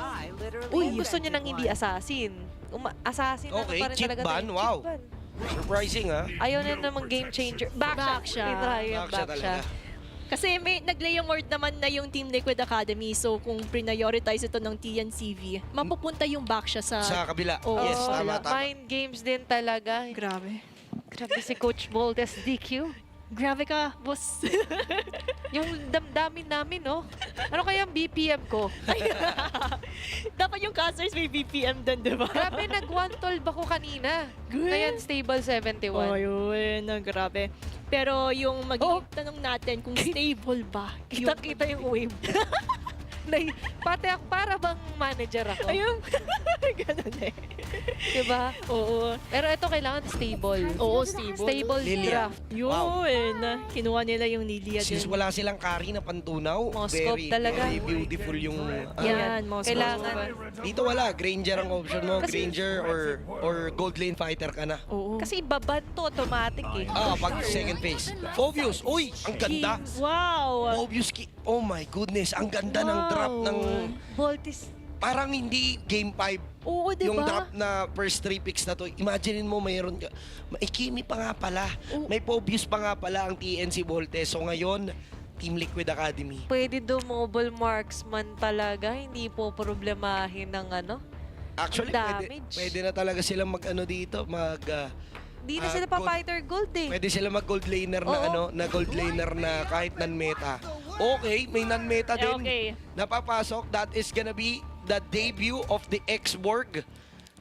Speaker 5: gusto niya nang hindi assassin. Assassin
Speaker 6: Okay,
Speaker 5: pa rin
Speaker 6: cheap
Speaker 5: talaga.
Speaker 6: ban,
Speaker 5: to eh.
Speaker 6: wow.
Speaker 5: Cheap ban.
Speaker 6: Surprising
Speaker 5: Ayaw na namang game changer. Back,
Speaker 7: Back siya.
Speaker 5: Tinry yung
Speaker 6: Back siya
Speaker 5: back siya.
Speaker 6: talaga.
Speaker 7: Kasi may nag-Leo Ward naman na yung Team Liquid Academy, so kung prioritize ito ng TNCV, mapupunta yung back siya sa...
Speaker 6: Sa kabila.
Speaker 7: Oo.
Speaker 6: Yes, tama.
Speaker 5: Mind games din talaga.
Speaker 7: Grabe.
Speaker 5: Grabe si Coach Voltes DQ.
Speaker 7: Grabe ka, boss.
Speaker 5: Yung damdamin namin, no? Ano kaya ang BPM ko?
Speaker 7: Dapat yung casters may BPM din, di ba?
Speaker 5: Grabe, nag-112 ako kanina.
Speaker 7: Good.
Speaker 5: Ngayon, stable 71.
Speaker 7: Oh, yun. Grabe. Pero yung magiging tanong natin kung stable ba?
Speaker 5: Kita-kita yung wave. Pati ako, para bang manager ako.
Speaker 7: Ayun. Ganun eh.
Speaker 5: Diba?
Speaker 7: Oo.
Speaker 5: Pero ito, kailangan stable.
Speaker 7: Oo, stable.
Speaker 5: Stable
Speaker 6: Lilia.
Speaker 5: draft.
Speaker 7: Yun. Kinuha nila yung Lilia
Speaker 6: Since
Speaker 7: din.
Speaker 6: wala silang carry na pantunaw,
Speaker 5: Moskov
Speaker 6: very,
Speaker 5: talaga.
Speaker 6: very beautiful yung...
Speaker 7: Yan, Moskov.
Speaker 5: Kailangan.
Speaker 6: Dito wala, Granger ang option mo.
Speaker 5: Kasi-
Speaker 6: Granger or gold lane fighter ka na.
Speaker 7: Oo.
Speaker 5: Kasi baban to, automatic eh.
Speaker 6: Pag second phase. Phobius, uy, ang ganda.
Speaker 7: Wow.
Speaker 6: Phobius, oh my goodness, ang ganda ng drop ng...
Speaker 5: Voltis.
Speaker 6: Parang hindi game 5.
Speaker 7: Oo, di
Speaker 6: Yung
Speaker 7: ba?
Speaker 6: drop na first 3 picks na to, imaginein mo mayroon ka. May Kimi pa nga pala. May Phobius pa nga pala ang TNC Voltes. So ngayon, Team Liquid Academy.
Speaker 5: Pwede do mobile marksman talaga. Hindi po problemahin ng ano.
Speaker 6: Actually,
Speaker 5: Damage.
Speaker 6: pwede na talaga silang dito,
Speaker 5: Hindi na sila
Speaker 6: gold.
Speaker 5: pa-fighter gold eh.
Speaker 6: Pwede sila mag gold laner na
Speaker 5: Oo.
Speaker 6: na gold laner na kahit non-meta. Okay, may non-meta din.
Speaker 7: Okay.
Speaker 6: Napapasok. That is gonna be the debut of the X-Borg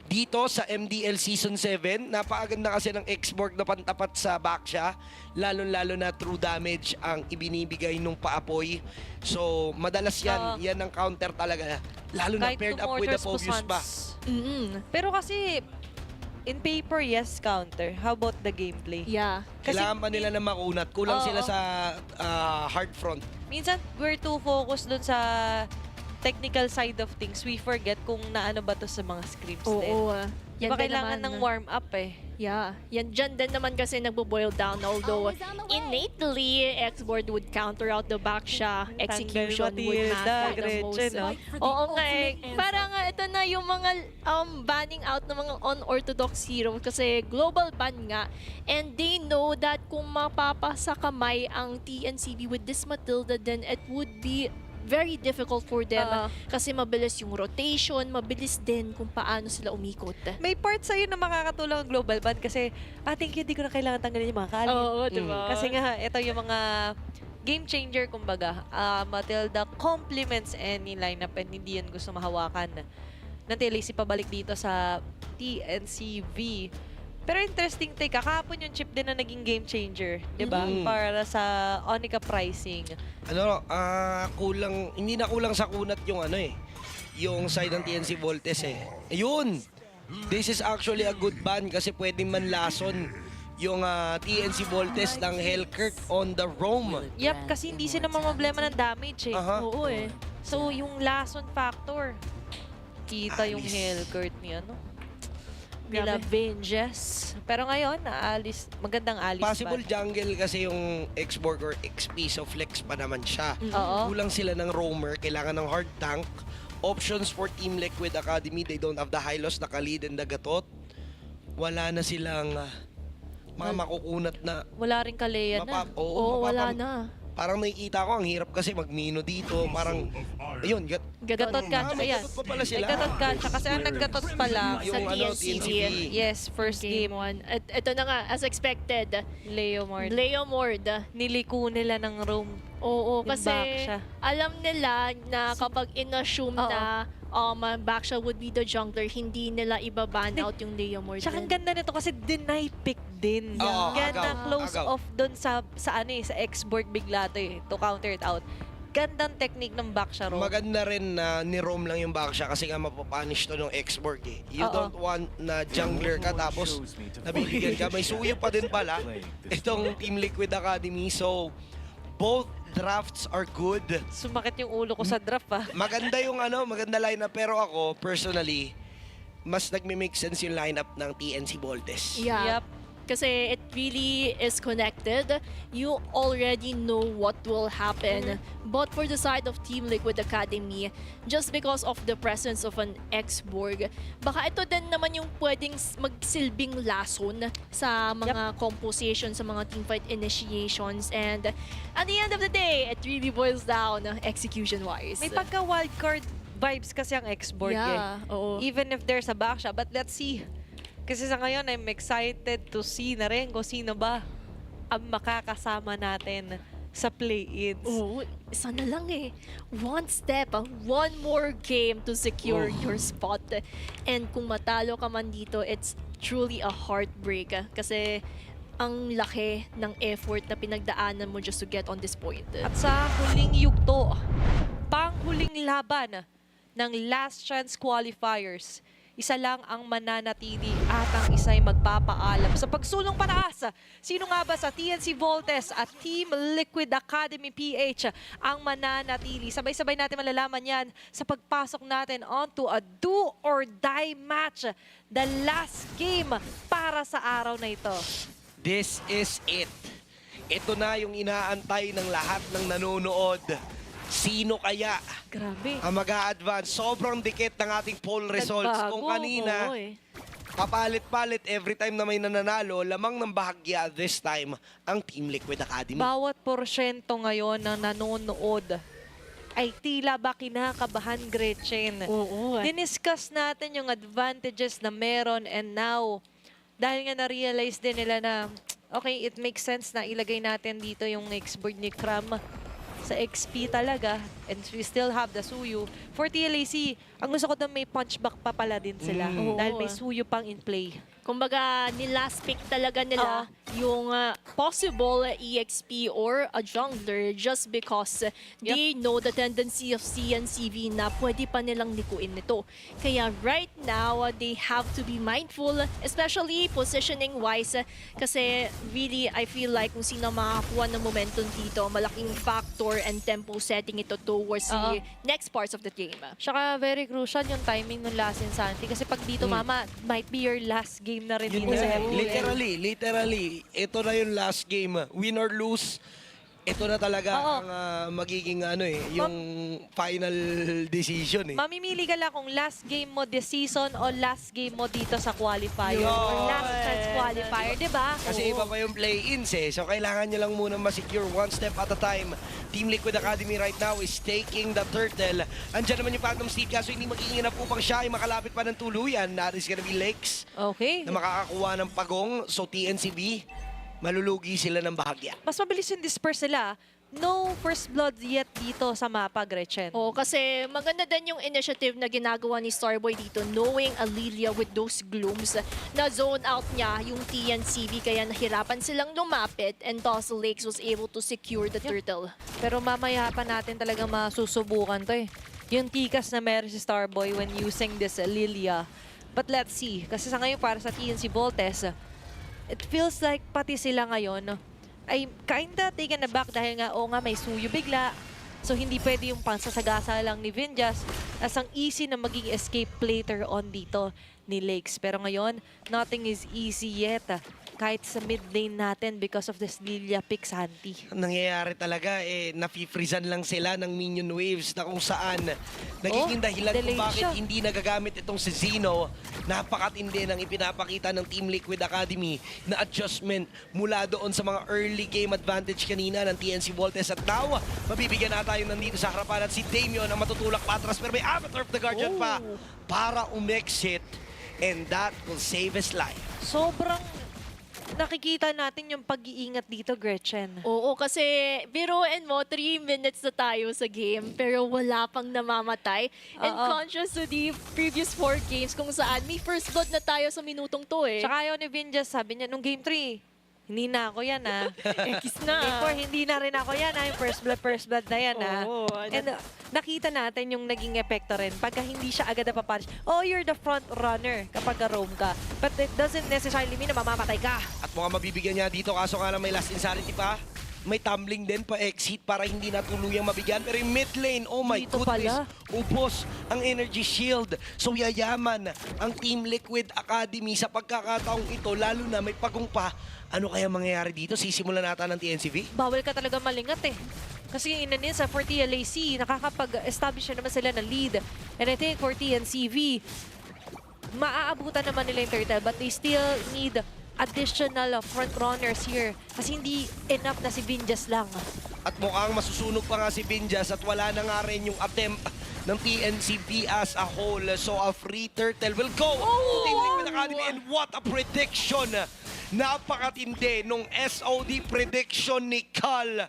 Speaker 6: dito sa MDL Season 7. Napakaganda kasi ng X-Borg na pantapat sa back siya. Lalo-lalo na true damage ang ibinibigay nung paapoy. So, madalas yan. Yan ang counter talaga. Lalo na
Speaker 5: Kahit
Speaker 6: paired
Speaker 5: two
Speaker 6: up with the
Speaker 5: mortars
Speaker 6: Phobius pa.
Speaker 5: pusans.
Speaker 7: Pero
Speaker 5: Pero kasi, in paper, yes, counter. How about the gameplay?
Speaker 7: yeah.
Speaker 5: Kasi
Speaker 6: Kailangan pa nila na makunat. Kulang
Speaker 5: Oo.
Speaker 6: sila sa hard front.
Speaker 5: minsan, we're too focused dun sa technical side of things. We forget kung naano ba to sa mga scripts din.
Speaker 7: Oo.
Speaker 5: Diba
Speaker 7: din
Speaker 5: kailangan
Speaker 7: naman.
Speaker 5: ng warm-up eh.
Speaker 7: Yeah. Yan dyan din naman kasi nagbo-boil down. Although, innately, X-Board would counter out the back siya. Execution would matter the most.
Speaker 5: Gretchen, no?
Speaker 7: Oo nga eh. Parang nga, ito na yung mga banning out ng mga unorthodox heroes kasi global ban nga. And they know that kung mapapasa kamay ang TNCV with this Matilda, then it would be very difficult for them kasi mabilis yung rotation, mabilis din kung paano sila umikot.
Speaker 5: May part sa'yo na makakatulong ang global ban kasi thank you, di ko na kailangan tanggalin yung mga kali.
Speaker 7: Oo, diba?
Speaker 5: Kasi nga, ito yung mga game changer, kumbaga. Matilda complements any lineup and hindi yan gusto mahawakan ng TLAC pabalik dito sa TNCV. Pero interesting take, kahapon yung chip din na naging game changer, di ba?
Speaker 6: Mm.
Speaker 5: Para sa Onica pricing.
Speaker 6: Kulang, hindi na kulang sa kunat yung yung side ng TNC Voltes Ayun! This is actually a good ban kasi pwedeng manlason yung TNC Voltes ng Hellkirk on the roam.
Speaker 5: Yep, kasi hindi sila mamblema ng damage eh.
Speaker 6: Aha.
Speaker 7: Oo eh.
Speaker 5: So, yung lason factor, kita yung
Speaker 6: Alis.
Speaker 5: Hellkirk ni nila Venges. Pero ngayon, magandang alis
Speaker 6: Possible
Speaker 5: ba?
Speaker 6: jungle kasi yung X-Borg or XP, so flex pa naman siya.
Speaker 5: Oo.
Speaker 6: Kulang sila ng roamer, kailangan ng hard tank. Options for Team Liquid Academy, they don't have the high loss, naka-lead and nagatot. Wala na silang mga makukunat na
Speaker 5: Wala rin Kalea na.
Speaker 7: Oo, wala na.
Speaker 6: Parang nakikita ko, ang hirap kasi magmino dito. Parang, ayun,
Speaker 5: Gatot ka,
Speaker 6: may
Speaker 5: ayan.
Speaker 6: gatot pa pala sila.
Speaker 5: May gatot ka, kasi ang naggatot pa lang.
Speaker 7: Sa
Speaker 6: Yung
Speaker 7: TNCV.
Speaker 5: Yes, first
Speaker 7: Game
Speaker 5: game.
Speaker 7: 1. Ito na nga, as expected,
Speaker 5: Leomord.
Speaker 7: Leomord.
Speaker 5: Niliko nila ng room.
Speaker 7: Oo,
Speaker 5: Yung
Speaker 7: kasi
Speaker 5: back siya.
Speaker 7: alam nila na kapag in-assume
Speaker 5: Oo.
Speaker 7: na back siya would be the jungler, hindi nila iba-ban out yung Leomord.
Speaker 5: Tsaka ang ganda nito kasi deny pick din.
Speaker 6: Oo,
Speaker 5: Ganda
Speaker 6: agaw,
Speaker 5: close
Speaker 6: agaw.
Speaker 5: off doon sa X-board bigla to to counter it out. Gandang technique ng back siya, Ro.
Speaker 6: Maganda rin na ni-roam lang yung back siya kasi nga mapapunish to ng X-Borg You
Speaker 5: Oo.
Speaker 6: don't want na jungler ka tapos nabibigyan ka. May suyo pa din pala itong Team Liquid Academy. So, both drafts are good.
Speaker 5: Sumakit yung ulo ko sa draft,
Speaker 6: Maganda yung maganda lineup pero ako personally mas nagme-make sense yung lineup ng TNC Voltes.
Speaker 7: Yeah.
Speaker 5: Yep.
Speaker 7: Kasi it really is connected. You already know what will happen. But for the side of Team Liquid Academy, just because of the presence of an X-Borg, baka ito din naman yung pwedeng magsilbing lason sa mga composition, sa mga teamfight initiations. And at the end of the day, it really boils down execution-wise.
Speaker 5: May pagka-wildcard vibes kasi ang X-board
Speaker 7: oo.
Speaker 5: Even if there's a back siya. But let's see. Kasi sa ngayon, I'm excited to see na rin kung sino ba ang makakasama natin sa play-ins.
Speaker 7: Oo, isa na lang eh. One step, one more game to secure your spot. And kung matalo ka man dito, it's truly a heartbreak. Kasi ang laki ng effort na pinagdaanan mo just to get on this point.
Speaker 5: At sa huling yugto, panghuling laban ng Last Chance Qualifiers, isa lang ang mananatili at ang isa'y magpapaalam sa pagsulong pataas. Sino nga ba sa TNC Voltes at Team Liquid Academy PH ang mananatili? Sabay-sabay natin malalaman yan sa pagpasok natin onto a do-or-die match. The last game para sa araw na ito.
Speaker 6: This is it. Ito na yung inaantay ng lahat ng nanonood. Sino kaya
Speaker 5: Grabe.
Speaker 6: ang mag-a-advance? Sobrang dikit ng ating poll results.
Speaker 5: Nagbago,
Speaker 6: Kung kanina,
Speaker 7: Oo eh.
Speaker 6: papalit-palit every time na may nananalo, lamang ng bahagya this time ang Team Liquid Academy.
Speaker 5: Bawat porsyento ngayon ng nanonood ay tila ba kinakabahan, Gretchen.
Speaker 7: Oo.
Speaker 5: Diniscuss natin yung advantages na meron and now, dahil nga na-realize din nila na, okay, it makes sense na ilagay natin dito yung X-board ni Kram sa XP talaga and we still have the Suyu. For TLAC, ang gusto ko doon may punchback pa pala din sila dahil may Suyu pang in play.
Speaker 7: Kumbaga, nilast pick talaga nila yung possible EXP or a jungler just because they know the tendency of TNCV na pwede pa nilang likuin nito. Kaya right now, they have to be mindful, especially positioning-wise, kasi really, I feel like kung sino makakuha ng momentum dito, malaking factor and tempo setting ito towards the next parts of the game.
Speaker 5: Tsaka very crucial yung timing ng last insanity kasi pag dito, mama, might be your last game na rin
Speaker 6: Yun
Speaker 5: dito sa
Speaker 6: nga,
Speaker 5: MDL.
Speaker 6: literally, ito na yung last game. Win or lose, ito na talaga ang magiging yung final decision eh.
Speaker 5: Mamimili ka lang kung last game mo this season o last game mo dito sa qualifier or last chance qualifier, di ba?
Speaker 6: Kasi iba pa yung play-ins eh. So kailangan nyo lang muna ma-secure one step at a time. Team Liquid Academy right now is taking the turtle. Andyan naman yung Phantom Steed kaso hindi magiging enough upang siya ay makalapit pa ng tuluyan. That is gonna be Lakes
Speaker 5: Okay.
Speaker 6: na makakakuha ng pagong. So TNCV, malulugi sila ng bahagya.
Speaker 5: Mas mabilis yung disperse sila. no first blood yet dito sa mapa, Gretchen.
Speaker 7: Oo, kasi maganda din yung initiative na ginagawa ni Starboy dito, knowing Alilia with those glooms na zone out niya yung TNCV, kaya nahirapan silang lumapit and Tussle Lakes was able to secure the turtle.
Speaker 5: Pero mamaya pa natin talagang masusubukan to eh. Yung tikas na meron si Starboy when using this Lilia. But let's see. Kasi sa ngayon para sa TNC Voltes, it feels like pati sila ngayon ay kinda taken aback dahil nga, nga may suyo bigla. So hindi pwede yung pansasagasa lang ni Vinjas as ang easy na maging escape later on dito ni Lakes. Pero ngayon, nothing is easy yet. Kahit sa mid lane natin because of this Lilia Pixanti.
Speaker 6: Ang nangyayari talaga, nafi-freezan lang sila ng minion waves na kung saan nagiging dahilan kung
Speaker 5: delayed
Speaker 6: bakit
Speaker 5: siya.
Speaker 6: hindi nagagamit itong si Sino. Napakatindi ng ipinapakita ng Team Liquid Academy na adjustment mula doon sa mga early game advantage kanina ng TNC Voltes. At now, mabibigyan na tayo nandito sa harapan at si Damien ang matutulak patras pero may Avatar of the Guardian pa para umexit, and that will save his life.
Speaker 5: Sobrang nakikita natin yung pag-iingat dito, Gretchen.
Speaker 7: Oo, kasi biruin mo, 3 minutes na tayo sa game, pero wala pang namamatay. And conscious to the previous 4 games kung saan may first blood na tayo sa minutong to eh.
Speaker 5: Tsaka ayaw ni Vinjas, sabi niya, nung game 3, hindi na ako yan
Speaker 7: X na.
Speaker 5: Game 4, hindi na rin ako yan Yung first blood na yan
Speaker 7: Oo.
Speaker 5: And nakita natin yung naging epekto rin pagka hindi siya agad napapunish. Oh, you're the front runner kapag roam ka. But it doesn't necessarily mean na mamamatay ka.
Speaker 6: At mukhang mabibigyan niya dito, kaso nga lang may last insanity pa. May tumbling din pa exit para hindi na tuluyang mabigyan. Pero yung mid lane, oh my
Speaker 5: Dito
Speaker 6: goodness,
Speaker 5: pala.
Speaker 6: ubos ang energy shield. So yayaman ang Team Liquid Academy sa pagkakataong ito, lalo na may pagong pa. Ano kaya mangyayari dito? Sisimulan natin ng TNCV?
Speaker 5: Bawal ka talaga malingat eh. Kasi inanisa for TLAC, nakakapag-establish na naman sila ng lead. And I think for TNCV, maaabutan naman nila yung turtle but they still need additional front runners here. Kasi hindi enough na si Vinjas lang.
Speaker 6: At mukhang masusunog pa nga si Vinjas at wala na nga rin yung attempt ng TNCV as a whole. So a free turtle will go to Team Liquid Academy, and what a prediction! Napakatindi nung SOD prediction ni Cal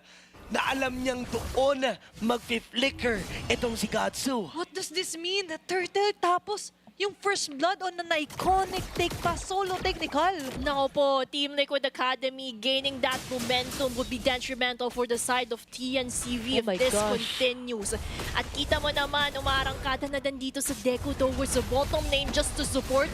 Speaker 6: na alam niyang doon mag-flicker itong si Gatsu.
Speaker 5: What does this mean? The turtle tapos yung first blood on na iconic take pa, solo technical.
Speaker 7: Nako po, Team Liquid Academy gaining that momentum would be detrimental for the side of TNCV
Speaker 5: Oh
Speaker 7: if
Speaker 5: my
Speaker 7: this
Speaker 5: gosh.
Speaker 7: continues. At kita mo naman, umarangkada na din dito sa Deku towards the bottom lane just to support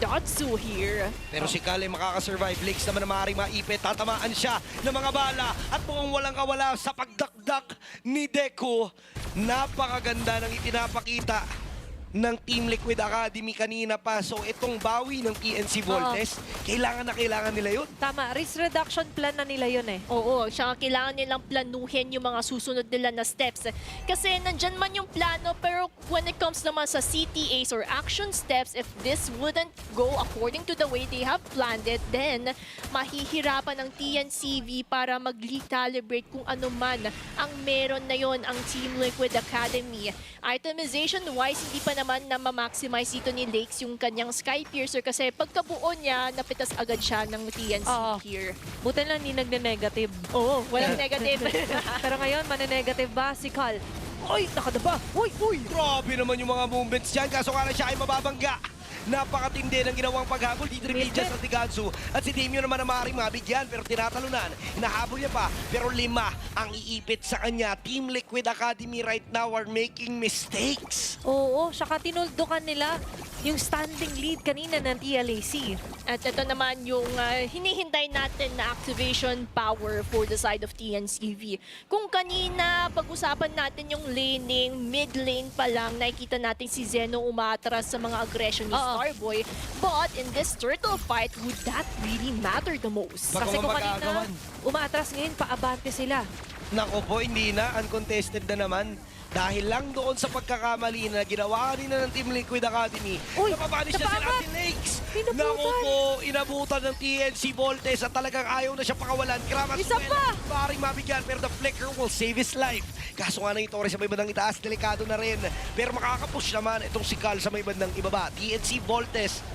Speaker 7: Datsu here.
Speaker 6: Pero si Cal ay makakasurvive. Lakes naman na maaaring maipit. Tatamaan siya ng mga bala at mukhang walang kawala sa pagdakdak ni Deku. Napakaganda ng ipinapakita ng Team Liquid Academy kanina pa. So itong bawi ng TNC Voltes, kailangan na kailangan nila yun.
Speaker 5: Tama, risk reduction plan na nila yun eh.
Speaker 7: Oo, siya kailangan nilang planuhin yung mga susunod nila na steps. Kasi nandyan man yung plano, pero when it comes naman sa CTAs or action steps, if this wouldn't go according to the way they have planned it, then mahihirapan ng TNCV para mag-recalibrate kung ano man ang meron na yon ang Team Liquid Academy. Itemization-wise, hindi pa naman na ma-maximize dito ni Lakes yung kanyang Sky Piercer kasi pagkabuo niya, napitas agad siya ng TNC here.
Speaker 5: Buti lang hindi nagne-negative.
Speaker 7: Oo, walang negative.
Speaker 5: Pero ngayon, mane-negative ba si Cal? Uy, nakadaba! Uy, uy!
Speaker 6: Grabe naman yung mga movements dyan. Kaso nga lang siya ay mababangga. Napakatindi ng ginawang paghabol dito ni Vinjas at ni Gatsu. At si Damien naman na maaaring mabigyan pero tinatalunan. Hinahabol niya pa pero 5 ang iipit sa kanya. Team Liquid Academy right now are making mistakes.
Speaker 5: Oo, saka tinuldukan nila yung standing lead kanina ng TLAC.
Speaker 7: At ito naman yung hinihintay natin na activation power for the side of TNCV. Kung kanina pag-usapan natin yung laning, mid lane pa lang, nakikita natin si Zeno umatras sa mga aggression ni Starboy. But in this turtle fight, would that really matter the most?
Speaker 6: Baka
Speaker 5: Kasi kung kanina
Speaker 6: magagawan.
Speaker 5: umaatras ngayon, paabante sila.
Speaker 6: Nako po, hindi na. Uncontested na naman. Dahil lang doon sa pagkakamali na ginawa nila ng Team Liquid Academy.
Speaker 5: Uy,
Speaker 6: napapanish na si
Speaker 5: napaabot!
Speaker 6: Ate Lakes.
Speaker 5: Inabutan!
Speaker 6: Nako po, inabutan ng TNC Voltes at talagang ayaw na siya pakawalan. Kramas
Speaker 5: Isa pa!
Speaker 6: Maaaring mabigyan pero the flicker will save his life. Kaso nga na ito rin sa may bandang itaas, delikado na rin. Pero makakapush naman itong si Cal sa may bandang ibaba. TNC Voltes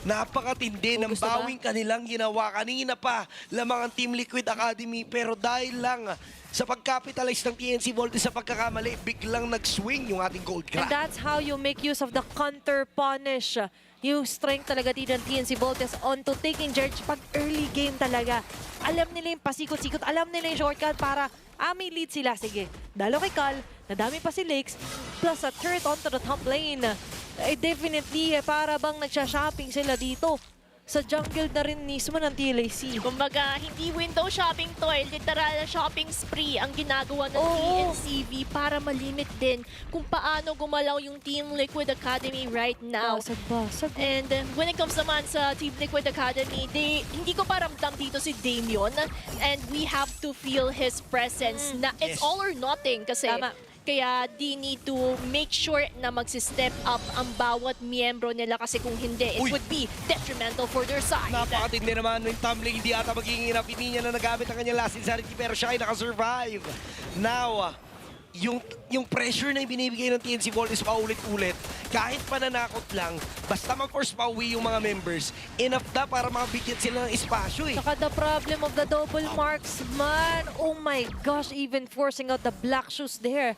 Speaker 6: Napakatindi ng
Speaker 5: Gusto ba?
Speaker 6: bawing kanilang ginawa. Kanina pa, lamang ang Team Liquid Academy. Pero dahil lang sa pag-capitalize ng TNC Voltes sa pagkakamali, biglang nag-swing yung ating gold
Speaker 5: And
Speaker 6: class.
Speaker 5: that's how you make use of the counter punish. Yung strength talaga dito ng TNC Voltes onto taking charge pag early game talaga. Alam nila yung pasikot-sikot, alam nila yung shortcut para may lead sila. Sige, dalo kay Cal, nadami pa si Lakes, plus a turret onto the top lane. Definitely, para bang nagsha-shopping sila dito. Sa jungle na rin mismo ng TLAC.
Speaker 7: Kumbaga, hindi window shopping to literal shopping spree ang ginagawa ng TNCV para malimit din kung paano gumalaw yung Team Liquid Academy right now.
Speaker 5: Basag-basag.
Speaker 7: And when it comes naman sa Team Liquid Academy, hindi ko pa ramdam dito si Damien, and we have to feel his presence na it's
Speaker 6: Yes.
Speaker 7: all or nothing kasi
Speaker 5: Tama.
Speaker 7: kaya they need to make sure na magsi-step up ang bawat miyembro nila kasi kung hindi, it
Speaker 6: Uy.
Speaker 7: would be detrimental for their side.
Speaker 6: Napakatindi naman yung tumbling. Hindi ata magiging enough. Hindi niya na nagamit ang kanyang last insanity pero siya ay nakasurvive. Now, yung pressure na ibinibigay ng TNC Voltes paulit-ulit, kahit pananakot lang, basta mag-force pauwi yung mga members, enough na para makabigyan sila ng espasyo eh.
Speaker 5: Saka the problem of the double marksman. Oh my gosh, even forcing out the black shoes there.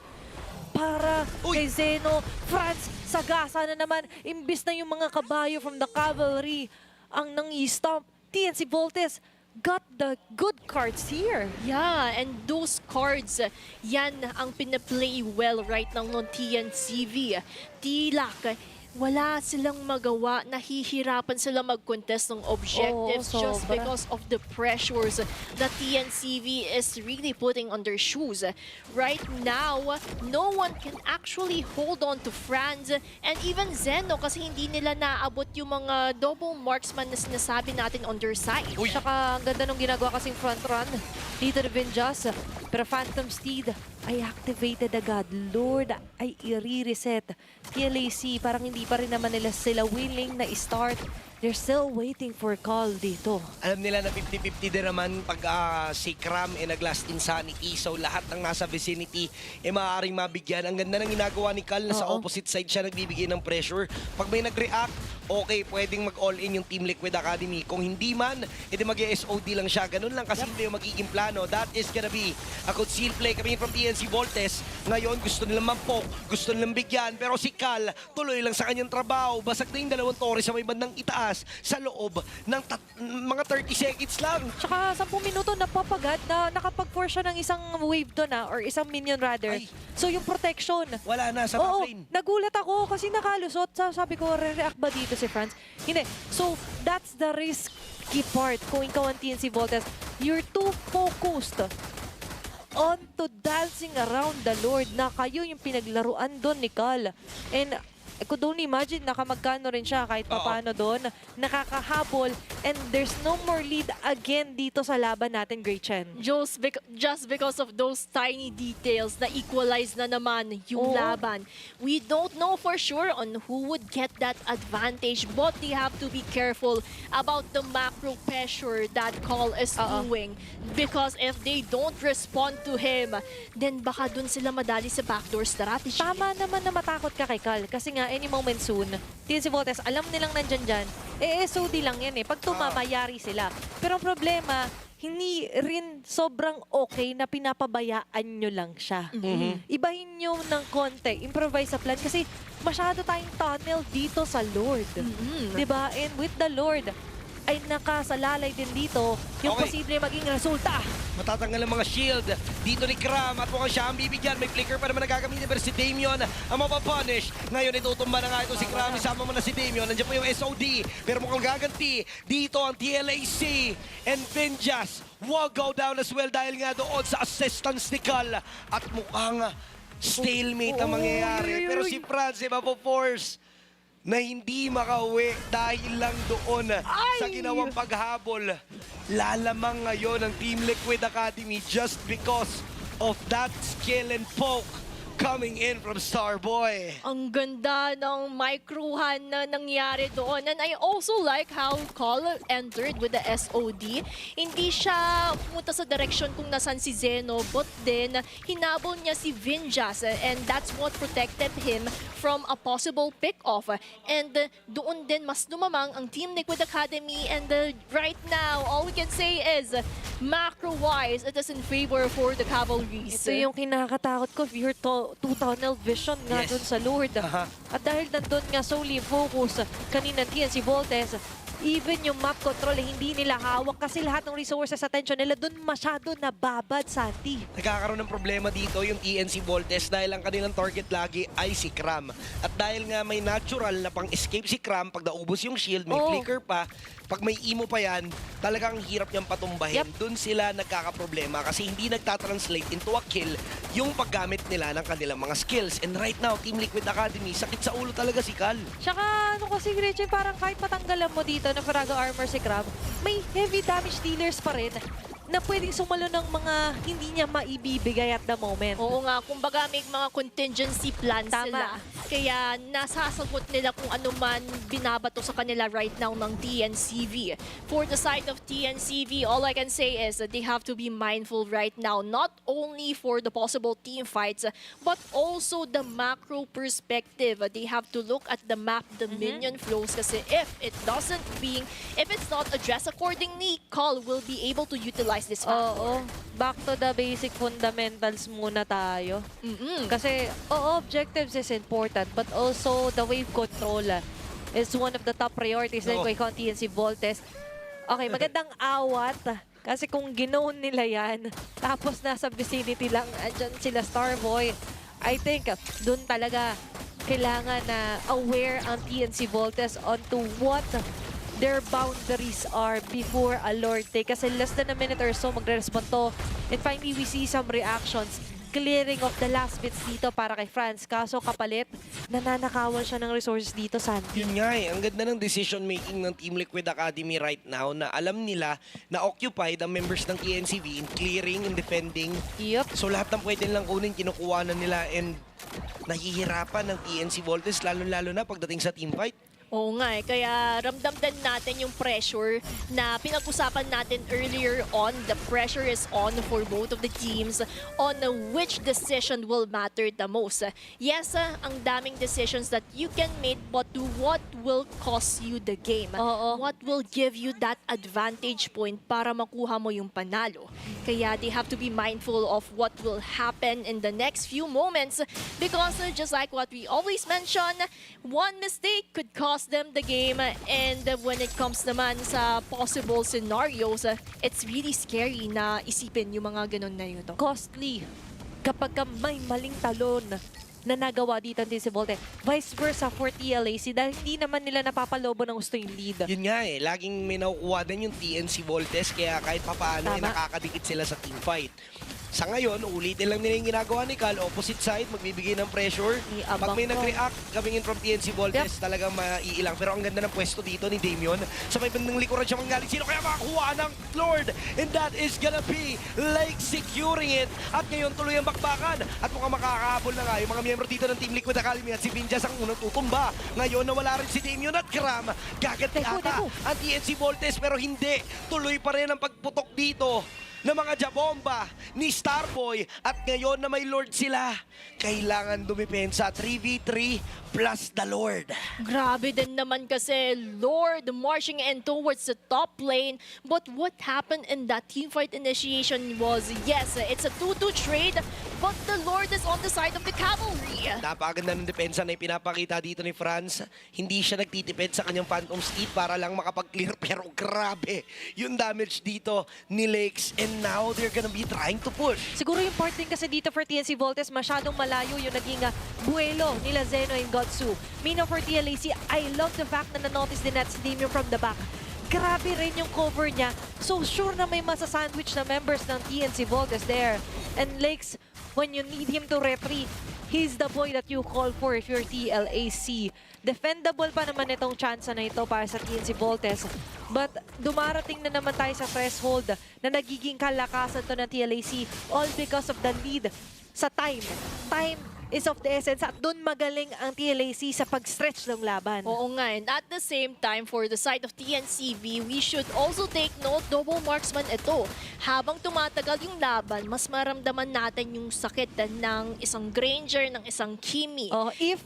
Speaker 5: Para
Speaker 6: Uy.
Speaker 5: kay Sino, Franz, sagasa na naman. Imbis na yung mga kabayo from the cavalry ang nang-i-stomp. TNC Voltes got the good cards here.
Speaker 7: Yeah, and those cards, yan ang pinaplay well right now ng TNCV. TLAC, wala silang magawa, nahihirapan sila mag-contest ng objectives
Speaker 5: Oo,
Speaker 7: just
Speaker 5: sobra.
Speaker 7: because of the pressures that TNCV is really putting on their shoes. Right now, no one can actually hold on to Franz and even Zeno kasi hindi nila naabot yung mga double marksman na sinasabi natin on their side.
Speaker 6: Uy.
Speaker 5: Saka ang ganda nung ginagawa kasing front run dito ni Vinjas. Pero Phantom Steed ay activated agad. Lord ay i-reset. TLAC parang hindi pa rin naman nila sila willing na i-start. They're still waiting for call dito.
Speaker 6: Alam nila na 50-50 din naman pag si Cram nag-last insanity. So lahat ng nasa vicinity maaaring mabigyan. Ang ganda ng ginagawa ni Cal na sa
Speaker 5: Oo.
Speaker 6: opposite side siya nagbibigay ng pressure. Pag may nag-react, okay, pwedeng mag-all-in yung Team Liquid Academy. Kung hindi man, edi mag-SOD lang siya. Ganun lang kasimple yung magiging plano. That is gonna be a concealed play coming from TNC Voltes. Ngayon, gusto nilang mampok, gusto nilang bigyan. Pero si Cal, tuloy lang sa kanyang trabaho. Basag na yung dalawang torre sa may bandang itaas sa loob ng mga 30 seconds lang.
Speaker 5: Tsaka 10 minuto napapagad na nakapag-force siya ng isang wave doon or isang minion rather.
Speaker 6: Ay.
Speaker 5: So yung protection.
Speaker 6: Wala na sa
Speaker 5: Oo,
Speaker 6: top lane.
Speaker 5: nagulat ako kasi nakalusot. Sabi ko, re-react ba dito si Franz? Hindi. So, that's the risky part. Kung ikaw ang TNC Voltes, you're too focused on to dancing around the Lord na kayo yung pinaglaruan doon ni Cal. And I could only imagine nakamagkano rin siya kahit paano doon. Nakakahabol and there's no more lead again dito sa laban natin, Great Chen.
Speaker 7: Just because of those tiny details na equalize na naman yung
Speaker 5: Oo.
Speaker 7: laban. We don't know for sure on who would get that advantage, but they have to be careful about the macro pressure that Call is doing. Because if they don't respond to him, then baka dun sila madali sa backdoor strategy.
Speaker 5: Tama naman na matakot ka kay Cal kasi nga any moment soon, TNC Voltes, alam nilang nandyan dyan, SOD lang yan eh. Pag tumamayari sila. Pero ang problema, hindi rin sobrang okay na pinapabayaan nyo lang siya. Ibahin nyo ng konti, improvise sa plan kasi masyado tayong tunnel dito sa Lord. Diba? And with the Lord, ay nakasalalay din dito yung
Speaker 6: Okay.
Speaker 5: posible maging resulta.
Speaker 6: Matatanggal ang mga shield dito ni Cram at mukhang siya ang bibigyan. May flicker pa naman nagagamitin pero si Damien ang mapapunish. Ngayon itutumba na nga ito si Cram. Isama mo na si Damien. Nandiyan po yung SOD. Pero mukhang gaganti dito ang TLAC. And Vinjas will go down as well dahil nga doon sa assistance ni Cal. At mukhang stalemate ang mangyayari. Pero si Franz mapo-force na hindi makauwi dahil lang doon sa ginawang paghabol. Lalamang ngayon ang Team Liquid Academy just because of that skill and poke coming in from Starboy.
Speaker 7: Ang ganda ng microhan na nangyari doon. And I also like how Call entered with the SOD. Hindi siya pumunta sa direction kung nasan si Zeno, but then hinabol niya si Vinjas, and that's what protected him from a possible pick-off. And doon din mas lumamang ang Team Liquid Academy, and right now, all we can say is macro-wise, it is in favor for the Cavalries.
Speaker 5: Ito yung kinakatakot ko, your two-tunnel vision nga
Speaker 6: Yes.
Speaker 5: dun sa Lord. At dahil nandun nga solely focus kanina TNC Voltes, even yung map control, hindi nila hawak kasi lahat ng resources, attention nila dun masyado nababad, Santi.
Speaker 6: Nagkakaroon ng problema dito yung TNC Voltes dahil ang kanilang target lagi ay si Cram. At dahil nga may natural na pang-escape si Cram, pag naubos yung shield, may
Speaker 5: Oo.
Speaker 6: flicker pa, pag may emo pa yan, talagang hirap niyang patumbahin.
Speaker 5: Yep.
Speaker 6: Doon sila nagkakaproblema kasi hindi nagtatranslate into a kill yung paggamit nila ng kanilang mga skills. And right now, Team Liquid Academy, sakit sa ulo talaga si Cal.
Speaker 5: Tsaka ano kasi, Gretchen, parang kahit matanggalan mo dito na Farago Armor si Crab, may heavy damage dealers pa rin na pwedeng sumalo ng mga hindi niya maibibigay at the moment.
Speaker 7: Oo nga, kumbaga may mga contingency plans
Speaker 5: Tama.
Speaker 7: sila. Kaya nasasagot nila kung ano man binabato sa kanila right now ng TNCV. For the side of TNCV, all I can say is that they have to be mindful right now, not only for the possible team fights, but also the macro perspective. They have to look at the map, the minion flows, kasi if it's not addressed accordingly, Call will be able to utilize this factor.
Speaker 5: Oo. Back to the basic fundamentals muna tayo. Kasi, objectives is important, but also the wave control is one of the top priorities like kay TNC Voltes. Okay, magandang awat. Kasi kung ginoon nila yan, tapos nasa vicinity lang, andyan sila Starboy, I think dun talaga kailangan na aware ang TNC Voltes onto what their boundaries are before a Lord take. Kasi less than a minute or so magre-respond to. And finally, we see some reactions. Clearing of the last bits dito para kay Franz. Kaso kapalit, nananakawan siya ng resources dito, Santi.
Speaker 6: Yun nga ang ganda ng decision making ng Team Liquid Academy right now na alam nila na occupied ang members ng TNCV in clearing and defending.
Speaker 5: Yup.
Speaker 6: So lahat ng pwede nilang kunin, kinukuha na nila and nahihirapan ng TNC Voltes lalo-lalo na pagdating sa team fight.
Speaker 7: Oo nga kaya ramdam din natin yung pressure na pinag-usapan natin earlier on. The pressure is on for both of the teams on which decision will matter the most. Yes, ang daming decisions that you can make, but what will cost you the game?
Speaker 5: Oo.
Speaker 7: What will give you that advantage point para makuha mo yung panalo? Kaya they have to be mindful of what will happen in the next few moments because just like what we always mention, one mistake could cost them the game, and when it comes naman sa possible scenarios, it's really scary na isipin yung mga ganun na yun.
Speaker 5: Costly kapag ka may maling talon na nagawa dito din si Volte. Vice versa for TLAC dahil hindi naman nila napapalobo ng gusto yung lead.
Speaker 6: Yun nga laging may nakukuha din yung TNC Voltes kaya kahit papaano nakakadikit sila sa team fight. Sa ngayon, ulitin lang nila yung ginagawa ni Cal. Opposite side, magbibigay ng pressure. Pag may nag-react, coming in from TNC Voltes, talagang maiilang. Pero ang ganda ng pwesto dito ni Damien. Sa may bandang likuran siya manggaling. Sino kaya makakuha ng Lord? And that is gonna be like securing it. At ngayon, tuloy ang bakbakan. At mukhang makakahabol na nga yung mga miyembro dito ng Team Liquid Academy. At si Vinjas ang unang tutumba. Ngayon, nawala rin si Damien at Cram. Gaganti ata ang TNC Voltes. Pero hindi. Tuloy pa rin ang pagputok dito ng mga jabomba ni Starboy at ngayon na may Lord sila, kailangan dumipensa 3v3 plus the Lord.
Speaker 7: Grabe din naman kasi Lord marching in towards the top lane, but what happened in that teamfight initiation was, yes, it's a 2-2 trade, but the Lord is on the side of the cavalry.
Speaker 6: Napakaganda ng depensa na ipinapakita dito ni Franz. Hindi siya nagtitipid sa kanyang Phantom Steed para lang makapag-clear, pero grabe yung damage dito ni Lakes. And now, they're gonna be trying to push.
Speaker 5: Siguro yung part din kasi dito for TNC Voltes, masyadong malayo yung naging buwelo nila Zeno and Godsu. Meanwhile for TLAC, I love the fact na na-notice din natin si Damien from the back. Grabe rin yung cover niya. So sure na may masasandwich na members ng TNC Voltes there. And Lakes, when you need him to retreat, he's the boy that you call for if you're TLAC. Defendable pa naman itong chance na ito para sa TNC Voltes. But dumarating na naman tayo sa threshold na nagiging kalakasan to ng TLAC all because of the lead sa time. Time is of the essence at doon magaling ang TLAC sa pag-stretch ng laban.
Speaker 7: Oo nga, and at the same time, for the side of TNCV, we should also take note, double marksman ito. Habang tumatagal yung laban, mas maramdaman natin yung sakit ng isang Granger, ng isang Kimi.
Speaker 5: Oh, if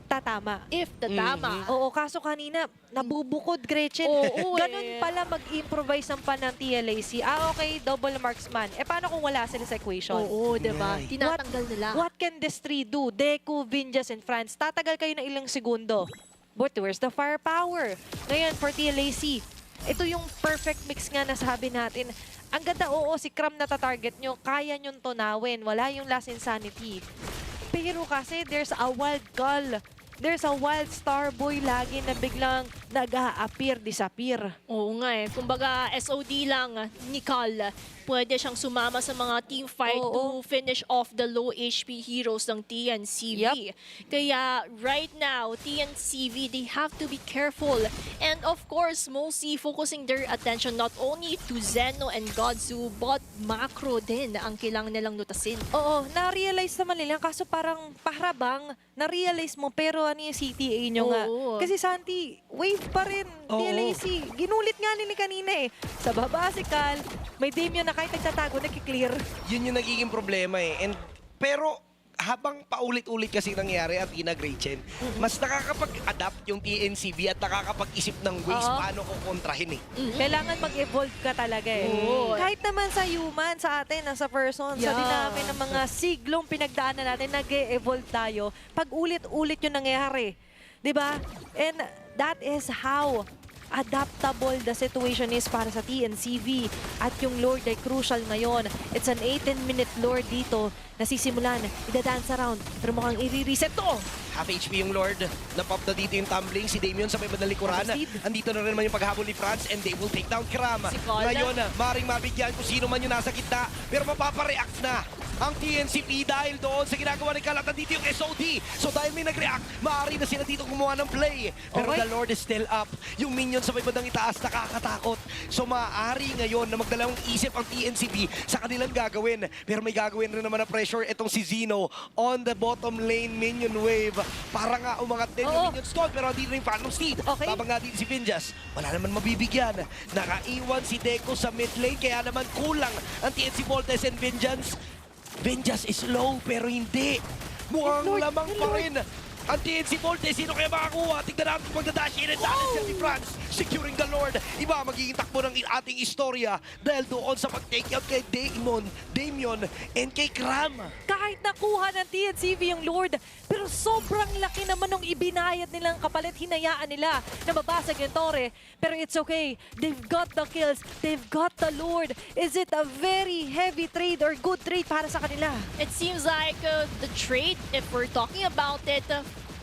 Speaker 5: tatama.
Speaker 7: If tatama.
Speaker 5: Oo, kaso kanina, nabubukod, Gretchen.
Speaker 7: Oo,
Speaker 5: Ganun pala mag-improvise ang pan ng TLAC. Okay, double marksman. Paano kung wala sila sa equation?
Speaker 7: Oo, diba?
Speaker 6: Yeah.
Speaker 7: Tinatanggal nila.
Speaker 5: What can this three do? Deku, Vinjas, and France. Tatagal kayo ng ilang segundo. But where's the firepower? Ngayon, for TLAC, ito yung perfect mix nga na sabi natin. Ang ganda, oo, si Cram na ta-target nyo, kaya nyong tunawin. Wala yung last insanity. Pero kasi, there's a wild call. There's a wild star boy lagi na biglang nag-a-appear, disappear.
Speaker 7: Oo nga eh. Kumbaga, SOD lang ni Cal. Pwede siyang sumama sa mga team fight
Speaker 5: Oo.
Speaker 7: to finish off the low HP heroes ng TNCV. Kaya right now, TNCV, they have to be careful. And of course, mostly focusing their attention not only to Zeno and Godzu, but macro din ang kailangan nilang lutasin.
Speaker 5: Oo, na-realize naman nila. Kaso parang paharabang, na-realize mo, pero ano yung CTA nyo nga.
Speaker 7: Oo.
Speaker 5: Kasi Santi, wave pa rin.
Speaker 6: Oo.
Speaker 5: TLAC. Ginulit nga nila kanina eh. Sa baba si Cal, may Damien na kahit nagtatago, nagkiklear.
Speaker 6: Yun yung nagiging problema eh. Pero habang paulit-ulit kasi nangyari at Gretchen, mas nakakapag-adapt yung TNCV at nakakapag-isip ng ways
Speaker 5: Oo.
Speaker 6: paano ko kontrahin eh.
Speaker 5: Kailangan mag-evolve ka talaga eh.
Speaker 7: Oo.
Speaker 5: Kahit naman sa human, sa atin, sa person, sa
Speaker 7: Yeah.
Speaker 5: dinami ng mga siglong pinagdaanan natin, nag-evolve tayo. Pag ulit-ulit yung nangyayari. 'Di ba? And that is how adaptable the situation is para sa TNCV. At yung Lord ay crucial ngayon. It's an 18-minute Lord dito. Nasisimulan, idadance around. Pero mukhang i-reset to.
Speaker 6: Half HP yung Lord. Napop na dito yung tumbling. Si Damien sa may bandalikuran.
Speaker 5: Proceed.
Speaker 6: Andito na rin naman yung paghabol ni France and they will take down Kram.
Speaker 7: Si Colin.
Speaker 6: Ngayon, maring mabigyan kung sino man yung nasa gitna. Pero mapapareact na ang TNCP dahil doon sa ginagawa ni Kalat. Andito yung SOD. So dahil may nag-react, maaari na sila dito gumawa ng play. Pero
Speaker 5: Okay.
Speaker 6: the Lord is still up. Yung minions sa may bandang itaas, nakakatakot. So maaari ngayon na magdalawang isip ang TNCP sa kanilang gagawin. Pero may gagawin rin naman na pressure itong si Sino on the bottom lane minion wave. Para nga umangat din yung
Speaker 5: Oo.
Speaker 6: minions doon. Pero andito rin yung Phantom Steed.
Speaker 5: Okay.
Speaker 6: Tabang nga din si Vinjas. Wala naman mabibigyan. Nakaiwan si Deco sa mid lane. Kaya naman kulang ang TNC Voltes and Vinjas. Vinjas is low pero hindi. Mukhang
Speaker 5: Lord,
Speaker 6: lamang pa
Speaker 5: Lord.
Speaker 6: rin ang TNC Voltes. Sino kaya makakuha? Tignan natin kung magdadash in and dahil siya si France. Securing the Lord. Iba magiging takbo ng ating istorya dahil doon sa pag-take out kay Damien and kay Kram.
Speaker 5: Kahit nakuha ng TNCV yung Lord, pero sobrang laki naman nung ibinayad nilang kapalit, hinayaan nila na mabasag yung Torre. Pero it's okay. They've got the kills. They've got the Lord. Is it a very heavy trade or good trade para sa kanila?
Speaker 7: It seems like the trade, if we're talking about it,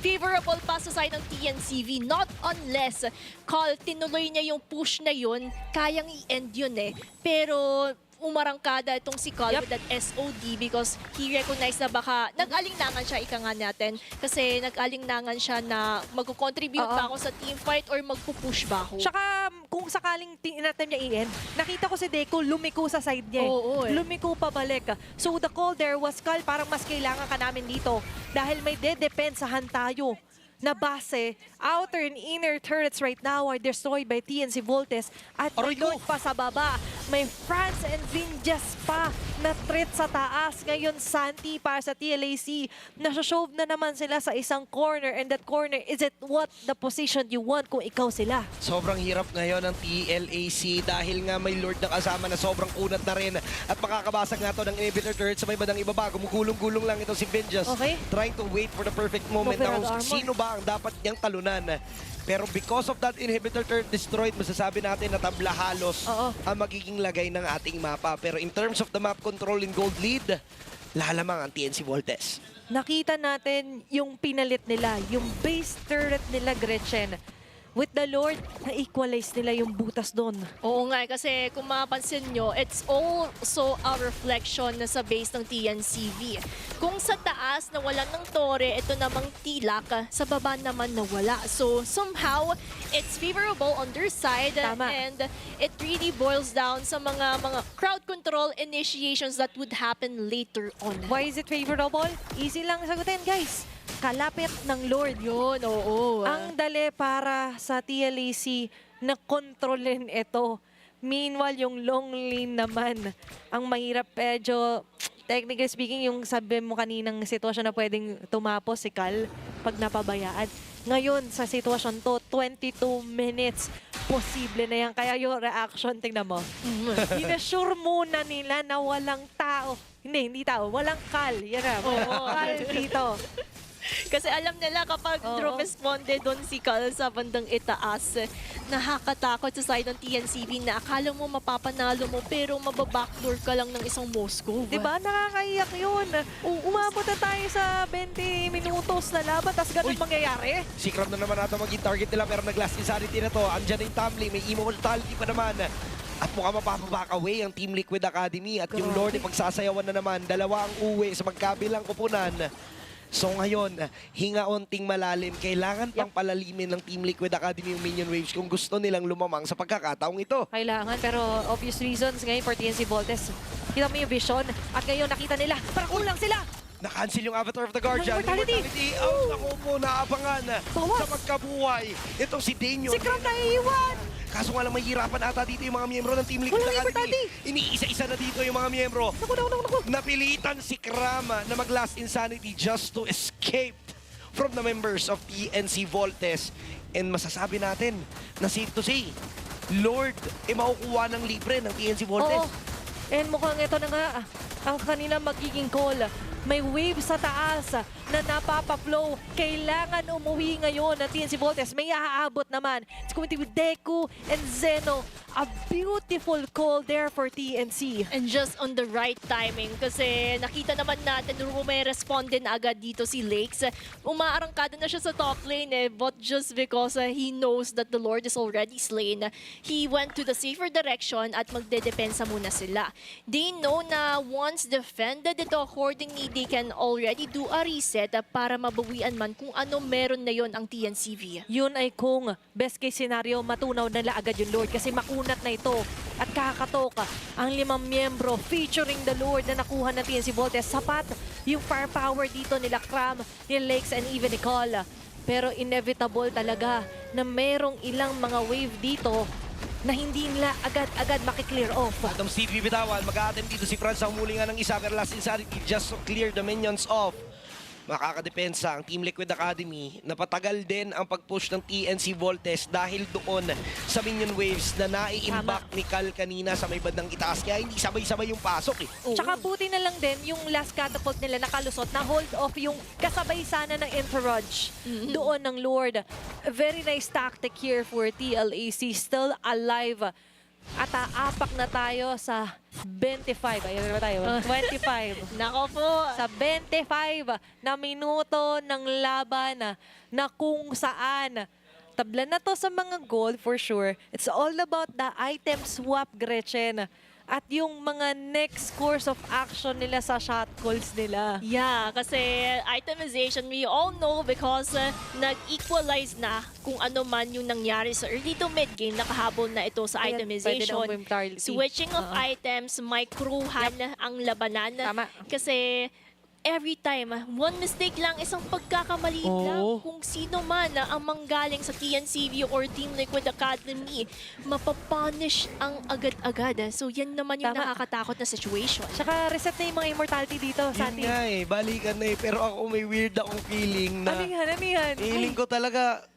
Speaker 7: favorable pa sa side ng TNCV. Not unless Call, tinuloy niya yung push na yun, kayang i-end yun eh. Pero umarangkada itong si Call
Speaker 5: Yup.
Speaker 7: with that SOD because he recognized na baka nag-alinlangan siya, ika nga natin. Kasi nag-alinlangan siya na mag-contribute
Speaker 5: Oo.
Speaker 7: ba ako sa team fight or magpupush ba ako?
Speaker 5: Tsaka kung sakaling inatem niya i-end, nakita ko si Deco lumiko sa side niya.
Speaker 7: Oo, eh.
Speaker 5: Lumiko pabalik. So the call there was, Cal, parang mas kailangan ka namin dito. Dahil may dedepensahan tayo na base, outer and inner turrets right now are destroyed by TNC Voltes at may
Speaker 6: Aray ko!
Speaker 5: Lord pa sa baba. May France and Vinjas pa na threat sa taas. Ngayon, Santi para sa TLAC. Nasa-shove na naman sila sa isang corner and that corner, is it what the position you want kung ikaw sila?
Speaker 6: Sobrang hirap ngayon ng TLAC dahil nga may Lord na kasama na sobrang kunat na rin. At makakabasag nga to ng inhibitor turret sa may bandang ibaba. Gumugulong-gulong lang ito si Vinjas.
Speaker 5: Okay.
Speaker 6: Trying to wait for the perfect moment.
Speaker 5: Overall
Speaker 6: Now,
Speaker 5: armor.
Speaker 6: sino ba ang dapat niyang talunan? Pero because of that inhibitor turret destroyed, masasabi natin na tabla halos
Speaker 5: Oo.
Speaker 6: ang magiging lagay ng ating mapa. Pero in terms of the map control in gold lead, lalamang ang TNC Voltes.
Speaker 5: Nakita natin yung pinalit nila, yung base turret nila, Gretchen. with the Lord, na-equalize nila yung butas doon.
Speaker 7: Oo nga, kasi kung mapapansin nyo, it's also a reflection na sa base ng TNCV. Kung sa taas na wala ng tore, ito namang TLAC, sa baba naman na wala. So somehow, it's favorable on their side.
Speaker 5: Tama.
Speaker 7: And it really boils down sa mga crowd control initiations that would happen later on.
Speaker 5: Why is it favorable? Easy lang sagutin, guys. Kalapit ng Lord.
Speaker 7: Yun, oo.
Speaker 5: Ang dali para sa TLAC na kontrolin ito. Meanwhile, yung long lane naman, ang mahirap medyo, technically speaking, yung sabi mo kaninang sitwasyon na pwedeng tumapos si Cal pag napabayaan. Ngayon, sa sitwasyon to, 22 minutes, posible na yan. Kaya yung reaction, tingnan mo. Inasure muna nila na walang tao. Hindi tao. Walang Cal. Yan na. Cal dito.
Speaker 7: Kasi alam nila kapag drop responde doon si Cal sa bandang itaas, nakakatakot sa side ng TNCV na akala mo mapapanalo mo pero mababackdoor ka lang ng isang Moscow.
Speaker 5: Diba? Nakakaiyak yun. Umabot na tayo sa 20 minutos na laban, tapos ganun mangyayari.
Speaker 6: Si Kram na naman natin maging target nila pero nag-last insanity na to. Andyan na yung Tamli, may immortality pa naman. At mukhang mapapaback away ang Team Liquid Academy. At yung Lord, pagsasayawan na naman. Dalawa ang uwi sa magkabilang koponan. So ngayon, hinga onting malalim. Kailangan pang palalimin ng Team Liquid Academy yung minion waves kung gusto nilang lumamang sa pagkakataong ito.
Speaker 5: Kailangan, pero obvious reasons ngayon for TNC Voltes. Kita mo yung vision, at ngayon nakita nila, parang kulang sila.
Speaker 6: Na-cancel yung Avatar of the Guardian.
Speaker 5: Immortality.
Speaker 6: Ang ako po naabangan
Speaker 5: Bawas.
Speaker 6: sa magkabuhay. Itong si Daniel.
Speaker 5: Si Kram naiiwan.
Speaker 6: Kaso nga lang mahirapan ata dito yung mga miyembro ng Team Liquid
Speaker 5: Walang
Speaker 6: Academy. Iniisa-isa na dito yung mga miyembro.
Speaker 5: Naku.
Speaker 6: Napilitan si Krama na mag-last insanity just to escape from the members of TNC Voltes. And masasabi natin na safe to say, Lord, makukuha ng libre ng TNC Voltes.
Speaker 5: Oo. And mukhang ito na nga, ang kanilang magiging call. May wave sa taas na napapa-flow. Kailangan umuwi ngayon ng TNC Voltes. May aabot naman. It's going to be Deku and Zeno. A beautiful call there for TNC.
Speaker 7: And just on the right timing kasi nakita naman natin nung may responde na agad dito si Lakes. Umaarangkada na siya sa top lane but just because he knows that the Lord is already slain, he went to the safer direction at magdedepensa muna sila. They know na once defended ito accordingly, they can already do a reset para mabawian man kung ano meron na yon ang TNCV.
Speaker 5: Yun ay kung best case scenario, matunaw nila agad yung Lord kasi makunat na ito at kakatoka ang 5 miyembro featuring the Lord na nakuha ng TNC Voltes. Sapat yung firepower dito nila Kram, ni Lakes and even Nicole. Pero inevitable talaga na merong ilang mga wave dito na hindi nila agad-agad makiklear off.
Speaker 6: At ang Steve bibitawan, mag-a-attempt dito si Franz ang huli nga ng isa pero last insanity just to clear the minions off. Makakadepensa ang Team Liquid Academy. Napatagal din ang pag-push ng TNC Voltes dahil doon sa minion waves na nai-impact ni Cal kanina sa may bandang itaas. Kaya hindi sabay-sabay yung pasok eh.
Speaker 5: Tsaka buti na lang din yung last catapult nila nakalusot na hold off yung kasabay sana ng entourage doon ng Lord. A very nice tactic here for TLAC. Still alive. At aapak na tayo sa 25. Ayun na tayo. 25.
Speaker 7: Nako po!
Speaker 5: Sa 25 na minuto ng laban na kung saan tabla na to sa mga gold for sure. It's all about the item swap, Gretchen. At yung mga next course of action nila sa shot calls nila.
Speaker 7: Yeah, kasi itemization, we all know because nag-equalize na kung ano man yung nangyari sa early to mid game, nakahabol na ito sa
Speaker 5: Ayan,
Speaker 7: itemization.
Speaker 5: pwede na momentarily.
Speaker 7: Switching of items, microhan ang labanan.
Speaker 5: Tama.
Speaker 7: Kasi every time, one mistake lang, isang pagkakamali lang. Kung sino man ang manggaling sa TNCV or Team Liquid Academy, mapapunish ang agad-agad. So yan naman yung
Speaker 5: Tama.
Speaker 7: nakakatakot na situation.
Speaker 5: Tsaka reset na yung mga immortality dito,
Speaker 6: Yun
Speaker 5: Sandy.
Speaker 6: nga eh, balikan na eh. Pero ako may weird akong feeling na
Speaker 5: Ano yan?
Speaker 6: feeling ko talaga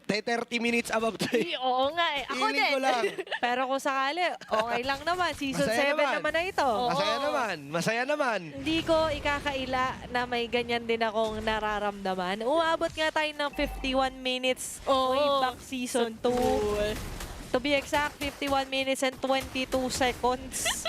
Speaker 6: 30 minutes above to eh.
Speaker 7: Oo nga eh. Ako
Speaker 6: Feeling
Speaker 7: din.
Speaker 6: ko lang.
Speaker 5: Pero kung sakali, okay lang naman. Season
Speaker 6: Masaya
Speaker 5: 7
Speaker 6: naman.
Speaker 5: naman na ito.
Speaker 6: Masaya naman. Masaya naman.
Speaker 5: Hindi ko ikakaila na may ganyan din akong nararamdaman. Uabot nga tayo ng 51 minutes way back season 2. To be exact, 51 minutes and 22 seconds.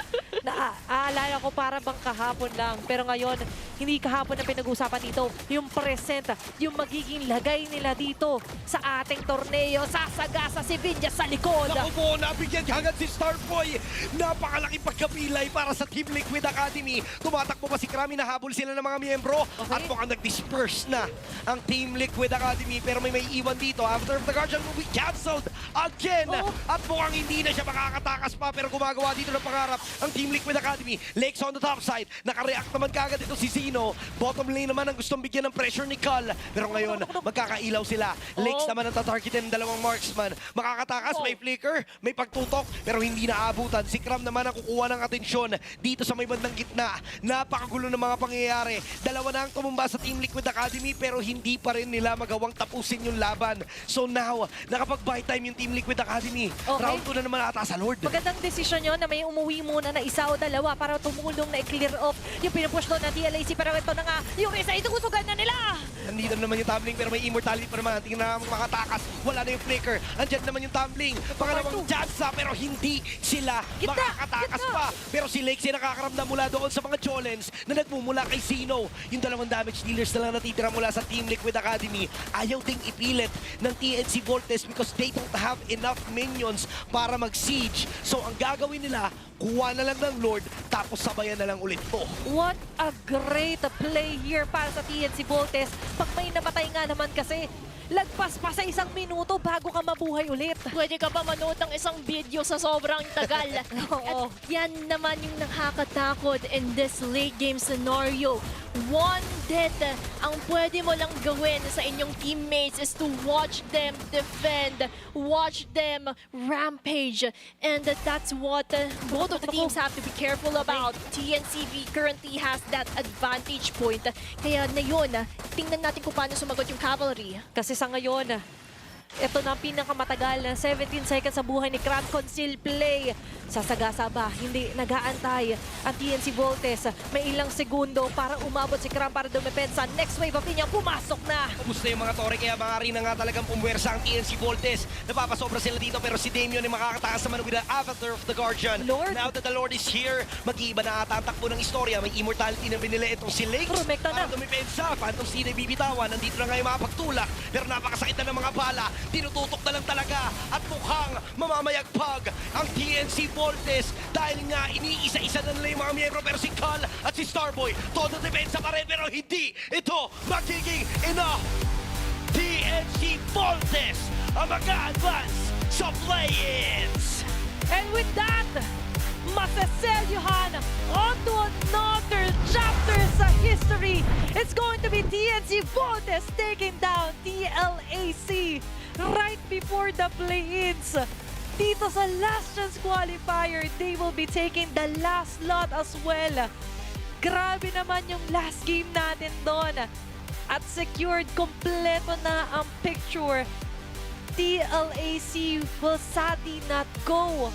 Speaker 5: Aalala ko para bang kahapon lang. Pero ngayon, hindi kahapon na pinag-usapan dito, yung present, yung magiging lagay nila dito sa ating torneo. Sasagasa si Vinya sa likod.
Speaker 6: Naku po, nabigyan agad si Starboy. Napakalaking pagkapilay para sa Team Liquid Academy. Tumatakbo pa si Krami, nahabol sila ng mga miyembro. At mukhang nag-disperse na ang Team Liquid Academy. Pero may iwan dito. After the Guardian will be cancelled again. At mukhang hindi na siya makakatakas pa. Pero gumagawa dito ng pangarap ang Team Liquid Academy. Lakes on the top side. Nakareact naman kagad ito si Sino. Bottom lane naman ang gustong bigyan ng pressure ni Cal. Pero ngayon, magkakailaw sila. Lakes naman ang tatargetin ng dalawang marksman. Makakatakas, may flicker, may pagtutok, pero hindi naabutan. Si Kram naman ang kukuha ng atensyon dito sa may bandang gitna. Napakagulo ng mga pangyayari. Dalawa na ang tumumba sa Team Liquid Academy pero hindi pa rin nila magawang tapusin yung laban. So now, nakapag-buy time yung Team Liquid Academy. Round 2 na naman ata sa Lord.
Speaker 5: Magandang desisyon yun na may umuwi muna na isa o dalawa para tumulong na i-clear off yung pinupush doon ng TLAC. Pero ito na nga, yung isa itugusugan na nila!
Speaker 6: Nandito naman yung tumbling pero may immortality pa naman. Tingnan na makatakas. Wala na yung flicker. Andyan naman yung tumbling. Pangalawang Jansa pero hindi sila makakatakas pa. Pero si Lakes ay nakakaramdam mula doon sa mga Cholens na nagmumula kay Sino. Yung dalawang damage dealers na lang natitira mula sa Team Liquid Academy. Ayaw ding ipilit ng TNC Voltes because they don't have enough minions para mag-siege. So ang gagawin nila, kuha na lang ng Lord tapos sabayan na lang ulit to.
Speaker 5: What a great play here para sa TNC Voltes. Pag may namatay nga naman kasi, lagpas pa sa 1 minuto bago ka mabuhay ulit.
Speaker 7: Pwede ka pa manood ng isang video sa sobrang tagal.
Speaker 5: Oo.
Speaker 7: At yan naman yung nakakatakot in this late game scenario. One death ang pwede mo lang gawin sa inyong teammates is to watch them defend, watch them rampage. And that's what both of the teams have to be careful about. TNCV currently has that advantage point. Kaya na yun, tingnan natin kung paano sumagot yung cavalry.
Speaker 5: Kasi sa ngayon, ito na ang pinakamatagal na 17 seconds sa buhay ni Kram. Conceal play. Sasagasa ba? Hindi. Nag-aantay ang TNC Voltes. May ilang segundo para umabot si Kram para dumepensa. Next wave of niya, pumasok na.
Speaker 6: Ubus na yung mga tore kaya mga rin na nga talagang pumwersa ang TNC Voltes. Napapasobra sila dito pero si Damien ay makakatakas naman with the Avatar of the Guardian.
Speaker 5: Lord.
Speaker 6: Now that the Lord is here, mag-iiba na ata ang takbo ng istorya. May immortality na binili itong si Lakes.
Speaker 5: Rumekta na.
Speaker 6: Para dumepensa. Phantom Seed ay bibitawan. Nandito na nga yung mga pagtulak. Pero napakasakit na ng mga bala. Tinututok na lang talaga. At mukhang mamamayagpag ang TNC Voltes dahil nga iniisa-isa na nila yung mga miyembro pero si Cal at si Starboy todo depensa pa rin pero hindi ito magiging enough. TNC Voltes ang mag-a-advance sa play-ins.
Speaker 5: And with that, masaselyuhan onto another chapter sa history. It's going to be TNC Voltes taking down TLAC right before the play-ins. Dito sa Last Chance Qualifier, they will be taking the last lot as well. Grabe naman yung last game natin doon. At secured, kompleto na ang picture. TLAC will sadly not go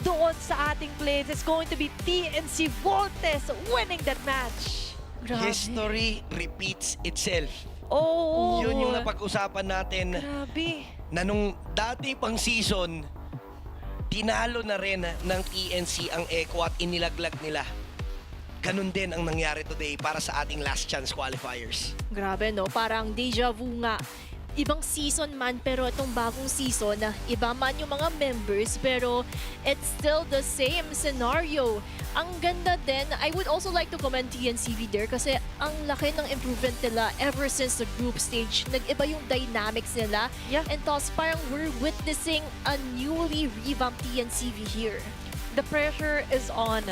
Speaker 5: doon sa ating plays. It's going to be TNC Voltes winning that match.
Speaker 7: Grabe.
Speaker 6: History repeats itself.
Speaker 5: Oh,
Speaker 6: Yun yung napag-usapan natin
Speaker 5: grabe.
Speaker 6: na nung dati pang season, tinalo na rin ng TNC ang Echo at inilaglag nila. Ganun din ang nangyari today para sa ating Last Chance Qualifiers.
Speaker 7: Grabe no, parang deja vu nga. Ibang season man pero itong bagong season, iba man yung mga members pero it's still the same scenario. Ang ganda din, I would also like to commend TNCV there kasi ang laki ng improvement nila ever since the group stage. Nag-iba yung dynamics nila.
Speaker 5: Yeah.
Speaker 7: And thus parang we're witnessing a newly revamped TNCV here.
Speaker 5: The pressure is on.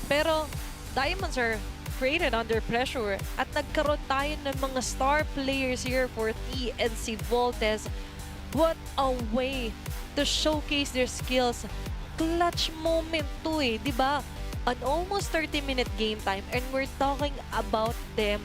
Speaker 5: Pero Diamonds are created under pressure at nagkaroon tayo ng mga star players here for TNC Voltes. What a way to showcase their skills. Clutch moment to eh, di ba? An almost 30-minute game time and we're talking about them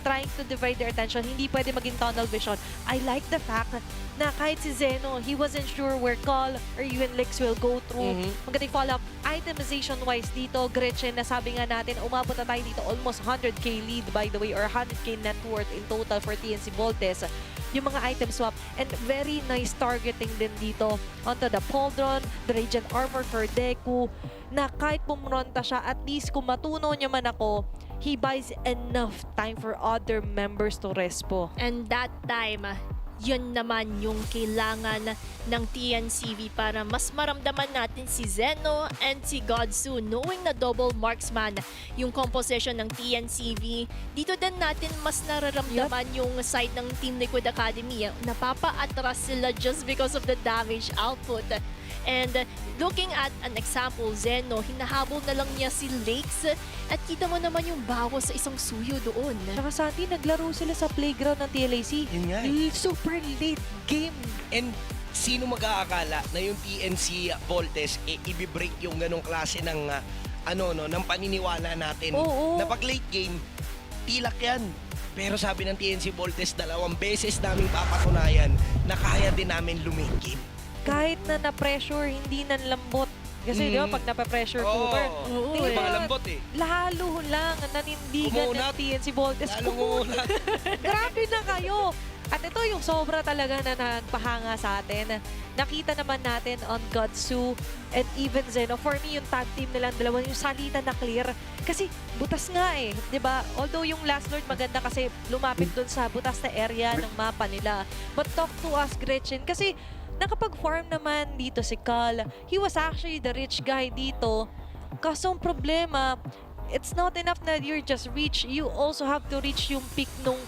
Speaker 5: trying to divide their attention. Hindi pwede maging tunnel vision. I like the fact na kahit si Zeno, he wasn't sure where Call or even Lex will go through. Magandang follow-up. Itemization-wise dito, Gretchen, nasabi nga natin, umabot na tayo dito almost 100k lead by the way or 100k net worth in total for TNC Voltes. Yung mga item swap and very nice targeting din dito onto the Pauldron, the Radiant Armor for Deku na kahit pumunta siya, at least kung matunaw niya man ako, he buys enough time for other members to rest po.
Speaker 7: And that time, yun naman yung kailangan ng TNCV para mas maramdaman natin si Sino and si Godsu. Knowing na double marksman yung composition ng TNCV, dito din natin mas nararamdaman yung side ng Team Liquid Academy. Napapa-atras sila just because of the damage output. And looking at an example, Sino, hinahabol na lang niya si Lakes at kita mo naman yung bawas sa isang suyo doon.
Speaker 5: Tsaka Santi, naglaro sila sa playground ng TLAC.
Speaker 6: Yun nga
Speaker 5: Super late game.
Speaker 6: And sino mag-aakala na yung TNC Voltes i-break yung ganong klase ng ng paniniwala natin.
Speaker 5: Oo.
Speaker 6: Na pag late game, TLAC yan. Pero sabi ng TNC Voltes, 2 beses naming papatunayan na kaya din namin lumate game.
Speaker 5: Kahit na na-pressure, hindi nanlambot. Kasi di ba, pag nape-pressure cooker,
Speaker 6: Oo,
Speaker 5: di ba,
Speaker 6: malambot eh.
Speaker 5: lalo lang nanindigan ng
Speaker 6: Umunat.
Speaker 5: TNC Voltes.
Speaker 6: Lalo muna.
Speaker 5: Grabe na kayo! At ito yung sobra talaga na nagpahanga sa atin. Nakita naman natin on Godsu and even Sino. For me, yung tag team nilang dalawa, yung salita na clear. Kasi butas nga eh, di ba? Although yung Last Lord maganda kasi lumapit dun sa butas na area ng mapa nila. But talk to us, Gretchen, kasi nakapag-farm naman dito si Cal. He was actually the rich guy dito. Kaso ang problema, it's not enough na you're just rich. You also have to reach yung peak nung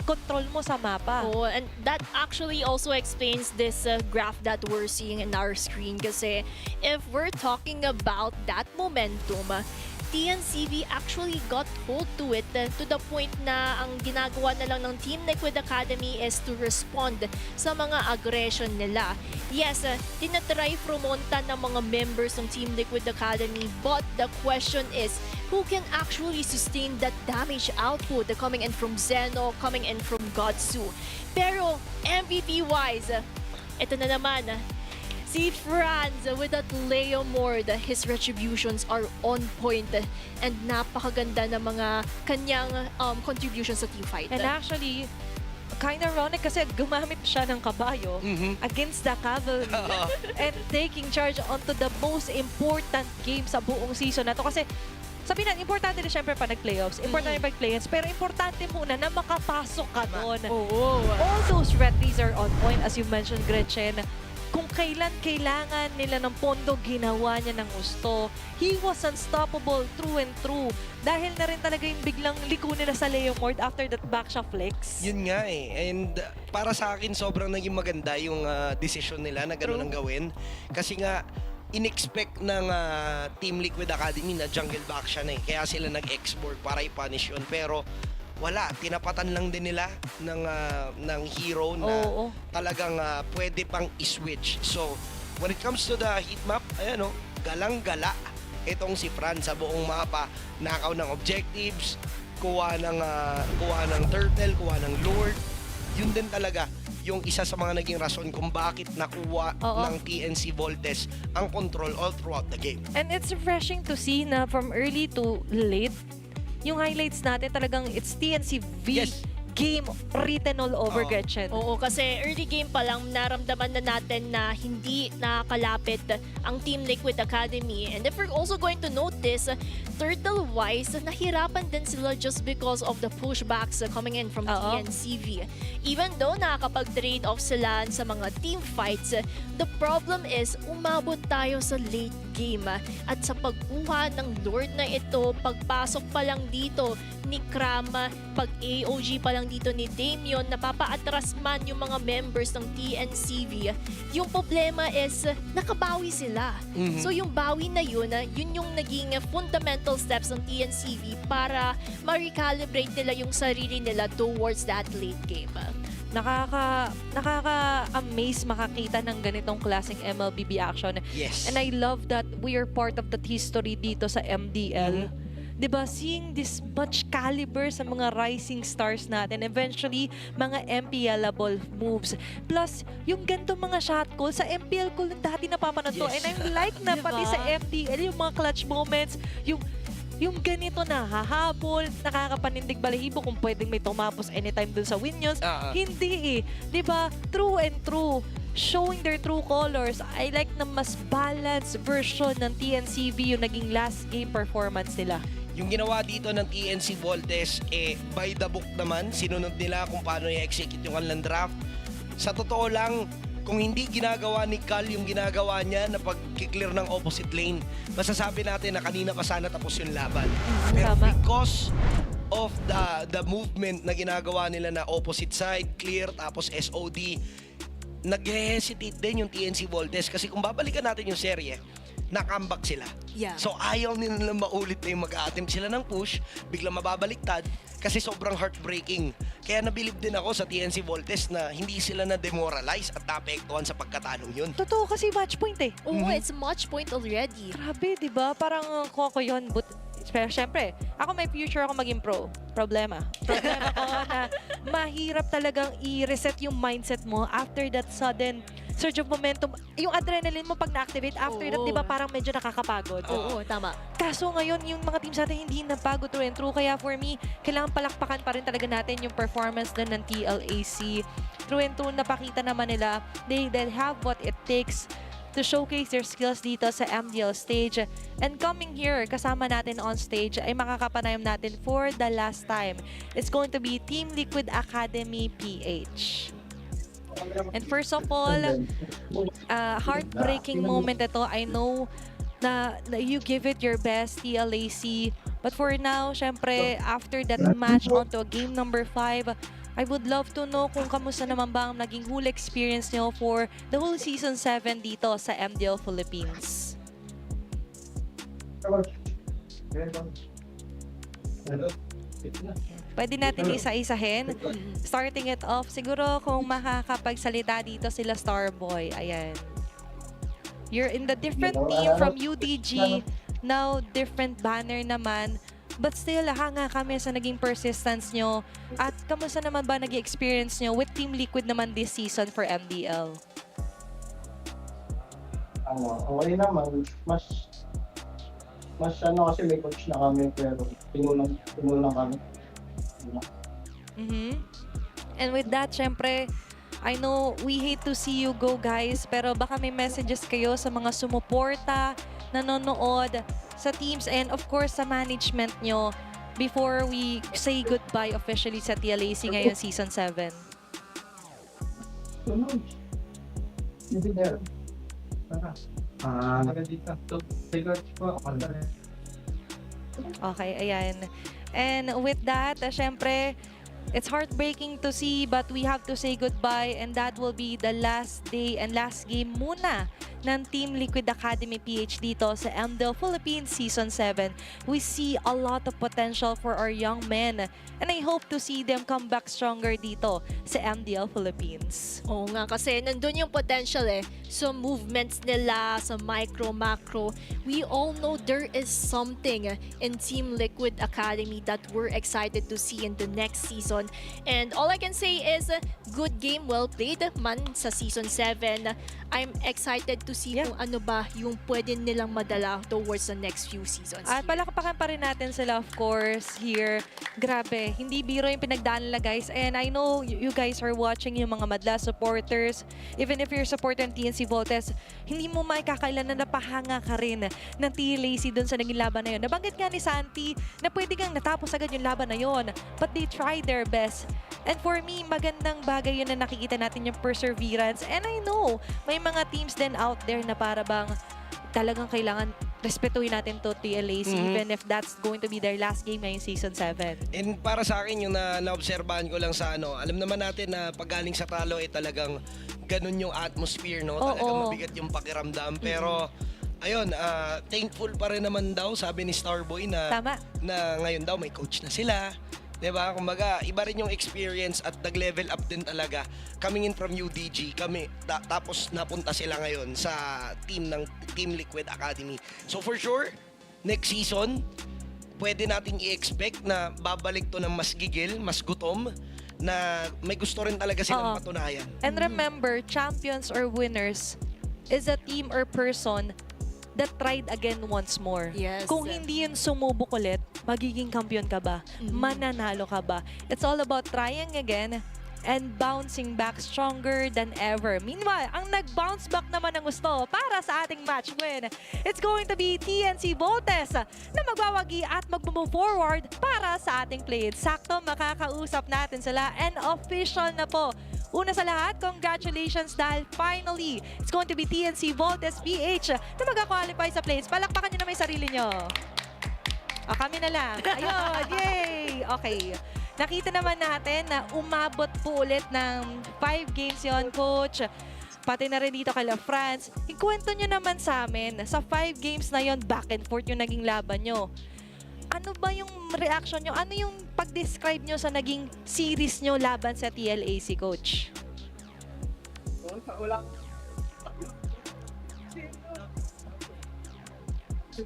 Speaker 5: control mo sa mapa.
Speaker 7: Oh, and that actually also explains this graph that we're seeing in our screen. Kasi if we're talking about that momentum, TNCV actually got hold to it to the point na ang ginagawa na lang ng Team Liquid Academy is to respond sa mga aggression nila. Yes, tinatry promonta ng mga members ng Team Liquid Academy, but the question is, who can actually sustain that damage output coming in from Sino, coming in from Godsu? Pero MVP-wise, ito na naman, si Franz with that Leo Mord, his retributions are on point and napakaganda ng mga kanyang contributions sa team fight.
Speaker 5: And actually, kind of ironic kasi gumamit siya ng kabayo against the cavalry and taking charge onto the most important game sa buong season na to. Kasi sabihin natin, importante na syempre pa nag-playoffs, importante pag play-ins, pero importante muna na makapasok ka doon. All those retries are on point, as you mentioned, Gretchen. Kung kailan kailangan nila ng pondo, ginawa niya ng gusto. He was unstoppable through and through. Dahil na rin talaga yung biglang liko nila sa Leo Mord after that back shot flex.
Speaker 6: Yun nga eh. And para sa akin, sobrang naging maganda yung decision nila na gano'n ang gawin. Kasi nga, in-expect ng Team Liquid Academy na jungle back siya na eh. Kaya sila nag-export para i-punish yun. Pero wala, tinapatan lang din nila ng hero na talagang pwede pang i-switch. So, when it comes to the heat map, ayan o, galang-gala itong si Franz sa buong mapa. Nakaw ng objectives, kuha ng turtle, kuha ng lord. Yun din talaga yung isa sa mga naging rason kung bakit nakuha ng TNC Voltes ang control all throughout the game.
Speaker 5: And it's refreshing to see na from early to late, yung highlights natin talagang it's TNCV game written all over, Gretchen.
Speaker 7: Oo, kasi early game pa lang naramdaman na natin na hindi nakakalapit ang Team Liquid Academy. And if we're also going to notice, turtle-wise, nahirapan din sila just because of the pushbacks coming in from TNCV. Even though nakakapag-trade off sila sa mga team fights, the problem is umabot tayo sa late game. At sa pagkuha ng Lord na ito, pagpasok pa lang dito ni Krama, pag AOG pa lang dito ni Damien, napapa-atras man yung mga members ng TNCV. Yung problema is, nakabawi sila. So yung bawi na yun, yun yung naging fundamental steps ng TNCV para ma-recalibrate nila yung sarili nila towards that late game.
Speaker 5: Nakaka-amaze makakita ng ganitong klaseng MLBB action.
Speaker 6: Yes.
Speaker 5: And I love that we are part of that history dito sa MDL. Diba, seeing this much caliber sa mga rising stars natin, eventually, mga MPL-able moves. Plus, yung ganito mga shot call, sa MPL ko lang dati napapanood to. And I'm like na pati sa MDL, yung mga clutch moments, yung ganito na hahabol, nakakapanindig balahibo kung pwedeng may tumapos anytime dun sa Winions. Hindi eh. Diba? True and true. Showing their true colors. I like na mas balanced version ng TNCV yung naging last game performance nila.
Speaker 6: Yung ginawa dito ng TNC Voltes, by the book naman, sinunod nila kung paano i-execute yung kanilang draft. Sa totoo lang, kung hindi ginagawa ni Cal yung ginagawa niya na pag-clear ng opposite lane, masasabi natin na kanina pa sana tapos yung laban. Pero
Speaker 5: Tama.
Speaker 6: because of the movement na ginagawa nila na opposite side, clear, tapos SOD, nag-hesitate din yung TNC Voltes kasi kung babalikan natin yung serye, na-comeback sila.
Speaker 3: Yeah.
Speaker 6: So ayaw nila maulit na yung mag-attempt sila ng push, biglang mababaliktad kasi sobrang heartbreaking. Kaya nabilib din ako sa TNC Voltes na hindi sila na-demoralize at naapektuhan sa pagkatanong yun.
Speaker 5: Totoo kasi match point eh.
Speaker 7: Oo, it's match point already.
Speaker 5: Grabe, di ba? Parang koko yun. But, pero syempre, ako may future ako maging pro. Problema ko na mahirap talagang i-reset yung mindset mo after that sudden surge of momentum. Yung adrenaline mo pag na-activate, after that,
Speaker 7: Oo.
Speaker 5: di ba parang medyo nakakapagod.
Speaker 7: Oo, tama.
Speaker 5: Kaso ngayon, yung mga teams natin hindi napagod through and through. Kaya for me, kailangan palakpakan pa rin talaga natin yung performance din ng TLAC. Through and through, napakita naman nila, they have what it takes to showcase their skills dito sa MDL stage. And coming here, kasama natin on stage, ay makakapanayam natin for the last time. It's going to be Team Liquid Academy PH. And first of all, heartbreaking moment ito. I know na you give it your best, TLAC. But for now, syempre, after that match onto game number 5, I would love to know kung kamusta naman ba ang naging whole experience nyo for the whole Season 7 dito sa MDL Philippines. Pwede natin isa-isahin. Starting it off, siguro kung makakapagsalita dito sila Starboy. Ayan. You're in the different team from UDG. Now, different banner naman. But still, hanga kami sa naging persistence nyo. At kamusta naman ba naging experience nyo with Team Liquid naman this season for MDL?
Speaker 8: Okay naman. Mas ano kasi may coach na kami pero pinulang kami.
Speaker 5: And with that, syempre, I know we hate to see you go, guys, pero baka may messages kayo sa mga sumuporta, nanonood sa teams, and of course sa management nyo before we say goodbye officially sa TLAC ngayon Season 7.
Speaker 8: Hindi there.
Speaker 5: Okay, ayan. And with that, syempre, it's heartbreaking to see but we have to say goodbye and that will be the last day and last game muna ng Team Liquid Academy PH dito sa MDL Philippines Season 7. We see a lot of potential for our young men and I hope to see them come back stronger dito sa MDL Philippines.
Speaker 7: Oo nga, kasi nandun yung potential eh. So movements nila, sa micro, macro, we all know there is something in Team Liquid Academy that we're excited to see in the next season. And all I can say is, good game, well played man sa Season 7. I'm excited to see kung ano ba yung pwede nilang madala towards the next few seasons.
Speaker 5: At palakpakan pa rin natin sila, of course, here. Grabe, hindi biro yung pinagdaan nila, guys. And I know you guys are watching yung mga madla supporters. Even if you're supporting TNC Voltes, hindi mo maikakailan na napahanga ka rin ng TLAC dun sa naging laban na yun. Nabanggit nga ni Santi na pwede kang natapos agad yung laban na yun. But they tried their best. And for me, magandang bagay yun na nakikita natin yung perseverance. And I know, may mga teams din out there na para bang talagang kailangan respetuhin natin to TLAC even if that's going to be their last game ngayong Season 7.
Speaker 6: And para sa akin, yung naobserbahan ko lang sa alam naman natin na pag galing sa talo talagang ganun yung atmosphere, no? Talagang mabigat yung pakiramdam. Pero ayun, thankful pa rin naman daw, sabi ni Starboy na ngayon daw may coach na sila. Diba? Kumbaga, iba rin yung experience at nag-level up din talaga. Coming in from UDG, kami, tapos napunta sila ngayon sa team ng Team Liquid Academy. So for sure, next season, pwede nating i-expect na babalik to ng mas gigil, mas gutom, na may gusto rin talaga silang patunayan.
Speaker 5: And remember, champions or winners is a team or person that tried again once more.
Speaker 7: Yes.
Speaker 5: Kung hindi yun sumubok ulit, magiging kampiyon ka ba? Mananalo ka ba? It's all about trying again and bouncing back stronger than ever. Meanwhile, ang nag-bounce back naman ng gusto para sa ating match win, it's going to be TNC Voltes na magwawagi at mag-move forward para sa ating play. Sakto, makakausap natin sila and official na po. Una sa lahat, congratulations dahil finally, it's going to be TNC Voltes PH na mag-qualify sa plays. Palakpakan nyo naman yung sarili nyo. Kami na lang. Ayun, yay! Okay. Nakita naman natin na umabot po ulit ng 5 games yon, Coach. Pati na rin dito kala France. Ikwento nyo naman sa amin, sa 5 games na yon, back and forth yung naging laban nyo. Ano ba yung reaction nyo? Ano yung pag-describe nyo sa naging series nyo laban sa TLAC, Coach?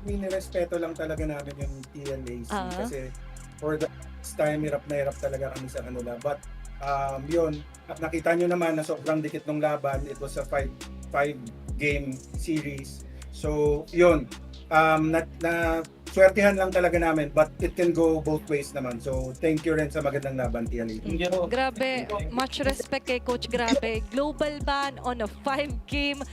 Speaker 9: Nirespeto lang talaga namin yung TLAC kasi for the first time, hirap na hirap talaga kami sa kanila. But yun, nakita nyo naman na sobrang dikit ng laban. It was a 5-game series. So yun, swertihan lang talaga namin, but it can go both ways naman. So, thank you rin sa magandang laban, TLAC.
Speaker 5: Grabe, much respect kay Coach. Grabe, global ban on a 5-game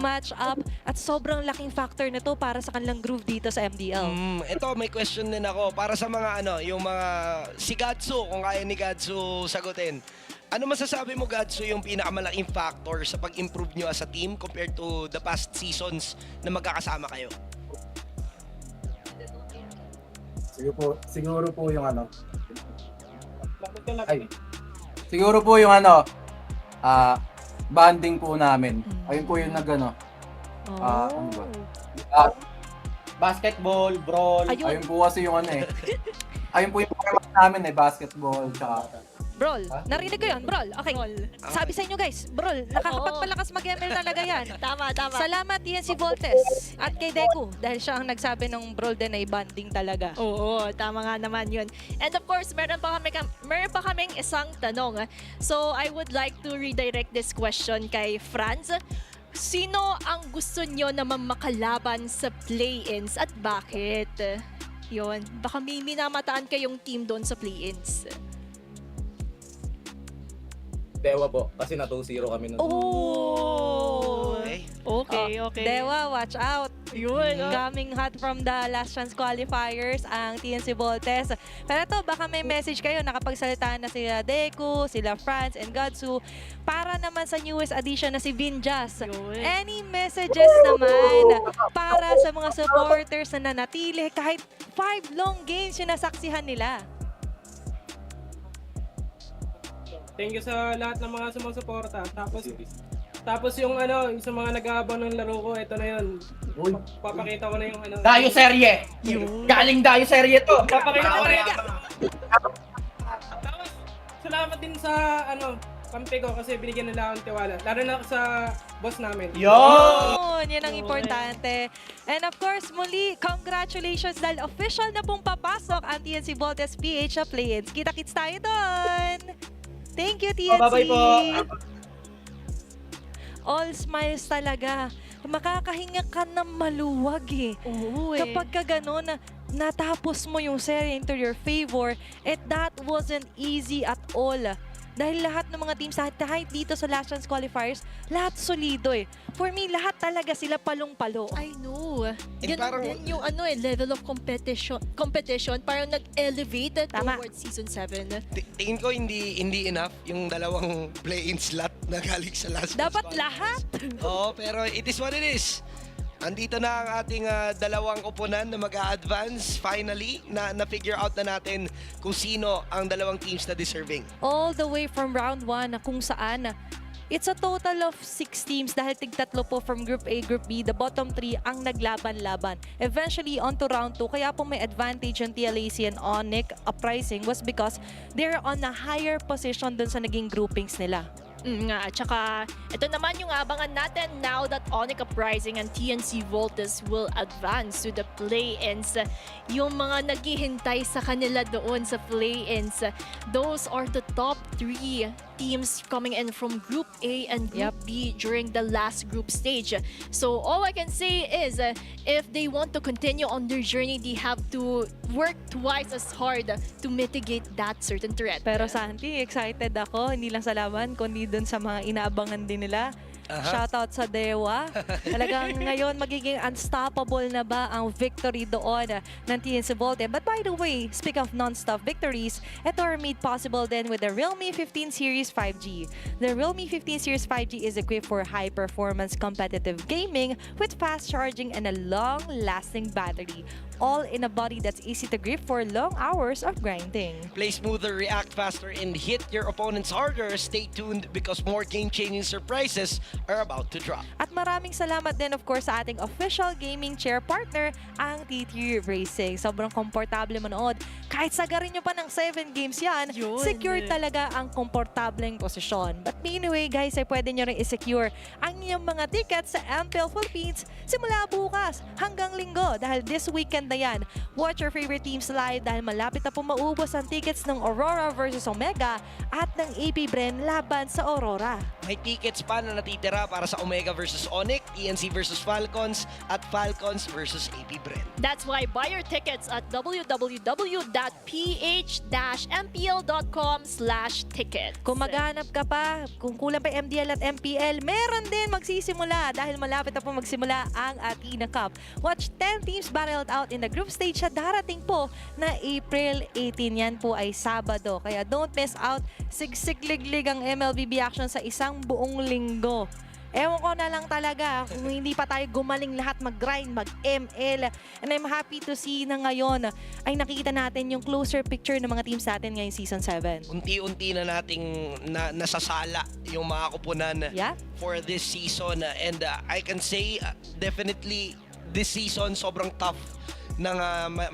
Speaker 5: match-up at sobrang laking factor na to para sa kanilang groove dito sa MDL.
Speaker 6: Ito, may question din ako. Para sa mga yung mga si Gatsu, kung kaya ni Gatsu sagutin. Ano masasabi mo, Gatsu, yung pinakamalaking factor sa pag-improve nyo as a team compared to the past seasons na magkakasama kayo?
Speaker 10: Siguro po yung banding po namin. Ayun po yung ano ba? Basketball, brawl. Ayun po kasi yung ayun po yung format namin basketball tsaka
Speaker 5: Brawl. Narinig ko yun, Brawl. Okay. Sabi sa inyo guys, Brawl, nakakapagpalakas mag-ML talaga yan.
Speaker 7: Tama.
Speaker 5: Salamat TNC Voltes at kay Deku dahil siya ang nagsabi ng Brawl din ay banding talaga.
Speaker 7: Oo, tama nga naman yun. And of course, meron pa kaming isang tanong. So, I would like to redirect this question kay Franz. Sino ang gusto nyo naman makalaban sa play-ins at bakit? Yun, baka may minamataan kayong team doon sa play-ins.
Speaker 10: Dewa po, kasi na 2-0 kami nun.
Speaker 5: Oh!
Speaker 6: Okay.
Speaker 7: Okay.
Speaker 5: Dewa, watch out.
Speaker 7: Yun.
Speaker 5: Coming hot from the Last Chance Qualifiers, ang TNC Voltes. Pero ito, baka may message kayo, nakapagsalita na sila Deku, sila Franz, and Gatsu, para naman sa newest addition na si Vinjas. Any messages naman para sa mga supporters na nanatili kahit 5 long games yung nasaksihan nila?
Speaker 11: Thank you sa lahat ng mga sumusuporta. Tapos yung yung sa mga nag-aabang ng laro ko, ito na yun. Papakita ko na yung
Speaker 10: Dayo serye! Galing Dayo serye to!
Speaker 11: Papakita ko na yun. Tapos, salamat din sa kampi ko kasi binigyan nila akong tiwala. Lalo na sa boss namin.
Speaker 5: Yan ang importante. And of course, muli, congratulations dahil official na pong papasok ang TNC Voltes PH Play-ins. Kita-kits tayo doon! Thank you, TNC!
Speaker 10: Bye-bye po!
Speaker 5: All smiles talaga. Makakahinga ka ng maluwag Kapag ka ganun, natapos mo yung serie into your favor, that wasn't easy at all. Dahil lahat ng mga teams, kahit dito sa Last Chance Qualifiers, lahat solido For me, lahat talaga sila palong-palo.
Speaker 7: I know. Ganun
Speaker 6: parang-
Speaker 7: din yung level of competition parang nag-elevate towards Season 7.
Speaker 6: Tingin ko hindi enough yung dalawang play-in slot na galing sa last
Speaker 5: Dapat lahat.
Speaker 6: Oo, pero it is what it is. Andito na ang ating dalawang koponan na mag-a-advance. Finally, na-figure out na natin kung sino ang dalawang teams na deserving.
Speaker 5: All the way from round 1 na kung saan it's a total of 6 teams dahil tig-tatlo po from Group A, Group B. The bottom 3 ang naglaban-laban. Eventually, on to round 2. Kaya po may advantage yung TLAC and Onyx uprising was because they're on a higher position dun sa naging groupings nila.
Speaker 7: At saka, ito naman yung abangan natin now that Onyx Uprising and TNC Voltes will advance to the play-ins. Yung mga naghihintay sa kanila doon sa play-ins, those are the top 3 teams coming in from Group A and Group B during the last group stage. So all I can say is if they want to continue on their journey, they have to work twice as hard to mitigate that certain threat.
Speaker 5: Pero Santi, excited ako. Hindi lang sa laban, kundi dun sa mga inaabangan din nila. Shoutout sa Dewa. Talagang ngayon magiging unstoppable na ba ang victory doon ng TNC Volte. But by the way, speak of non-stop victories, ito are made possible then with the Realme 15 Series 5G. The Realme 15 Series 5G is equipped for high-performance competitive gaming with fast charging and a long-lasting battery. All in a body that's easy to grip for long hours of grinding.
Speaker 6: Play smoother, react faster, and hit your opponents harder. Stay tuned because more game-changing surprises are about to drop.
Speaker 5: At maraming salamat din of course sa ating official gaming chair partner, ang TT Racing. Sobrang komportable manood. Kahit sagarin nyo pa ng 7 games yan, secure talaga ang komportableng posisyon. But anyway guys, ay pwede nyo rin i-secure ang inyong mga tickets sa MPL Philippines simula bukas hanggang linggo dahil this weekend na yan. Watch your favorite teams live dahil malapit na po maubos ang tickets ng Aurora versus Omega at ng AP Bren laban sa Aurora.
Speaker 6: May tickets pa na natitira para sa Omega versus Onyx, TNC versus Falcons, at Falcons versus AP Bren.
Speaker 7: That's why buy your tickets at www.ph-mpl.com/tickets.
Speaker 5: Kung maghanap ka pa, kung kulang pa MDL at MPL, meron din magsisimula dahil malapit na po magsimula ang Athena Cup. Watch 10 teams battled out in the group stage sa darating po na April 18. Yan po ay Sabado. Kaya don't miss out. Sigsig-liglig ang MLBB action sa isang buong linggo. Ewan ko na lang talaga kung hindi pa tayo gumaling lahat mag-grind, mag-ML. And I'm happy to see na ngayon ay nakikita natin yung closer picture ng mga teams natin ngayong Season 7.
Speaker 6: Unti-unti na nating nasasala yung mga koponan for this season. And I can say definitely this season sobrang tough ng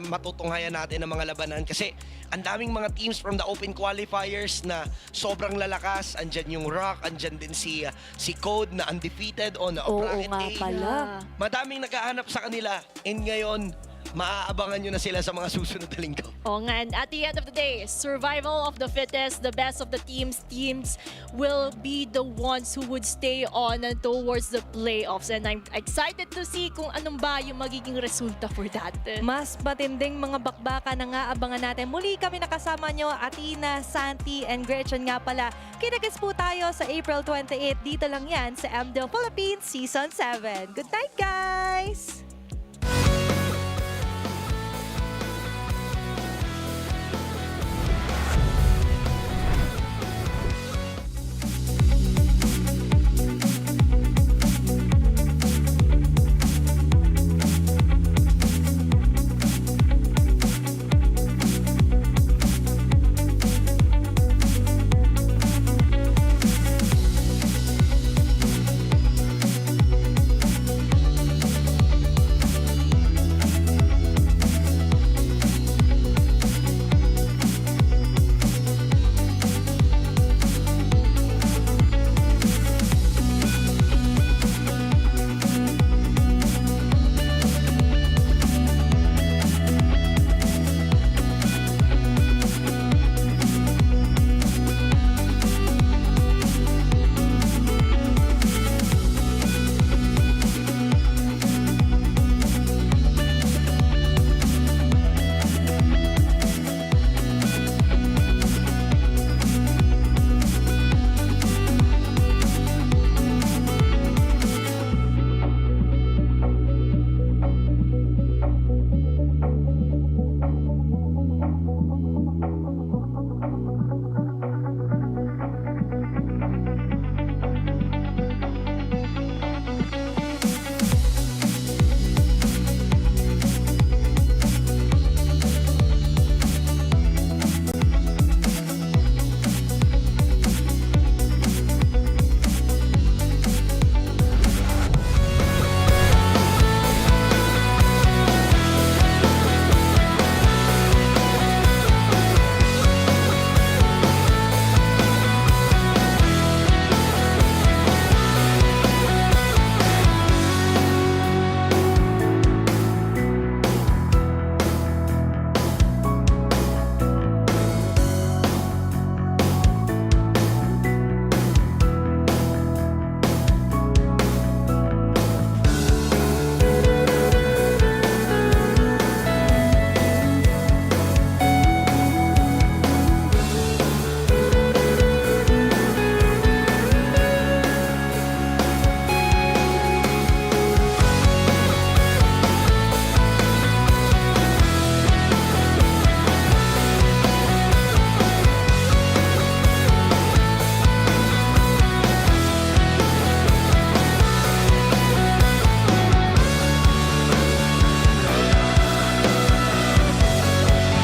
Speaker 6: matutunghayan natin ng mga labanan kasi ang daming mga teams from the open qualifiers na sobrang lalakas. Andyan yung Rock, andyan din si Code na undefeated on bracket A. Madaming naghahanap sa kanila and ngayon maaabangan nyo na sila sa mga susunod na linggo.
Speaker 7: Oo nga, and at the end of the day, survival of the fittest, the best of the teams will be the ones who would stay on towards the playoffs. And I'm excited to see kung anong ba yung magiging resulta for that.
Speaker 5: Mas matinding mga bakbaka na nga abangan natin. Muli kami nakasama nyo, Athena, Santi, and Gretchen nga pala. Kita-kits po tayo sa April 28. Dito lang yan sa MDL Philippines Season 7. Good night, guys!